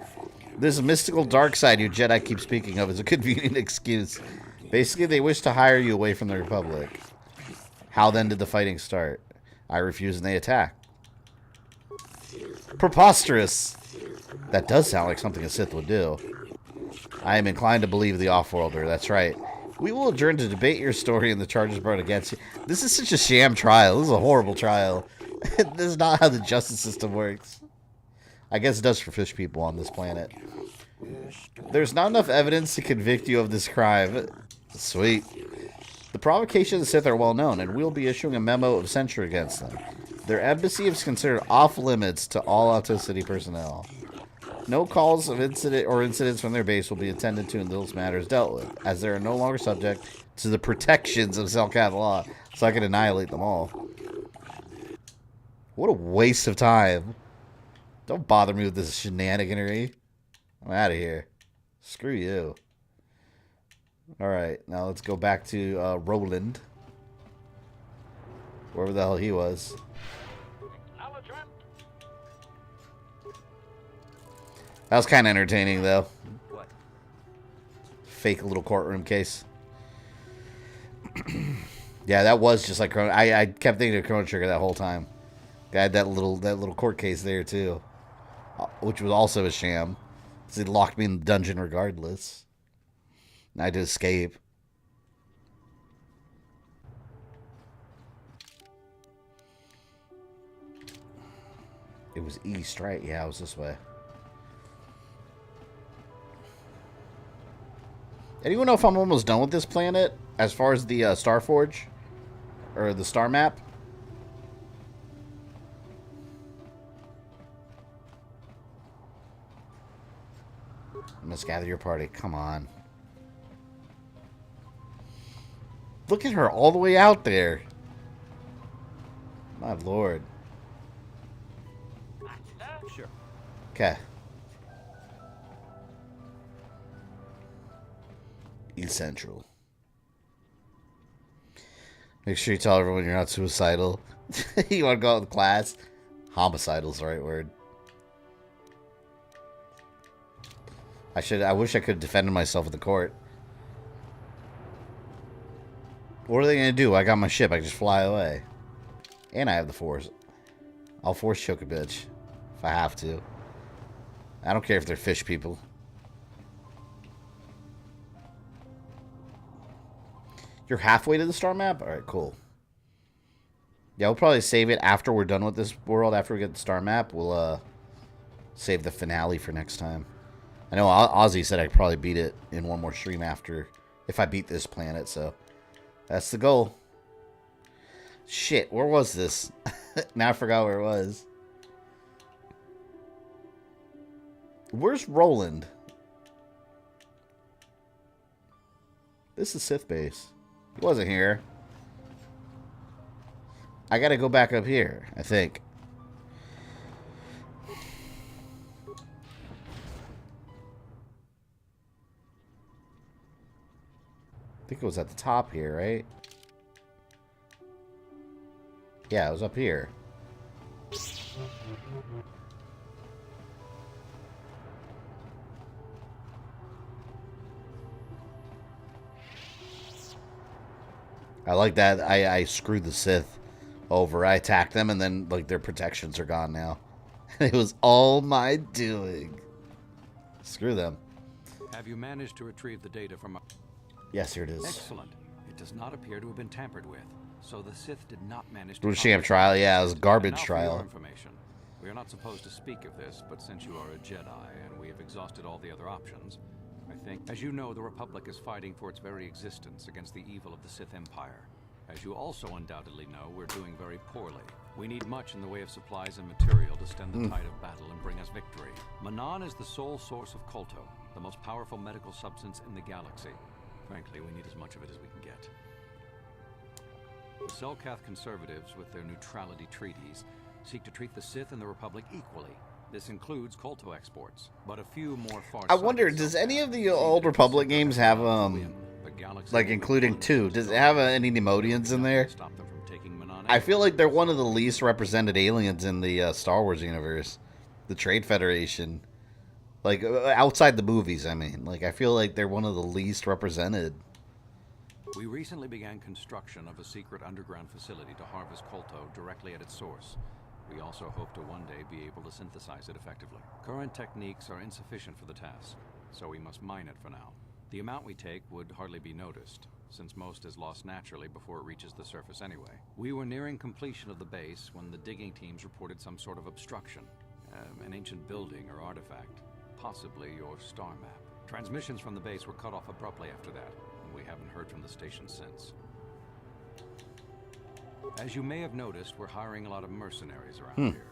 This mystical dark side you Jedi keep speaking of is a convenient excuse. Basically, they wish to hire you away from the Republic. How then did the fighting start? I refused and they attacked. Preposterous! That does sound like something a Sith would do. I am inclined to believe the off-worlder. That's right. We will adjourn to debate your story and the charges brought against you. This is such a sham trial. This is a horrible trial. This is not how the justice system works. I guess it does for fish people on this planet. There's not enough evidence to convict you of this crime. Sweet. The provocations of the Sith are well known, and we'll be issuing a memo of censure against them. Their embassy is considered off-limits to all Ahto City personnel. No calls of incidents from their base will be attended to until this matter is dealt with, as they are no longer subject to the protections of Selkath law, so I can annihilate them all. What a waste of time. Don't bother me with this shenaniganery. I'm out of here. Screw you. Alright, now let's go back to Roland. Wherever the hell he was. That was kind of entertaining, though. What? Fake little courtroom case. Yeah, that was just like Chrono. I kept thinking of Chrono Trigger that whole time. I had that little court case there too, which was also a sham. Because it locked me in the dungeon regardless. And I had to escape. It was east, right? Yeah, it was this way. Anyone know if I'm almost done with this planet as far as the Star Forge or the star map? I must gather your party. Come on. Look at her all the way out there. My lord. Sure. Okay. East Central. Make sure you tell everyone you're not suicidal. You want to go out with class? Homicidal is the right word. I wish I could have defended myself at the court. What are they going to do? I got my ship. I can just fly away. And I have the force. I'll force choke a bitch. If I have to. I don't care if they're fish people. You're halfway to the star map? Alright, cool. Yeah, we'll probably save it after we're done with this world. After we get the star map, we'll save the finale for next time. I know Ozzy said I could probably beat it in one more stream after, if I beat this planet, so that's the goal. Shit, where was this? Now I forgot where it was. Where's Roland? This is Sith base. He wasn't here. I gotta go back up here, I think. I think it was at the top here, right? Yeah, it was up here. I like that. I screwed the Sith over. I attacked them, and then like their protections are gone now. It was all my doing. Screw them. Have you managed to retrieve the data from... Yes, here it is. Excellent. It does not appear to have been tampered with. So the Sith did not manage to... Sham trial, yeah, it was a garbage trial. Information. We are not supposed to speak of this, but since you are a Jedi and we have exhausted all the other options, I think, as you know, the Republic is fighting for its very existence against the evil of the Sith Empire. As you also undoubtedly know, we're doing very poorly. We need much in the way of supplies and material to stem the tide of battle and bring us victory. Manaan is the sole source of KOTOR, the most powerful medical substance in the galaxy. Frankly, we need as much of it as we can get. The Selkath conservatives, with their neutrality treaties, seek to treat the Sith and the Republic equally. This includes KOTOR exports, but a few more far. I wonder, does any of the old Republic games have like including 2? Does it have any Nemodians in there? I feel like they're one of the least represented aliens in the Star Wars universe, the Trade Federation. Like outside the movies, I mean. Like I feel like they're one of the least represented. We recently began construction of a secret underground facility to harvest KOTOR directly at its source. We also hope to one day be able to synthesize it effectively. Current techniques are insufficient for the task, so we must mine it for now. The amount we take would hardly be noticed, since most is lost naturally before it reaches the surface anyway. We were nearing completion of the base when the digging teams reported some sort of obstruction. An ancient building or artifact, possibly your star map. Transmissions from the base were cut off abruptly after that, and we haven't heard from the station since. As you may have noticed, we're hiring a lot of mercenaries around here.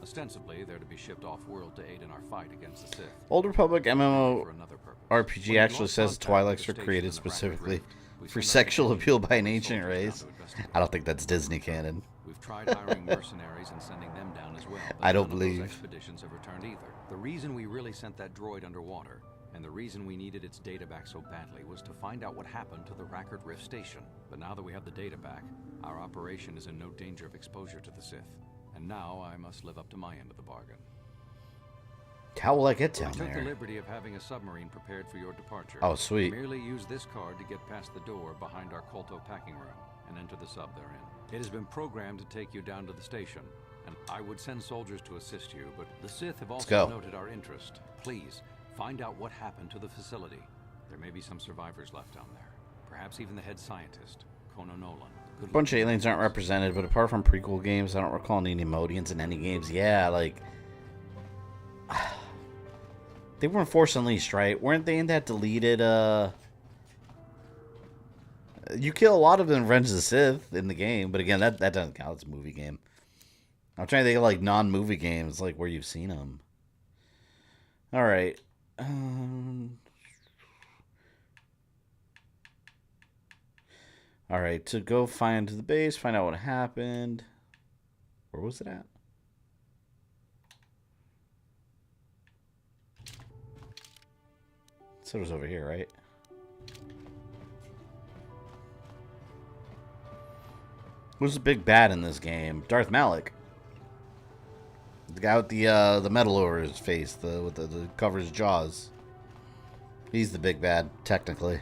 Ostensibly, they're to be shipped off-world to aid in our fight against the Sith. Old Republic MMORPG actually says Twi'leks were created specifically for sexual appeal by an ancient race. I don't think that's Disney canon. We've tried hiring mercenaries and sending them down as well, but I don't none of believe those expeditions have returned either. The reason we really sent that droid underwater, and the reason we needed its data back so badly, was to find out what happened to the Rackard Rift Station. But now that we have the data back, Our operation is in no danger of exposure to the Sith, and now I must live up to my end of the bargain. How will I get down I took there? the liberty of having a submarine prepared for your departure. Oh, sweet. Merely use this card to get past the door behind our KOTOR packing room and enter the sub therein. It has been programmed to take you down to the station, and I would send soldiers to assist you, but the Sith have also noted our interest. Please, find out what happened to the facility. There may be some survivors left down there. Perhaps even the head scientist, Kono Nolan. A bunch of aliens aren't represented, but apart from prequel games, I don't recall any Nemodians in any games. Yeah, like... They weren't Force Unleashed, right? Weren't they in that deleted, You kill a lot of them in Revenge of the Sith in the game, but again, that doesn't count. It's a movie game. I'm trying to think of, like, non-movie games, like, where you've seen them. Alright. Alright, to go find the base, find out what happened. Where was it at? So it was over here, right? Who's the big bad in this game? Darth Malik. The guy with the metal over his face, with the covers jaws. He's the big bad, technically.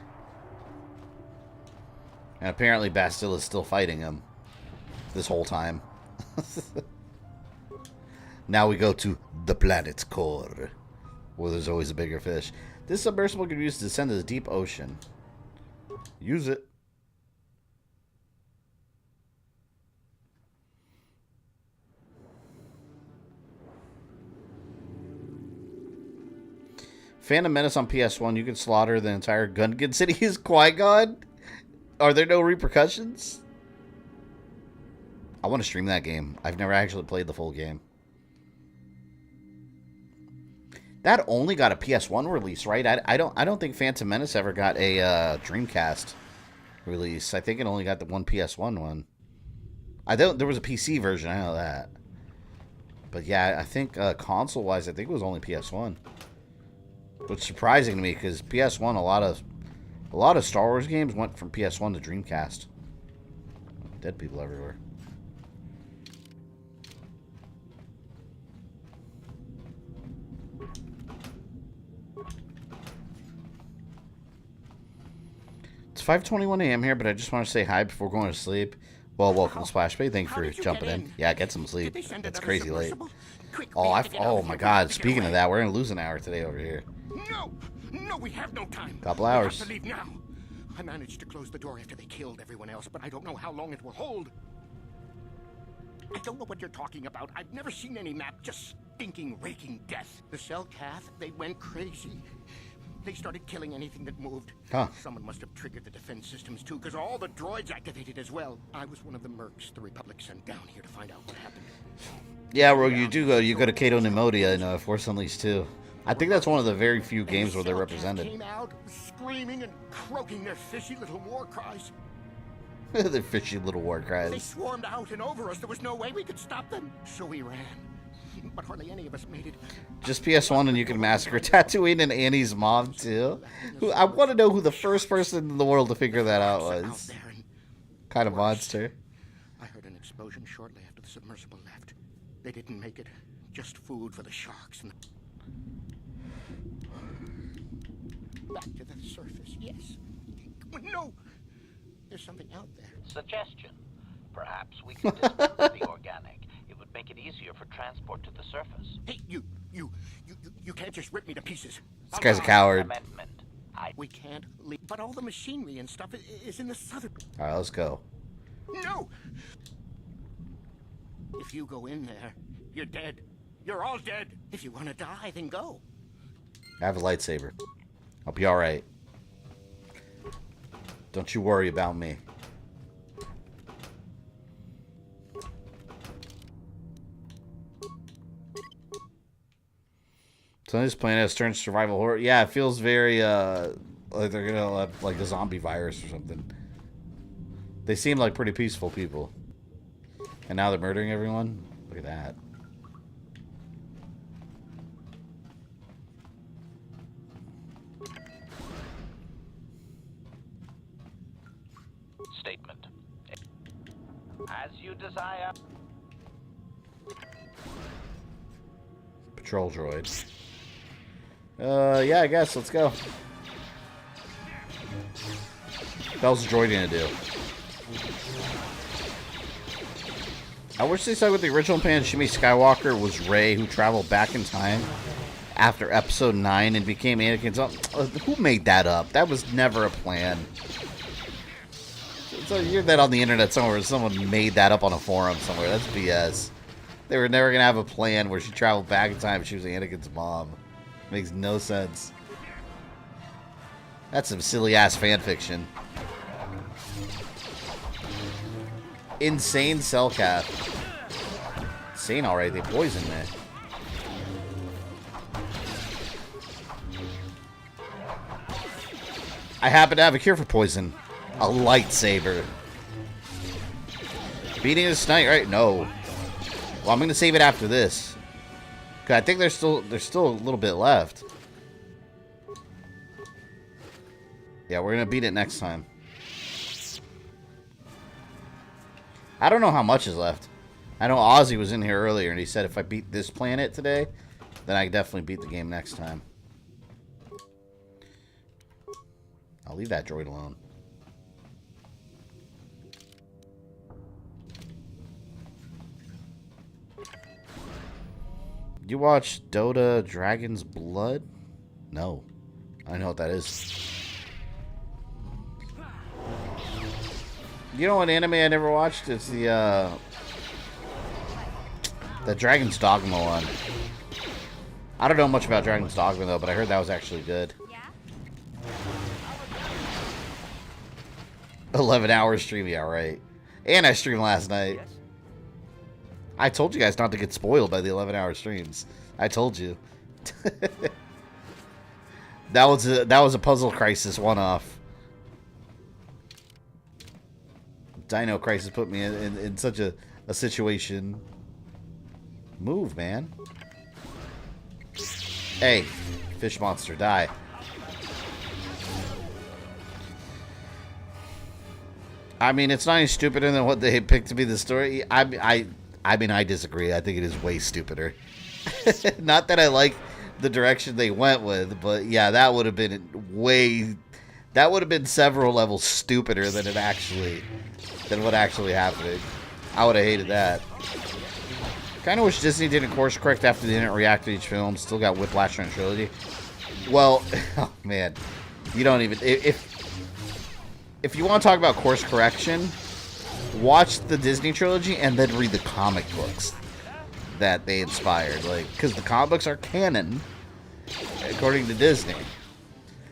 And apparently Bastille is still fighting him this whole time. Now we go to the planet's core, where there's always a bigger fish. This submersible can be used to descend to the deep ocean. Use it. Phantom Menace on PS1, you can slaughter the entire Gungan city as Qui-Gon? Are there no repercussions? I want to stream that game. I've never actually played the full game. That only got a PS1 release, right? I don't think Phantom Menace ever got a Dreamcast release. I think it only got the one PS1 one. There was a PC version, I know that. But yeah, I think console-wise, I think it was only PS1. Which is surprising to me, because PS1, a lot of Star Wars games went from PS1 to Dreamcast. Dead people everywhere. It's 5:21 a.m. here, but I just want to say hi before going to sleep. Well, welcome, Splash Bay. Thank you for jumping in. Yeah, get some sleep. It's crazy late. Oh my God. Speaking of that, we're going to lose an hour today over here. No, we have no time. Couple hours. We have to leave now. I managed to close the door after they killed everyone else, but I don't know how long it will hold. I don't know what you're talking about. I've never seen any map, just stinking, raking death. The Selkath, they went crazy. They started killing anything that moved. Huh. Someone must have triggered the defense systems too, because all the droids activated as well. I was one of the mercs the Republic sent down here to find out what happened. Yeah, Rogue, you go to Cato Nemodia in Force Unleashed 2. I think that's one of the very few games where they're represented. Came out screaming and croaking their fishy little war cries. Their fishy little war They cries. swarmed out and over us. There was no way we could stop them. So we ran. But hardly any of us made it. Just PS1 and you can massacre Tatooine and Annie's mom, too. I want to know who the first person in the world to figure that out was. Kind of monster. I heard an explosion shortly after the submersible left. They didn't make it. Just food for the sharks and the... Back to the surface, yes. No! There's something out there. Suggestion. Perhaps we could dismantle the organic. It would make it easier for transport to the surface. Hey, you can't just rip me to pieces. This guy's a coward. Amendment. We can't leave. But all the machinery and stuff is in the southern... Alright, let's go. No! If you go in there, you're dead. You're all dead. If you want to die, then go. I have a lightsaber. I'll be alright. Don't you worry about me. So this planet has turned survival horror. Yeah, it feels very like they're gonna have like a zombie virus or something. They seem like pretty peaceful people. And now they're murdering everyone? Look at that. Statement. desire? Patrol droid. Yeah, I guess. Let's go. What else is the droid gonna do? I wish they said with the original plan, Shmi Skywalker was Rey who traveled back in time after Episode 9 and became Anakin's. Who made that up? That was never a plan. So you hear that on the internet somewhere. Someone made that up on a forum somewhere. That's BS. They were never gonna have a plan where she traveled back in time and she was Anakin's mom. Makes no sense. That's some silly ass fan fiction. Insane cell cap. Insane, alright. They poisoned me. I happen to have a cure for poison. A lightsaber. Beating this night, right? No. Well, I'm gonna save it after this. Cause I think there's still a little bit left. Yeah, we're gonna beat it next time. I don't know how much is left. I know Ozzy was in here earlier and he said if I beat this planet today, then I definitely beat the game next time. I'll leave that droid alone. You watch Dota Dragon's Blood? No. I know what that is. You know what anime I never watched? It's the Dragon's Dogma one. I don't know much about Dragon's Dogma though, but I heard that was actually good. 11-hour stream, yeah, right. And I streamed last night. I told you guys not to get spoiled by the 11-hour streams. I told you. That was a Puzzle Crisis one-off. Dino Crisis put me in such a situation. Move, man. Hey, fish monster, die. I mean, it's not any stupider than what they picked to be the story. I mean, I disagree. I think it is way stupider. Not that I like the direction they went with, but yeah, that would have been several levels stupider than what actually happened. I would have hated that. Kind of wish Disney didn't course correct after they didn't react to each film. Still got whiplash on trilogy. Well, oh man, you don't even if you want to talk about course correction, watch the Disney trilogy and then read the comic books that they inspired. Like, because the comic books are canon according to Disney.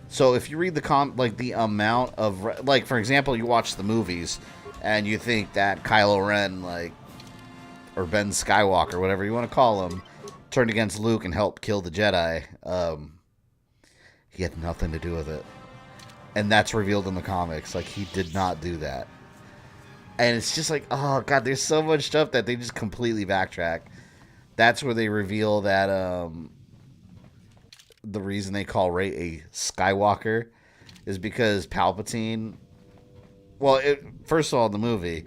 So if you read the amount of, like, for example, you watch the movies and you think that Kylo Ren, like, or Ben Skywalker, whatever you want to call him, turned against Luke and helped kill the Jedi. He had nothing to do with it. And that's revealed in the comics. Like, he did not do that. And it's just like, oh, God, there's so much stuff that they just completely backtrack. That's where they reveal that the reason they call Rey a Skywalker is because Palpatine... Well, first of all, in the movie,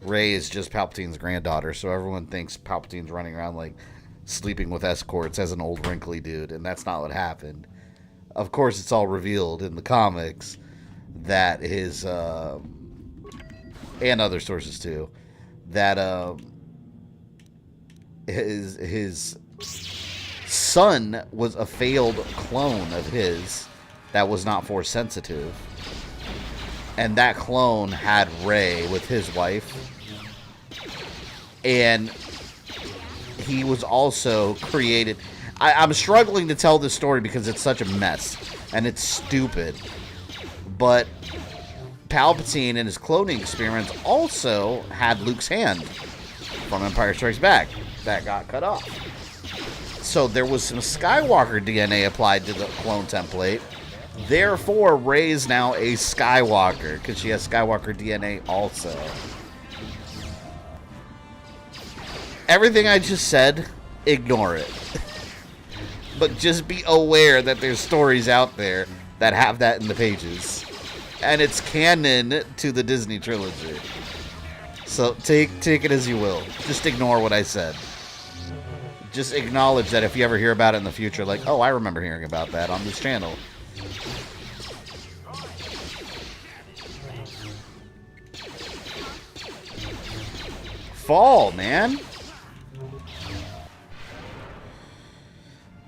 Rey is just Palpatine's granddaughter, so everyone thinks Palpatine's running around, like, sleeping with escorts as an old wrinkly dude, and that's not what happened. Of course, it's all revealed in the comics that his, and other sources too, that his son was a failed clone of his that was not Force sensitive, and that clone had Rey with his wife, and he was also created. I'm struggling to tell this story because it's such a mess and it's stupid. But Palpatine in his cloning experiments also had Luke's hand from Empire Strikes Back that got cut off. So there was some Skywalker DNA applied to the clone template. Therefore, Rey is now a Skywalker because she has Skywalker DNA also. Everything I just said, ignore it. But just be aware that there's stories out there that have that in the pages. And it's canon to the Disney trilogy. So take it as you will. Just ignore what I said. Just acknowledge that if you ever hear about it in the future, like, oh, I remember hearing about that on this channel. Fall, man.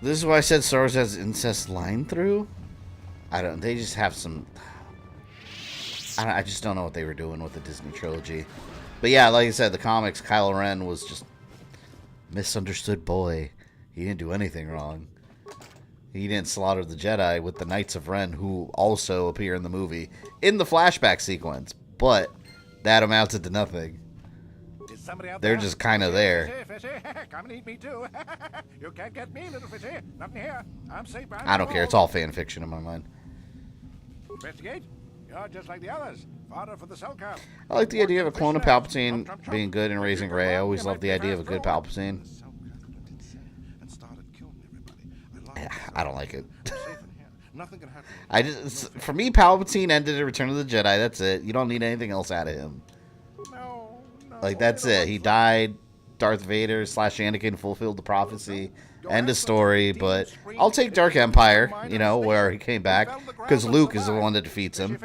This is why I said Star Wars has incest line through. I don't. They just have some. I just don't know what they were doing with the Disney trilogy. But yeah, like I said, the comics, Kylo Ren was just misunderstood boy. He didn't do anything wrong. He didn't slaughter the Jedi with the Knights of Ren, who also appear in the movie in the flashback sequence. But that amounted to nothing. They're just kind of there. Fishy, come and eat me too. You can't get me, little fishy. Nothing here. I'm safe. I don't care. It's all fan fiction in my mind. Investigate. You're just like the others. Fodder for the cell count. I like the idea of a clone of Palpatine being good and raising Rey. I always loved the idea of a good Palpatine. I don't like it. For me, Palpatine ended in Return of the Jedi. That's it. You don't need anything else out of him. Like, that's it. He died. Darth Vader / Anakin fulfilled the prophecy. End of story. But I'll take Dark Empire, you know, where he came back. Because Luke is the one that defeats him.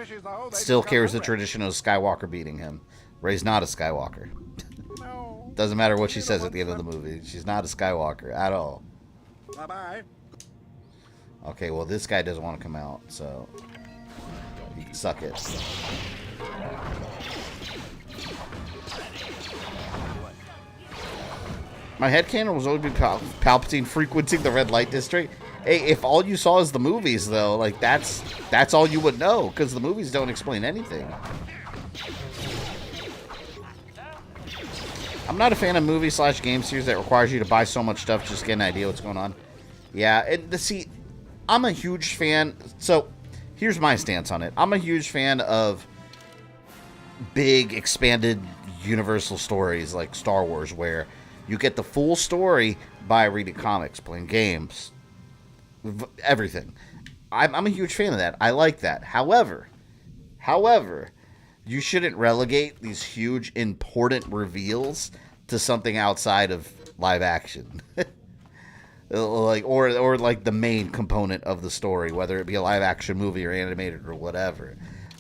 Still carries the tradition of Skywalker beating him. Rey's not a Skywalker. Doesn't matter what she says at the end of the movie. She's not a Skywalker at all. Bye-bye. Okay, well, this guy doesn't want to come out, so you can suck it. My headcanon was always be Palpatine frequenting the red light district. Hey, if all you saw is the movies, though, like, that's all you would know, because the movies don't explain anything. I'm not a fan of movie / game series that requires you to buy so much stuff just to get an idea what's going on. Yeah, and see, I'm a huge fan. So, here's my stance on it. I'm a huge fan of big, expanded, universal stories like Star Wars, where you get the full story by reading comics, playing games, everything. I'm a huge fan of that. I like that. However, you shouldn't relegate these huge, important reveals to something outside of live action. Like, or like the main component of the story, whether it be a live action movie or animated or whatever.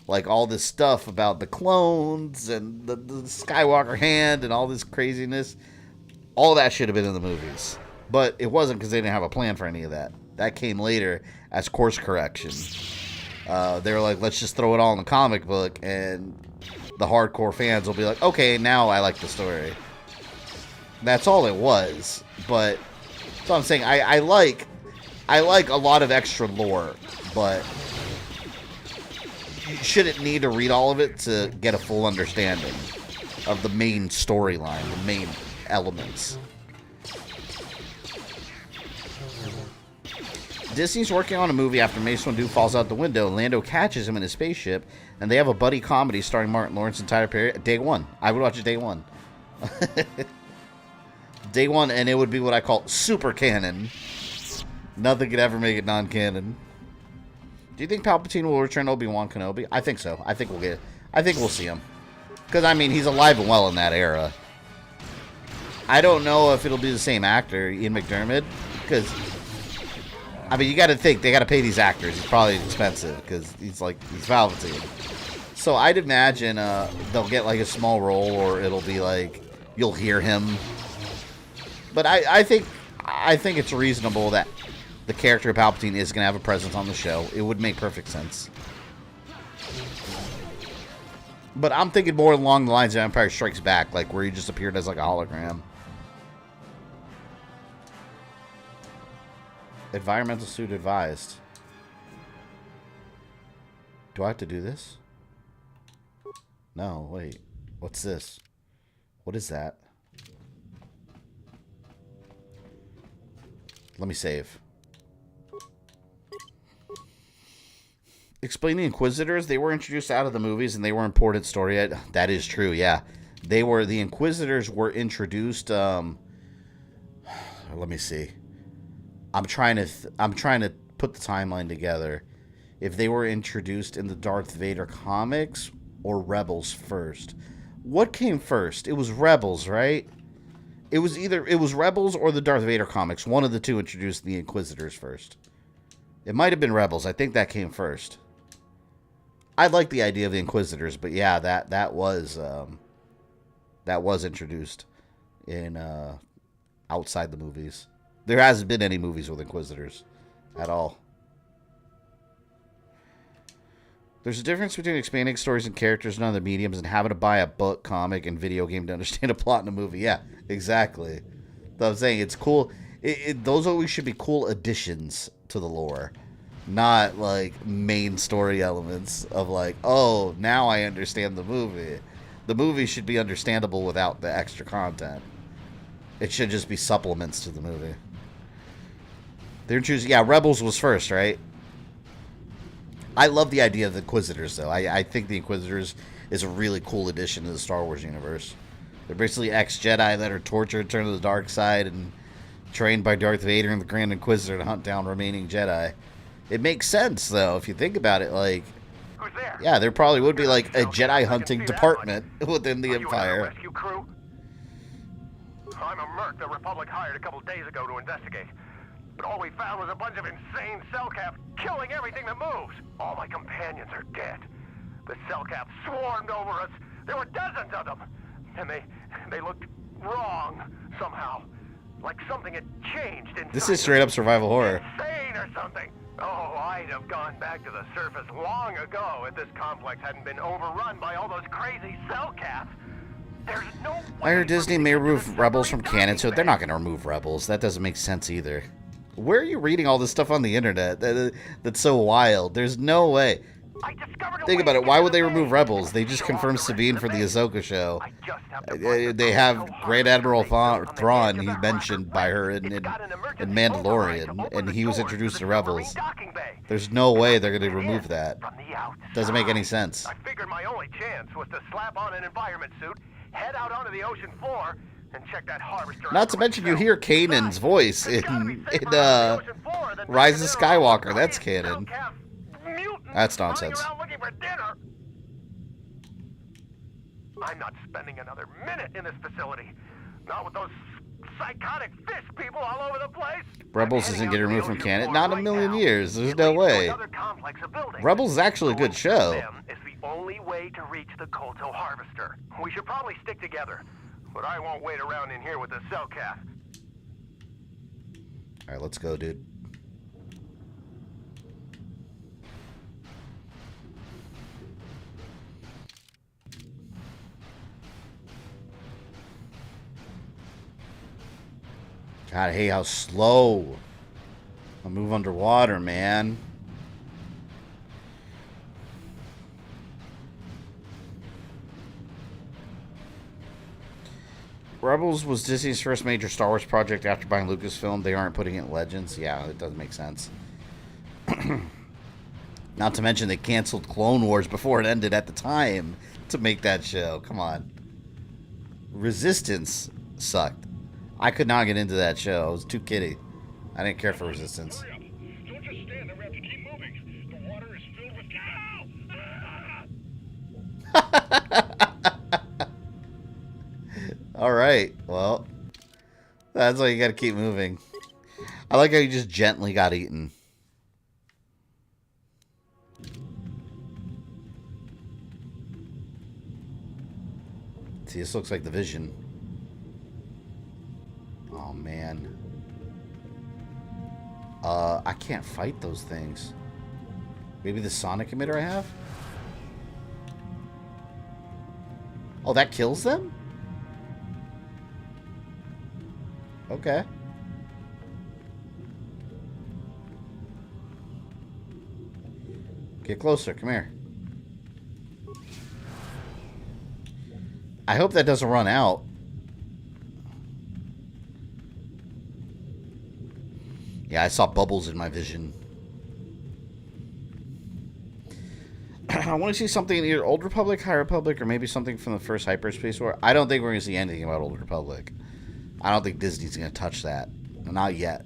Like all this stuff about the clones and the Skywalker hand and all this craziness. All that should have been in the movies. But it wasn't because they didn't have a plan for any of that. That came later as course correction. They were like, let's just throw it all in the comic book, and the hardcore fans will be like, okay, now I like the story. That's all it was. But so I'm saying I like a lot of extra lore, but you shouldn't need to read all of it to get a full understanding of the main storyline, the main elements. Disney's working on a movie after Mace Windu falls out the window. Lando catches him in his spaceship, and they have a buddy comedy starring Martin Lawrence and Tyler Perry. Day one. I would watch it day one. Day one, and it would be what I call super canon. Nothing could ever make it non-canon. Do you think Palpatine will return Obi-Wan Kenobi? I think so. I think we'll see him. Because, I mean, he's alive and well in that era. I don't know if it'll be the same actor, Ian McDiarmid, because, I mean, you got to think, they got to pay these actors. He's probably expensive, because he's Palpatine. So I'd imagine they'll get, like, a small role, or it'll be, like, you'll hear him. But I think it's reasonable that the character of Palpatine is going to have a presence on the show. It would make perfect sense. But I'm thinking more along the lines of Empire Strikes Back, like where he just appeared as like a hologram. Environmental suit advised. Do I have to do this? No, wait. What's this? What is that? Let me save. Explain the Inquisitors. They were introduced out of the movies, and they were important story. That is true. Yeah, the Inquisitors were introduced. Let me see. I'm trying to put the timeline together. If they were introduced in the Darth Vader comics or Rebels first, What came first? It was Rebels, right? It was Rebels or the Darth Vader comics. One of the two introduced the Inquisitors first. It might have been Rebels. I think that came first. I like the idea of the Inquisitors, but yeah, that was introduced in outside the movies. There hasn't been any movies with Inquisitors at all. There's a difference between expanding stories and characters in other mediums and having to buy a book, comic, and video game to understand a plot in a movie. Yeah, exactly. So I'm saying it's cool. Those always should be cool additions to the lore, not like main story elements of like, oh, now I understand the movie. The movie should be understandable without the extra content. It should just be supplements to the movie. They're choosing. Yeah, Rebels was first, right? I love the idea of the Inquisitors, though. I think the Inquisitors is a really cool addition to the Star Wars universe. They're basically ex-Jedi that are tortured, turned to the dark side, and trained by Darth Vader and the Grand Inquisitor to hunt down remaining Jedi. It makes sense, though, if you think about it. Like, yeah, there probably would be like a Jedi hunting department within the Empire. Rescue crew? I'm a merc the Republic hired a couple days ago to investigate. But all we found was a bunch of insane cell-caps killing everything that moves. All my companions are dead. The cell-caps swarmed over us. There were dozens of them. And they looked wrong somehow. Like something had changed inside. This is straight up survival horror. Insane or something. Oh, I'd have gone back to the surface long ago if this complex hadn't been overrun by all those crazy cell-caps. There's no I heard Disney may remove Rebels from canon, so they're not going to remove Rebels. That doesn't make sense either. Where are you reading all this stuff on the internet? That's so wild. There's no way. Think about it. Why would they remove Rebels? They just confirmed Sabine for the Ahsoka show. They have Grand Admiral Thrawn, he's mentioned by her in Mandalorian, and he was introduced to Rebels. There's no way they're going to remove that. Doesn't make any sense. I figured my only chance was to slap on an environment suit, head out onto the ocean floor, and check that harvester. Not to mention you hear Kanan's voice in Rise of Skywalker. That's canon. That's nonsense. I'm not spending another minute in this facility. Not with those psychotic fish people all over the place. Rebels isn't getting removed from canon. Not in a million years. There's no way. Rebels is actually a good show. Is the only way to reach the KOTOR harvester. We should probably stick together. But I won't wait around in here with the cell cap. Alright, let's go, dude. God, I hate how slow I move underwater, man. Rebels was Disney's first major Star Wars project after buying Lucasfilm. They aren't putting it in Legends. Yeah, it doesn't make sense. Not to mention they canceled Clone Wars before it ended at the time to make that show. Come on. Resistance sucked. I could not get into that show. I was too kiddie. I didn't care for Resistance. Don't just stand there. We have to keep moving. The water is filled with Alright, well, that's why you gotta keep moving. I like how you just gently got eaten. See, this looks like the Vision. Oh, man. I can't fight those things. Maybe the sonic emitter I have? Oh, that kills them? Okay. Get closer. Come here. I hope that doesn't run out. Yeah, I saw bubbles in my vision. I want to see something in either Old Republic, High Republic, or maybe something from the first Hyperspace War. I don't think we're going to see anything about Old Republic. I don't think Disney's going to touch that. Not yet.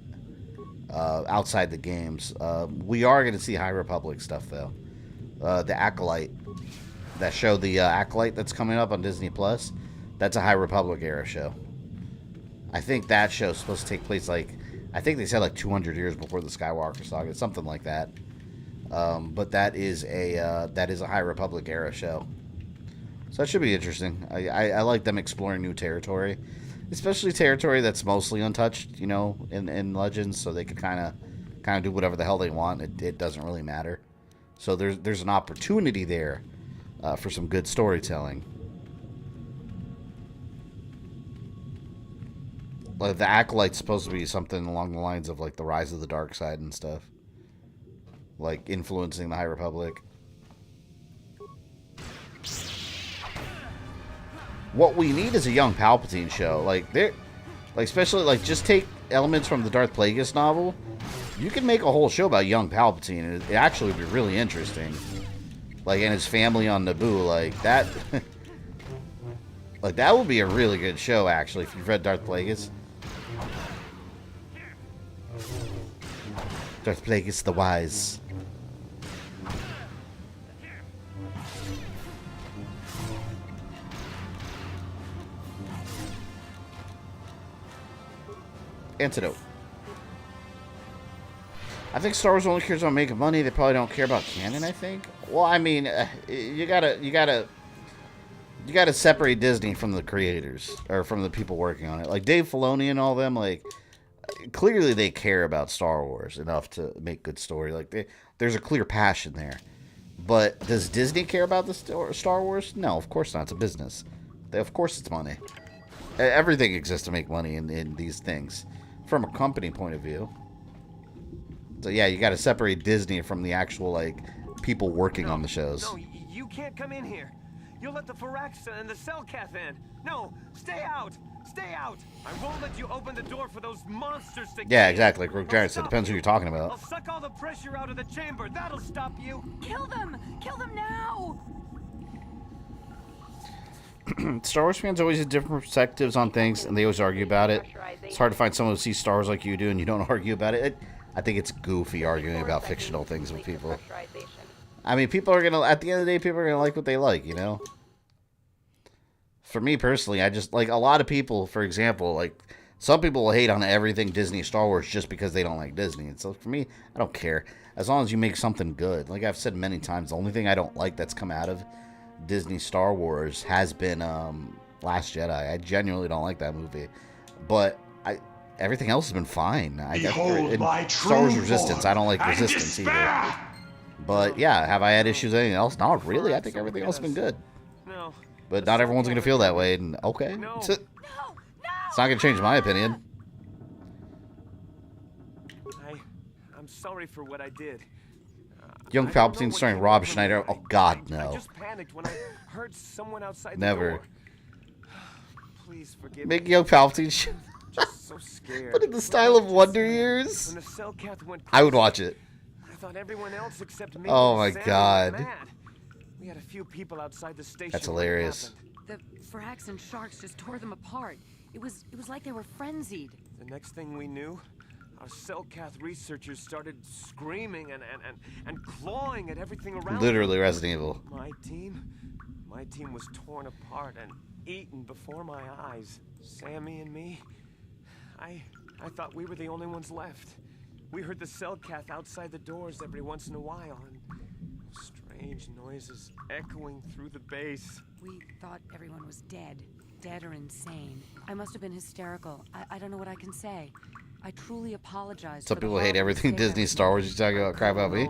Outside the games. We are going to see High Republic stuff, though. The Acolyte that show, the Acolyte, that's coming up on Disney Plus. That's a High Republic era show. I think that show's supposed to take place like, I think they said like 200 years before the Skywalker saga, something like that. But that is a High Republic era show. So that should be interesting. I like them exploring new territory, especially territory that's mostly untouched, you know, in Legends, so they could kind of do whatever the hell they want. It doesn't really matter. So there's an opportunity there for some good storytelling. Like the Acolyte's supposed to be something along the lines of like the rise of the dark side and stuff, like influencing the High Republic. What we need is a young Palpatine show. Like especially like just take elements from the Darth Plagueis novel. You can make a whole show about young Palpatine, and it actually would be really interesting. Like, and his family on Naboo, like that. Like that would be a really good show, actually, if you've read Darth Plagueis. Darth Plagueis the Wise. Antidote. I think Star Wars only cares about making money. They probably don't care about canon, I think. Well, I mean, you gotta separate Disney from the creators, or from the people working on it. Like Dave Filoni and all them, like, clearly they care about Star Wars enough to make good story. Like, there's a clear passion there. But does Disney care about the Star Wars? No, of course not. It's a business. Of course it's money. Everything exists to make money in these things, from a company point of view. So yeah, you got to separate Disney from the actual, like, people working on the shows. No, you can't come in here. You'll let the Firaxa and the Selkath in. No, stay out. Stay out. I won't let you open the door for those monsters to Yeah, exactly. Like Rogue Giant said, depends who you're talking about. I'll suck all the pressure out of the chamber. That'll stop you. Kill them! Kill them now! Star Wars fans always have different perspectives on things, and they always argue about it. It's hard to find someone who sees Star Wars like you do, and you don't argue about it. I think it's goofy arguing about fictional things with people. I mean, people are gonna, at the end of the day, people are gonna like what they like, you know? For me personally, I just, like, a lot of people, for example, like, some people will hate on everything Disney Star Wars just because they don't like Disney. And so for me, I don't care. As long as you make something good. Like I've said many times, the only thing I don't like that's come out of Disney Star Wars has been Last Jedi. I genuinely don't like that movie. But everything else has been fine. Behold my true Star Wars Resistance, I don't like Resistance either. But yeah, have I had issues with anything else? Not really. I think everything else has been good. No. But not everyone's going to feel that way, and okay. It's not going to change my opinion. I'm sorry for what I did. Young Palpatine starring Rob Schneider. Oh God, no. I just panicked when I heard someone outside Never. the door. Please forgive Make me. Young Palpatine Just so scared. But in the style of Wonder Years, When the Selkath went I would watch it. I thought everyone else except me. Oh and my Sam God. were mad. We had a few people outside the station. That's when it hilarious. happened. The Firax and Sharks just tore them apart. It was like they were frenzied. The next thing we knew, our Selkath researchers started screaming and clawing at everything around Literally them. Resident Evil. My team was torn apart and eaten before my eyes. Sammy and me, I thought we were the only ones left. We heard the Selkath outside the doors every once in a while, and strange noises echoing through the base. We thought everyone was dead or insane. I must have been hysterical. I don't know what I can say. I truly apologize. Some for the people hate horrible everything mistake I Disney made. Star Wars. You're talking about crap about me.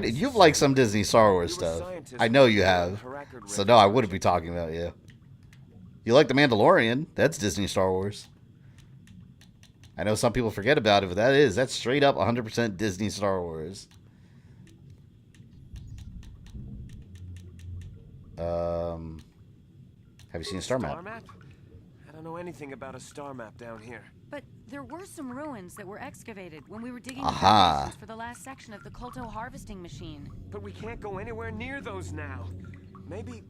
You've liked some Disney Star Wars stuff. I know you have. So no, I wouldn't be talking about you. You like The Mandalorian? That's Disney Star Wars. I know some people forget about it, but that's straight up 100% Disney Star Wars. Have you seen a star map? I don't know anything about a star map down here. But there were some ruins that were excavated when we were digging Aha. the foundations for the last section of the KOTOR harvesting machine. But we can't go anywhere near those now. Maybe...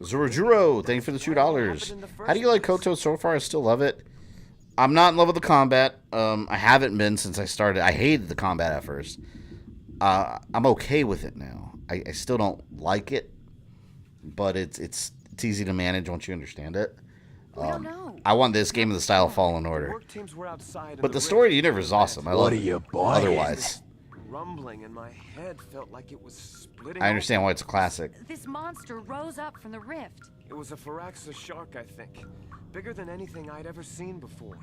Zurajuro, thank you for the $2. How do you like KOTOR so far? I still love it. I'm not in love with the combat. I haven't been since I started. I hated the combat at first. I'm okay with it now. I still don't like it. but it's easy to manage once you understand it. We don't know. I want this game in the style of Fallen Order. But the story universe is awesome. I love it. Otherwise, Rumbling in my head felt like it was splitting. I understand why it's a classic. This monster rose up from the rift. It was a Firaxa shark, I think. Bigger than anything I'd ever seen before.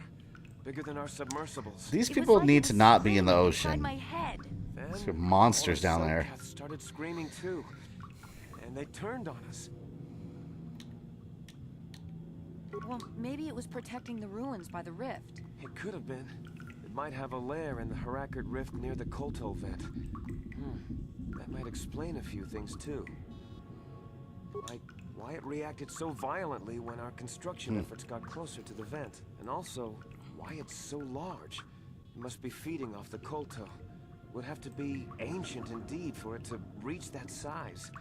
Bigger than our submersibles. These people need to not be in the ocean. My head. There's monsters down there. Started screaming too, and they turned on us. Well, maybe it was protecting the ruins by the rift. It could have been. It might have a lair in the Harakard rift near the KOTOR vent. That might explain a few things too. Like why it reacted so violently when our construction efforts got closer to the vent. And also, why it's so large. It must be feeding off the KOTOR. Would have to be ancient indeed for it to reach that size.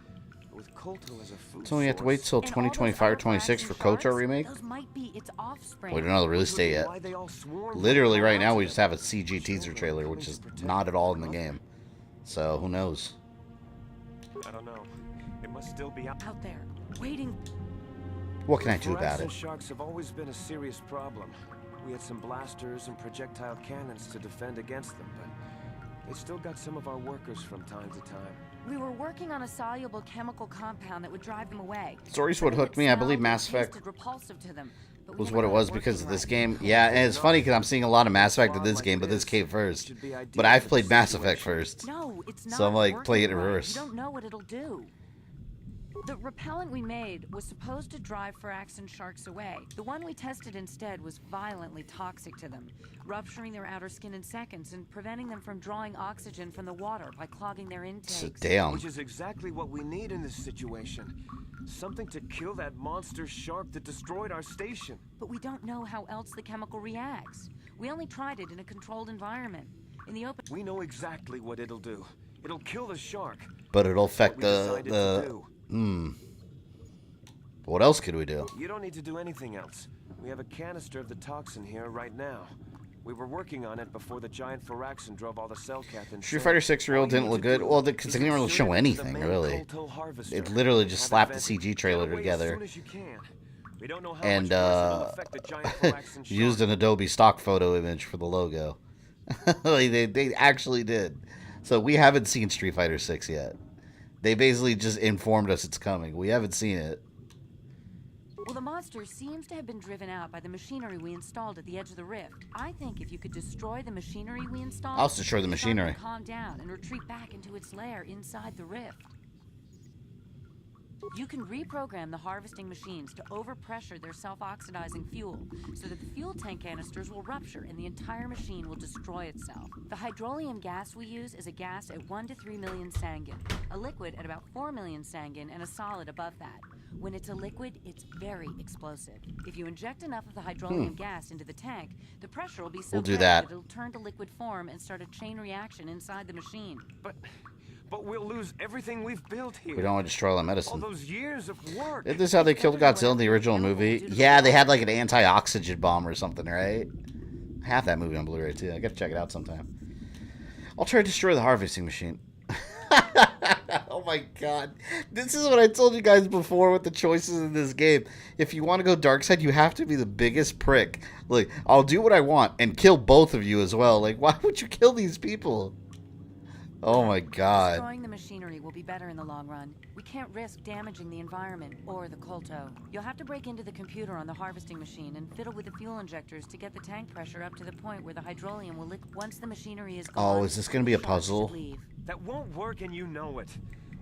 With KOTOR as a food So we have to wait till 2025 or 26 for KOTOR remake? Those might be its offspring. We don't know the release date yet. Literally right now we just have a CG teaser trailer, which is not at all in the game. So who knows? I don't know. It must still be out there, waiting. What can I do about Firaxa it? sharks have always been a serious problem. We had some blasters and projectile cannons to defend against them, but they still got some of our workers from time to time. We were working on a soluble chemical compound that would drive them away. Story's what hooked me. I believe Mass Effect was what it was because of this game. Yeah, and it's funny because I'm seeing a lot of Mass Effect in this game, but this came first. But I've played Mass Effect first. No, it's not. So I'm like playing it in reverse. You don't know what it'll do. The repellent we made was supposed to drive Firaxan sharks away. The one we tested instead was violently toxic to them, rupturing their outer skin in seconds and preventing them from drawing oxygen from the water by clogging their intakes. Damn. Which is exactly what we need in this situation. Something to kill that monster shark that destroyed our station. But we don't know how else the chemical reacts. We only tried it in a controlled environment. In the open... We know exactly what it'll do. It'll kill the shark. But it'll affect the What else could we do? You don't need to do anything else. We have a canister of the toxin here right now. We were working on it before the giant Firaxan drove all the Cellcath in. Street Fighter 6 reel didn't look good. Well, because they didn't really show anything, really. It literally just slapped the CG trailer together. And used an Adobe stock photo image for the logo. They actually did. So we haven't seen Street Fighter 6 yet. They basically just informed us it's coming. We haven't seen it. Well, the monster seems to have been driven out by the machinery we installed at the edge of the rift. I think if you could destroy the machinery we installed... I'll destroy the machinery. ...it would calm down and retreat back into its lair inside the rift. You can reprogram the harvesting machines to overpressure their self-oxidizing fuel so that the fuel tank canisters will rupture and the entire machine will destroy itself. The hydrolium gas we use is a gas at 1 to 3 million sangin, a liquid at about 4 million sangin, and a solid above that. When it's a liquid, it's very explosive. If you inject enough of the hydrolium gas into the tank, the pressure will be so great that it'll turn to liquid form and start a chain reaction inside the machine. But we'll lose everything we've built here. We don't want to destroy all that medicine. All those years of work. Isn't this how they killed Godzilla in the original movie? Yeah, they had like an anti-oxygen bomb or something, right? I have that movie on Blu-ray too. I gotta check it out sometime. I'll try to destroy the harvesting machine. Oh my god. This is what I told you guys before with the choices in this game. If you want to go dark side, you have to be the biggest prick. Like, I'll do what I want and kill both of you as well. Like, why would you kill these people? Oh my god. Destroying the machinery will be better in the long run. We can't risk damaging the environment or the KOTOR. You'll have to break into the computer on the harvesting machine and fiddle with the fuel injectors to get the tank pressure up to the point where the hydrolium will once the machinery is gone. Oh, is this going to be a puzzle? That won't work and you know it.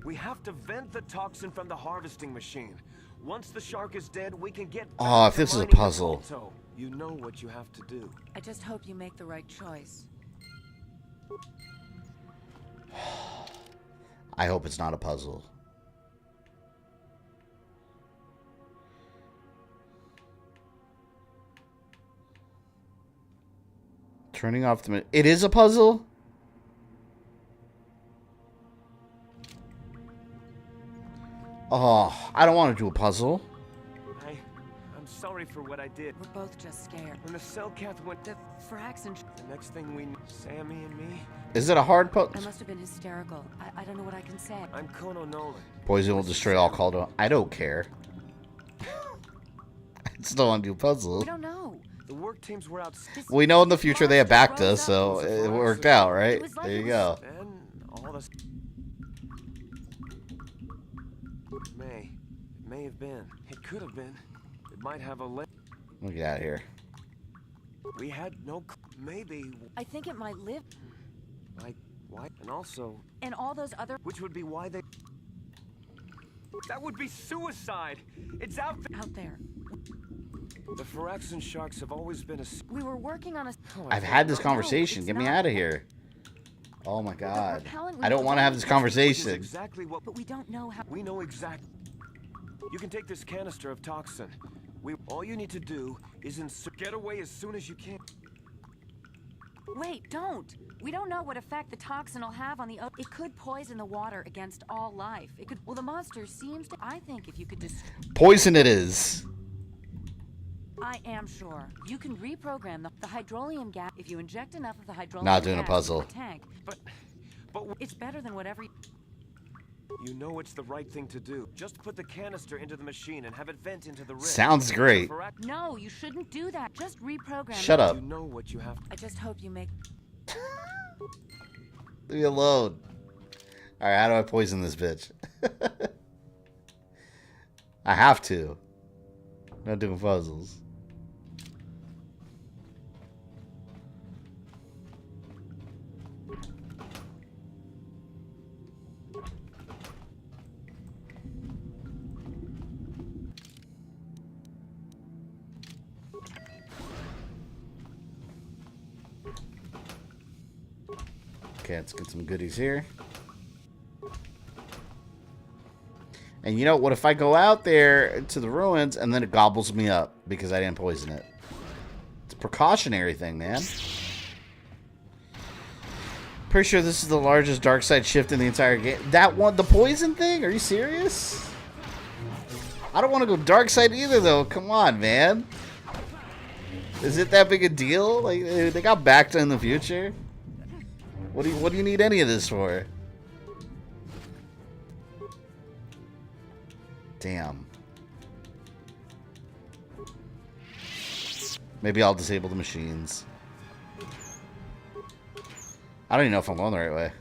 We have to vent the toxin from the harvesting machine. Once the shark is dead, we can get back Oh, if to this is a mining the puzzle. KOTOR. You know what you have to do. I just hope you make the right choice. I hope it's not a puzzle. Turning off the... It is a puzzle? Oh, I don't want to do a puzzle. I'm sorry for what I did. We're both just scared. When the Cellcath went... The fraction... The next thing we knew, Sammy and me... Is it a hard I must have been hysterical. I don't know what I can say. I'm Kono Nolan. Poison will destroy all KOTOR. I don't care. I still want to do puzzles. We don't know. The work teams were out... We know in the future they have backed us, so it worked out, right? There you go. Then all this... It may have been. It could have been. It might have a... Look out of here. We had no... Maybe... I think it might live. Like, why? And also... And all those other... Which would be why they... That would be suicide! It's out there! Out there. The Phyraxan sharks have always been a... We were working on a... I've had this conversation. Get me out of here. Oh my god. I don't want to have this conversation. Exactly what... But we don't know how... We know exactly... You can take this canister of toxin. All you need to do is get away as soon as you can. Wait, don't! We don't know what effect the toxin will have on the... It could poison the water against all life. It could... Well, the monster seems to... I think if you could just... Poison it is. I am sure. You can reprogram the hydrolium gas if you inject enough of the hydrolium Not doing a gas puzzle. into the tank. But it's better than whatever... You know it's the right thing to do. Just put the canister into the machine and have it vent into the rig. Sounds great. No, you shouldn't do that. Just reprogram. Shut up. You know what you have. I just hope you make... Leave me alone. Alright, how do I poison this bitch? I have to. Not doing puzzles. Okay, let's get some goodies here. And you know what? If I go out there to the ruins and then it gobbles me up because I didn't poison it. It's a precautionary thing, man. Pretty sure this is the largest dark side shift in the entire game. That one, the poison thing? Are you serious? I don't want to go dark side either, though. Come on, man. Is it that big a deal? Like, they got backed in the future? What do you need any of this for? Damn. Maybe I'll disable the machines. I don't even know if I'm going the right way.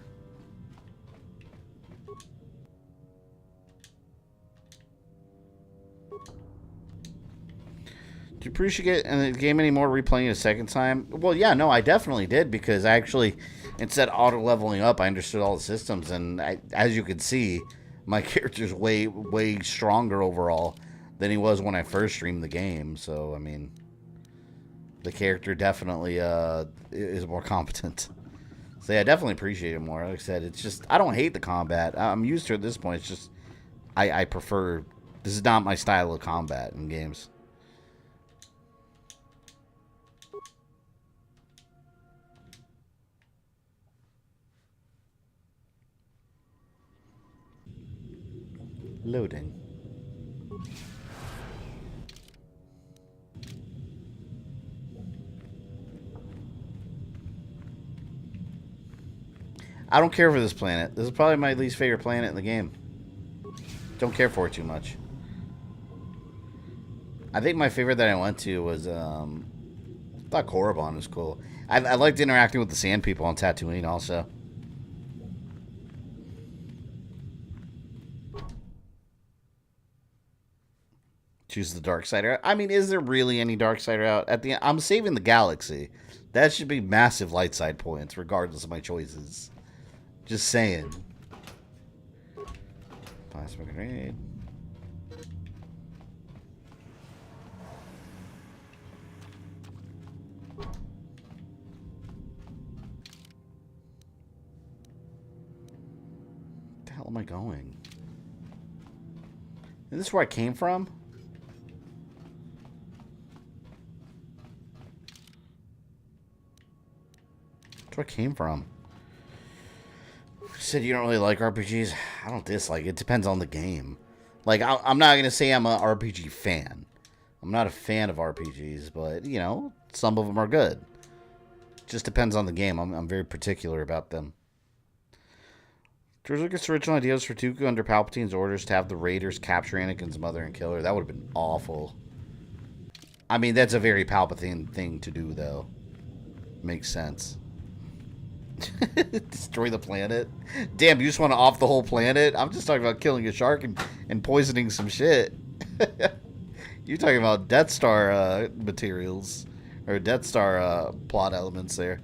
Do you appreciate in the game anymore replaying it a second time? Well, yeah, no, I definitely did because I actually, instead of auto leveling up, I understood all the systems, and as you can see, my character's way stronger overall than he was when I first streamed the game. So, I mean, the character definitely is more competent. So, yeah, I definitely appreciate it more. Like I said, it's just, I don't hate the combat. I'm used to it at this point. It's just, I prefer, this is not my style of combat in games. Loading. I don't care for this planet. This is probably my least favorite planet in the game. Don't care for it too much. I think my favorite that I went to was, I thought Korriban was cool. I liked interacting with the sand people on Tatooine also. Choose the dark side route. I mean, is there really any dark side route? At the end, I'm saving the galaxy. That should be massive light side points, regardless of my choices. Just saying. Plasma grenade. Where the hell am I going? Is this where I came from? That's where I came from. You said you don't really like RPGs. I don't dislike it. It depends on the game. Like, I'm not going to say I'm an RPG fan. I'm not a fan of RPGs, but, you know, some of them are good. Just depends on the game. I'm very particular about them. George Lucas' original ideas for Dooku under Palpatine's orders to have the Raiders capture Anakin's mother and kill her. That would have been awful. I mean, that's a very Palpatine thing to do, though. Makes sense. Destroy the planet? Damn, you just want to off the whole planet? I'm just talking about killing a shark and poisoning some shit. You're talking about Death Star materials. Or Death Star plot elements there.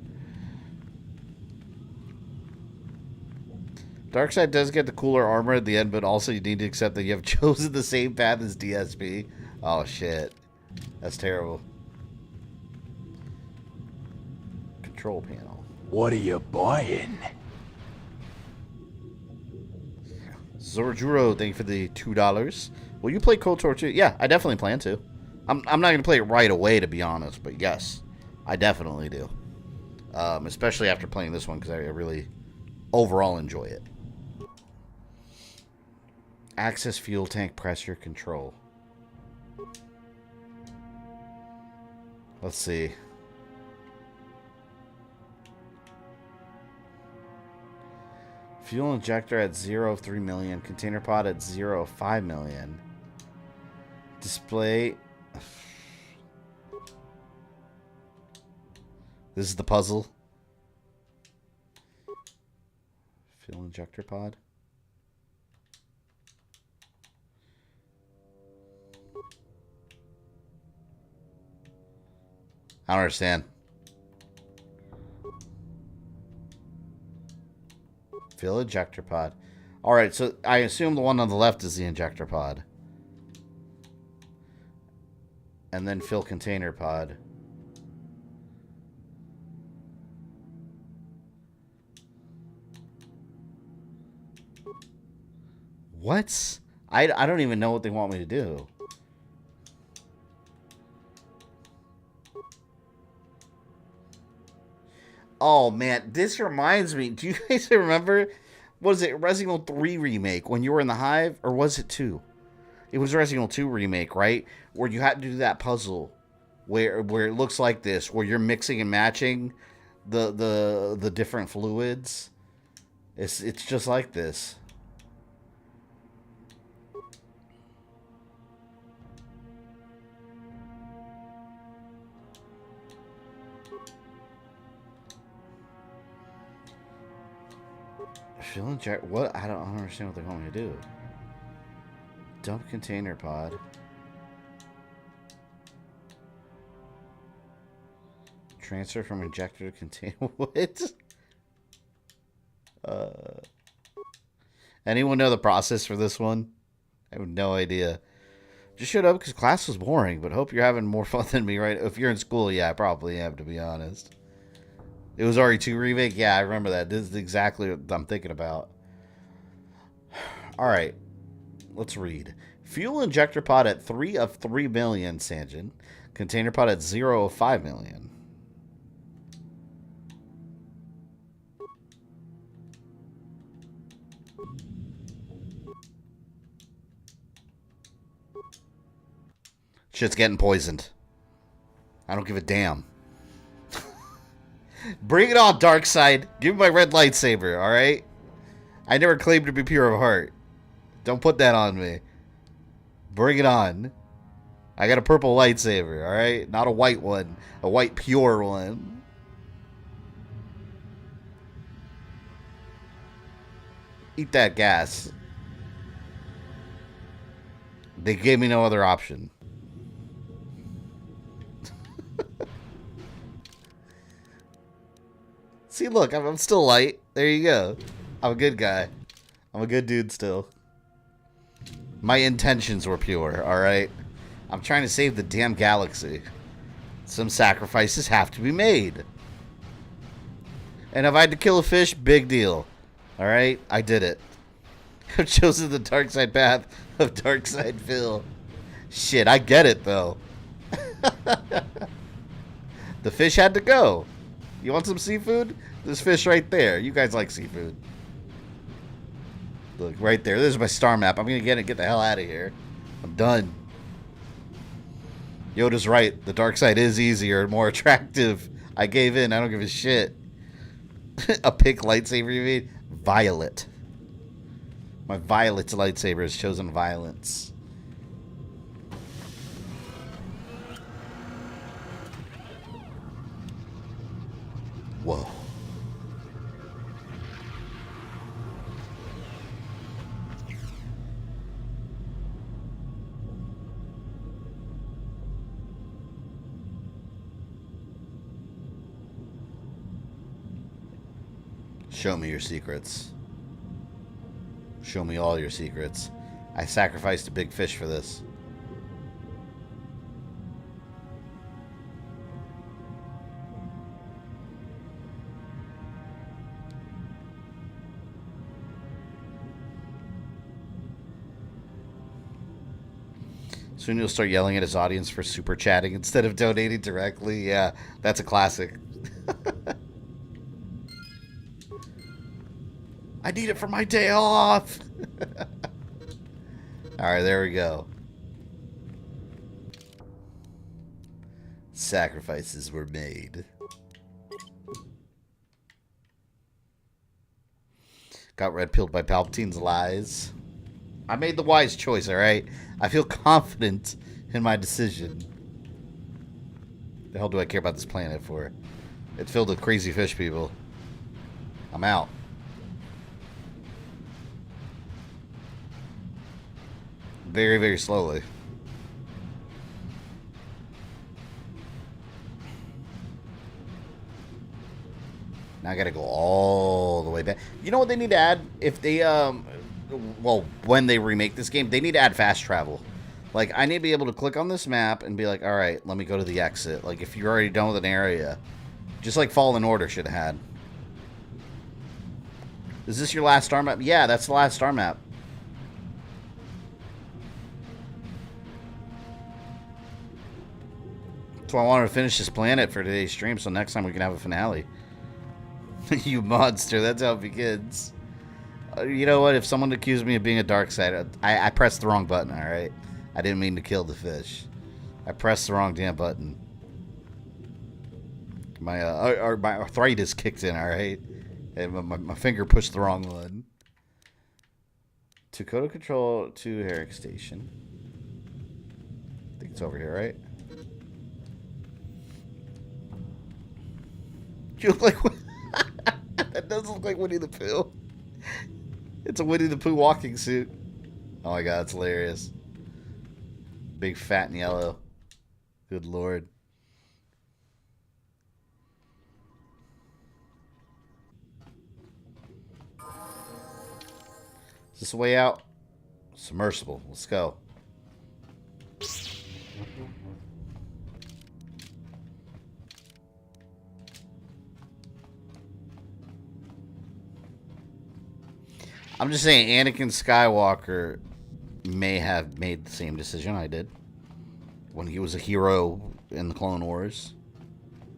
Darkseid does get the cooler armor at the end, but also you need to accept that you have chosen the same path as DSP. Oh, shit. That's terrible. Control panel. What are you buying? Zorjuro, thank you for the $2. Will you play KOTOR 2? Yeah, I definitely plan to. I'm not going to play it right away, to be honest, but yes, I definitely do. Especially after playing this one, because I really overall enjoy it. Access fuel tank pressure control. Let's see. Fuel injector at 0 of 3 million. Container pod at 0 of 5 million. Display. This is the puzzle. Fuel injector pod. I don't understand. Fill ejector pod. Alright, so I assume the one on the left is the injector pod. And then fill container pod. What? I don't even know what they want me to do. Oh, man. This reminds me. Do you guys remember? Was it Resident Evil 3 remake when you were in the Hive? Or was it 2? It was Resident Evil 2 remake, right? Where you had to do that puzzle. Where it looks like this. Where you're mixing and matching the different fluids. It's just like this. Fill inject. What? I don't understand what they want me to do. Dump container pod. Transfer from injector to container. What? Anyone know the process for this one? I have no idea. Just showed up because class was boring, but hope you're having more fun than me, right? If you're in school, yeah, I probably am, to be honest. It was RE2 remake? Yeah, I remember that. This is exactly what I'm thinking about. Alright. Let's read. Fuel injector pod at 3 of 3 million, Sanjin. Container pod at 0 of 5 million. Shit's getting poisoned. I don't give a damn. Bring it on, Darkseid. Give me my red lightsaber, alright? I never claimed to be pure of heart. Don't put that on me. Bring it on. I got a purple lightsaber, alright? Not a white one. A white pure one. Eat that gas. They gave me no other option. See, look, I'm still light. There you go. I'm a good guy. I'm a good dude still. My intentions were pure, alright? I'm trying to save the damn galaxy. Some sacrifices have to be made. And if I had to kill a fish, big deal. Alright? I did it. I've chosen the dark side path of Darkseid Phil. Shit, I get it, though. The fish had to go. You want some seafood? There's fish right there. You guys like seafood. Look, right there. This is my star map. I'm going to get the hell out of here. I'm done. Yoda's right. The dark side is easier and more attractive. I gave in. I don't give a shit. A pink lightsaber you mean? Violet. My violet lightsaber has chosen violence. Whoa. Show me your secrets. Show me all your secrets. I sacrificed a big fish for this. Soon you'll start yelling at his audience for super chatting instead of donating directly. Yeah, that's a classic. I need it for my day off. Alright, there we go. Sacrifices were made. Got red-pilled by Palpatine's lies. I made the wise choice, alright? I feel confident in my decision. The hell do I care about this planet for? It's filled with crazy fish people. I'm out. Very, very slowly. Now I gotta go all the way back. You know what they need to add? If they, well, when they remake this game, they need to add fast travel. Like, I need to be able to click on this map and be like, alright, let me go to the exit. Like, if you're already done with an area. Just like Fallen Order should have had. Is this your last star map? Yeah, that's the last star map. So I wanted to finish this planet for today's stream, so next time we can have a finale. You monster, that's how it begins. You know what? If someone accused me of being a dark side, I pressed the wrong button, alright? I didn't mean to kill the fish. I pressed the wrong damn button. My arthritis kicked in, alright? And my finger pushed the wrong one. To KOTOR Control to Herrick Station. I think it's over here, right? You look like... That does look like Winnie the Pooh. It's a Winnie the Pooh walking suit. Oh my god, it's hilarious. Big, fat, and yellow. Good lord. Is this the way out? Submersible. Let's go. I'm just saying, Anakin Skywalker may have made the same decision I did when he was a hero in the Clone Wars.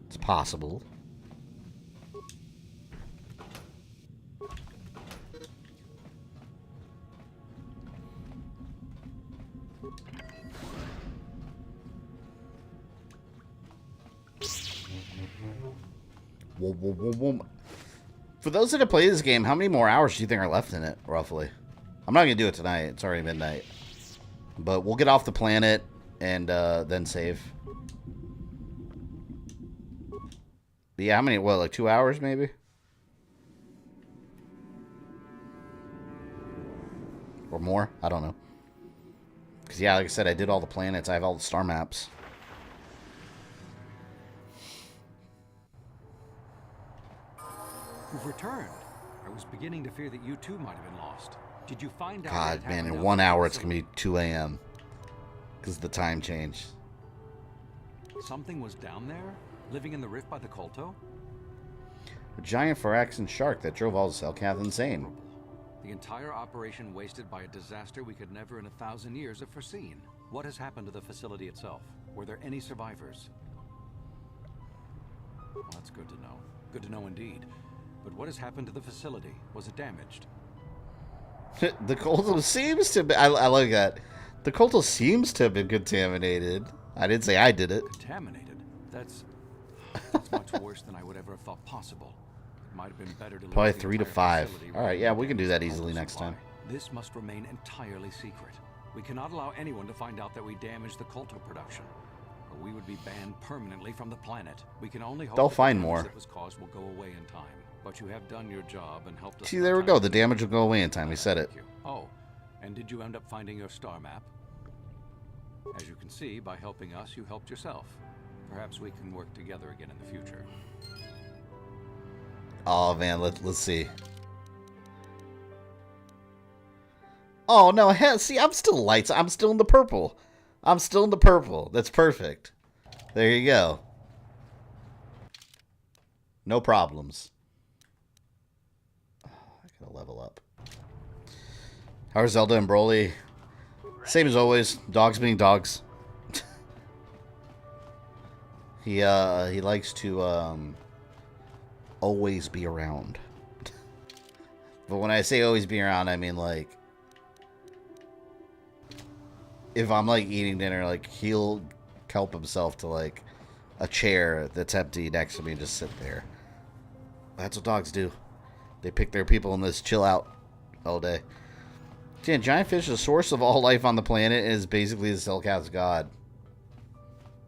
It's possible. Whoa, whoa, whoa, whoa. For those that have played this game, how many more hours do you think are left in it, roughly? I'm not going to do it tonight. It's already midnight. But we'll get off the planet and then save. But yeah, how many? What, like 2 hours maybe? Or more? I don't know. Because yeah, like I said, I did all the planets. I have all the star maps. You've returned. I was beginning to fear that you too might have been lost. Did you find out? God, man, in 1 hour it's going to be 2 a.m. Because of the time change. Something was down there? Living in the rift by the Kolto? A giant Phyraxan shark that drove all the Selkath insane. The entire operation wasted by a disaster we could never in 1,000 years have foreseen. What has happened to the facility itself? Were there any survivors? Well, that's good to know. Good to know indeed. But what has happened to the facility? Was it damaged? The Kolto seems to be... I like that. The Kolto seems to have been contaminated. I didn't say I did it. Contaminated? That's much worse than I would ever have thought possible. It might have been better to Probably lose the 3 to entire 5. facility All right, yeah, we can do that easily next time. This must remain entirely secret. We cannot allow anyone to find out that we damaged the KOTOR production, or we would be banned permanently from the planet. We can only hope They'll that find the damage more. that was caused will go away in time. But you have done your job and helped us. See, there we go. The damage will go away in time. We said it. Oh, and did you end up finding your star map? As you can see, by helping us, you helped yourself. Perhaps we can work together again in the future. Oh man, let's see. Oh no, see, I'm still lights. I'm still in the purple. I'm still in the purple. That's perfect. There you go. No problems. Oh, I gotta level up. How are Zelda and Broly? Same as always. Dogs being dogs. He likes to always be around. But when I say always be around, I mean like if I'm like eating dinner, like he'll help himself to like a chair that's empty next to me and just sit there. That's what dogs do. They pick their people and just chill out all day. See, a giant fish is the source of all life on the planet and is basically the Cellcath's god.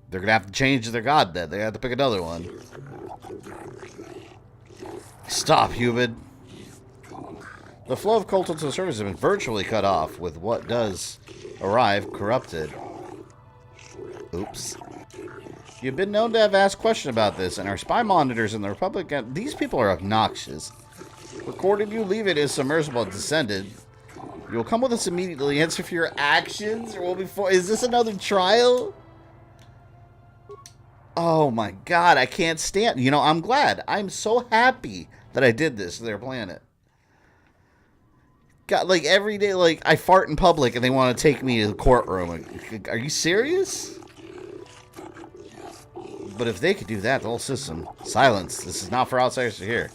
They're gonna have to change their god then. They have to pick another one. Stop, human. The flow of KOTOR to the surface has been virtually cut off, with what does arrive corrupted. Oops. You've been known to have asked questions about this, and our spy monitors in the Republic... These people are obnoxious. Recorded you leave it as submersible descended. You will come with us immediately. Answer for your actions, or will be for... Is this another trial? Oh my god, I can't stand... You know, I'm glad. I'm so happy that I did this to their planet. God, like, every day, like, I fart in public and they want to take me to the courtroom. Are you serious? But if they could do that, the whole system... Silence. This is not for outsiders to hear.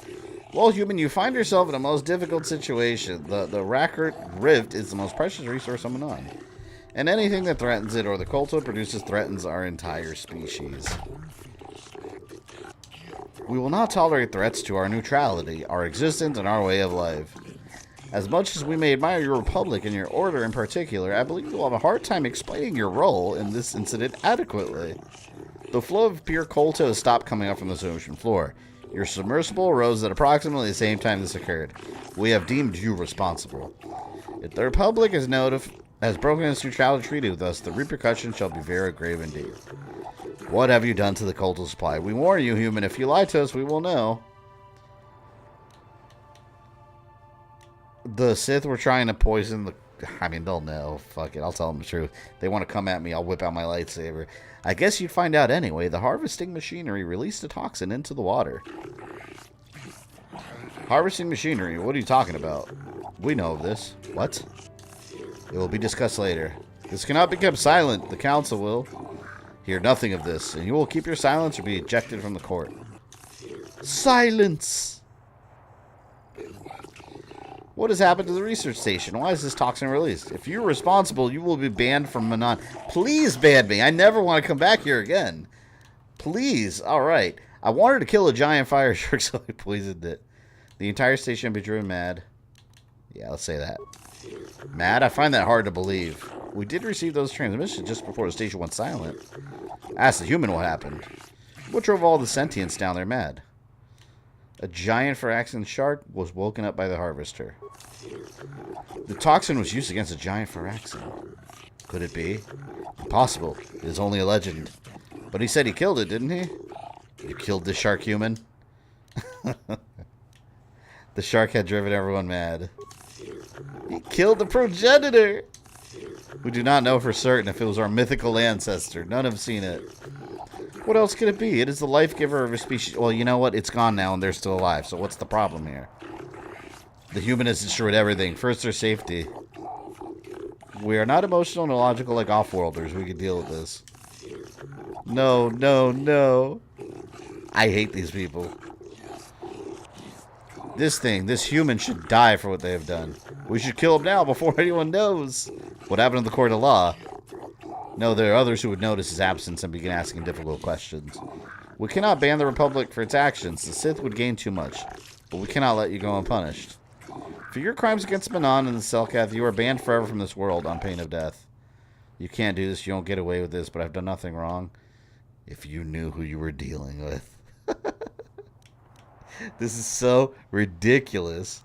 Well, human, you find yourself in a most difficult situation. The Rackert Rift is the most precious resource on Manaan. And anything that threatens it or the KOTOR produces threatens our entire species. We will not tolerate threats to our neutrality, our existence, and our way of life. As much as we may admire your republic and your order in particular, I believe you'll have a hard time explaining your role in this incident adequately. The flow of pure KOTOR has stopped coming up from the ocean floor. Your submersible rose at approximately the same time this occurred. We have deemed you responsible. If the Republic has broken its neutrality treaty with us, the repercussions shall be very grave indeed. What have you done to the KOTOR supply? We warn you, human, if you lie to us, we will know. The Sith were trying to poison the... I mean, they'll know. Fuck it, I'll tell them the truth. They want to come at me, I'll whip out my lightsaber. I guess you'd find out anyway. The harvesting machinery released a toxin into the water. Harvesting machinery? What are you talking about? We know of this. What? It will be discussed later. This cannot be kept silent. The council will hear nothing of this, and you will keep your silence or be ejected from the court. Silence! What has happened to the research station? Why is this toxin released? If you're responsible, you will be banned from Manaan. Please ban me. I never want to come back here again. Please. All right. I wanted to kill a giant fire shark, so I poisoned it. The entire station be driven mad. Yeah, let's say that. Mad? I find that hard to believe. We did receive those transmissions just before the station went silent. Ask the human what happened. What drove all the sentients down there mad? A giant Phyraxan shark was woken up by the harvester. The toxin was used against a giant Phyraxan. Could it be? Impossible. It is only a legend. But he said he killed it, didn't he? You killed the shark, human? The shark had driven everyone mad. He killed the progenitor! We do not know for certain if it was our mythical ancestor. None have seen it. What else could it be? It is the life giver of a species. Well, you know what? It's gone now and they're still alive. So what's the problem here? The human has destroyed everything. First, their safety. We are not emotional nor logical like off-worlders. We can deal with this. No, no, no. I hate these people. This human should die for what they have done. We should kill him now before anyone knows. What happened to the court of law? No, there are others who would notice his absence and begin asking difficult questions. We cannot ban the Republic for its actions. The Sith would gain too much. But we cannot let you go unpunished. For your crimes against Manaan and the Selkath, you are banned forever from this world on pain of death. You can't do this. You don't get away with this, but I've done nothing wrong. If you knew who you were dealing with. This is so ridiculous.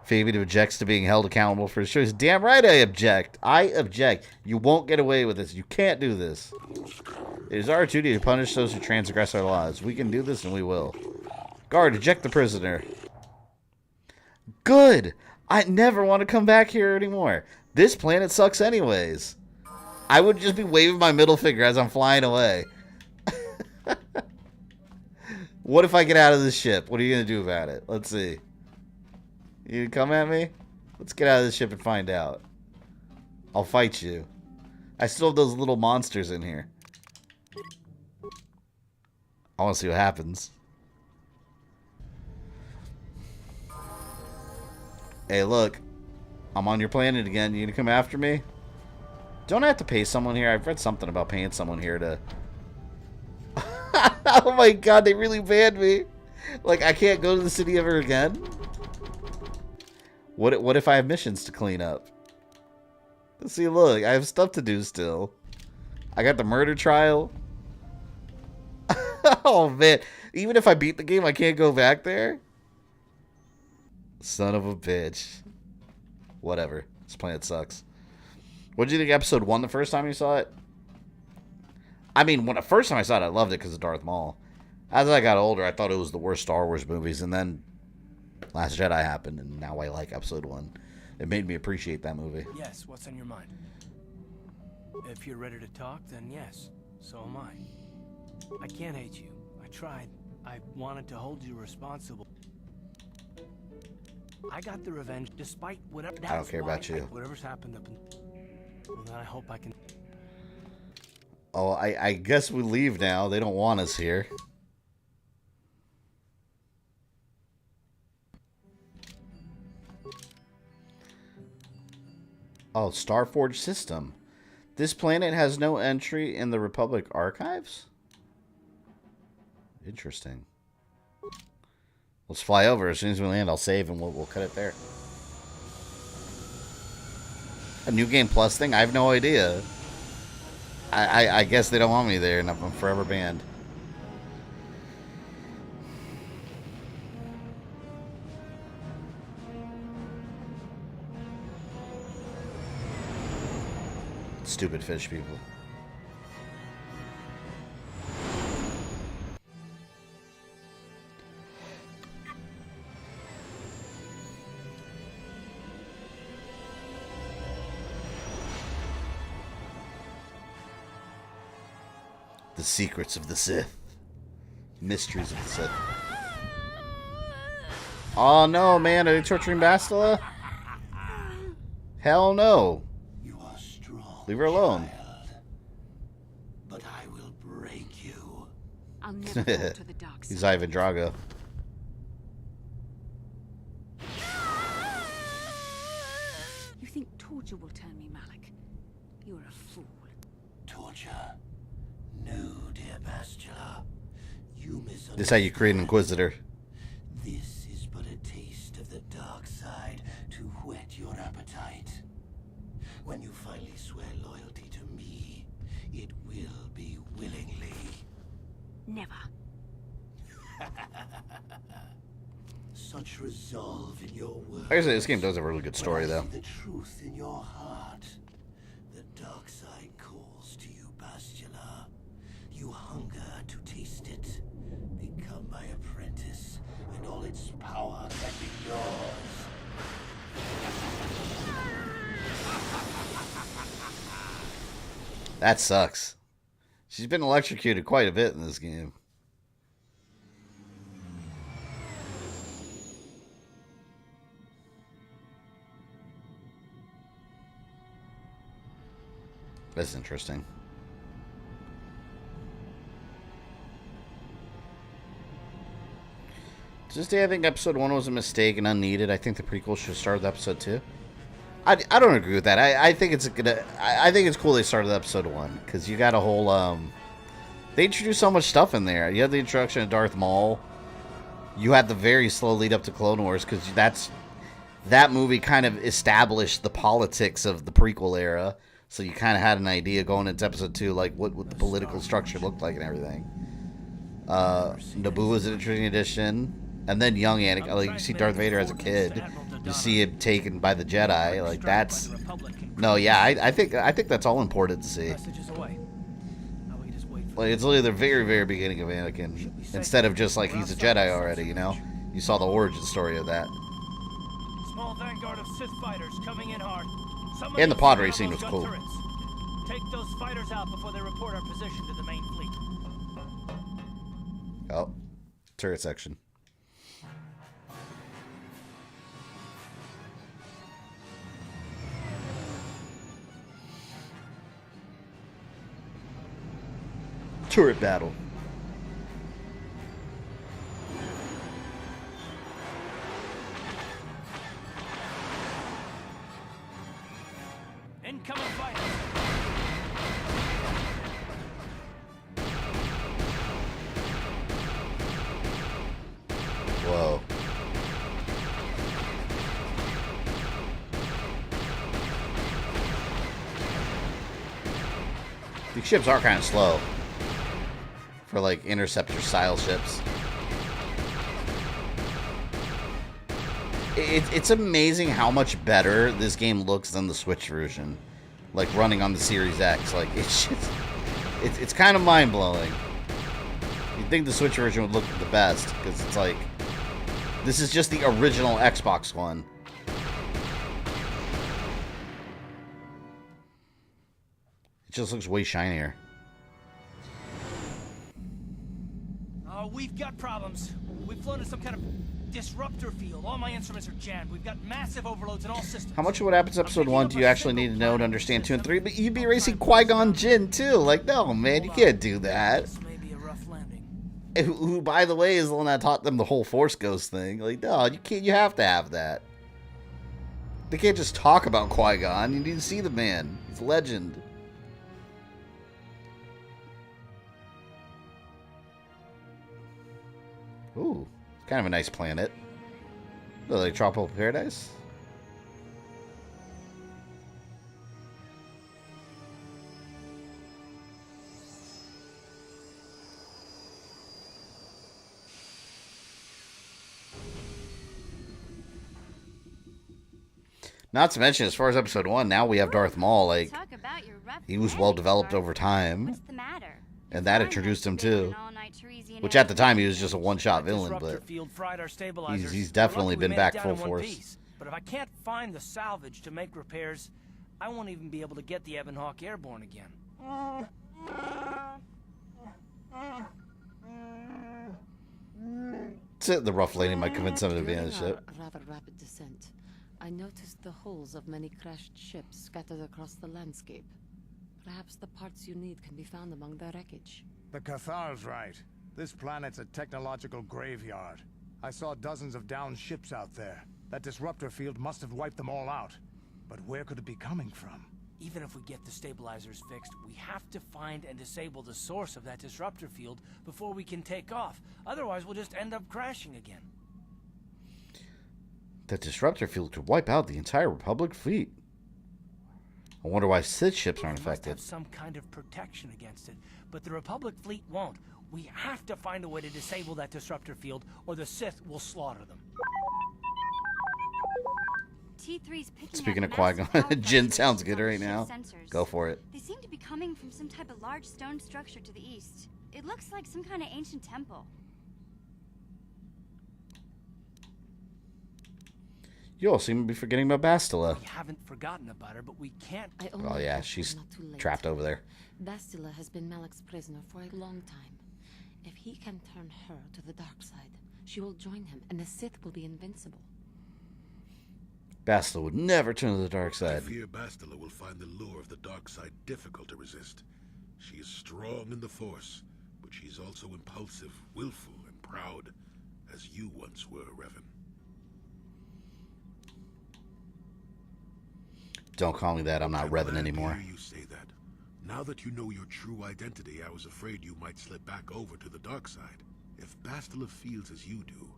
Fabian objects to being held accountable for his choice. Damn right I object. I object. You won't get away with this. You can't do this. It is our duty to punish those who transgress our laws. We can do this and we will. Guard, eject the prisoner. Good. I never want to come back here anymore. This planet sucks anyways. I would just be waving my middle finger as I'm flying away. What if I get out of this ship? What are you going to do about it? Let's see. You come at me? Let's get out of this ship and find out. I'll fight you. I still have those little monsters in here. I want to see what happens. Hey, look. I'm on your planet again. You gonna come after me? Don't I have to pay someone here? I've read something about paying someone here to... Oh my god, they really banned me. Like, I can't go to the city ever again? What if I have missions to clean up? See, look, I have stuff to do still. I got the murder trial. Oh, man. Even if I beat the game, I can't go back there? Son of a bitch. Whatever. This planet sucks. What did you think of episode 1 the first time you saw it? I mean, when the first time I saw it, I loved it because of Darth Maul. As I got older, I thought it was the worst Star Wars movies, and then Last Jedi happened, and now I like episode 1. It made me appreciate that movie. Yes, what's on your mind? If you're ready to talk, then yes, so am I. I can't hate you. I tried. I wanted to hold you responsible. I got the revenge despite whatever. I don't care about you. Whatever's happened up in... Well, then I hope I can... Oh, I guess we leave now. They don't want us here. Oh, Starforge system. This planet has no entry in the Republic archives? Interesting. Let's fly over. As soon as we land, I'll save and we'll cut it there. A New Game Plus thing? I have no idea. I guess they don't want me there and I'm forever banned. Stupid fish people. The secrets of the Sith. Mysteries of the Sith. Oh no, man, are they torturing Bastila? Hell no. Leave her alone. But I will break you. I'll never go to the dark side. He's Ivan Drago. You think torture will turn me, Malik? You're a fool. Torture? No, dear Bastila. You misunderstand. This is how you create an Inquisitor. This is but a taste of the dark side to whet your appetite. When you finally swear loyalty to me, it will be willingly. Never. Such resolve in your words. Actually, this game does have a really good story, though. The truth in your heart. The dark side calls to you, Bastila. You hunger to taste it. Become my apprentice, and all its power can be yours. That sucks. She's been electrocuted quite a bit in this game. That's interesting. Just I think episode 1 was a mistake and unneeded. I think the prequel should have started with episode 2. I don't agree with that. I think it's I think it's cool they started episode 1 because you got a whole they introduced so much stuff in there. You had the introduction of Darth Maul. You had the very slow lead up to Clone Wars because that movie kind of established the politics of the prequel era. So you kind of had an idea going into episode 2, like what the political structure looked like and everything. Naboo was an interesting addition. And then young Anakin, like you see Darth Vader as a kid, you see him taken by the Jedi, like that's no, yeah, I think that's all important to see. Like it's literally the very, very beginning of Anakin, instead of just like he's a Jedi already, you know. You saw the origin story of that. Small vanguard of Sith fighters coming in hard. And the pod race scene was cool. Take those fighters out before they report our position to the main fleet. Oh, turret section. Turret battle. Incoming fighters. Whoa. These ships are kind of slow. For like interceptor style ships. It's amazing how much better this game looks than the Switch version. Like running on the Series X. Like it's just it's kind of mind blowing. You'd think the Switch version would look the best, because it's like this is just the original Xbox One. It just looks way shinier. We've got problems. We've flown in some kind of disruptor field. All my instruments are jammed. We've got massive overloads in all systems. How much of what happens in episode 1 do you actually need to know to understand 2 and 3? But you'd be racing Qui-Gon Jinn too. Like, no, man, you can't do that. This may be a rough landing. Who, by the way, is the one that taught them the whole Force Ghost thing. Like, no, you can't. You have to have that. They can't just talk about Qui-Gon. You need to see the man. He's a legend. Ooh, kind of a nice planet. Oh, like Tropical Paradise? Not to mention, as far as episode 1, now we have Darth Maul. Like, he was well developed over time. What's the matter? And that introduced him too. Which at the time he was just a one-shot villain, but he's definitely been back full force. But if I can't find the salvage to make repairs, I won't even be able to get the Ebon Hawk airborne again. The rough landing might convince them to be on the ship. Rather rapid descent. I noticed the hulls of many crashed ships scattered across the landscape. Perhaps the parts you need can be found among the wreckage. The KOTOR's right. This planet's a technological graveyard. I saw dozens of downed ships out there. That disruptor field must have wiped them all out. But where could it be coming from? Even if we get the stabilizers fixed, we have to find and disable the source of that disruptor field before we can take off. Otherwise, we'll just end up crashing again. That disruptor field could wipe out the entire Republic fleet. I wonder why Sith ships aren't affected. We must have some kind of protection against it, but the Republic fleet won't. We have to find a way to disable that disruptor field, or the Sith will slaughter them. T3's picking Speaking up of Qui-Gon, Jinn sounds good right now. Sensors. Go for it. They seem to be coming from some type of large stone structure to the east. It looks like some kind of ancient temple. You all seem to be forgetting about Bastila. We haven't forgotten about her, but we can't. Oh yeah, she's trapped over there. Bastila has been Malak's prisoner for a long time. If he can turn her to the dark side, she will join him, and the Sith will be invincible. Bastila would never turn to the dark side. I fear Bastila will find the lure of the dark side difficult to resist. She is strong in the Force, but she's also impulsive, willful, and proud, as you once were, Revan. Don't call me that. I'm not Revan anymore. I hear you say that. Now that you know your true identity, I was afraid you might slip back over to the dark side. If Bastila feels as you do,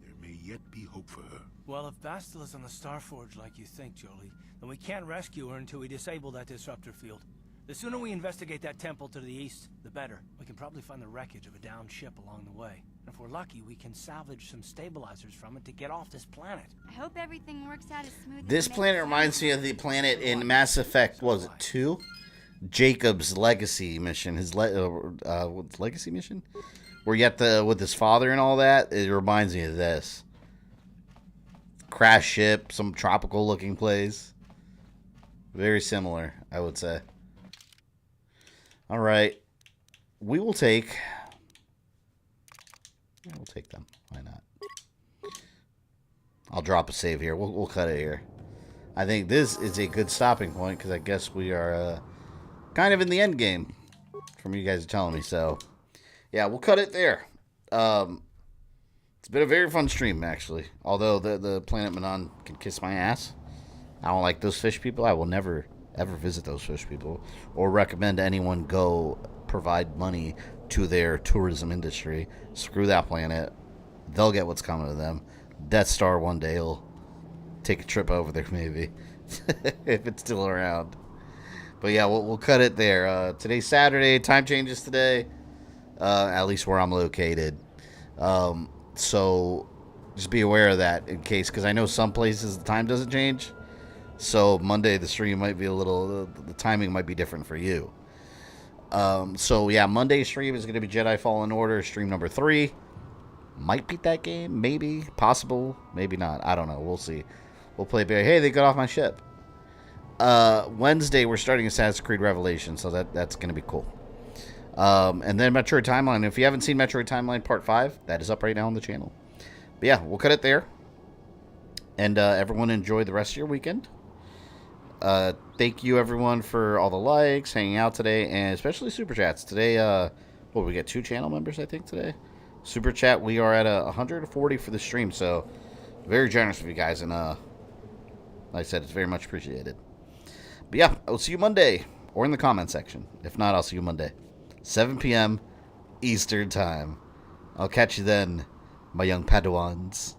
there may yet be hope for her. Well, if Bastila's on the Starforge like you think, Jolie, then we can't rescue her until we disable that disruptor field. The sooner we investigate that temple to the east, the better. We can probably find the wreckage of a downed ship along the way. And if we're lucky, we can salvage some stabilizers from it to get off this planet. I hope everything works out as smooth This planet reminds me of the planet in Mass Effect, what was it, 2? Jacob's Legacy mission. His Legacy mission? Where you have with his father and all that. It reminds me of this. Crash ship, some tropical looking place. Very similar, I would say. All right. We will take... Yeah, we'll take them. Why not? I'll drop a save here. We'll cut it here. I think this is a good stopping point because I guess we are kind of in the end game from you guys telling me. So, yeah, we'll cut it there. It's been a very fun stream, actually. Although the planet Manaan can kiss my ass. I don't like those fish people. I will never, ever visit those fish people or recommend anyone go provide money to their tourism industry. Screw that planet. They'll get what's coming to them. Death Star one day will take a trip over there, maybe. If it's still around. But yeah, we'll cut it there. Today's Saturday. Time changes today. At least where I'm located. So just be aware of that in case, because I know some places the time doesn't change. So Monday the stream might be a little, the timing might be different for you. So yeah, Monday's stream is going to be Jedi Fallen Order, stream number 3. Might beat that game, maybe, possible, maybe not. I don't know. We'll see. We'll play. Hey, they got off my ship. Wednesday we're starting Assassin's Creed Revelation, so that's going to be cool. And then Metroid Timeline. If you haven't seen Metroid Timeline Part 5, that is up right now on the channel. But yeah, we'll cut it there. And everyone enjoy the rest of your weekend. Thank you everyone for all the likes, hanging out today, and especially Super Chats. Today, we get 2 channel members, I think, today. Super Chat, we are at 140 for the stream, so very generous of you guys, and like I said, it's very much appreciated. But yeah, I'll see you Monday, or in the comment section. If not, I'll see you Monday. 7 p.m. Eastern Time. I'll catch you then, my young Padawans.